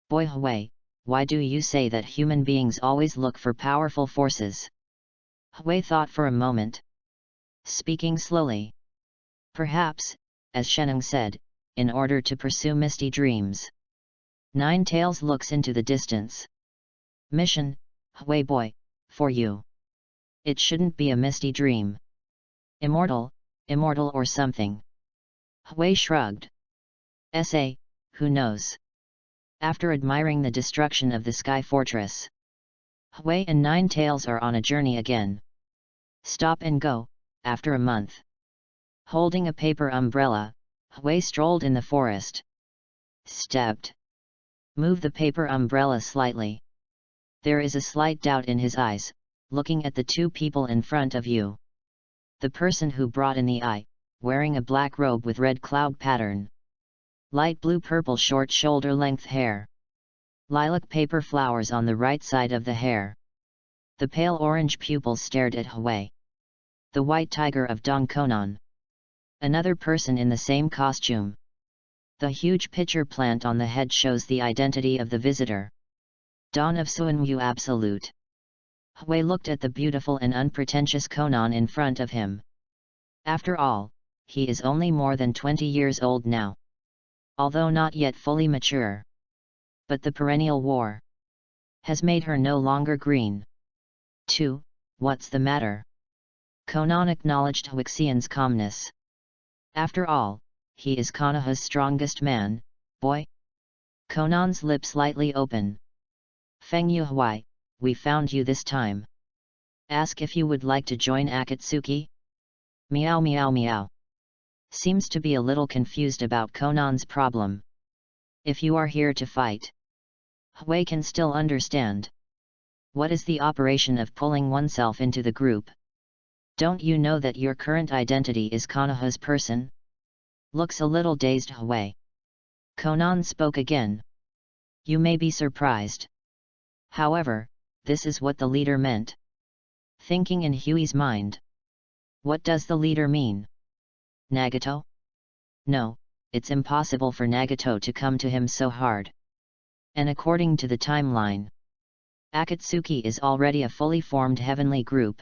Boy Hui, why do you say that human beings always look for powerful forces? Hui thought for a moment. Speaking slowly. Perhaps, as Shenung said, in order to pursue misty dreams. Nine Tails looks into the distance. Mission, Hui boy, for you. It shouldn't be a misty dream. Immortal or something. Hui shrugged. Essay, who knows? After admiring the destruction of the sky fortress, Hui and Nine Tails are on a journey again. Stop and go, after a month. Holding a paper umbrella, Hui strolled in the forest. Stepped. Move the paper umbrella slightly. There is a slight doubt in his eyes, looking at the two people in front of you. The person who brought in the eye, wearing a black robe with red cloud pattern. Light blue-purple short shoulder-length hair. Lilac paper flowers on the right side of the hair. The pale orange pupils stared at Hui. The white tiger of Dong Konan. Another person in the same costume. The huge pitcher plant on the head shows the identity of the visitor. Dawn of Suanwu Absolute. Hui looked at the beautiful and unpretentious Konan in front of him. After all, he is only more than 20 years old now. Although not yet fully mature. But the perennial war has made her no longer green. 2. What's the matter? Konan acknowledged Huixian's calmness. After all, he is Konoha's strongest man, boy. Konan's lips slightly open. Feng Yu Hui, we found you this time. Ask if you would like to join Akatsuki? Meow meow meow. Seems to be a little confused about Conan's problem. If you are here to fight. Hui can still understand. What is the operation of pulling oneself into the group? Don't you know that your current identity is Konoha's person? Looks a little dazed Hui. Conan spoke again. You may be surprised. However, this is what the leader meant. Thinking in Hui's mind. What does the leader mean? Nagato? No, it's impossible for Nagato to come to him so hard. And according to the timeline, Akatsuki is already a fully formed heavenly group.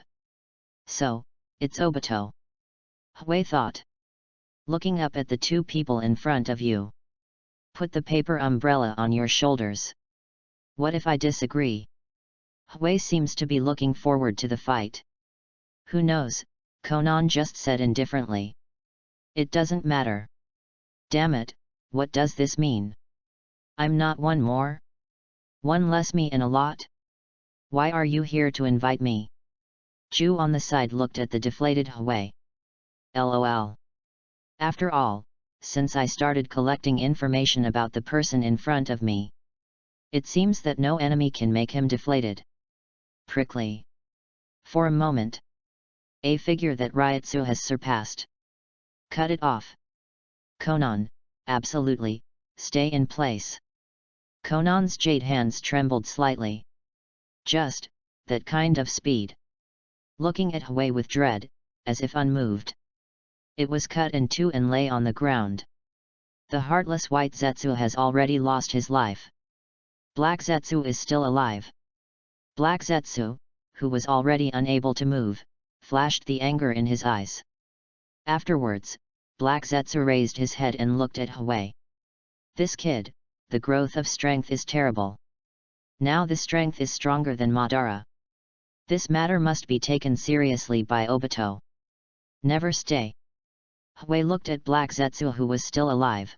So, it's Obito. Hui thought. Looking up at the two people in front of you. Put the paper umbrella on your shoulders. What if I disagree? Hui seems to be looking forward to the fight. Who knows, Conan just said indifferently. It doesn't matter. Damn it, what does this mean? I'm not one more? One less me in a lot? Why are you here to invite me? Ju on the side looked at the deflated Hui. LOL. After all, since I started collecting information about the person in front of me, it seems that no enemy can make him deflated. Prickly. For a moment. A figure that Ryutsu has surpassed. Cut it off. Conan, absolutely, stay in place. Conan's jade hands trembled slightly. Just, that kind of speed. Looking at Hui with dread, as if unmoved. It was cut in two and lay on the ground. The heartless white Zetsu has already lost his life. Black Zetsu is still alive. Black Zetsu, who was already unable to move, flashed the anger in his eyes. Afterwards, Black Zetsu raised his head and looked at Hui. This kid, the growth of strength is terrible. Now the strength is stronger than Madara. This matter must be taken seriously by Obito. Never stay. Hui looked at Black Zetsu who was still alive.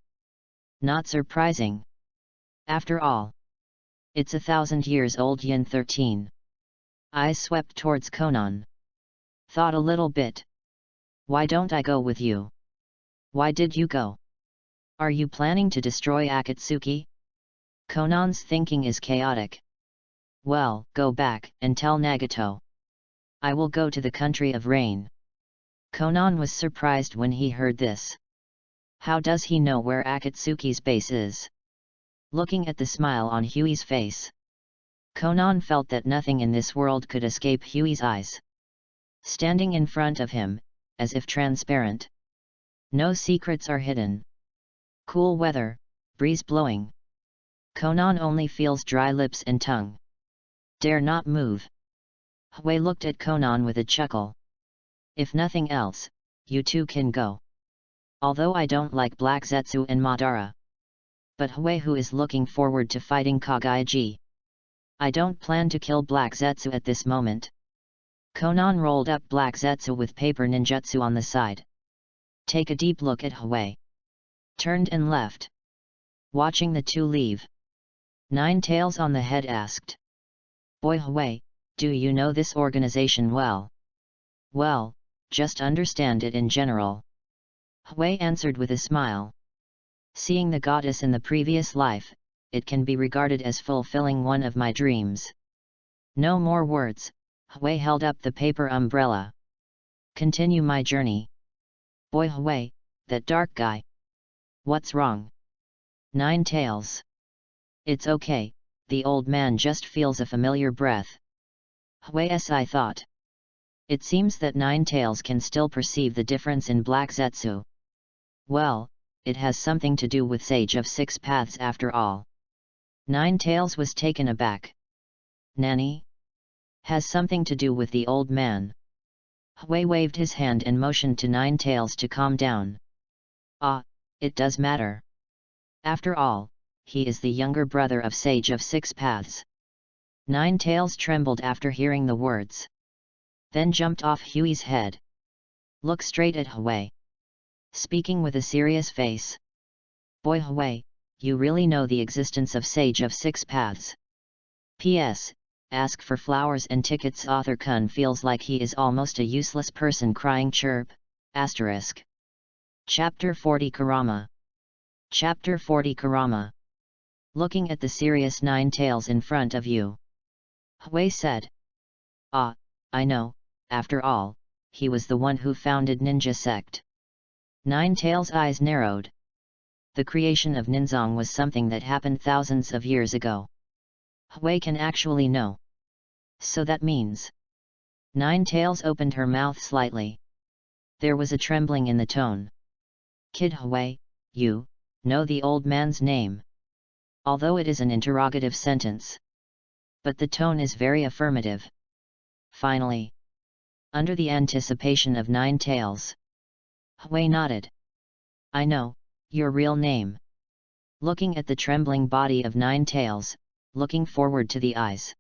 Not surprising. After all, it's 1,000 years old. Yin 13. Eyes swept towards Conan. Thought a little bit. Why don't I go with you? Why did you go? Are you planning to destroy Akatsuki? Conan's thinking is chaotic. Well, go back and tell Nagato. I will go to the country of rain. Conan was surprised when he heard this. How does he know where Akatsuki's base is? Looking at the smile on Hui's face, Conan felt that nothing in this world could escape Hui's eyes. Standing in front of him, as if transparent. No secrets are hidden. Cool weather, breeze blowing. Conan only feels dry lips and tongue. Dare not move. Hui looked at Conan with a chuckle. If nothing else, you two can go. Although I don't like Black Zetsu and Madara. But Hui who is looking forward to fighting Kagaiji. I don't plan to kill Black Zetsu at this moment. Conan rolled up Black Zetsu with paper ninjutsu on the side. Take a deep look at Hui. Turned and left. Watching the two leave. Nine Tails on the head asked. Boy Hui, do you know this organization well? Well, just understand it in general. Hui answered with a smile. Seeing the goddess in the previous life, it can be regarded as fulfilling one of my dreams. No more words, Hui held up the paper umbrella. Continue my journey. Boy Hui, that dark guy. What's wrong? Nine Tails. It's okay, the old man just feels a familiar breath. I thought. It seems that Nine Tails can still perceive the difference in Black Zetsu. Well, it has something to do with Sage of Six Paths after all. Nine Tails was taken aback. Nanny? Has something to do with the old man. Hui waved his hand and motioned to Nine Tails to calm down. Ah, it does matter. After all, he is the younger brother of Sage of Six Paths. Nine Tails trembled after hearing the words. Then jumped off Hui's head. Look straight at Hui. Speaking with a serious face. Boy Hui, you really know the existence of Sage of Six Paths. P.S. ask for flowers and tickets. Author Kun feels like he is almost a useless person crying chirp, asterisk. Chapter 40 Kurama. Chapter 40 Kurama. Looking at the serious Nine Tails in front of you. Hui said. Ah, I know, after all, he was the one who founded ninja sect. Nine Tails' eyes narrowed. The creation of Ninzong was something that happened thousands of years ago. Hui can actually know. So that means... Nine Tails opened her mouth slightly. There was a trembling in the tone. Kid Hui, you know the old man's name. Although it is an interrogative sentence. But the tone is very affirmative. Finally. Under the anticipation of Nine Tails. Hui nodded. I know, your real name. Looking at the trembling body of Nine Tails, looking forward to the eyes.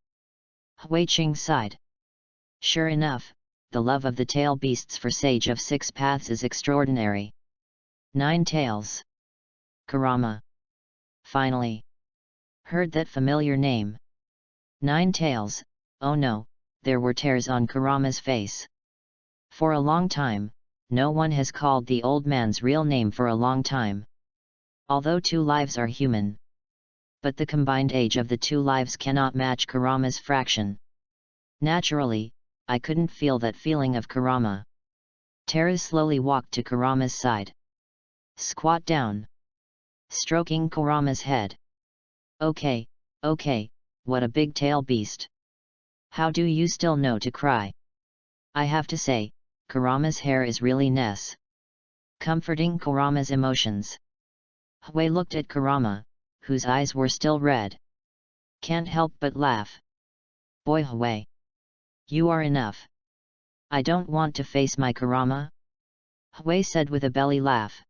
Hui Qing sighed. Sure enough, the love of the tail beasts for Sage of Six Paths is extraordinary. Nine Tails. Kurama. Finally. Heard that familiar name. Nine Tails, oh no, there were tears on Kurama's face. For a long time, no one has called the old man's real name for a long time. Although two lives are human. But the combined age of the two lives cannot match Kurama's fraction. Naturally, I couldn't feel that feeling of Kurama. Teras slowly walked to Kurama's side. Squat down. Stroking Kurama's head. Okay, what a big tail beast. How do you still know to cry? I have to say, Kurama's hair is really nice. Comforting Kurama's emotions. Hui looked at Kurama, whose eyes were still red. Can't help but laugh. Boy Hui. You are enough. I don't want to face my Kurama. Hui said with a belly laugh.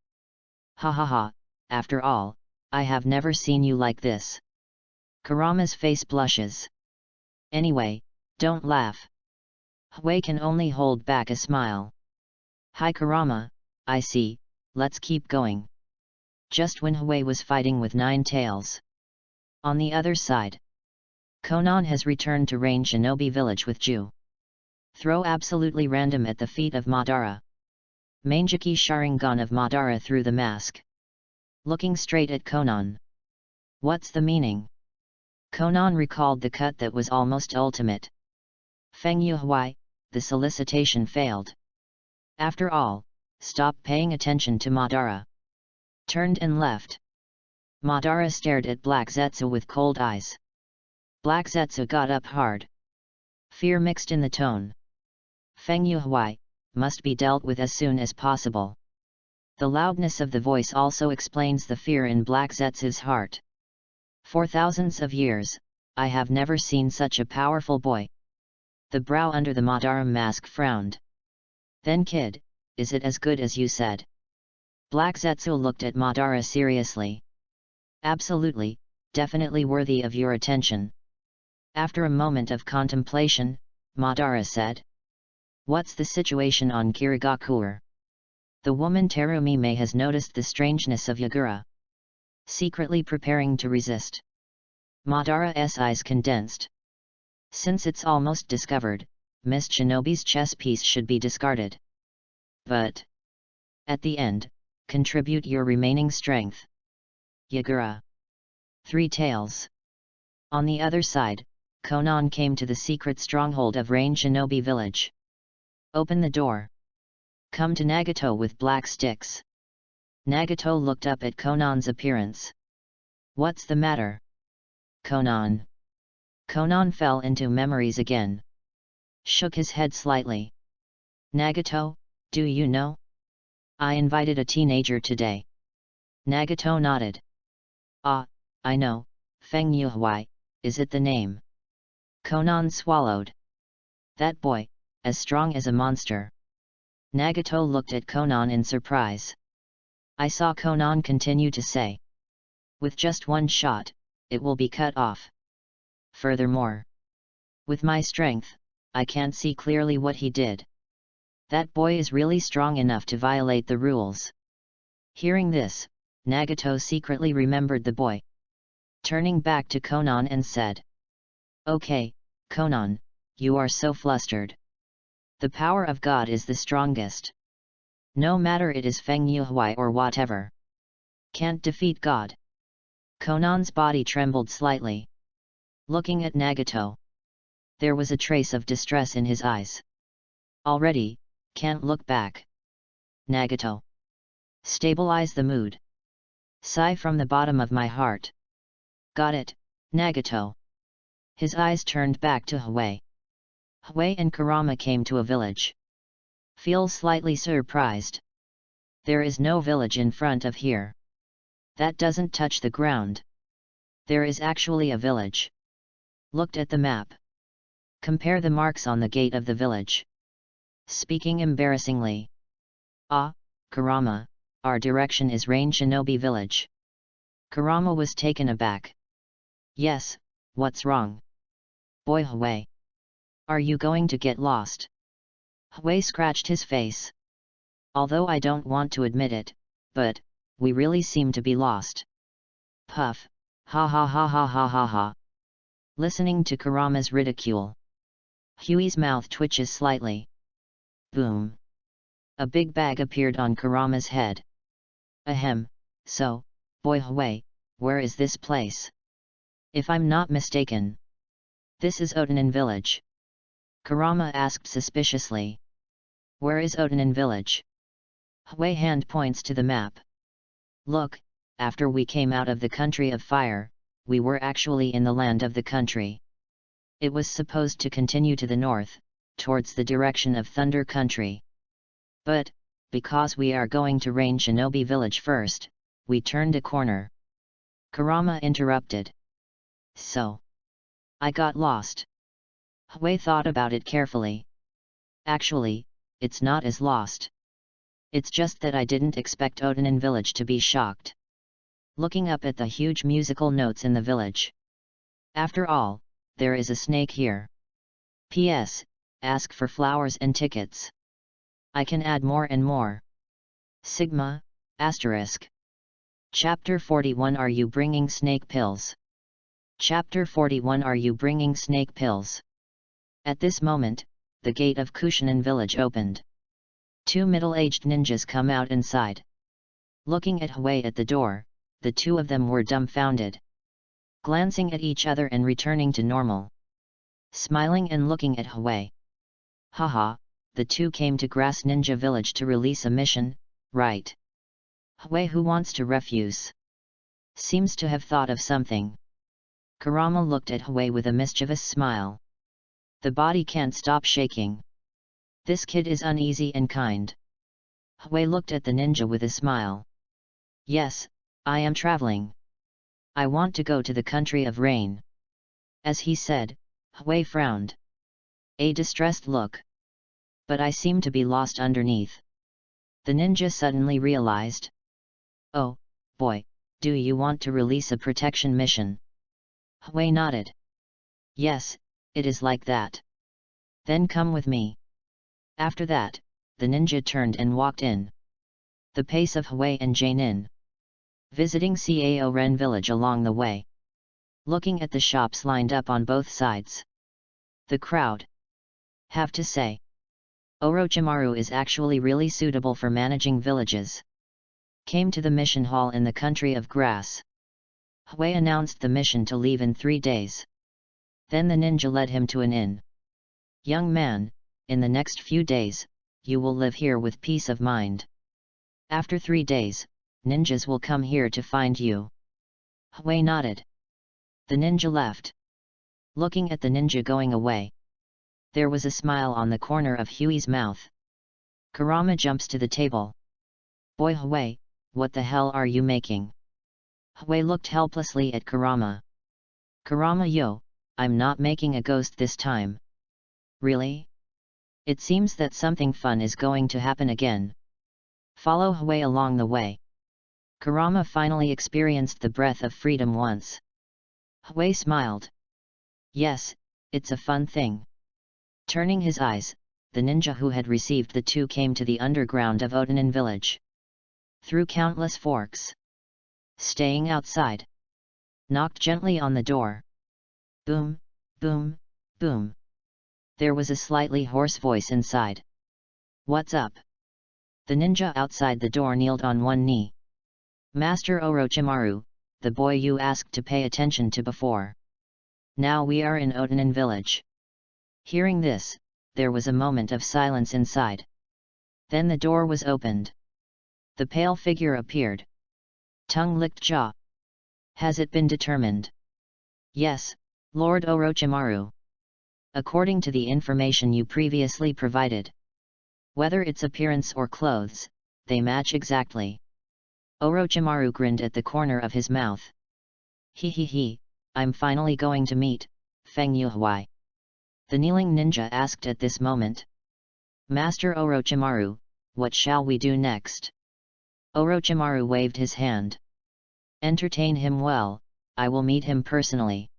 Ha ha ha, after all, I have never seen you like this. Kurama's face blushes. Anyway, don't laugh. Hui can only hold back a smile. Hi Kurama, I see, let's keep going. Just when Hui was fighting with Nine Tails. On the other side. Konan has returned to Rain Shinobi village with Ju. Throw absolutely random at the feet of Madara. Mangeki Sharingan of Madara through the mask. Looking straight at Konan. What's the meaning? Konan recalled the cut that was almost ultimate. Feng Yuhui, the solicitation failed. After all, stop paying attention to Madara. Turned and left. Madara stared at Black Zetsu with cold eyes. Black Zetsu got up hard. Fear mixed in the tone. Feng Yuhui, must be dealt with as soon as possible. The loudness of the voice also explains the fear in Black Zetsu's heart. For thousands of years, I have never seen such a powerful boy. The brow under the Madara mask frowned. Then kid, is it as good as you said? Black Zetsu looked at Madara seriously. Absolutely, definitely worthy of your attention. After a moment of contemplation, Madara said. What's the situation on Kirigakure? The woman Terumime has noticed the strangeness of Yagura. Secretly preparing to resist. Madara's eyes condensed. Since it's almost discovered, Miss Shinobi's chess piece should be discarded. But at the end, contribute your remaining strength. Yagura. Three Tails. On the other side, Konan came to the secret stronghold of Rain Shinobi village. Open the door. Come to Nagato with black sticks. Nagato looked up at Konan's appearance. What's the matter? Konan. Konan fell into memories again. Shook his head slightly. Nagato, do you know? I invited a teenager today. Nagato nodded. Ah, I know, Feng Yuhui, is it the name? Konan swallowed. That boy, as strong as a monster. Nagato looked at Konan in surprise. I saw Konan continue to say. With just one shot, it will be cut off. Furthermore, with my strength, I can't see clearly what he did. That boy is really strong enough to violate the rules. Hearing this, Nagato secretly remembered the boy. Turning back to Konan and said. Okay, Konan, you are so flustered. The power of God is the strongest. No matter it is Feng Yuhui or whatever. Can't defeat God. Konan's body trembled slightly. Looking at Nagato. There was a trace of distress in his eyes. Already, can't look back. Nagato. Stabilize the mood. Sigh from the bottom of my heart. Got it, Nagato. His eyes turned back to Hui. Hui and Kurama came to a village. Feels slightly surprised. There is no village in front of here. That doesn't touch the ground. There is actually a village. Looked at the map. Compare the marks on the gate of the village. Speaking embarrassingly. Ah, Kurama, our direction is Rain Shinobi Village. Kurama was taken aback. Yes, what's wrong? Boy Hui. Are you going to get lost? Hui scratched his face. Although I don't want to admit it, but, we really seem to be lost. Puff, ha ha ha ha ha ha ha. Listening to Kurama's ridicule. Huey's mouth twitches slightly. Boom. A big bag appeared on Kurama's head. Ahem, so, Boy Hui, where is this place? If I'm not mistaken. This is Otanin Village. Kurama asked suspiciously. Where is Otanin Village? Hui hand points to the map. Look, after we came out of the country of fire, we were actually in the land of the country. It was supposed to continue to the north, towards the direction of Thunder Country. But, because we are going to Rain Shinobi Village first, we turned a corner. Kurama interrupted. So. I got lost. Hui thought about it carefully. Actually, it's not as lost. It's just that I didn't expect Otanin Village to be shocked. Looking up at the huge musical notes in the village. After all, there is a snake here. P.S. Ask for flowers and tickets. I can add more and more. Sigma, asterisk. Chapter 41 Are you bringing snake pills? Chapter 41 Are you bringing snake pills? At this moment, the gate of Kushinen village opened. Two middle-aged ninjas come out inside. Looking at Hui at the door, the two of them were dumbfounded. Glancing at each other and returning to normal. Smiling and looking at Hui. Haha, the two came to Grass Ninja Village to release a mission, right? Hui, who wants to refuse? Seems to have thought of something. Kurama looked at Hui with a mischievous smile. The body can't stop shaking. This kid is uneasy and kind. Hui looked at the ninja with a smile. Yes, I am traveling. I want to go to the country of rain. As he said, Hui frowned. A distressed look. But I seem to be lost underneath. The ninja suddenly realized. Oh, boy, do you want to release a protection mission? Hui nodded. Yes, it is like that. Then come with me. After that, the ninja turned and walked in. The pace of Hui and Janin. Visiting Cao Ren village along the way. Looking at the shops lined up on both sides. The crowd. Have to say. Orochimaru is actually really suitable for managing villages. Came to the mission hall in the country of grass. Hui announced the mission to leave in 3 days. Then the ninja led him to an inn. Young man, in the next few days, you will live here with peace of mind. After 3 days, ninjas will come here to find you. Hui nodded. The ninja left. Looking at the ninja going away. There was a smile on the corner of Huey's mouth. Kurama jumps to the table. Boy Hui, what the hell are you making? Hui looked helplessly at Kurama. Kurama yo, I'm not making a ghost this time. Really? It seems that something fun is going to happen again. Follow Hui along the way. Kurama finally experienced the breath of freedom once. Hui smiled. Yes, it's a fun thing. Turning his eyes, the ninja who had received the two came to the underground of Otanin village. Through countless forks. Staying outside. Knocked gently on the door. Boom, boom, Boom. There was a slightly hoarse voice inside. What's up? The ninja outside the door kneeled on one knee. Master Orochimaru, the boy you asked to pay attention to before. Now we are in Otanin village. Hearing this, there was a moment of silence inside. Then the door was opened. The pale figure appeared. Tongue-licked jaw. Has it been determined? Yes, Lord Orochimaru. According to the information you previously provided. Whether its appearance or clothes, they match exactly. Orochimaru grinned at the corner of his mouth. He, I'm finally going to meet Feng Yuhui. The kneeling ninja asked at this moment. Master Orochimaru, what shall we do next? Orochimaru waved his hand. Entertain him well, I will meet him personally.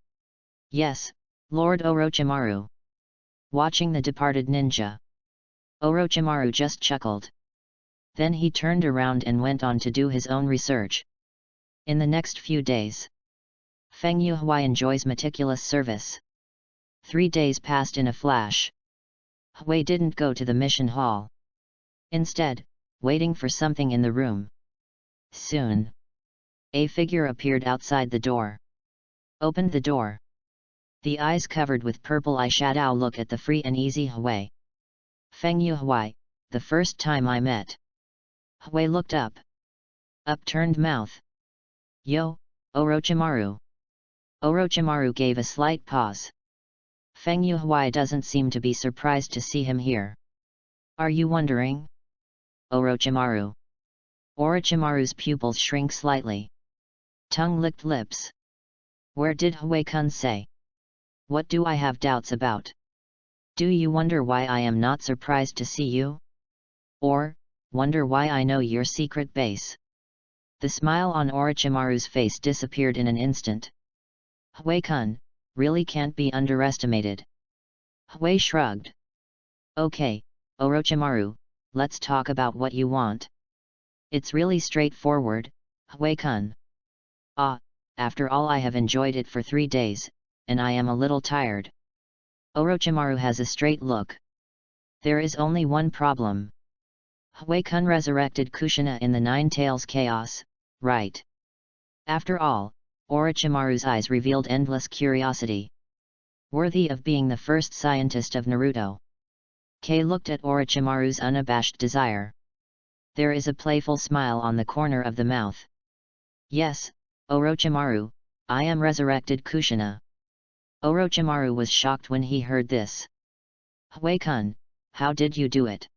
Yes, Lord Orochimaru. Watching the departed ninja, Orochimaru just chuckled. Then he turned around and went on to do his own research. In the next few days, Feng Yuhui enjoys meticulous service. 3 days passed in a flash. Hui didn't go to the mission hall. Instead, waiting for something in the room. Soon, a figure appeared outside the door. Opened the door. The eyes covered with purple eyeshadow look at the free and easy Hui. Feng Yuhui, the first time I met. Hui looked up. Upturned mouth. Yo, Orochimaru. Orochimaru gave a slight pause. Feng Yuhui doesn't seem to be surprised to see him here. Are you wondering? Orochimaru. Orochimaru's pupils shrink slightly. Tongue-licked lips. Where did Hui-kun say? What do I have doubts about? Do you wonder why I am not surprised to see you? Or, wonder why I know your secret base? The smile on Orochimaru's face disappeared in an instant. Hui-kun, really can't be underestimated. Hui shrugged. Okay, Orochimaru, let's talk about what you want. It's really straightforward, Hui-kun. After all I have enjoyed it for 3 days, and I am a little tired. Orochimaru has a straight look. There is only one problem. Hui-kun resurrected Kushina in the Nine Tails Chaos, right? After all, Orochimaru's eyes revealed endless curiosity. Worthy of being the first scientist of Naruto. Kei looked at Orochimaru's unabashed desire. There is a playful smile on the corner of the mouth. Yes, Orochimaru, I am resurrected Kushina. Orochimaru was shocked when he heard this. Hui-kun, how did you do it?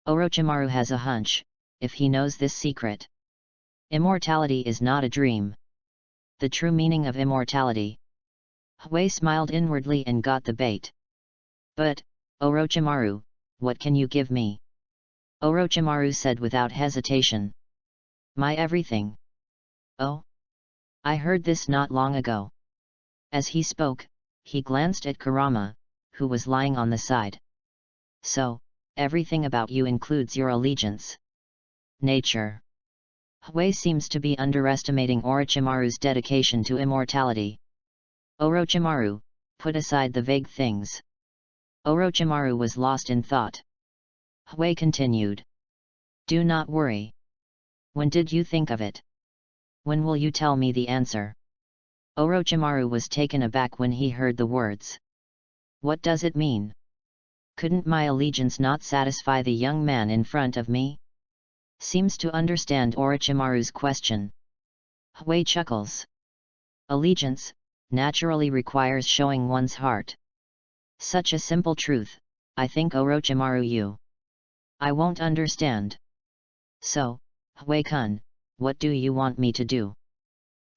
Orochimaru has a hunch, if he knows this secret. Immortality is not a dream. The true meaning of immortality. Hui smiled inwardly and got the bait. But, Orochimaru, what can you give me? Orochimaru said without hesitation. My everything. Oh? I heard this not long ago. As he spoke, he glanced at Kurama, who was lying on the side. So, everything about you includes your allegiance. Nature. Hui seems to be underestimating Orochimaru's dedication to immortality. Orochimaru, put aside the vague things. Orochimaru was lost in thought. Hui continued. Do not worry. When did you think of it? When will you tell me the answer? Orochimaru was taken aback when he heard the words. What does it mean? Couldn't my allegiance not satisfy the young man in front of me? Seems to understand Orochimaru's question. Hui chuckles. Allegiance, naturally requires showing one's heart. Such a simple truth, I think Orochimaru you. I won't understand. So, Hui-kun, what do you want me to do?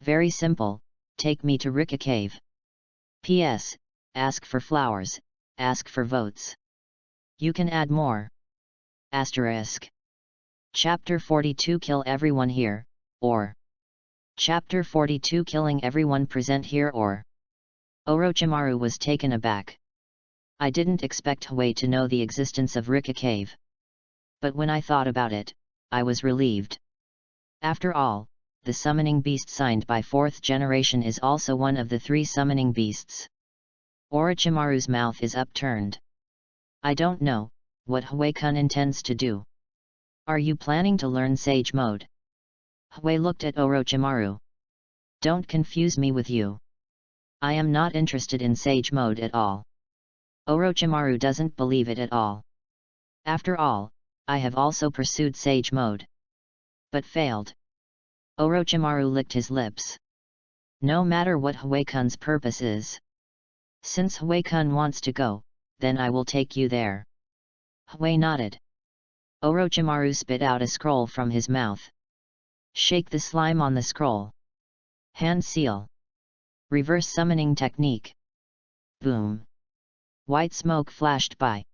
Very simple, take me to Rika Cave. P.S. Ask for flowers, ask for votes. You can add more. Asterisk. Chapter 42 Kill everyone here, or Chapter 42 Killing everyone present here or Orochimaru was taken aback. I didn't expect Hui to know the existence of Rika Cave. But when I thought about it, I was relieved. After all, the summoning beast signed by 4th generation is also one of the 3 summoning beasts. Orochimaru's mouth is upturned. I don't know what Hui-kun intends to do. Are you planning to learn Sage Mode? Hui looked at Orochimaru. Don't confuse me with you. I am not interested in Sage Mode at all. Orochimaru doesn't believe it at all. After all, I have also pursued Sage Mode. But failed. Orochimaru licked his lips. No matter what Hui-kun's purpose is. Since Hui-kun wants to go, then I will take you there. Hui nodded. Orochimaru spit out a scroll from his mouth. Shake the slime on the scroll. Hand seal. Reverse summoning technique. Boom. White smoke flashed by.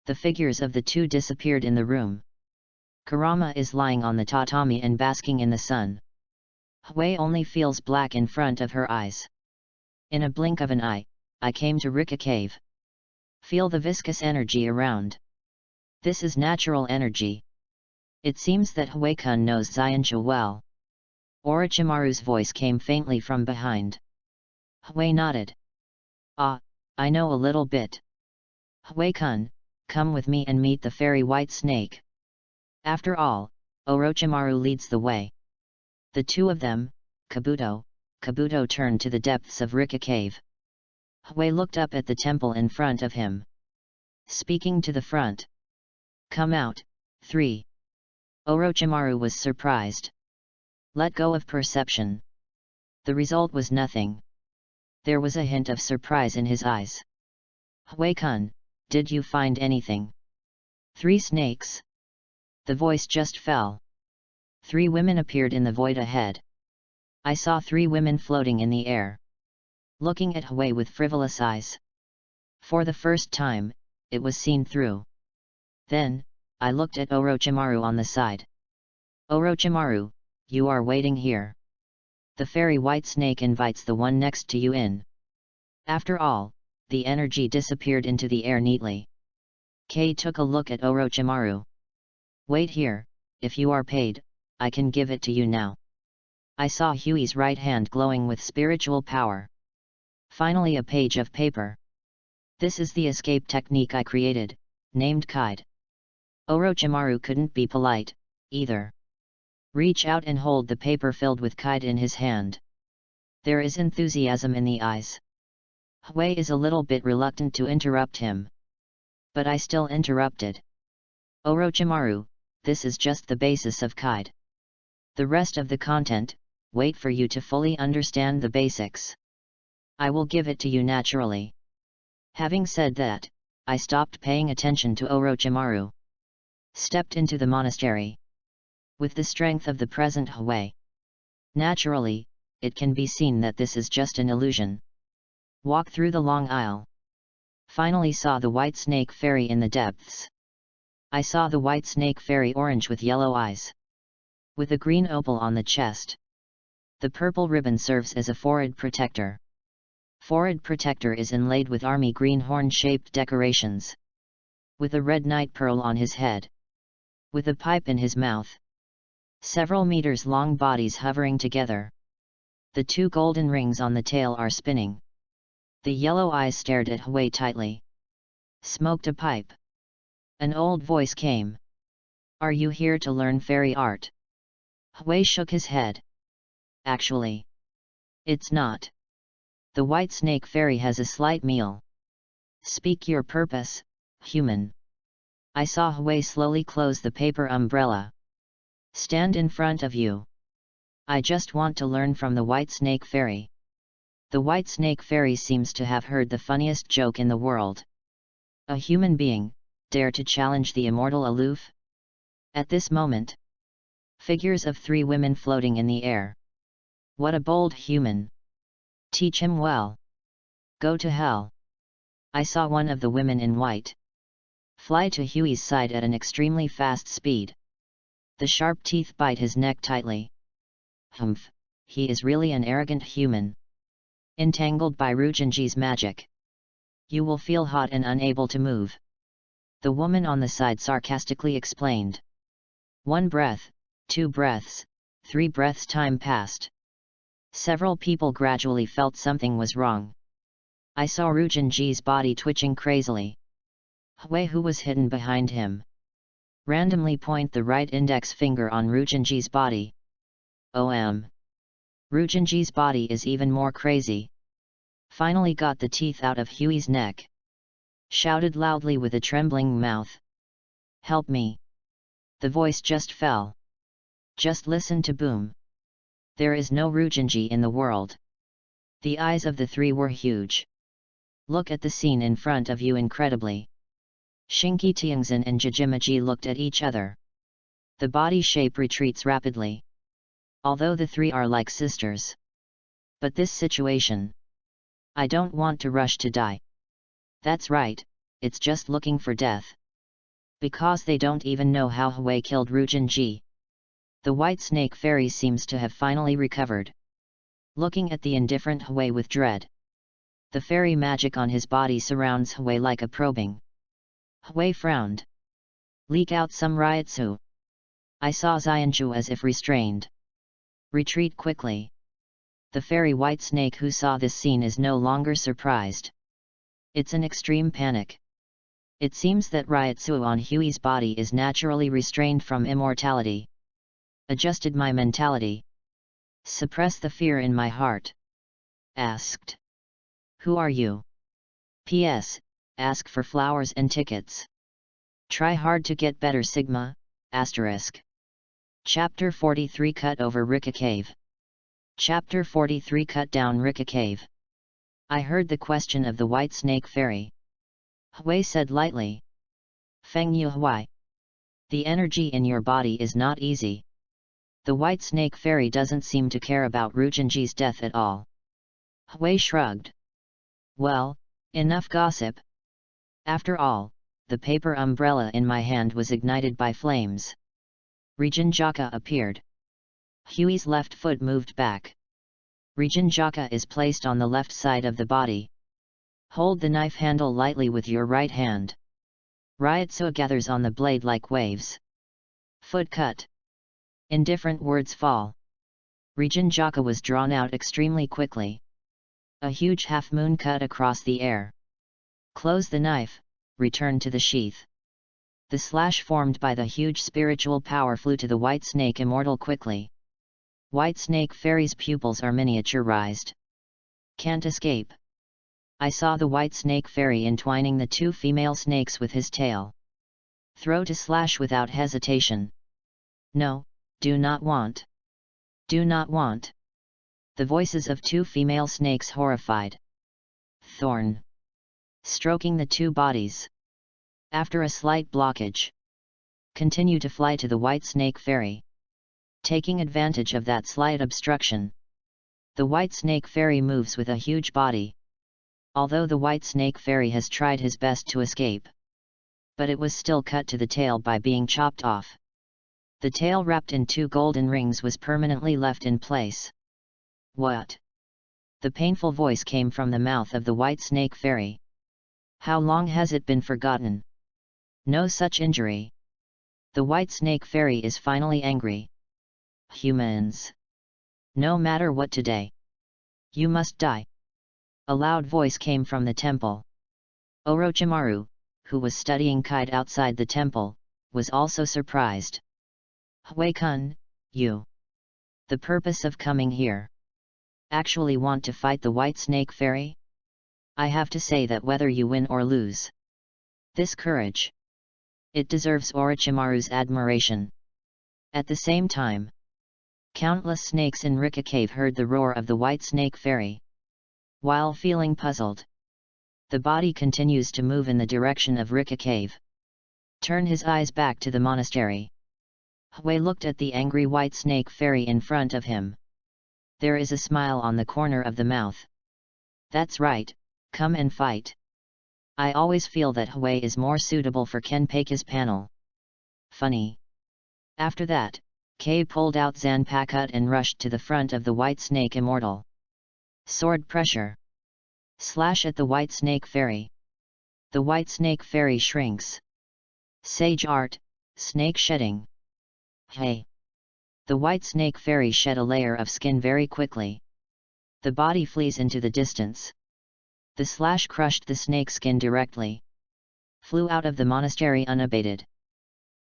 The figures of the two disappeared in the room. Kurama is lying on the tatami and basking in the sun. Hui only feels black in front of her eyes. In a blink of an eye, I came to Rika Cave. Feel the viscous energy around. This is natural energy. It seems that Hui-kun knows Xianxia well. Orochimaru's voice came faintly from behind. Hui nodded. Ah, I know a little bit. Hui-kun, come with me and meet the fairy white snake. After all, Orochimaru leads the way. The two of them, Kabuto turned to the depths of Rika Cave. Hui looked up at the temple in front of him. Speaking to the front. Come out, 3. Orochimaru was surprised. Let go of perception. The result was nothing. There was a hint of surprise in his eyes. Hui-kun, did you find anything? 3 snakes. The voice just fell. 3 women appeared in the void ahead. I saw 3 women floating in the air. Looking at Hui with frivolous eyes. For the first time, it was seen through. Then, I looked at Orochimaru on the side. Orochimaru, you are waiting here. The fairy white snake invites the one next to you in. After all, the energy disappeared into the air neatly. Kei took a look at Orochimaru. Wait here, if you are paid, I can give it to you now. I saw Huey's right hand glowing with spiritual power. Finally a page of paper. This is the escape technique I created, named Kide. Orochimaru couldn't be polite, either. Reach out and hold the paper filled with Kide in his hand. There is enthusiasm in the eyes. Hui is a little bit reluctant to interrupt him. But I still interrupted. Orochimaru, this is just the basis of Kide. The rest of the content, wait for you to fully understand the basics. I will give it to you naturally. Having said that, I stopped paying attention to Orochimaru. Stepped into the monastery. With the strength of the present Hui. Naturally, it can be seen that this is just an illusion. Walk through the long aisle. Finally saw the white snake fairy in the depths. I saw the white snake fairy orange with yellow eyes. With a green opal on the chest. The purple ribbon serves as a forehead protector. Forehead protector is inlaid with army green horn-shaped decorations. With a red night pearl on his head. With a pipe in his mouth. Several meters long bodies hovering together. The 2 golden rings on the tail are spinning. The yellow eyes stared at Hui tightly. Smoked a pipe. An old voice came. Are you here to learn fairy art? Hui shook his head. Actually, it's not. The white snake fairy has a slight meal. Speak your purpose, human. I saw Hui slowly close the paper umbrella. Stand in front of you. I just want to learn from the white snake fairy. The white snake fairy seems to have heard the funniest joke in the world. A human being, dare to challenge the immortal aloof? At this moment, figures of 3 women floating in the air. What a bold human! Teach him well. Go to hell. I saw one of the women in white fly to Huey's side at an extremely fast speed. The sharp teeth bite his neck tightly. Humph, he is really an arrogant human. Entangled by Rujinji's magic. You will feel hot and unable to move. The woman on the side sarcastically explained. 1 breath, 2 breaths, 3 breaths. Time passed. Several people gradually felt something was wrong. I saw Rujinji's body twitching crazily. Hui, who was hidden behind him, randomly point the right index finger on Rujinji's body. Rujinji's body is even more crazy. Finally got the teeth out of Hui's neck. Shouted loudly with a trembling mouth. Help me. The voice just fell. Just listen to boom. There is no Rujinji in the world. The eyes of the three were huge. Look at the scene in front of you incredibly. Shinki Tianxin and Jijimaji looked at each other. The body shape retreats rapidly. Although the three are like sisters. But this situation. I don't want to rush to die. That's right, it's just looking for death. Because they don't even know how Hui killed Rujinji. The white snake fairy seems to have finally recovered. Looking at the indifferent Hui with dread. The fairy magic on his body surrounds Hui like a probing. Hui frowned. Leak out some Ryatsu. I saw Xianzhu as if restrained. Retreat quickly. The fairy white snake who saw this scene is no longer surprised. It's an extreme panic. It seems that Ryatsu on Hui's body is naturally restrained from immortality. Adjusted my mentality. Suppress the fear in my heart. Asked. Who are you? P.S. Ask for flowers and tickets. Try hard to get better Sigma, asterisk. Chapter 43 Cut over Rika Cave. Chapter 43 Cut down Rika Cave. I heard the question of the white snake fairy. Hui said lightly. Feng Yu Hui. The energy in your body is not easy. The white snake fairy doesn't seem to care about Rujinji's death at all. Hui shrugged. Well, enough gossip. After all, the paper umbrella in my hand was ignited by flames. Rijinjaka appeared. Hui's left foot moved back. Rijinjaka is placed on the left side of the body. Hold the knife handle lightly with your right hand. Ryatsu gathers on the blade like waves. Foot cut. Indifferent words fall. Rijinjaka was drawn out extremely quickly. A huge half-moon cut across the air. Close the knife, return to the sheath. The slash formed by the huge spiritual power flew to the white snake immortal quickly. White snake fairy's pupils are miniaturized. Can't escape. I saw the white snake fairy entwining the two female snakes with his tail. Throw to slash without hesitation. No, do not want. Do not want. The voices of two female snakes horrified. Thorn. Stroking the two bodies. After a slight blockage. Continue to fly to the white snake fairy. Taking advantage of that slight obstruction. The white snake fairy moves with a huge body. Although the white snake fairy has tried his best to escape. But it was still cut to the tail by being chopped off. The tail wrapped in two golden rings was permanently left in place. What? The painful voice came from the mouth of the white snake fairy. How long has it been forgotten? No such injury. The white snake fairy is finally angry. Humans. No matter what today. You must die. A loud voice came from the temple. Orochimaru, who was studying kite outside the temple, was also surprised. Hui-kun, you. The purpose of coming here. Actually want to fight the white snake fairy? I have to say that whether you win or lose. This courage. It deserves Orochimaru's admiration. At the same time. Countless snakes in Rika Cave heard the roar of the white snake fairy. While feeling puzzled. The body continues to move in the direction of Rika Cave. Turn his eyes back to the monastery. Hui looked at the angry white snake fairy in front of him. There is a smile on the corner of the mouth. That's right, come and fight. I always feel that Hui is more suitable for Kenpaku's panel. Funny. After that, Kei pulled out Zanpakuto and rushed to the front of the white snake immortal. Sword pressure. Slash at the white snake fairy. The white snake fairy shrinks. Sage art, snake shedding. Hey! The white snake fairy shed a layer of skin very quickly. The body flees into the distance. The slash crushed the snake skin directly. Flew out of the monastery unabated.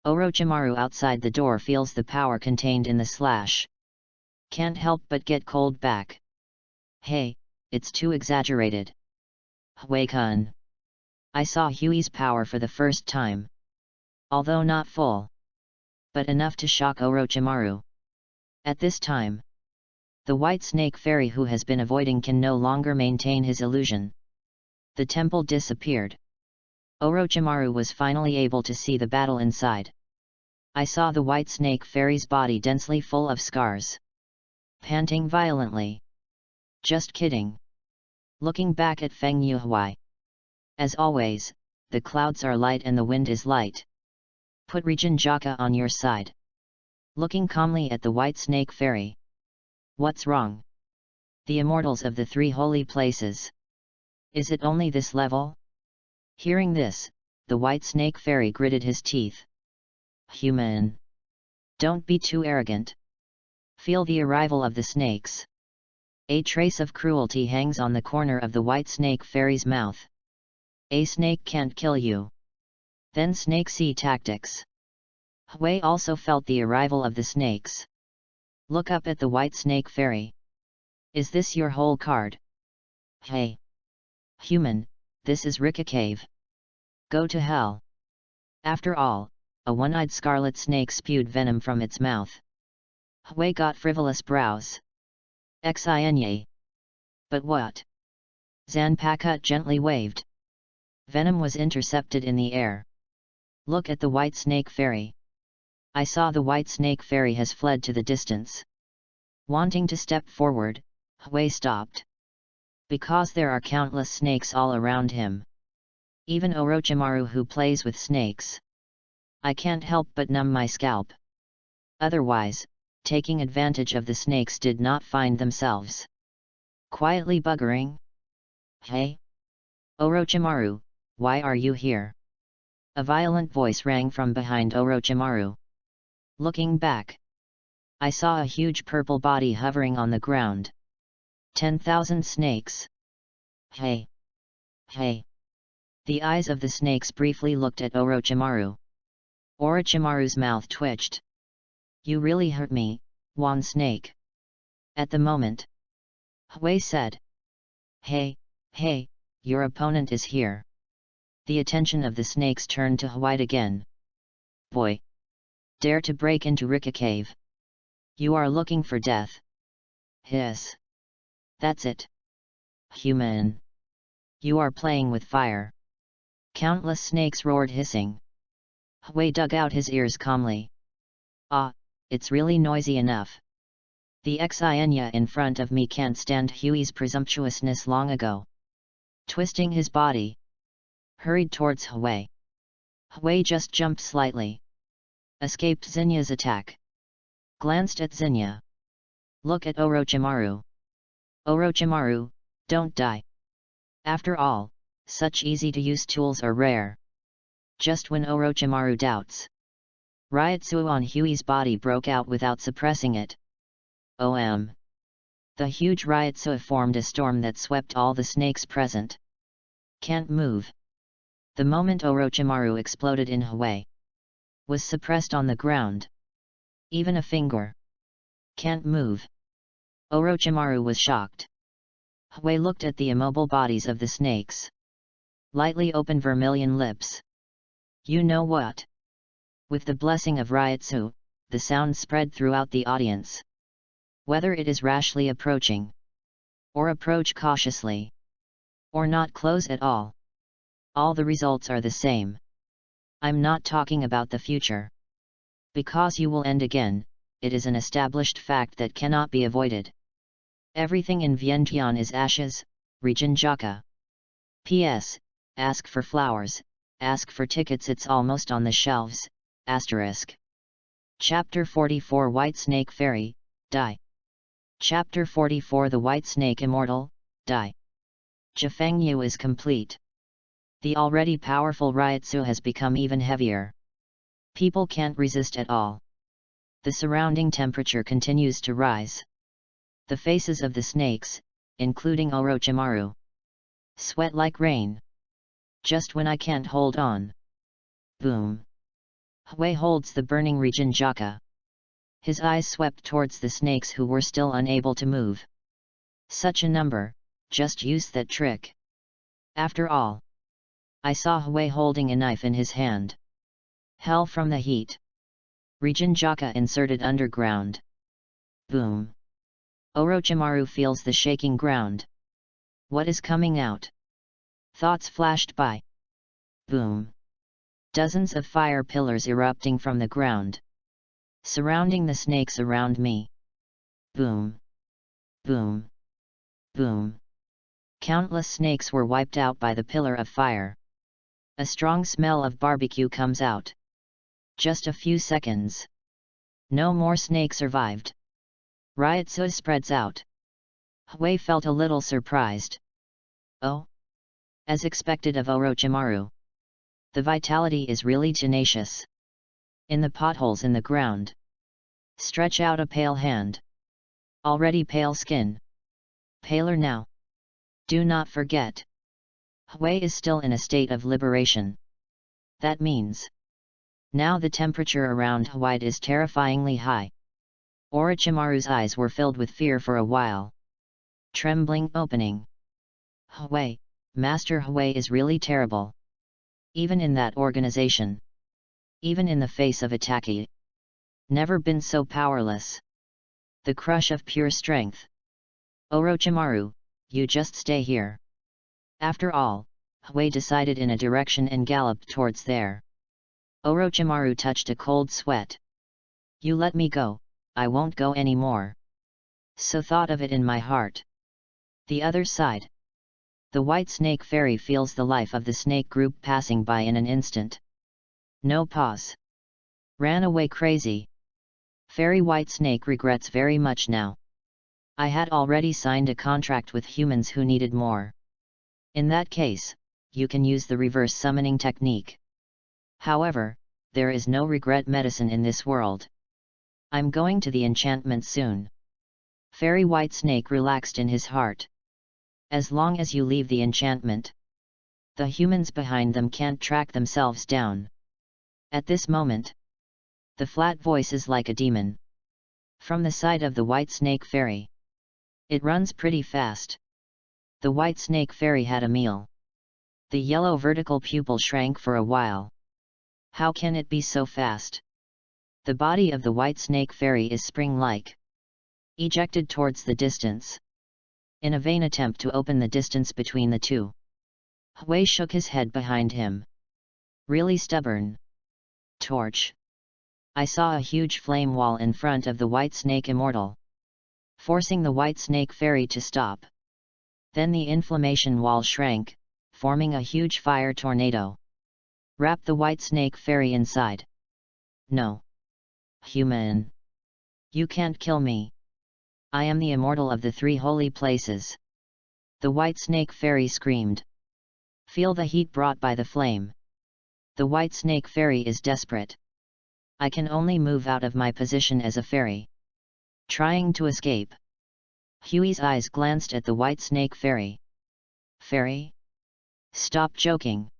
Orochimaru outside the door feels the power contained in the slash. Can't help but get cold back. Hey, it's too exaggerated. Hui-kun. I saw Huey's power for the first time. Although not full. But enough to shock Orochimaru. At this time, the white snake fairy who has been avoiding can no longer maintain his illusion. The temple disappeared. Orochimaru was finally able to see the battle inside. I saw the white snake fairy's body densely full of scars. Panting violently. Just kidding. Looking back at Feng Yuhui. As always, the clouds are light and the wind is light. Put Regen Jaka on your side. Looking calmly at the white snake fairy. What's wrong? The immortals of the three holy places. Is it only this level? Hearing this, the white snake fairy gritted his teeth. Human. Don't be too arrogant. Feel the arrival of the snakes. A trace of cruelty hangs on the corner of the white snake fairy's mouth. A snake can't kill you. Then snake see tactics. Hui also felt the arrival of the snakes. Look up at the white snake fairy. Is this your whole card? Hey. Human, this is Rika Cave. Go to hell. After all, a one-eyed scarlet snake spewed venom from its mouth. Hui got frivolous brows. Xinye. But what? Zanpakuto gently waved. Venom was intercepted in the air. Look at the white snake fairy. I saw the white snake fairy has fled to the distance. Wanting to step forward, Hui stopped. Because there are countless snakes all around him. Even Orochimaru who plays with snakes. I can't help but numb my scalp. Otherwise, taking advantage of the snakes did not find themselves. Quietly buggering. Hey? Orochimaru, why are you here? A violent voice rang from behind Orochimaru. Looking back, I saw a huge purple body hovering on the ground. 10,000 snakes. Hey! Hey! The eyes of the snakes briefly looked at Orochimaru. Orochimaru's mouth twitched. You really hurt me, one snake. At the moment, Hui said. Hey, hey, your opponent is here. The attention of the snakes turned to Hui again. Boy! Dare to break into Rika Cave. You are looking for death. Hiss. That's it. Human. You are playing with fire. Countless snakes roared hissing. Hui dug out his ears calmly. Ah, it's really noisy enough. The Xinye in front of me can't stand Huey's presumptuousness long ago. Twisting his body. Hurried towards Hui. Hui just jumped slightly. Escaped Zinya's attack. Glanced at Zinya. Look at Orochimaru. Orochimaru, don't die. After all, such easy-to-use tools are rare. Just when Orochimaru doubts, Ryutsu on Huey's body broke out without suppressing it. The huge Ryutsu formed a storm that swept all the snakes present. Can't move. The moment Orochimaru exploded in Hui, was suppressed on the ground. Even a finger. Can't move. Orochimaru was shocked. Hui looked at the immobile bodies of the snakes. Lightly opened vermilion lips. You know what? With the blessing of Ryutsu, the sound spread throughout the audience. Whether it is rashly approaching, or approach cautiously, or not close at all the results are the same. I'm not talking about the future. Because you will end again, it is an established fact that cannot be avoided. Everything in Vientiane is ashes, Regen Jaka. P.S. Ask for flowers, ask for tickets, it's almost on the shelves, asterisk. Chapter 44 White Snake Fairy, Die. Chapter 44 The White Snake Immortal, Die. Jifengyu is complete. The already powerful Ryutsu has become even heavier. People can't resist at all. The surrounding temperature continues to rise. The faces of the snakes, including Orochimaru, Sweat like rain. Just when I can't hold on. Boom. Hui holds the burning Genryusai. His eyes swept towards the snakes who were still unable to move. Such a number, just use that trick. After all. I saw Hui holding a knife in his hand. Hell from the heat. Genryusai inserted underground. Boom. Orochimaru feels the shaking ground. What is coming out? Thoughts flashed by. Boom. Dozens of fire pillars erupting from the ground. Surrounding the snakes around me. Boom. Boom. Boom. Countless snakes were wiped out by the pillar of fire. A strong smell of barbecue comes out. Just a few seconds. No more snake survived. Ryotsu spreads out. Hui felt a little surprised. Oh? As expected of Orochimaru. The vitality is really tenacious. In the potholes in the ground. Stretch out a pale hand. Already pale skin. Paler now. Do not forget. Hui is still in a state of liberation. That means. Now the temperature around Hui is terrifyingly high. Orochimaru's eyes were filled with fear for a while. Trembling opening. Hui, Master Hui is really terrible. Even in that organization. Even in the face of Itaki. Never been so powerless. The crush of pure strength. Orochimaru, you just stay here. After all, Hui decided in a direction and galloped towards there. Orochimaru touched a cold sweat. You let me go, I won't go anymore. So thought of it in my heart. The other side. The white snake fairy feels the life of the snake group passing by in an instant. No pause. Ran away crazy. Fairy white snake regrets very much now. I had already signed a contract with humans who needed more. In that case, you can use the reverse summoning technique. However, there is no regret medicine in this world. I'm going to the enchantment soon. Fairy white snake relaxed in his heart. As long as you leave the enchantment, the humans behind them can't track themselves down. At this moment, the flat voice is like a demon. From the side of the white snake fairy. It runs pretty fast. The white snake fairy had a meal. The yellow vertical pupil shrank for a while. How can it be so fast? The body of the white snake fairy is spring-like. Ejected towards the distance. In a vain attempt to open the distance between the two. Hui shook his head behind him. Really stubborn. Torch. I saw a huge flame wall in front of the white snake immortal. Forcing the white snake fairy to stop. Then the inflammation wall shrank, forming a huge fire tornado. Wrap the white snake fairy inside. No. Human. You can't kill me. I am the immortal of the three holy places. The white snake fairy screamed. Feel the heat brought by the flame. The white snake fairy is desperate. I can only move out of my position as a fairy. Trying to escape. Huey's eyes glanced at the white snake fairy. Fairy? Stop joking.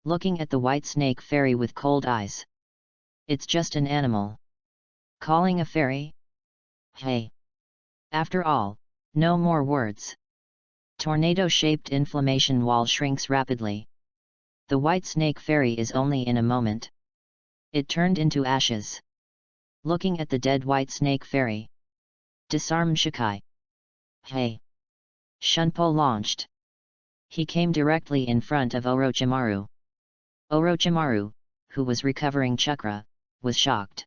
Looking at the white snake fairy with cold eyes. It's just an animal. Calling a fairy? Hey. After all, no more words. Tornado-shaped inflammation wall shrinks rapidly. The white snake fairy is only in a moment. It turned into ashes. Looking at the dead white snake fairy. Disarm Shikai. Hey. Shunpo launched. He came directly in front of Orochimaru. Orochimaru, who was recovering chakra, was shocked.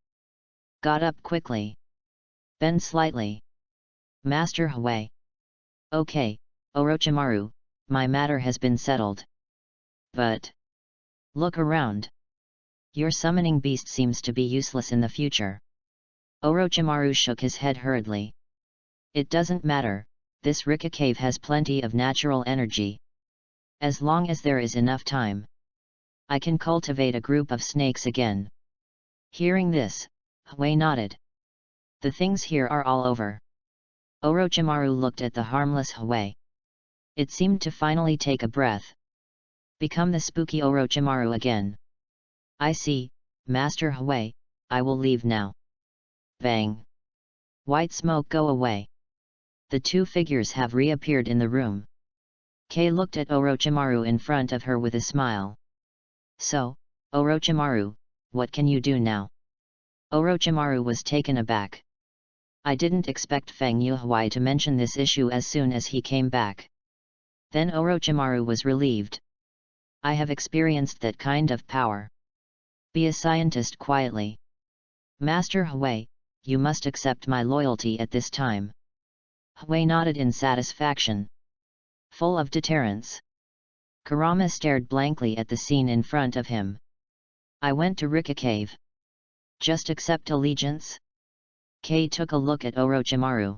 Got up quickly. Bend slightly. Master Hui. Okay, Orochimaru, my matter has been settled. But... look around. Your summoning beast seems to be useless in the future. Orochimaru shook his head hurriedly. It doesn't matter, this Rika cave has plenty of natural energy. As long as there is enough time, I can cultivate a group of snakes again. Hearing this, Hui nodded. The things here are all over. Orochimaru looked at the harmless Hui. It seemed to finally take a breath. Become the spooky Orochimaru again. I see, Master Hui, I will leave now. Bang. White smoke go away. The two figures have reappeared in the room. Kei looked at Orochimaru in front of her with a smile. So, Orochimaru, what can you do now? Orochimaru was taken aback. I didn't expect Feng Yuhui to mention this issue as soon as he came back. Then Orochimaru was relieved. I have experienced that kind of power. Be a scientist quietly. Master Hui, you must accept my loyalty at this time. Hui nodded in satisfaction. Full of deterrence. Kurama stared blankly at the scene in front of him. I went to Rika Cave. Just accept allegiance? Kei took a look at Orochimaru.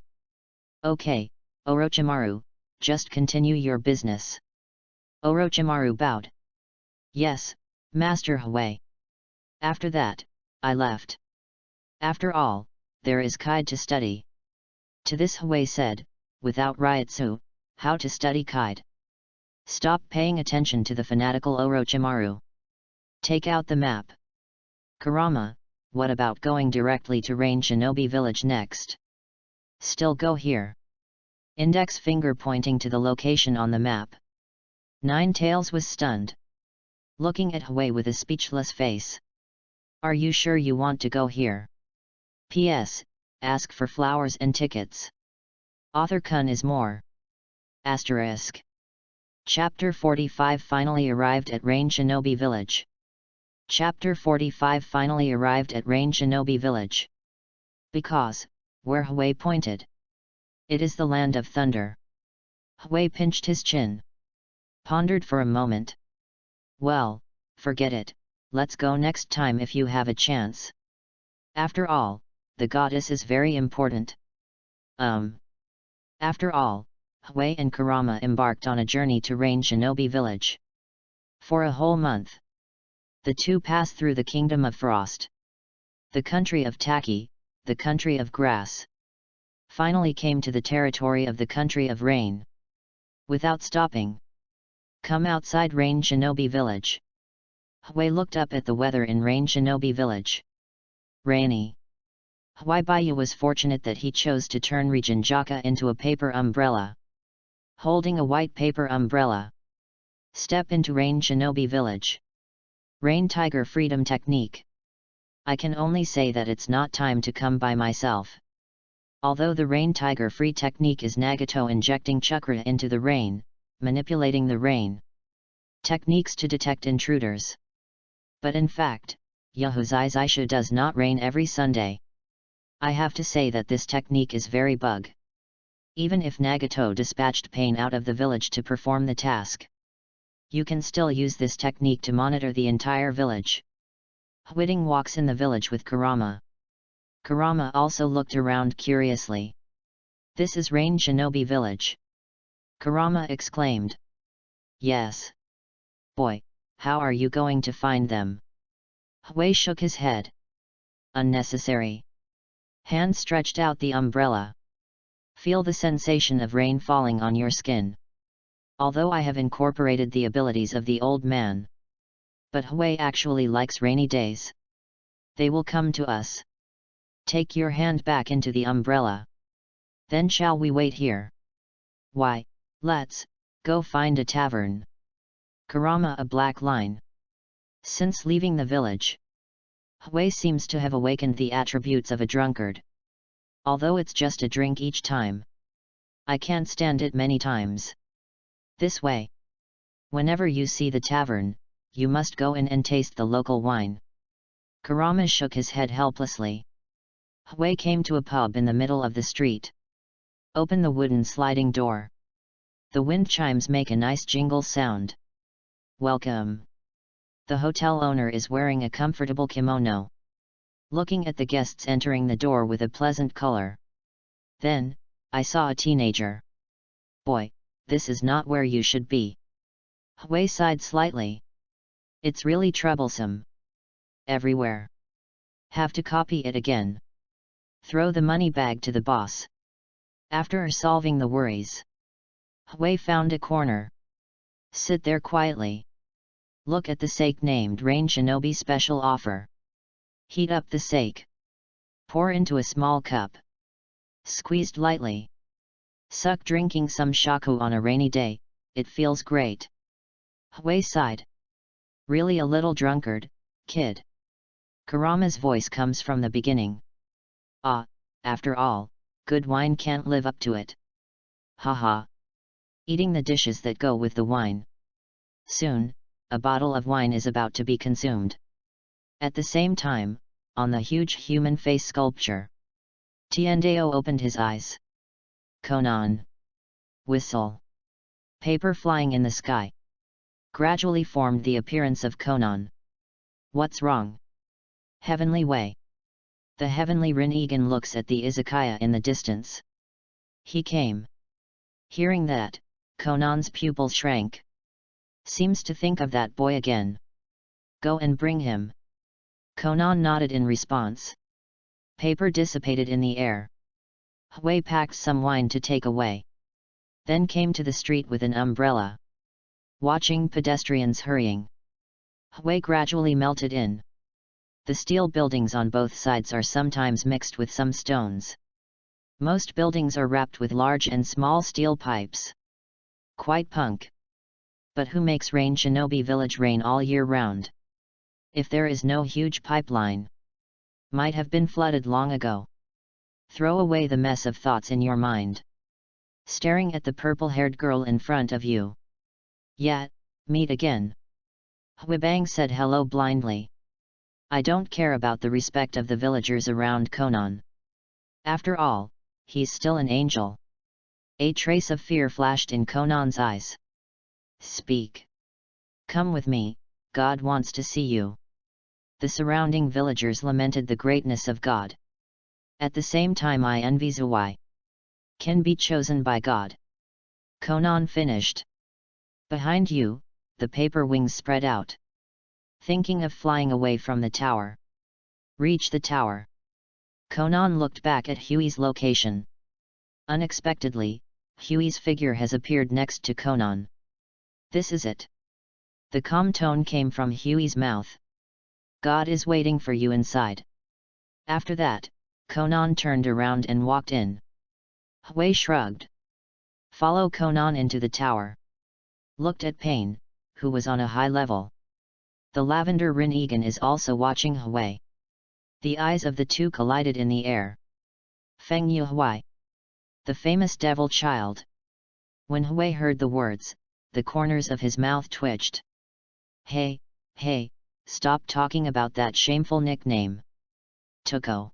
Okay, Orochimaru, just continue your business. Orochimaru bowed. Yes, Master Hui. After that, I left. After all, there is Kide to study. To this Hui said, without Ryutsu, how to study Kide. Stop paying attention to the fanatical Orochimaru. Take out the map. Kurama, what about going directly to Rain Shinobi Village next? Still go here. Index finger pointing to the location on the map. Nine Tails was stunned. Looking at Hui with a speechless face. Are you sure you want to go here? P.S. Ask for flowers and tickets. Author Kun is more. Asterisk. Chapter 45 finally arrived at Rain Shinobi Village. Chapter 45 finally arrived at Rain Shinobi Village. Because, where Hui pointed. It is the land of thunder. Hui pinched his chin. Pondered for a moment. Well, forget it, let's go next time if you have a chance. After all, the goddess is very important. After all, Hui and Kurama embarked on a journey to Rain Shinobi Village. For a whole month. The two passed through the Kingdom of Frost. The country of Taki, the country of grass. Finally came to the territory of the country of rain. Without stopping. Come outside Rain Shinobi Village. Hui looked up at the weather in Rain Shinobi Village. Rainy. Hui Baiyu was fortunate that he chose to turn Rijinjaka into a paper umbrella. Holding a white paper umbrella. Step into Rain Shinobi Village. Rain Tiger Freedom Technique. I can only say that it's not time to come by myself. Although the Rain Tiger Free technique is Nagato injecting chakra into the rain, manipulating the rain. Techniques to detect intruders. But in fact, Yahuzai Zaisha does not rain every Sunday. I have to say that this technique is very bug. Even if Nagato dispatched Pain out of the village to perform the task. You can still use this technique to monitor the entire village. Huiding walks in the village with Kurama. Kurama also looked around curiously. This is Rain Shinobi Village. Kurama exclaimed. Yes. Boy, how are you going to find them? Hui shook his head. Unnecessary. Hand stretched out the umbrella. Feel the sensation of rain falling on your skin. Although I have incorporated the abilities of the old man. But Hui actually likes rainy days. They will come to us. Take your hand back into the umbrella. Then shall we wait here? Why, let's go find a tavern. Kurama a black line. Since leaving the village, Hui seems to have awakened the attributes of a drunkard. Although it's just a drink each time. I can't stand it many times. This way. Whenever you see the tavern, you must go in and taste the local wine. Kurama shook his head helplessly. Hui came to a pub in the middle of the street. Open the wooden sliding door. The wind chimes make a nice jingle sound. Welcome. The hotel owner is wearing a comfortable kimono. Looking at the guests entering the door with a pleasant color. Then, I saw a teenager. Boy, this is not where you should be. Hui sighed slightly. It's really troublesome. Everywhere. Have to copy it again. Throw the money bag to the boss. After solving the worries, Hui found a corner. Sit there quietly. Look at the sake named Rain Shinobi Special Offer. Heat up the sake. Pour into a small cup. Squeezed lightly. Suck drinking some shaku on a rainy day, it feels great. Hui sighed. Really a little drunkard, kid. Kurama's voice comes from the beginning. Ah, after all, good wine can't live up to it. Haha. Eating the dishes that go with the wine. Soon, a bottle of wine is about to be consumed. At the same time, on the huge human face sculpture, Tiendeo opened his eyes. Konan. Whistle. Paper flying in the sky. Gradually formed the appearance of Konan. What's wrong? Heavenly Way. The heavenly Rin-Egan looks at the izakaya in the distance. He came. Hearing that, Konan's pupils shrank. Seems to think of that boy again. Go and bring him. Konan nodded in response. Paper dissipated in the air. Hui packed some wine to take away. Then came to the street with an umbrella. Watching pedestrians hurrying. Hui gradually melted in. The steel buildings on both sides are sometimes mixed with some stones. Most buildings are wrapped with large and small steel pipes. Quite punk. But who makes Rain Shinobi Village rain all year round? If there is no huge pipeline, might have been flooded long ago. Throw away the mess of thoughts in your mind. Staring at the purple-haired girl in front of you. Yet, meet again. Huibang said hello blindly. I don't care about the respect of the villagers around Konan. After all, he's still an angel. A trace of fear flashed in Konan's eyes. Speak. Come with me, God wants to see you. The surrounding villagers lamented the greatness of God. At the same time I envy Zuwai. Can be chosen by God. Konan finished. Behind you, the paper wings spread out. Thinking of flying away from the tower. Reach the tower. Konan looked back at Huey's location. Unexpectedly, Huey's figure has appeared next to Konan. This is it. The calm tone came from Huey's mouth. God is waiting for you inside. After that, Konan turned around and walked in. Hui shrugged. Follow Konan into the tower. Looked at Pain, who was on a high level. The lavender Rin-Egan is also watching Hui. The eyes of the two collided in the air. Feng Yu Hui. The famous devil child. When Hui heard the words, the corners of his mouth twitched. Hey, stop talking about that shameful nickname. Tuko.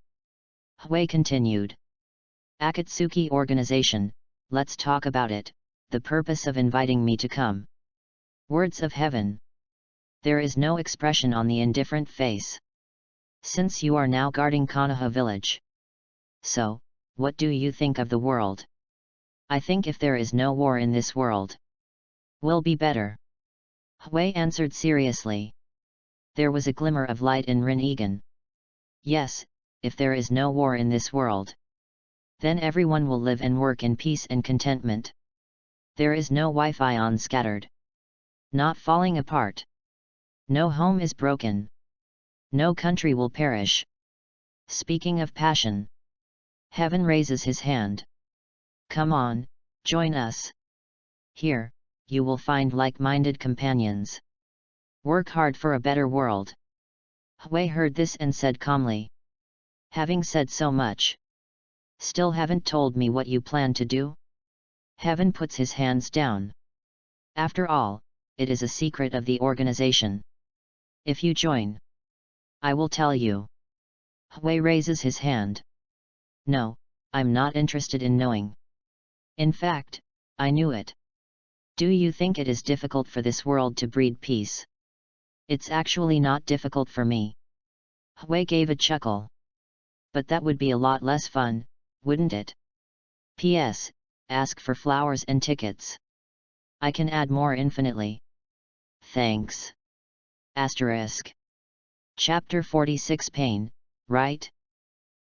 Hui continued. Akatsuki organization, let's talk about it, the purpose of inviting me to come. Words of heaven. There is no expression on the indifferent face. Since you are now guarding Konoha village. So, what do you think of the world? I think if there is no war in this world, will be better. Hui answered seriously. There was a glimmer of light in Rin-Egan. Yes, if there is no war in this world, then everyone will live and work in peace and contentment. There is no Wi-Fi on scattered. Not falling apart. No home is broken. No country will perish. Speaking of passion. Heaven raises his hand. Come on, join us. Here, you will find like-minded companions. Work hard for a better world. Hui heard this and said calmly. Having said so much, still haven't told me what you plan to do? Heaven puts his hands down. After all, it is a secret of the organization. If you join, I will tell you. Hui raises his hand. No, I'm not interested in knowing. In fact, I knew it. Do you think it is difficult for this world to breed peace? It's actually not difficult for me. Hui gave a chuckle. But that would be a lot less fun, wouldn't it? P.S. Ask for flowers and tickets. I can add more infinitely. Thanks. Asterisk. Chapter 46 Pain, right?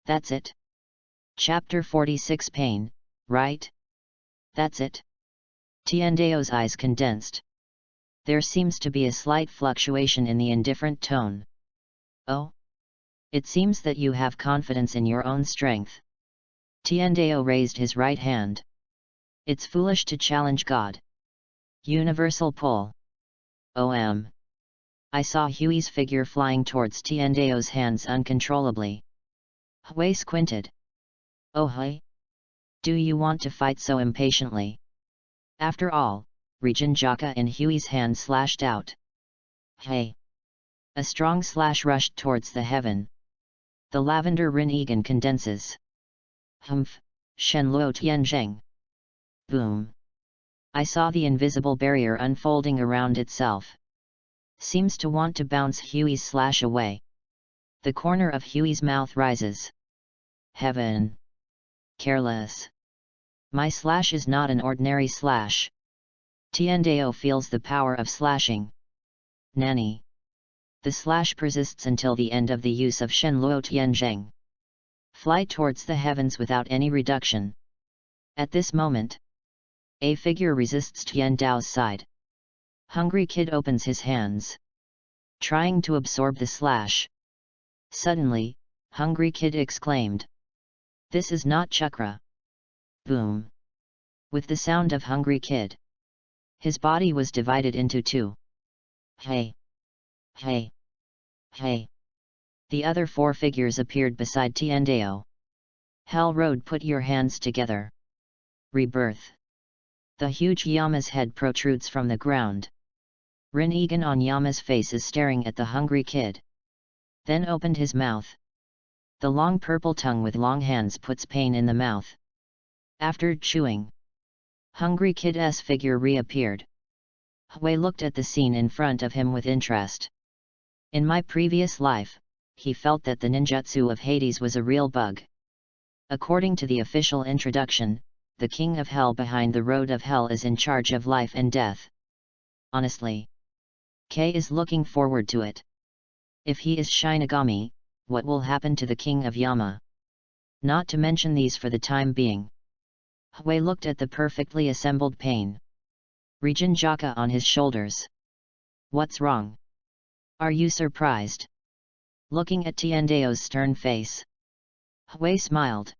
That's it. Chapter 46 Pain, right? That's it. Tiandao's eyes condensed. There seems to be a slight fluctuation in the indifferent tone. Oh? It seems that you have confidence in your own strength. Tiandao raised his right hand. It's foolish to challenge God. Universal pull. I saw Huey's figure flying towards Tiandao's hands uncontrollably. Hui squinted. Oh Hui? Do you want to fight so impatiently? After all, Regent Jaka in Huey's hand slashed out. Hey! A strong slash rushed towards the heaven. The lavender Rin-Egan condenses. Humph! Shenluo Tianzheng. Boom! I saw the invisible barrier unfolding around itself. Seems to want to bounce Huey's slash away. The corner of Huey's mouth rises. Heaven! Careless! My slash is not an ordinary slash. Tiandao feels the power of slashing. Nanny! The slash persists until the end of the use of Shenluo Tianzheng. Fly towards the heavens without any reduction. At this moment, a figure resists Tiandao's side. Hungry Kid opens his hands, trying to absorb the slash. Suddenly, Hungry Kid exclaimed. This is not chakra. Boom! With the sound of Hungry Kid, his body was divided into two. Hey! Hey! Hey! The other four figures appeared beside Tiandao. Hell Road, put your hands together. Rebirth. The huge Yama's head protrudes from the ground. Rin-Egan on Yama's face is staring at the Hungry Kid. Then opened his mouth. The long purple tongue with long hands puts pain in the mouth. After chewing, Hungry Kid's figure reappeared. Hui looked at the scene in front of him with interest. In my previous life, he felt that the ninjutsu of Hades was a real bug. According to the official introduction, the king of hell behind the road of hell is in charge of life and death. Honestly, Kei is looking forward to it. If he is Shinigami, what will happen to the king of Yama? Not to mention these for the time being. Hui looked at the perfectly assembled pain. Regent Jaka on his shoulders. What's wrong? Are you surprised? Looking at Tiandao's stern face, Hui smiled.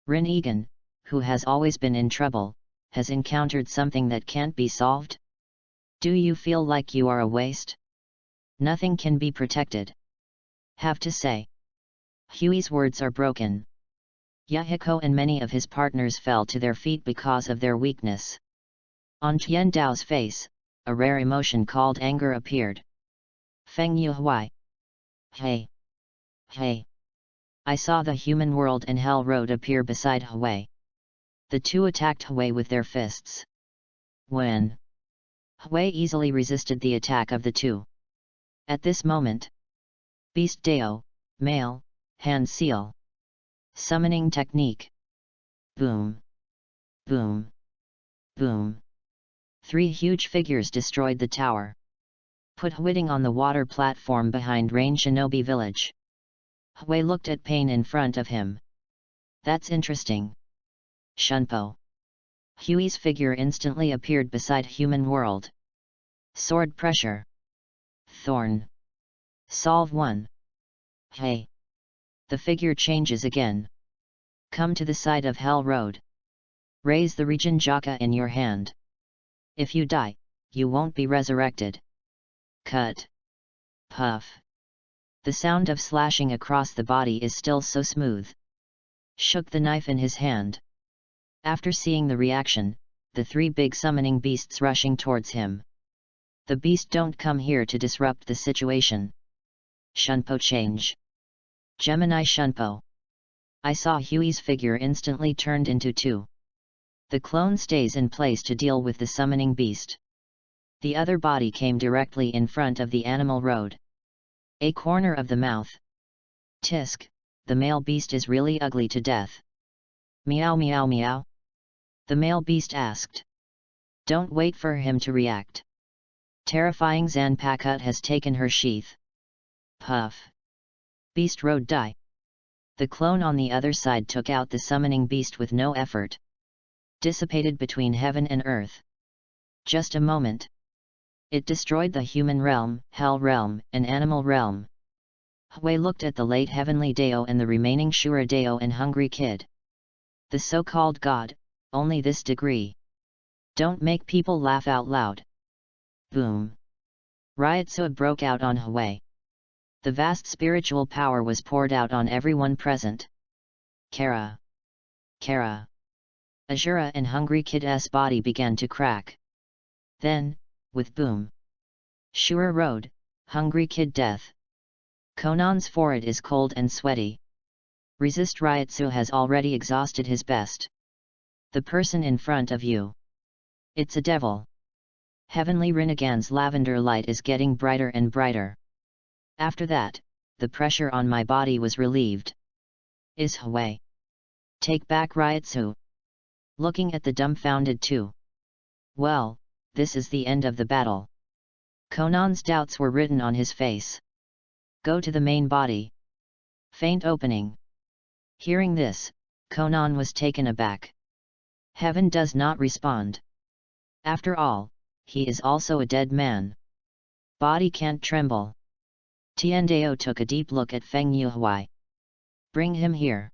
Rin-Egan, who has always been in trouble, has encountered something that can't be solved? Do you feel like you are a waste? Nothing can be protected. Have to say. Huey's words are broken. Yahiko and many of his partners fell to their feet because of their weakness. On Tiandao's face, a rare emotion called anger appeared. Feng Yuhui. Hey! Hey! I saw the human world and hell road appear beside Hui. The two attacked Hui with their fists. When Hui easily resisted the attack of the two. At this moment, Beast Dao, male, hand seal. Summoning technique. Boom! Boom! Boom! 3 huge figures destroyed the tower. Put Huiding on the water platform behind Rain Shinobi village. Hui looked at pain in front of him. That's interesting. Shunpo. Huey's figure instantly appeared beside human world. Sword pressure. Thorn. Solve 1. Hey! The figure changes again. Come to the side of Hell Road. Raise the Regent Jaka in your hand. If you die, you won't be resurrected. Cut. Puff. The sound of slashing across the body is still so smooth. Shook the knife in his hand. After seeing the reaction, the 3 big summoning beasts rushing towards him. The beast don't come here to disrupt the situation. Shunpo change. Gemini Shunpo. I saw Huey's figure instantly turned into 2. The clone stays in place to deal with the summoning beast. The other body came directly in front of the animal road. A corner of the mouth. Tisk, the male beast is really ugly to death. Meow meow meow. The male beast asked. Don't wait for him to react. Terrifying Zanpakut has taken her sheath. Puff. Beast Road die. The clone on the other side took out the summoning beast with no effort. Dissipated between heaven and earth. Just a moment. It destroyed the human realm, hell realm, and animal realm. Hui looked at the late heavenly Dao and the remaining Shura Dao and hungry kid. The so-called god, only this degree. Don't make people laugh out loud. Boom. Ryotsu broke out on Hui. The vast spiritual power was poured out on everyone present. Kara. Kara. Azura and hungry kid's body began to crack. Then, with boom. Shura road, hungry kid death. Konan's forehead is cold and sweaty. Resist Ryotsu has already exhausted his best. The person in front of you. It's a devil. Heavenly Rinnegan's lavender light is getting brighter and brighter. After that, the pressure on my body was relieved. Is Hui. Take back Ryotsu. Looking at the dumbfounded two. Well, this is the end of the battle. Konan's doubts were written on his face. Go to the main body. Faint opening. Hearing this, Konan was taken aback. Heaven does not respond. After all, he is also a dead man. Body can't tremble. Tiandao took a deep look at Feng Yuhui. Bring him here.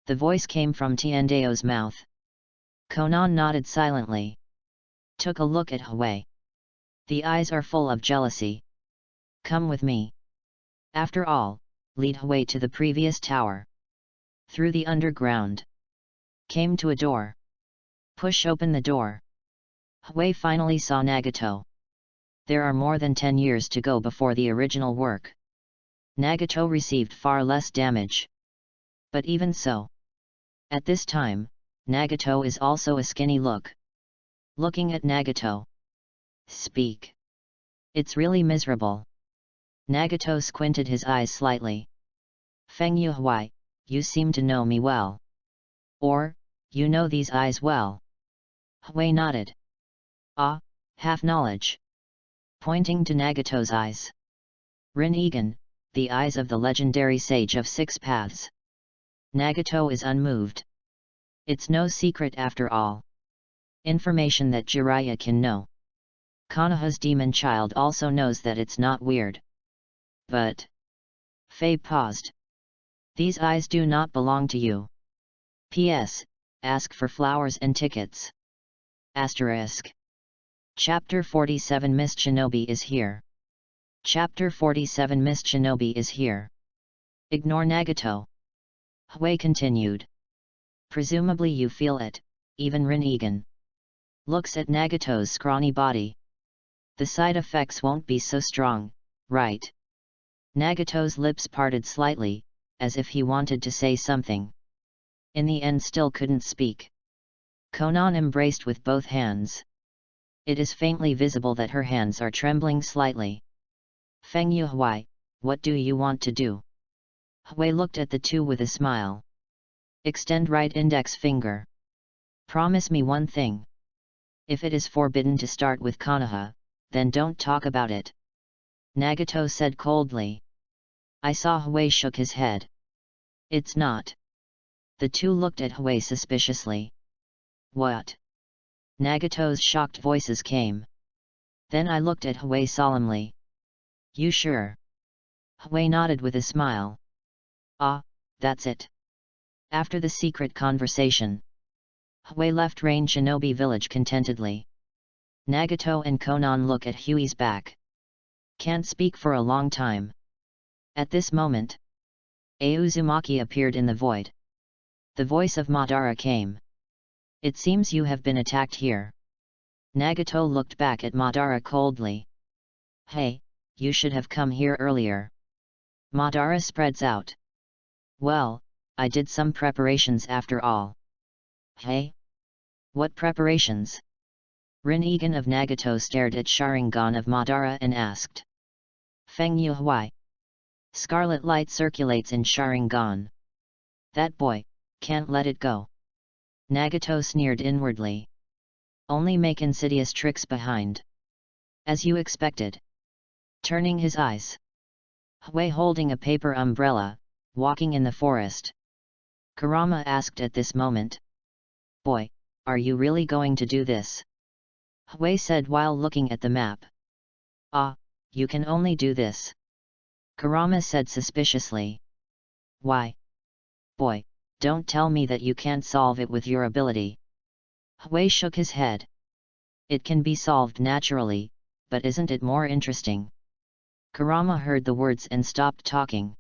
The voice came from Tiandao's mouth. Konan nodded silently. Took a look at Hui. The eyes are full of jealousy. Come with me. After all, lead Hui to the previous tower. Through the underground. Came to a door. Push open the door. Hui finally saw Nagato. There are more than 10 years to go before the original work. Nagato received far less damage. But even so. At this time, Nagato is also a skinny look. Looking at Nagato. Speak. It's really miserable. Nagato squinted his eyes slightly. Feng Yuhui, you seem to know me well. Or, you know these eyes well. Hui nodded. Ah, half knowledge. Pointing to Nagato's eyes. Rin Egan, the eyes of the legendary sage of 6 paths. Nagato is unmoved. It's no secret after all. Information that Jiraiya can know. Konoha's demon child also knows that it's not weird. But... Faye paused. These eyes do not belong to you. P.S. Ask for flowers and tickets. Asterisk. Chapter 47 Miss Shinobi is here. Chapter 47 Miss Shinobi is here. Ignore Nagato. Hui continued. Presumably you feel it, even Rin Egan. Looks at Nagato's scrawny body. The side effects won't be so strong, right? Nagato's lips parted slightly, as if he wanted to say something. In the end still couldn't speak. Konan embraced with both hands. It is faintly visible that her hands are trembling slightly. Feng Yuhui, what do you want to do? Hui looked at the two with a smile. Extend right index finger. Promise me one thing. If it is forbidden to start with Konoha, then don't talk about it. Nagato said coldly. I saw Hui shook his head. It's not. The two looked at Hui suspiciously. What? Nagato's shocked voices came. Then I looked at Hui solemnly. You sure? Hui nodded with a smile. Ah, that's it. After the secret conversation, Hui left Rain Shinobi village contentedly. Nagato and Konan look at Hui's back. Can't speak for a long time. At this moment, Uzumaki appeared in the void. The voice of Madara came. It seems you have been attacked here. Nagato looked back at Madara coldly. Hey, you should have come here earlier. Madara spreads out. Well, I did some preparations after all. Hey? What preparations? Rin Egan of Nagato stared at Sharingan of Madara and asked. Feng Yuhui. Scarlet light circulates in Sharingan. That boy, can't let it go. Nagato sneered inwardly. Only make insidious tricks behind. As you expected. Turning his eyes. Hui holding a paper umbrella, walking in the forest. Kurama asked at this moment. Boy, are you really going to do this? Hui said while looking at the map. Ah, you can only do this. Kurama said suspiciously. Why? Boy, don't tell me that you can't solve it with your ability. Hui shook his head. It can be solved naturally, but isn't it more interesting? Kurama heard the words and stopped talking.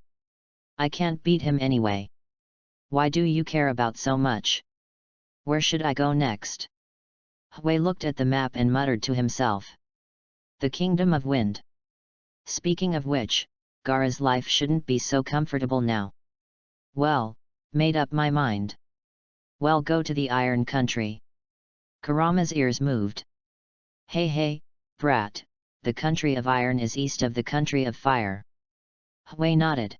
I can't beat him anyway. Why do you care about so much? Where should I go next? Hui looked at the map and muttered to himself. The Kingdom of Wind. Speaking of which, Gaara's life shouldn't be so comfortable now. Well, made up my mind. Well, go to the Iron Country. Kurama's ears moved. Hey, brat, the country of iron is east of the country of fire. Hui nodded.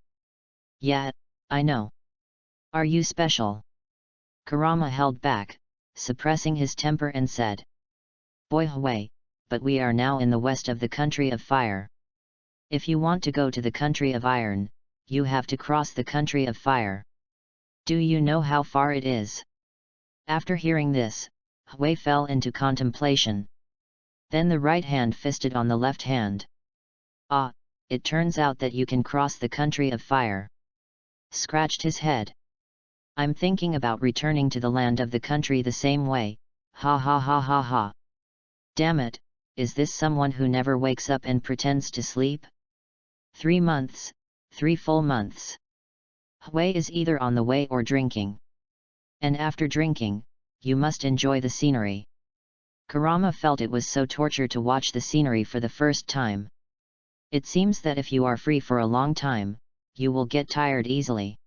Yeah, I know. Are you special? Kurama held back, suppressing his temper and said. Boy Hui, but we are now in the west of the country of fire. If you want to go to the country of iron, you have to cross the country of fire. Do you know how far it is? After hearing this, Hui fell into contemplation. Then the right hand fisted on the left hand. Ah, it turns out that you can cross the country of fire. Scratched his head. I'm thinking about returning to the land of the country the same way, ha ha ha ha ha. Damn it, is this someone who never wakes up and pretends to sleep? 3 months, 3 full months. Hui is either on the way or drinking. And after drinking, you must enjoy the scenery. Kurama felt it was so torture to watch the scenery for the first time. It seems that if you are free for a long time, you will get tired easily.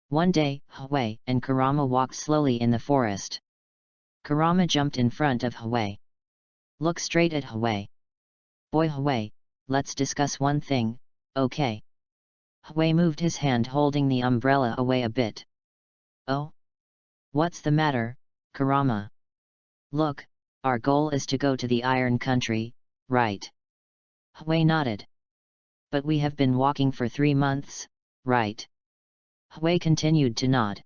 One day, Hui and Kurama walked slowly in the forest. Kurama jumped in front of Hui. Look straight at Hui. Boy Hui, let's discuss one thing, okay? Hui moved his hand holding the umbrella away a bit. Oh? What's the matter, Kurama? Look, our goal is to go to the Iron Country, right? Hui nodded. But we have been walking for 3 months, right? Hui continued to nod.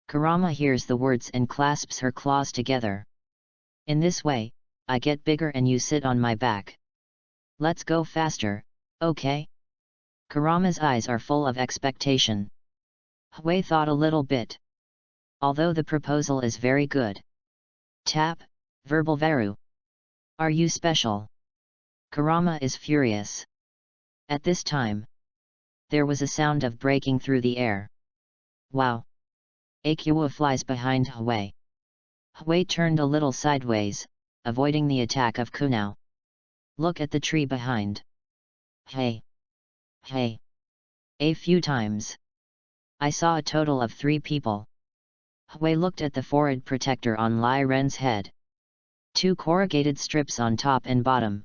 Kurama hears the words and clasps her claws together. In this way, I get bigger and you sit on my back. Let's go faster, okay? Kurama's eyes are full of expectation. Hui thought a little bit. Although the proposal is very good. Tap, verbal veru. Are you special? Kurama is furious. At this time, there was a sound of breaking through the air. Wow! A kua flies behind Hui. Hui turned a little sideways, avoiding the attack of Kunao. Look at the tree behind. Hey! Hey! A few times. I saw a total of 3 people. Hui looked at the forehead protector on Lai Ren's head. 2 corrugated strips on top and bottom.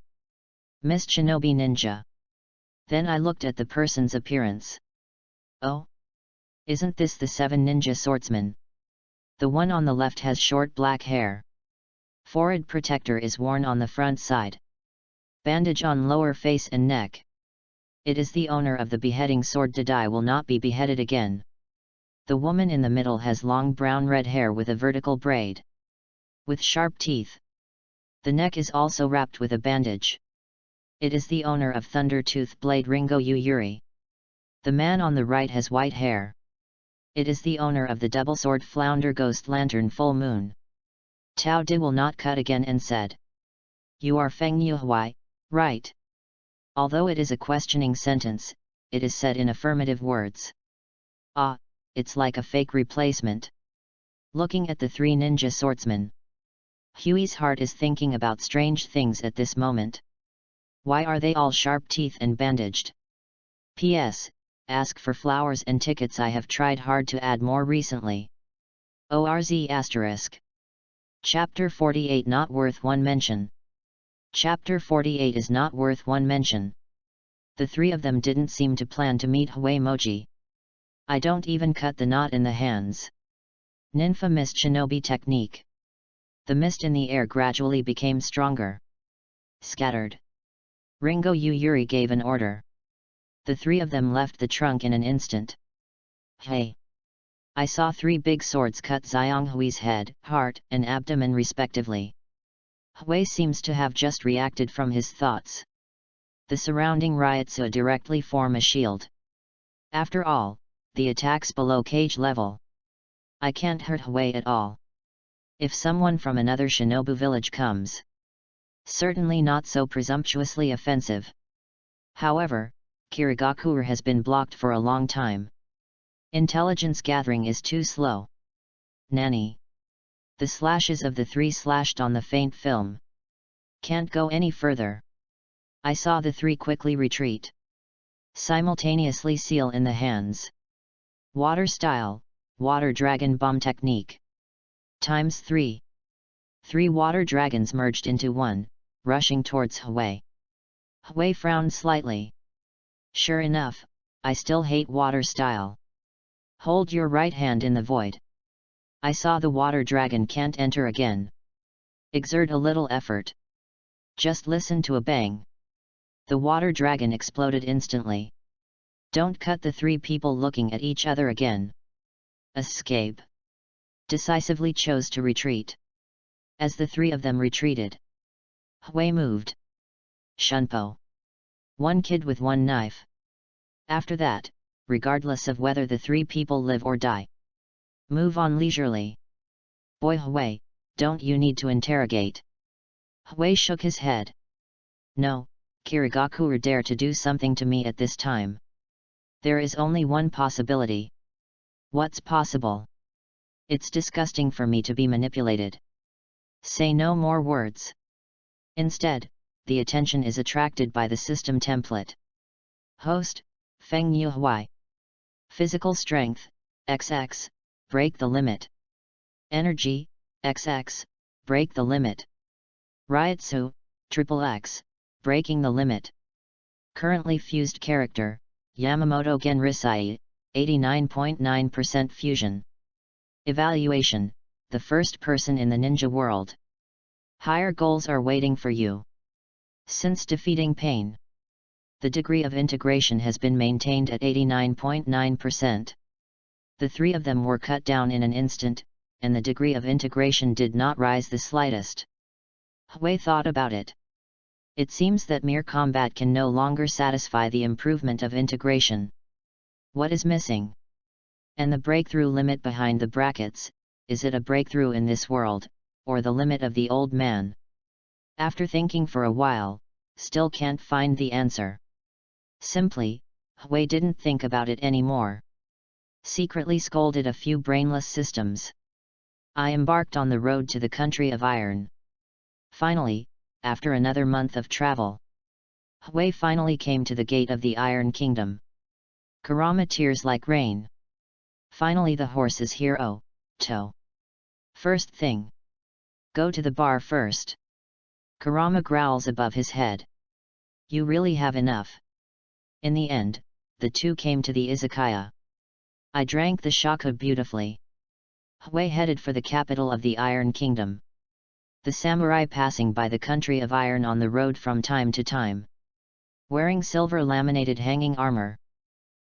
Missed Shinobi Ninja. Then I looked at the person's appearance. Oh? Isn't this the 7 ninja swordsman? The one on the left has short black hair. Forehead protector is worn on the front side. Bandage on lower face and neck. It is the owner of the beheading sword. Dai will not be beheaded again. The woman in the middle has long brown-red hair with a vertical braid. With sharp teeth. The neck is also wrapped with a bandage. It is the owner of Thunder Tooth Blade Ringo Yuri. The man on the right has white hair. It is the owner of the double sword Flounder Ghost Lantern Full Moon. Tao Di will not cut again and said. You are Feng Yuhui, right? Although it is a questioning sentence, it is said in affirmative words. Ah, it's like a fake replacement. Looking at the 3 ninja swordsmen. Huey's heart is thinking about strange things at this moment. Why are they all sharp teeth and bandaged? P.S. Ask for flowers and tickets. I have tried hard to add more recently. ORZ*. Chapter 48 not worth one mention. Chapter 48 is not worth one mention. The 3 of them didn't seem to plan to meet Hui Moji. I don't even cut the knot in the hands. Ninfa mist shinobi technique. The mist in the air gradually became stronger. Scattered. Ringo Yuri gave an order. The 3 of them left the trunk in an instant. Hey! I saw 3 big swords cut Xianghui's head, heart, and abdomen respectively. Hui seems to have just reacted from his thoughts. The surrounding Ryotsu directly form a shield. After all, the attacks below cage level. I can't hurt Hui at all. If someone from another shinobu village comes, certainly not so presumptuously offensive. However, Kirigakure has been blocked for a long time. Intelligence gathering is too slow. Nanny. The slashes of the three slashed on the faint film. Can't go any further. I saw the three quickly retreat. Simultaneously seal in the hands. Water style, water dragon bomb technique. Times 3. 3 water dragons merged into one, rushing towards Hui. Hui frowned slightly. Sure enough, I still hate water style. Hold your right hand in the void. I saw the water dragon can't enter again. Exert a little effort. Just listen to a bang. The water dragon exploded instantly. Don't cut the three people looking at each other again. Escape. Decisively chose to retreat. As the three of them retreated, Hui moved. Shunpo. One kid with one knife. After that, regardless of whether the three people live or die, move on leisurely. Boy Hui, don't you need to interrogate? Hui shook his head. No, Kirigakure dare to do something to me at this time. There is only one possibility. What's possible? It's disgusting for me to be manipulated. Say no more words. Instead, the attention is attracted by the system template. Host, Feng Yu Hui. Physical strength, XX, break the limit. Energy, XX, break the limit. Ryotsu, XXX, breaking the limit. Currently fused character, Yamamoto Genryusai, 89.9% fusion. Evaluation, the first person in the ninja world. Higher goals are waiting for you. Since defeating pain, the degree of integration has been maintained at 89.9%. The three of them were cut down in an instant, and the degree of integration did not rise the slightest. Hui thought about it. It seems that mere combat can no longer satisfy the improvement of integration. What is missing? And the breakthrough limit behind the brackets, is it a breakthrough in this world, or the limit of the old man? After thinking for a while, still can't find the answer. Simply, Hui didn't think about it anymore. Secretly scolded a few brainless systems. I embarked on the road to the country of iron. Finally, after another month of travel, Hui finally came to the gate of the Iron Kingdom. Kurama tears like rain. Finally the horse is here. Oh, to. First thing. Go to the bar first. Kurama growls above his head. You really have enough. In the end, the two came to the izakaya. I drank the shaka beautifully. Hui headed for the capital of the Iron Kingdom. The samurai passing by the country of iron on the road from time to time. Wearing silver laminated hanging armor.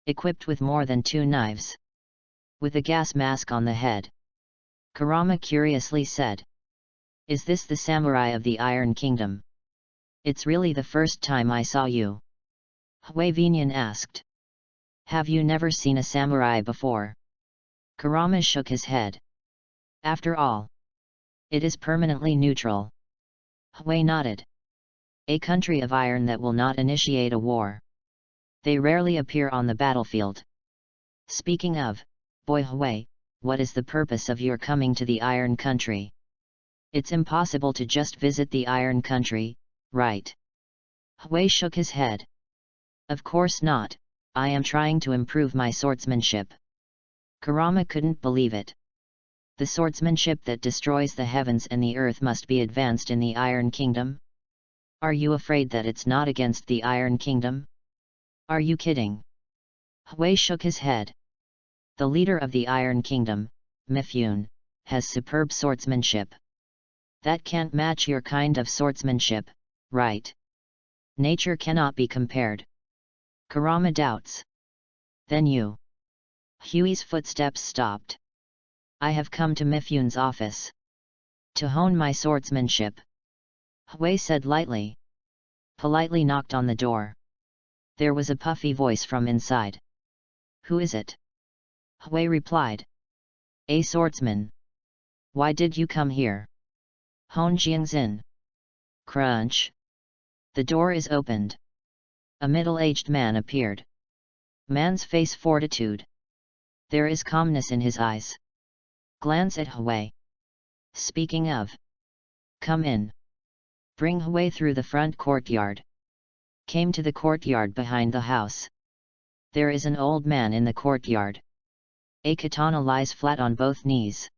Equipped with more than 2 knives. With a gas mask on the head. Kurama curiously said. Is this the samurai of the Iron Kingdom? It's really the first time I saw you. Hui Vinian asked. Have you never seen a samurai before? Kurama shook his head. After all, it is permanently neutral. Hui nodded. A country of iron that will not initiate a war. They rarely appear on the battlefield. Speaking of, boy Hui, what is the purpose of your coming to the Iron Country? It's impossible to just visit the Iron Country, right? Hui shook his head. Of course not, I am trying to improve my swordsmanship. Kurama couldn't believe it. The swordsmanship that destroys the heavens and the earth must be advanced in the Iron Kingdom? Are you afraid that it's not against the Iron Kingdom? Are you kidding? Hui shook his head. The leader of the Iron Kingdom, Mifune, has superb swordsmanship. That can't match your kind of swordsmanship, right? Nature cannot be compared. Kurama doubts. Then you. Huey's footsteps stopped. I have come to Mifune's office. To hone my swordsmanship. Hui said lightly. Politely knocked on the door. There was a puffy voice from inside. Who is it? Hui replied. A swordsman. Why did you come here? Hon Jiangxin. Crunch. The door is opened. A middle-aged man appeared. Man's face fortitude. There is calmness in his eyes. Glance at Hui. Speaking of. Come in. Bring Hui through the front courtyard. Came to the courtyard behind the house. There is an old man in the courtyard. A katana lies flat on both knees.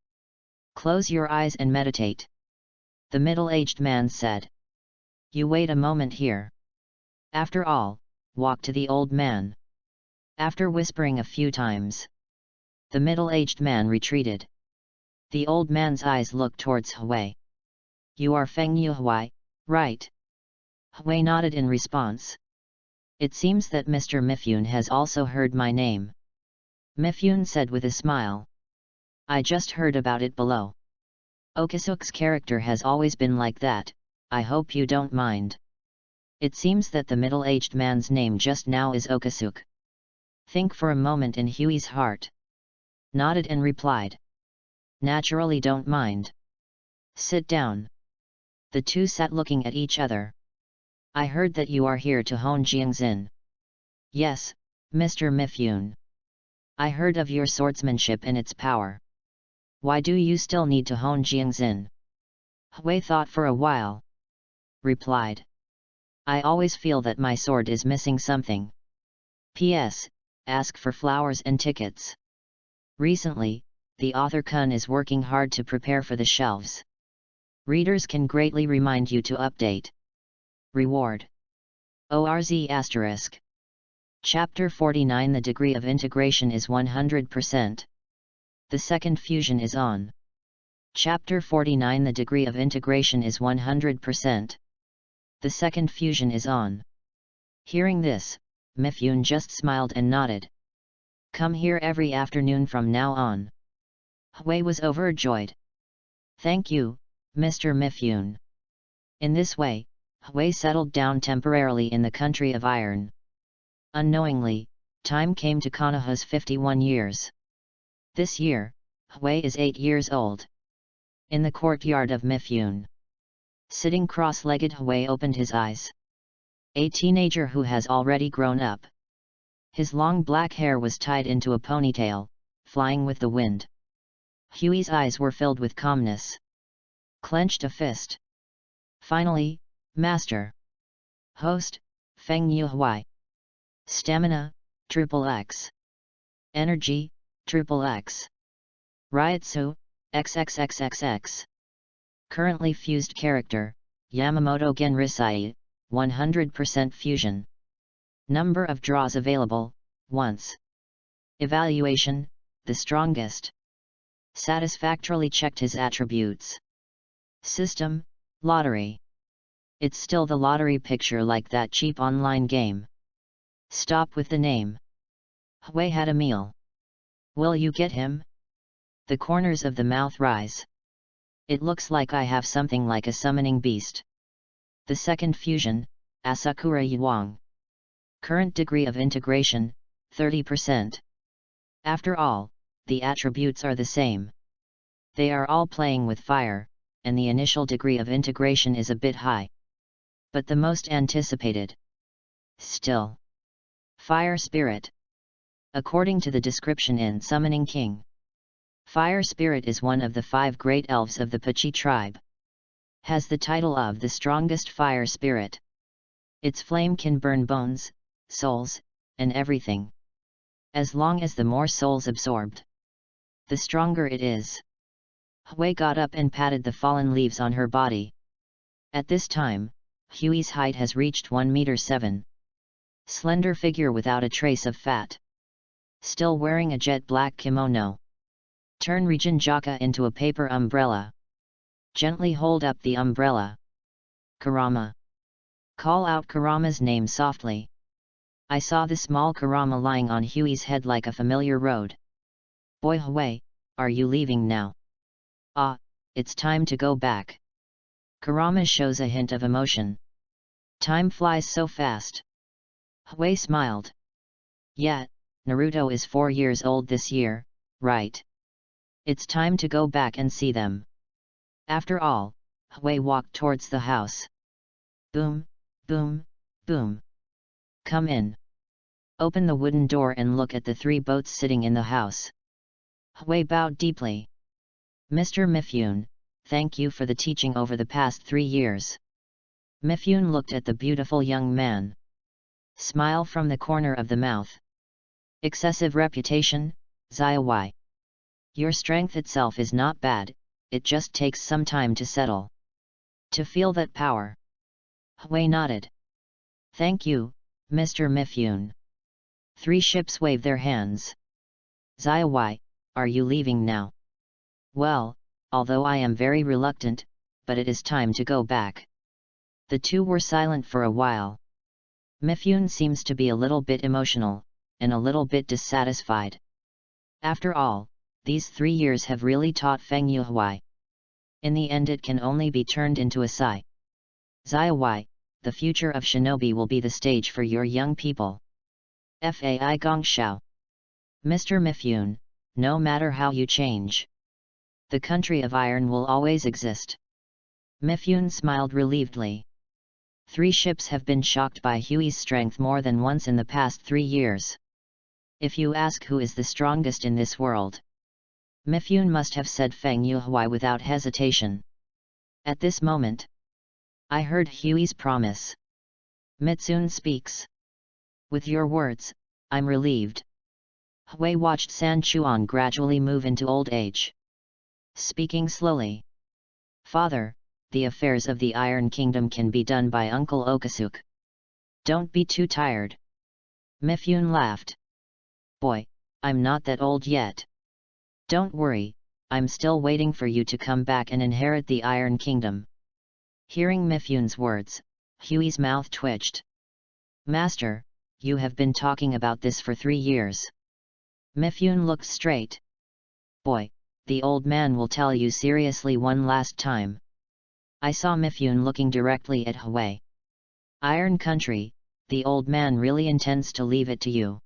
Close your eyes and meditate. The middle-aged man said. You wait a moment here. After all, walk to the old man. After whispering a few times, the middle-aged man retreated. The old man's eyes looked towards Hui. You are Feng Yuhui, right? Hui nodded in response. It seems that Mr. Mifune has also heard my name. Mifune said with a smile. I just heard about it below. Okasuk's character has always been like that, I hope you don't mind. It seems that the middle-aged man's name just now is Okasuk. Think for a moment in Hui's heart. Nodded and replied. Naturally don't mind. Sit down. The two sat looking at each other. I heard that you are here to Hon Jiangxin. Yes, Mr. Mifune. I heard of your swordsmanship and its power. Why do you still need to Hon Jiangxin? Hui thought for a while. Replied. I always feel that my sword is missing something. P.S. Ask for flowers and tickets. Recently, the author Kun is working hard to prepare for the shelves. Readers can greatly remind you to update. Reward. ORZ*. Chapter 49. The degree of integration is 100%. The second fusion is on. Chapter 49. The degree of integration is 100%. The second fusion is on. Hearing this, Mifune just smiled and nodded. Come here every afternoon from now on. Hui was overjoyed. Thank you, Mr. Mifune. In this way, Hui settled down temporarily in the country of iron. Unknowingly, time came to Konoha's 51 years. This year, Hui is 8 years old. In the courtyard of Mifune. Sitting cross-legged, Hui opened his eyes. A teenager who has already grown up. His long black hair was tied into a ponytail, flying with the wind. Hui's eyes were filled with calmness. Clenched a fist. Finally, Master. Host, Feng Yuhui. Stamina, XXX. Energy, XXX. Ryutsu, XXXXX. Currently fused character, Yamamoto Genryusai, 100% fusion. Number of draws available, once. Evaluation, the strongest. Satisfactorily checked his attributes. System, lottery. It's still the lottery picture like that cheap online game. Stop with the name. Hui had a meal. Will you get him? The corners of the mouth rise. It looks like I have something like a summoning beast. The second fusion, Asakura Yuang. Current degree of integration, 30%. After all, the attributes are the same. They are all playing with fire, and the initial degree of integration is a bit high. But the most anticipated. Still. Fire Spirit. According to the description in Summoning King. Fire Spirit is one of the 5 great elves of the Pachi tribe. Has the title of the strongest fire spirit. Its flame can burn bones, souls, and everything. As long as the more souls absorbed, the stronger it is. Hui got up and patted the fallen leaves on her body. At this time, Hui's height has reached 1.7 meters. Slender figure without a trace of fat. Still wearing a jet black kimono. Turn Regen Jaka into a paper umbrella. Gently hold up the umbrella. Kurama. Call out Kurama's name softly. I saw the small Kurama lying on Hui's head like a familiar road. Boy Hui, are you leaving now? Ah, it's time to go back. Kurama shows a hint of emotion. Time flies so fast. Hui smiled. Yet, Naruto is 4 years old this year, right? It's time to go back and see them. After all, Hui walked towards the house. Boom, boom, boom. Come in. Open the wooden door and look at the 3 boats sitting in the house. Hui bowed deeply. Mr. Mifune, thank you for the teaching over the past 3 years. Mifune looked at the beautiful young man. Smile from the corner of the mouth. Excessive reputation, Zaiwai. Your strength itself is not bad, it just takes some time to settle. To feel that power. Hui nodded. Thank you, Mr. Mifune. 3 ships wave their hands. Zaiwai, are you leaving now? Well, although I am very reluctant, but it is time to go back. The 2 were silent for a while. Mifune seems to be a little bit emotional, and a little bit dissatisfied. After all, these 3 years have really taught Feng Yuhui. In the end it can only be turned into a sigh. Zaiwai, the future of shinobi will be the stage for your young people. Fai Gongshao. Mr. Mifune, no matter how you change, the country of iron will always exist. Mifune smiled relievedly. 3 ships have been shocked by Hui's strength more than once in the past 3 years. If you ask who is the strongest in this world, Mifune must have said Feng Yuhui without hesitation. At this moment, I heard Hui's promise. Mitsune speaks. With your words, I'm relieved. Hui watched San Chuan gradually move into old age. Speaking slowly. Father, the affairs of the Iron Kingdom can be done by Uncle Okasuke. Don't be too tired. Mifune laughed. Boy, I'm not that old yet. Don't worry, I'm still waiting for you to come back and inherit the Iron Kingdom. Hearing Mifune's words, Hui's mouth twitched. Master, you have been talking about this for 3 years. Mifune looked straight. Boy, the old man will tell you seriously one last time. I saw Mifune looking directly at Hui. Iron Country, the old man really intends to leave it to you.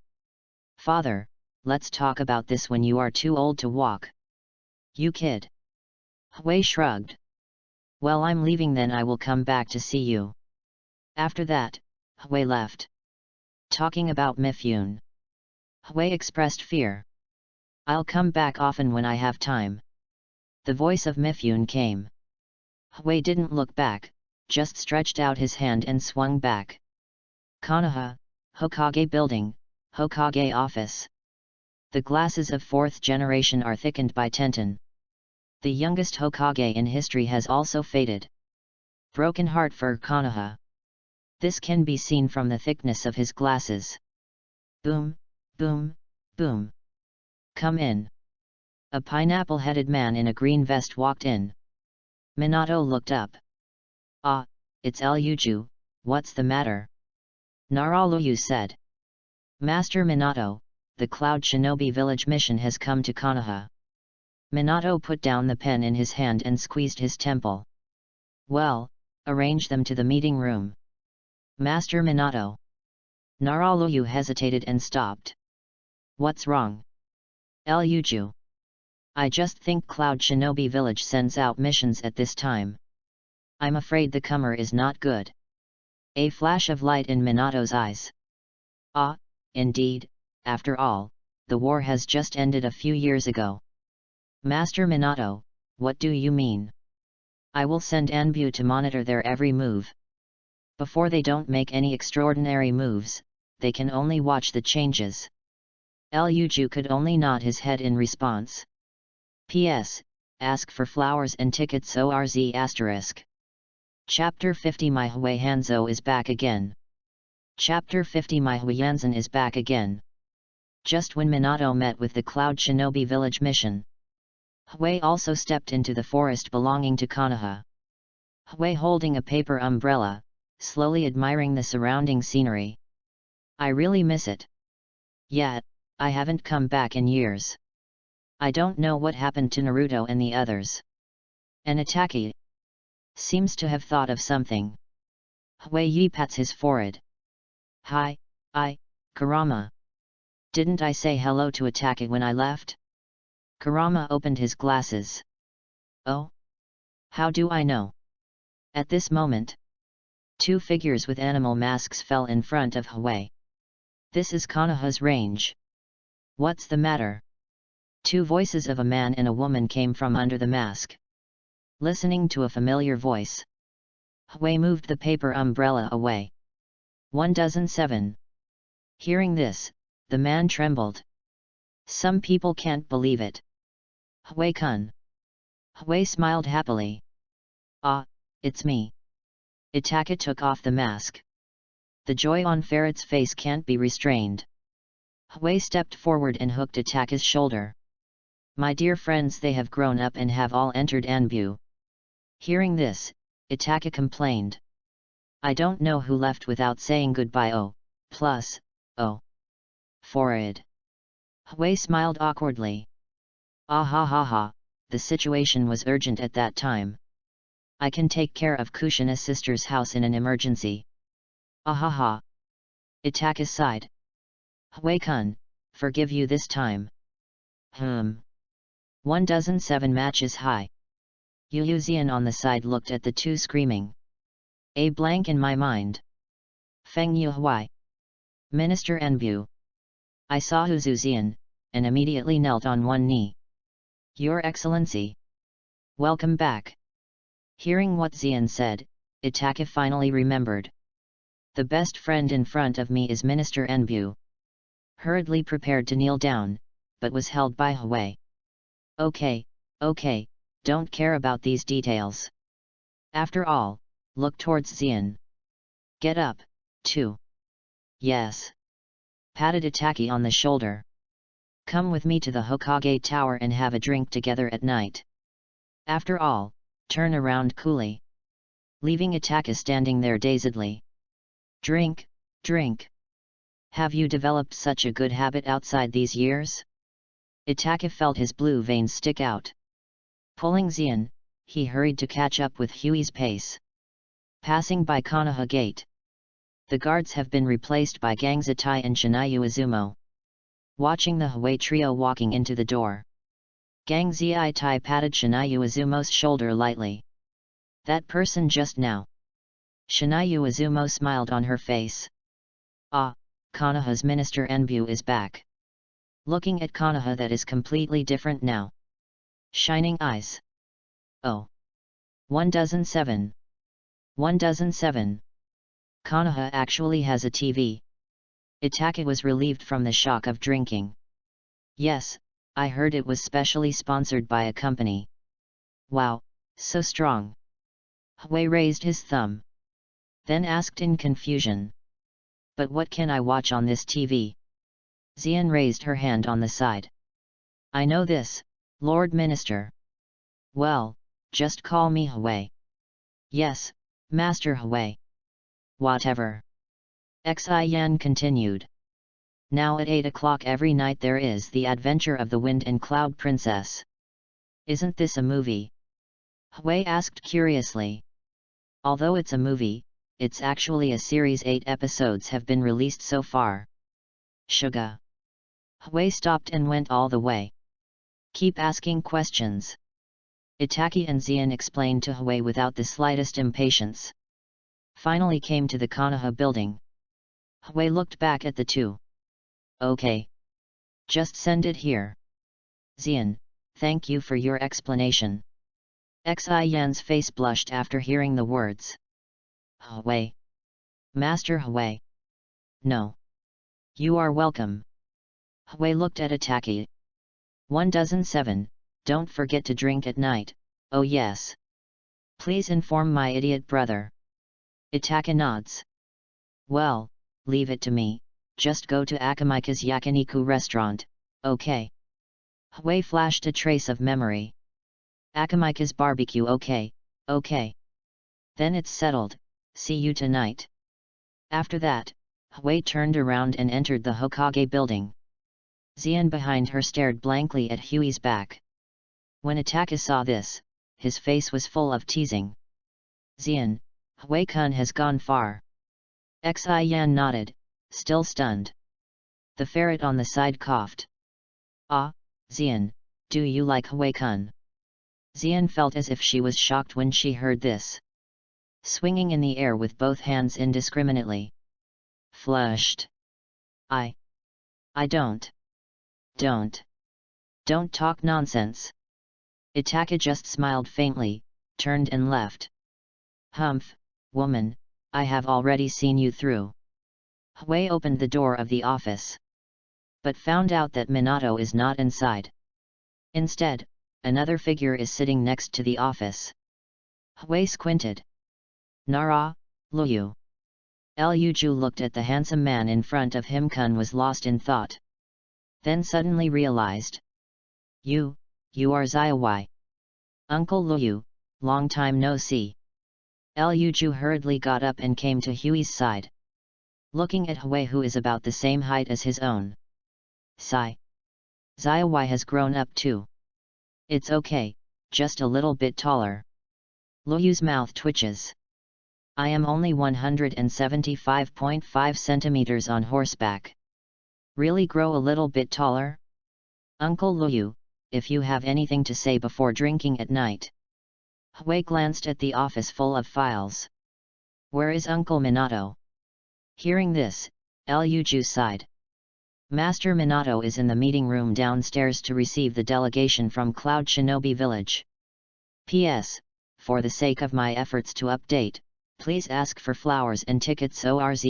Father, let's talk about this when you are too old to walk. You kid. Hui shrugged. Well, I'm leaving, then I will come back to see you. After that, Hui left. Talking about Mifune. Hui expressed fear. I'll come back often when I have time. The voice of Mifune came. Hui didn't look back, just stretched out his hand and swung back. Konoha, Hokage Building, Hokage Office. The glasses of 4th generation are thickened by Tenten. The youngest Hokage in history has also faded. Broken heart for Konoha. This can be seen from the thickness of his glasses. Boom, boom, boom. Come in. A pineapple-headed man in a green vest walked in. Minato looked up. Ah, it's Ryuju, what's the matter? Naraluyu said. Master Minato, the Cloud Shinobi Village mission has come to Konoha. Minato put down the pen in his hand and squeezed his temple. Well, arrange them to the meeting room. Master Minato. Naraluyu hesitated and stopped. What's wrong? Ryuju. I just think Cloud Shinobi Village sends out missions at this time. I'm afraid the comer is not good. A flash of light in Minato's eyes. Ah, indeed, after all, the war has just ended a few years ago. Master Minato, what do you mean? I will send Anbu to monitor their every move. Before they don't make any extraordinary moves, they can only watch the changes. Ryuju could only nod his head in response. P.S. Ask for flowers and tickets ORZ*. Chapter 50 My Hui Hanzo is back again. Chapter 50 My Hui Yanzen is back again. Just when Minato met with the Cloud Shinobi Village mission, Hui also stepped into the forest belonging to Konoha. Hui holding a paper umbrella, slowly admiring the surrounding scenery. I really miss it. Yet, I haven't come back in years. I don't know what happened to Naruto and the others. An Itaki. Seems to have thought of something. Hui pats his forehead. Hi, Kurama. Didn't I say hello to Atake when I left? Kurama opened his glasses. Oh? How do I know? At this moment, two figures with animal masks fell in front of Hui. This is Konoha's range. What's the matter? Two voices of a man and a woman came from under the mask. Listening to a familiar voice, Hui moved the paper umbrella away. 1,007. Hearing this, the man trembled. Some people can't believe it. Hui-kun. Hui smiled happily. Ah, it's me. Itaka took off the mask. The joy on Ferret's face can't be restrained. Hui stepped forward and hooked Itaka's shoulder. My dear friends, they have grown up and have all entered Anbu. Hearing this, Itaka complained. I don't know who left without saying goodbye. Oh, plus, oh. Forehead. Hui smiled awkwardly. Ah ha ha ha, the situation was urgent at that time. I can take care of Kushina's sister's house in an emergency. Ah ha ha. Itaka sighed. Hui-kun, forgive you this time. 1,007 matches high. Yuuzian on the side looked at the two screaming. A blank in my mind. Feng Hui. Minister Anbu. I saw Yuuzian, and immediately knelt on one knee. Your Excellency. Welcome back. Hearing what Zian said, Itaka finally remembered. The best friend in front of me is Minister Anbu. Hurriedly prepared to kneel down, but was held by Hui. Okay, don't care about these details. After all, look towards Zian. Get up, too. Yes. Patted Itaki on the shoulder. Come with me to the Hokage Tower and have a drink together at night. After all, turn around coolly. Leaving Itaka standing there dazedly. Drink. Have you developed such a good habit outside these years? Itaka felt his blue veins stick out. Pulling Zian, he hurried to catch up with Hui's pace. Passing by Konoha Gate. The guards have been replaced by Gangzatai and Shinayu Izumo. Watching the Hui trio walking into the door, Gangzatai patted Shinayu Izumo's shoulder lightly. That person just now. Shinayu Izumo smiled on her face. Ah, Konoha's Minister Anbu is back. Looking at Konoha, that is completely different now. Shining eyes. Oh. 1,007. 1,007. Konoha actually has a TV. Itaka was relieved from the shock of drinking. Yes, I heard it was specially sponsored by a company. Wow, so strong. Hui raised his thumb. Then asked in confusion. But what can I watch on this TV? Zian raised her hand on the side. I know this, Lord Minister. Well, just call me Hui. Yes, Master Hui. Whatever. Xian continued. Now at 8 o'clock every night there is the adventure of the Wind and Cloud Princess. Isn't this a movie? Hui asked curiously. Although it's a movie, it's actually a series. 8 episodes have been released so far. Suga. Hui stopped and went all the way. Keep asking questions. Itaki and Zian explained to Hui without the slightest impatience. Finally came to the Konoha building. Hui looked back at the two. Okay. Just send it here. Zian, thank you for your explanation. Xian's face blushed after hearing the words. Hui. Master Hui. No. You are welcome. Hui looked at Itaki. 1,007, don't forget to drink at night, oh yes. Please inform my idiot brother. Itaka nods. Well, leave it to me, just go to Akamika's yakiniku restaurant, okay. Hui flashed a trace of memory. Akamika's barbecue, okay. Then it's settled, see you tonight. After that, Hui turned around and entered the Hokage building. Zian behind her stared blankly at Hui's back. When Itaka saw this, his face was full of teasing. Xian, Hui-kun has gone far. Xi Yan nodded, still stunned. The ferret on the side coughed. Ah, Xian, do you like Hui-kun? Xian felt as if she was shocked when she heard this. Swinging in the air with both hands indiscriminately. Flushed. I don't. Don't talk nonsense. Itaka just smiled faintly, turned and left. Humph, woman, I have already seen you through. Hui opened the door of the office. But found out that Minato is not inside. Instead, another figure is sitting next to the office. Hui squinted. Nara, Luyu. Luju looked at the handsome man in front of him. Kun was lost in thought. Then suddenly realized. You are Xiaowai. Uncle Luyu, long time no see. Luju hurriedly got up and came to Hui's side. Looking at Hui, who is about the same height as his own. Sigh. Xiaowai has grown up too. It's okay, just a little bit taller. Luyu's mouth twitches. I am only 175.5 centimeters on horseback. Really grow a little bit taller? Uncle Luyu, if you have anything to say before drinking at night. Hui glanced at the office full of files. Where is Uncle Minato? Hearing this, Luju sighed. Master Minato is in the meeting room downstairs to receive the delegation from Cloud Shinobi Village. P.S. For the sake of my efforts to update, please ask for flowers and tickets ORZ**.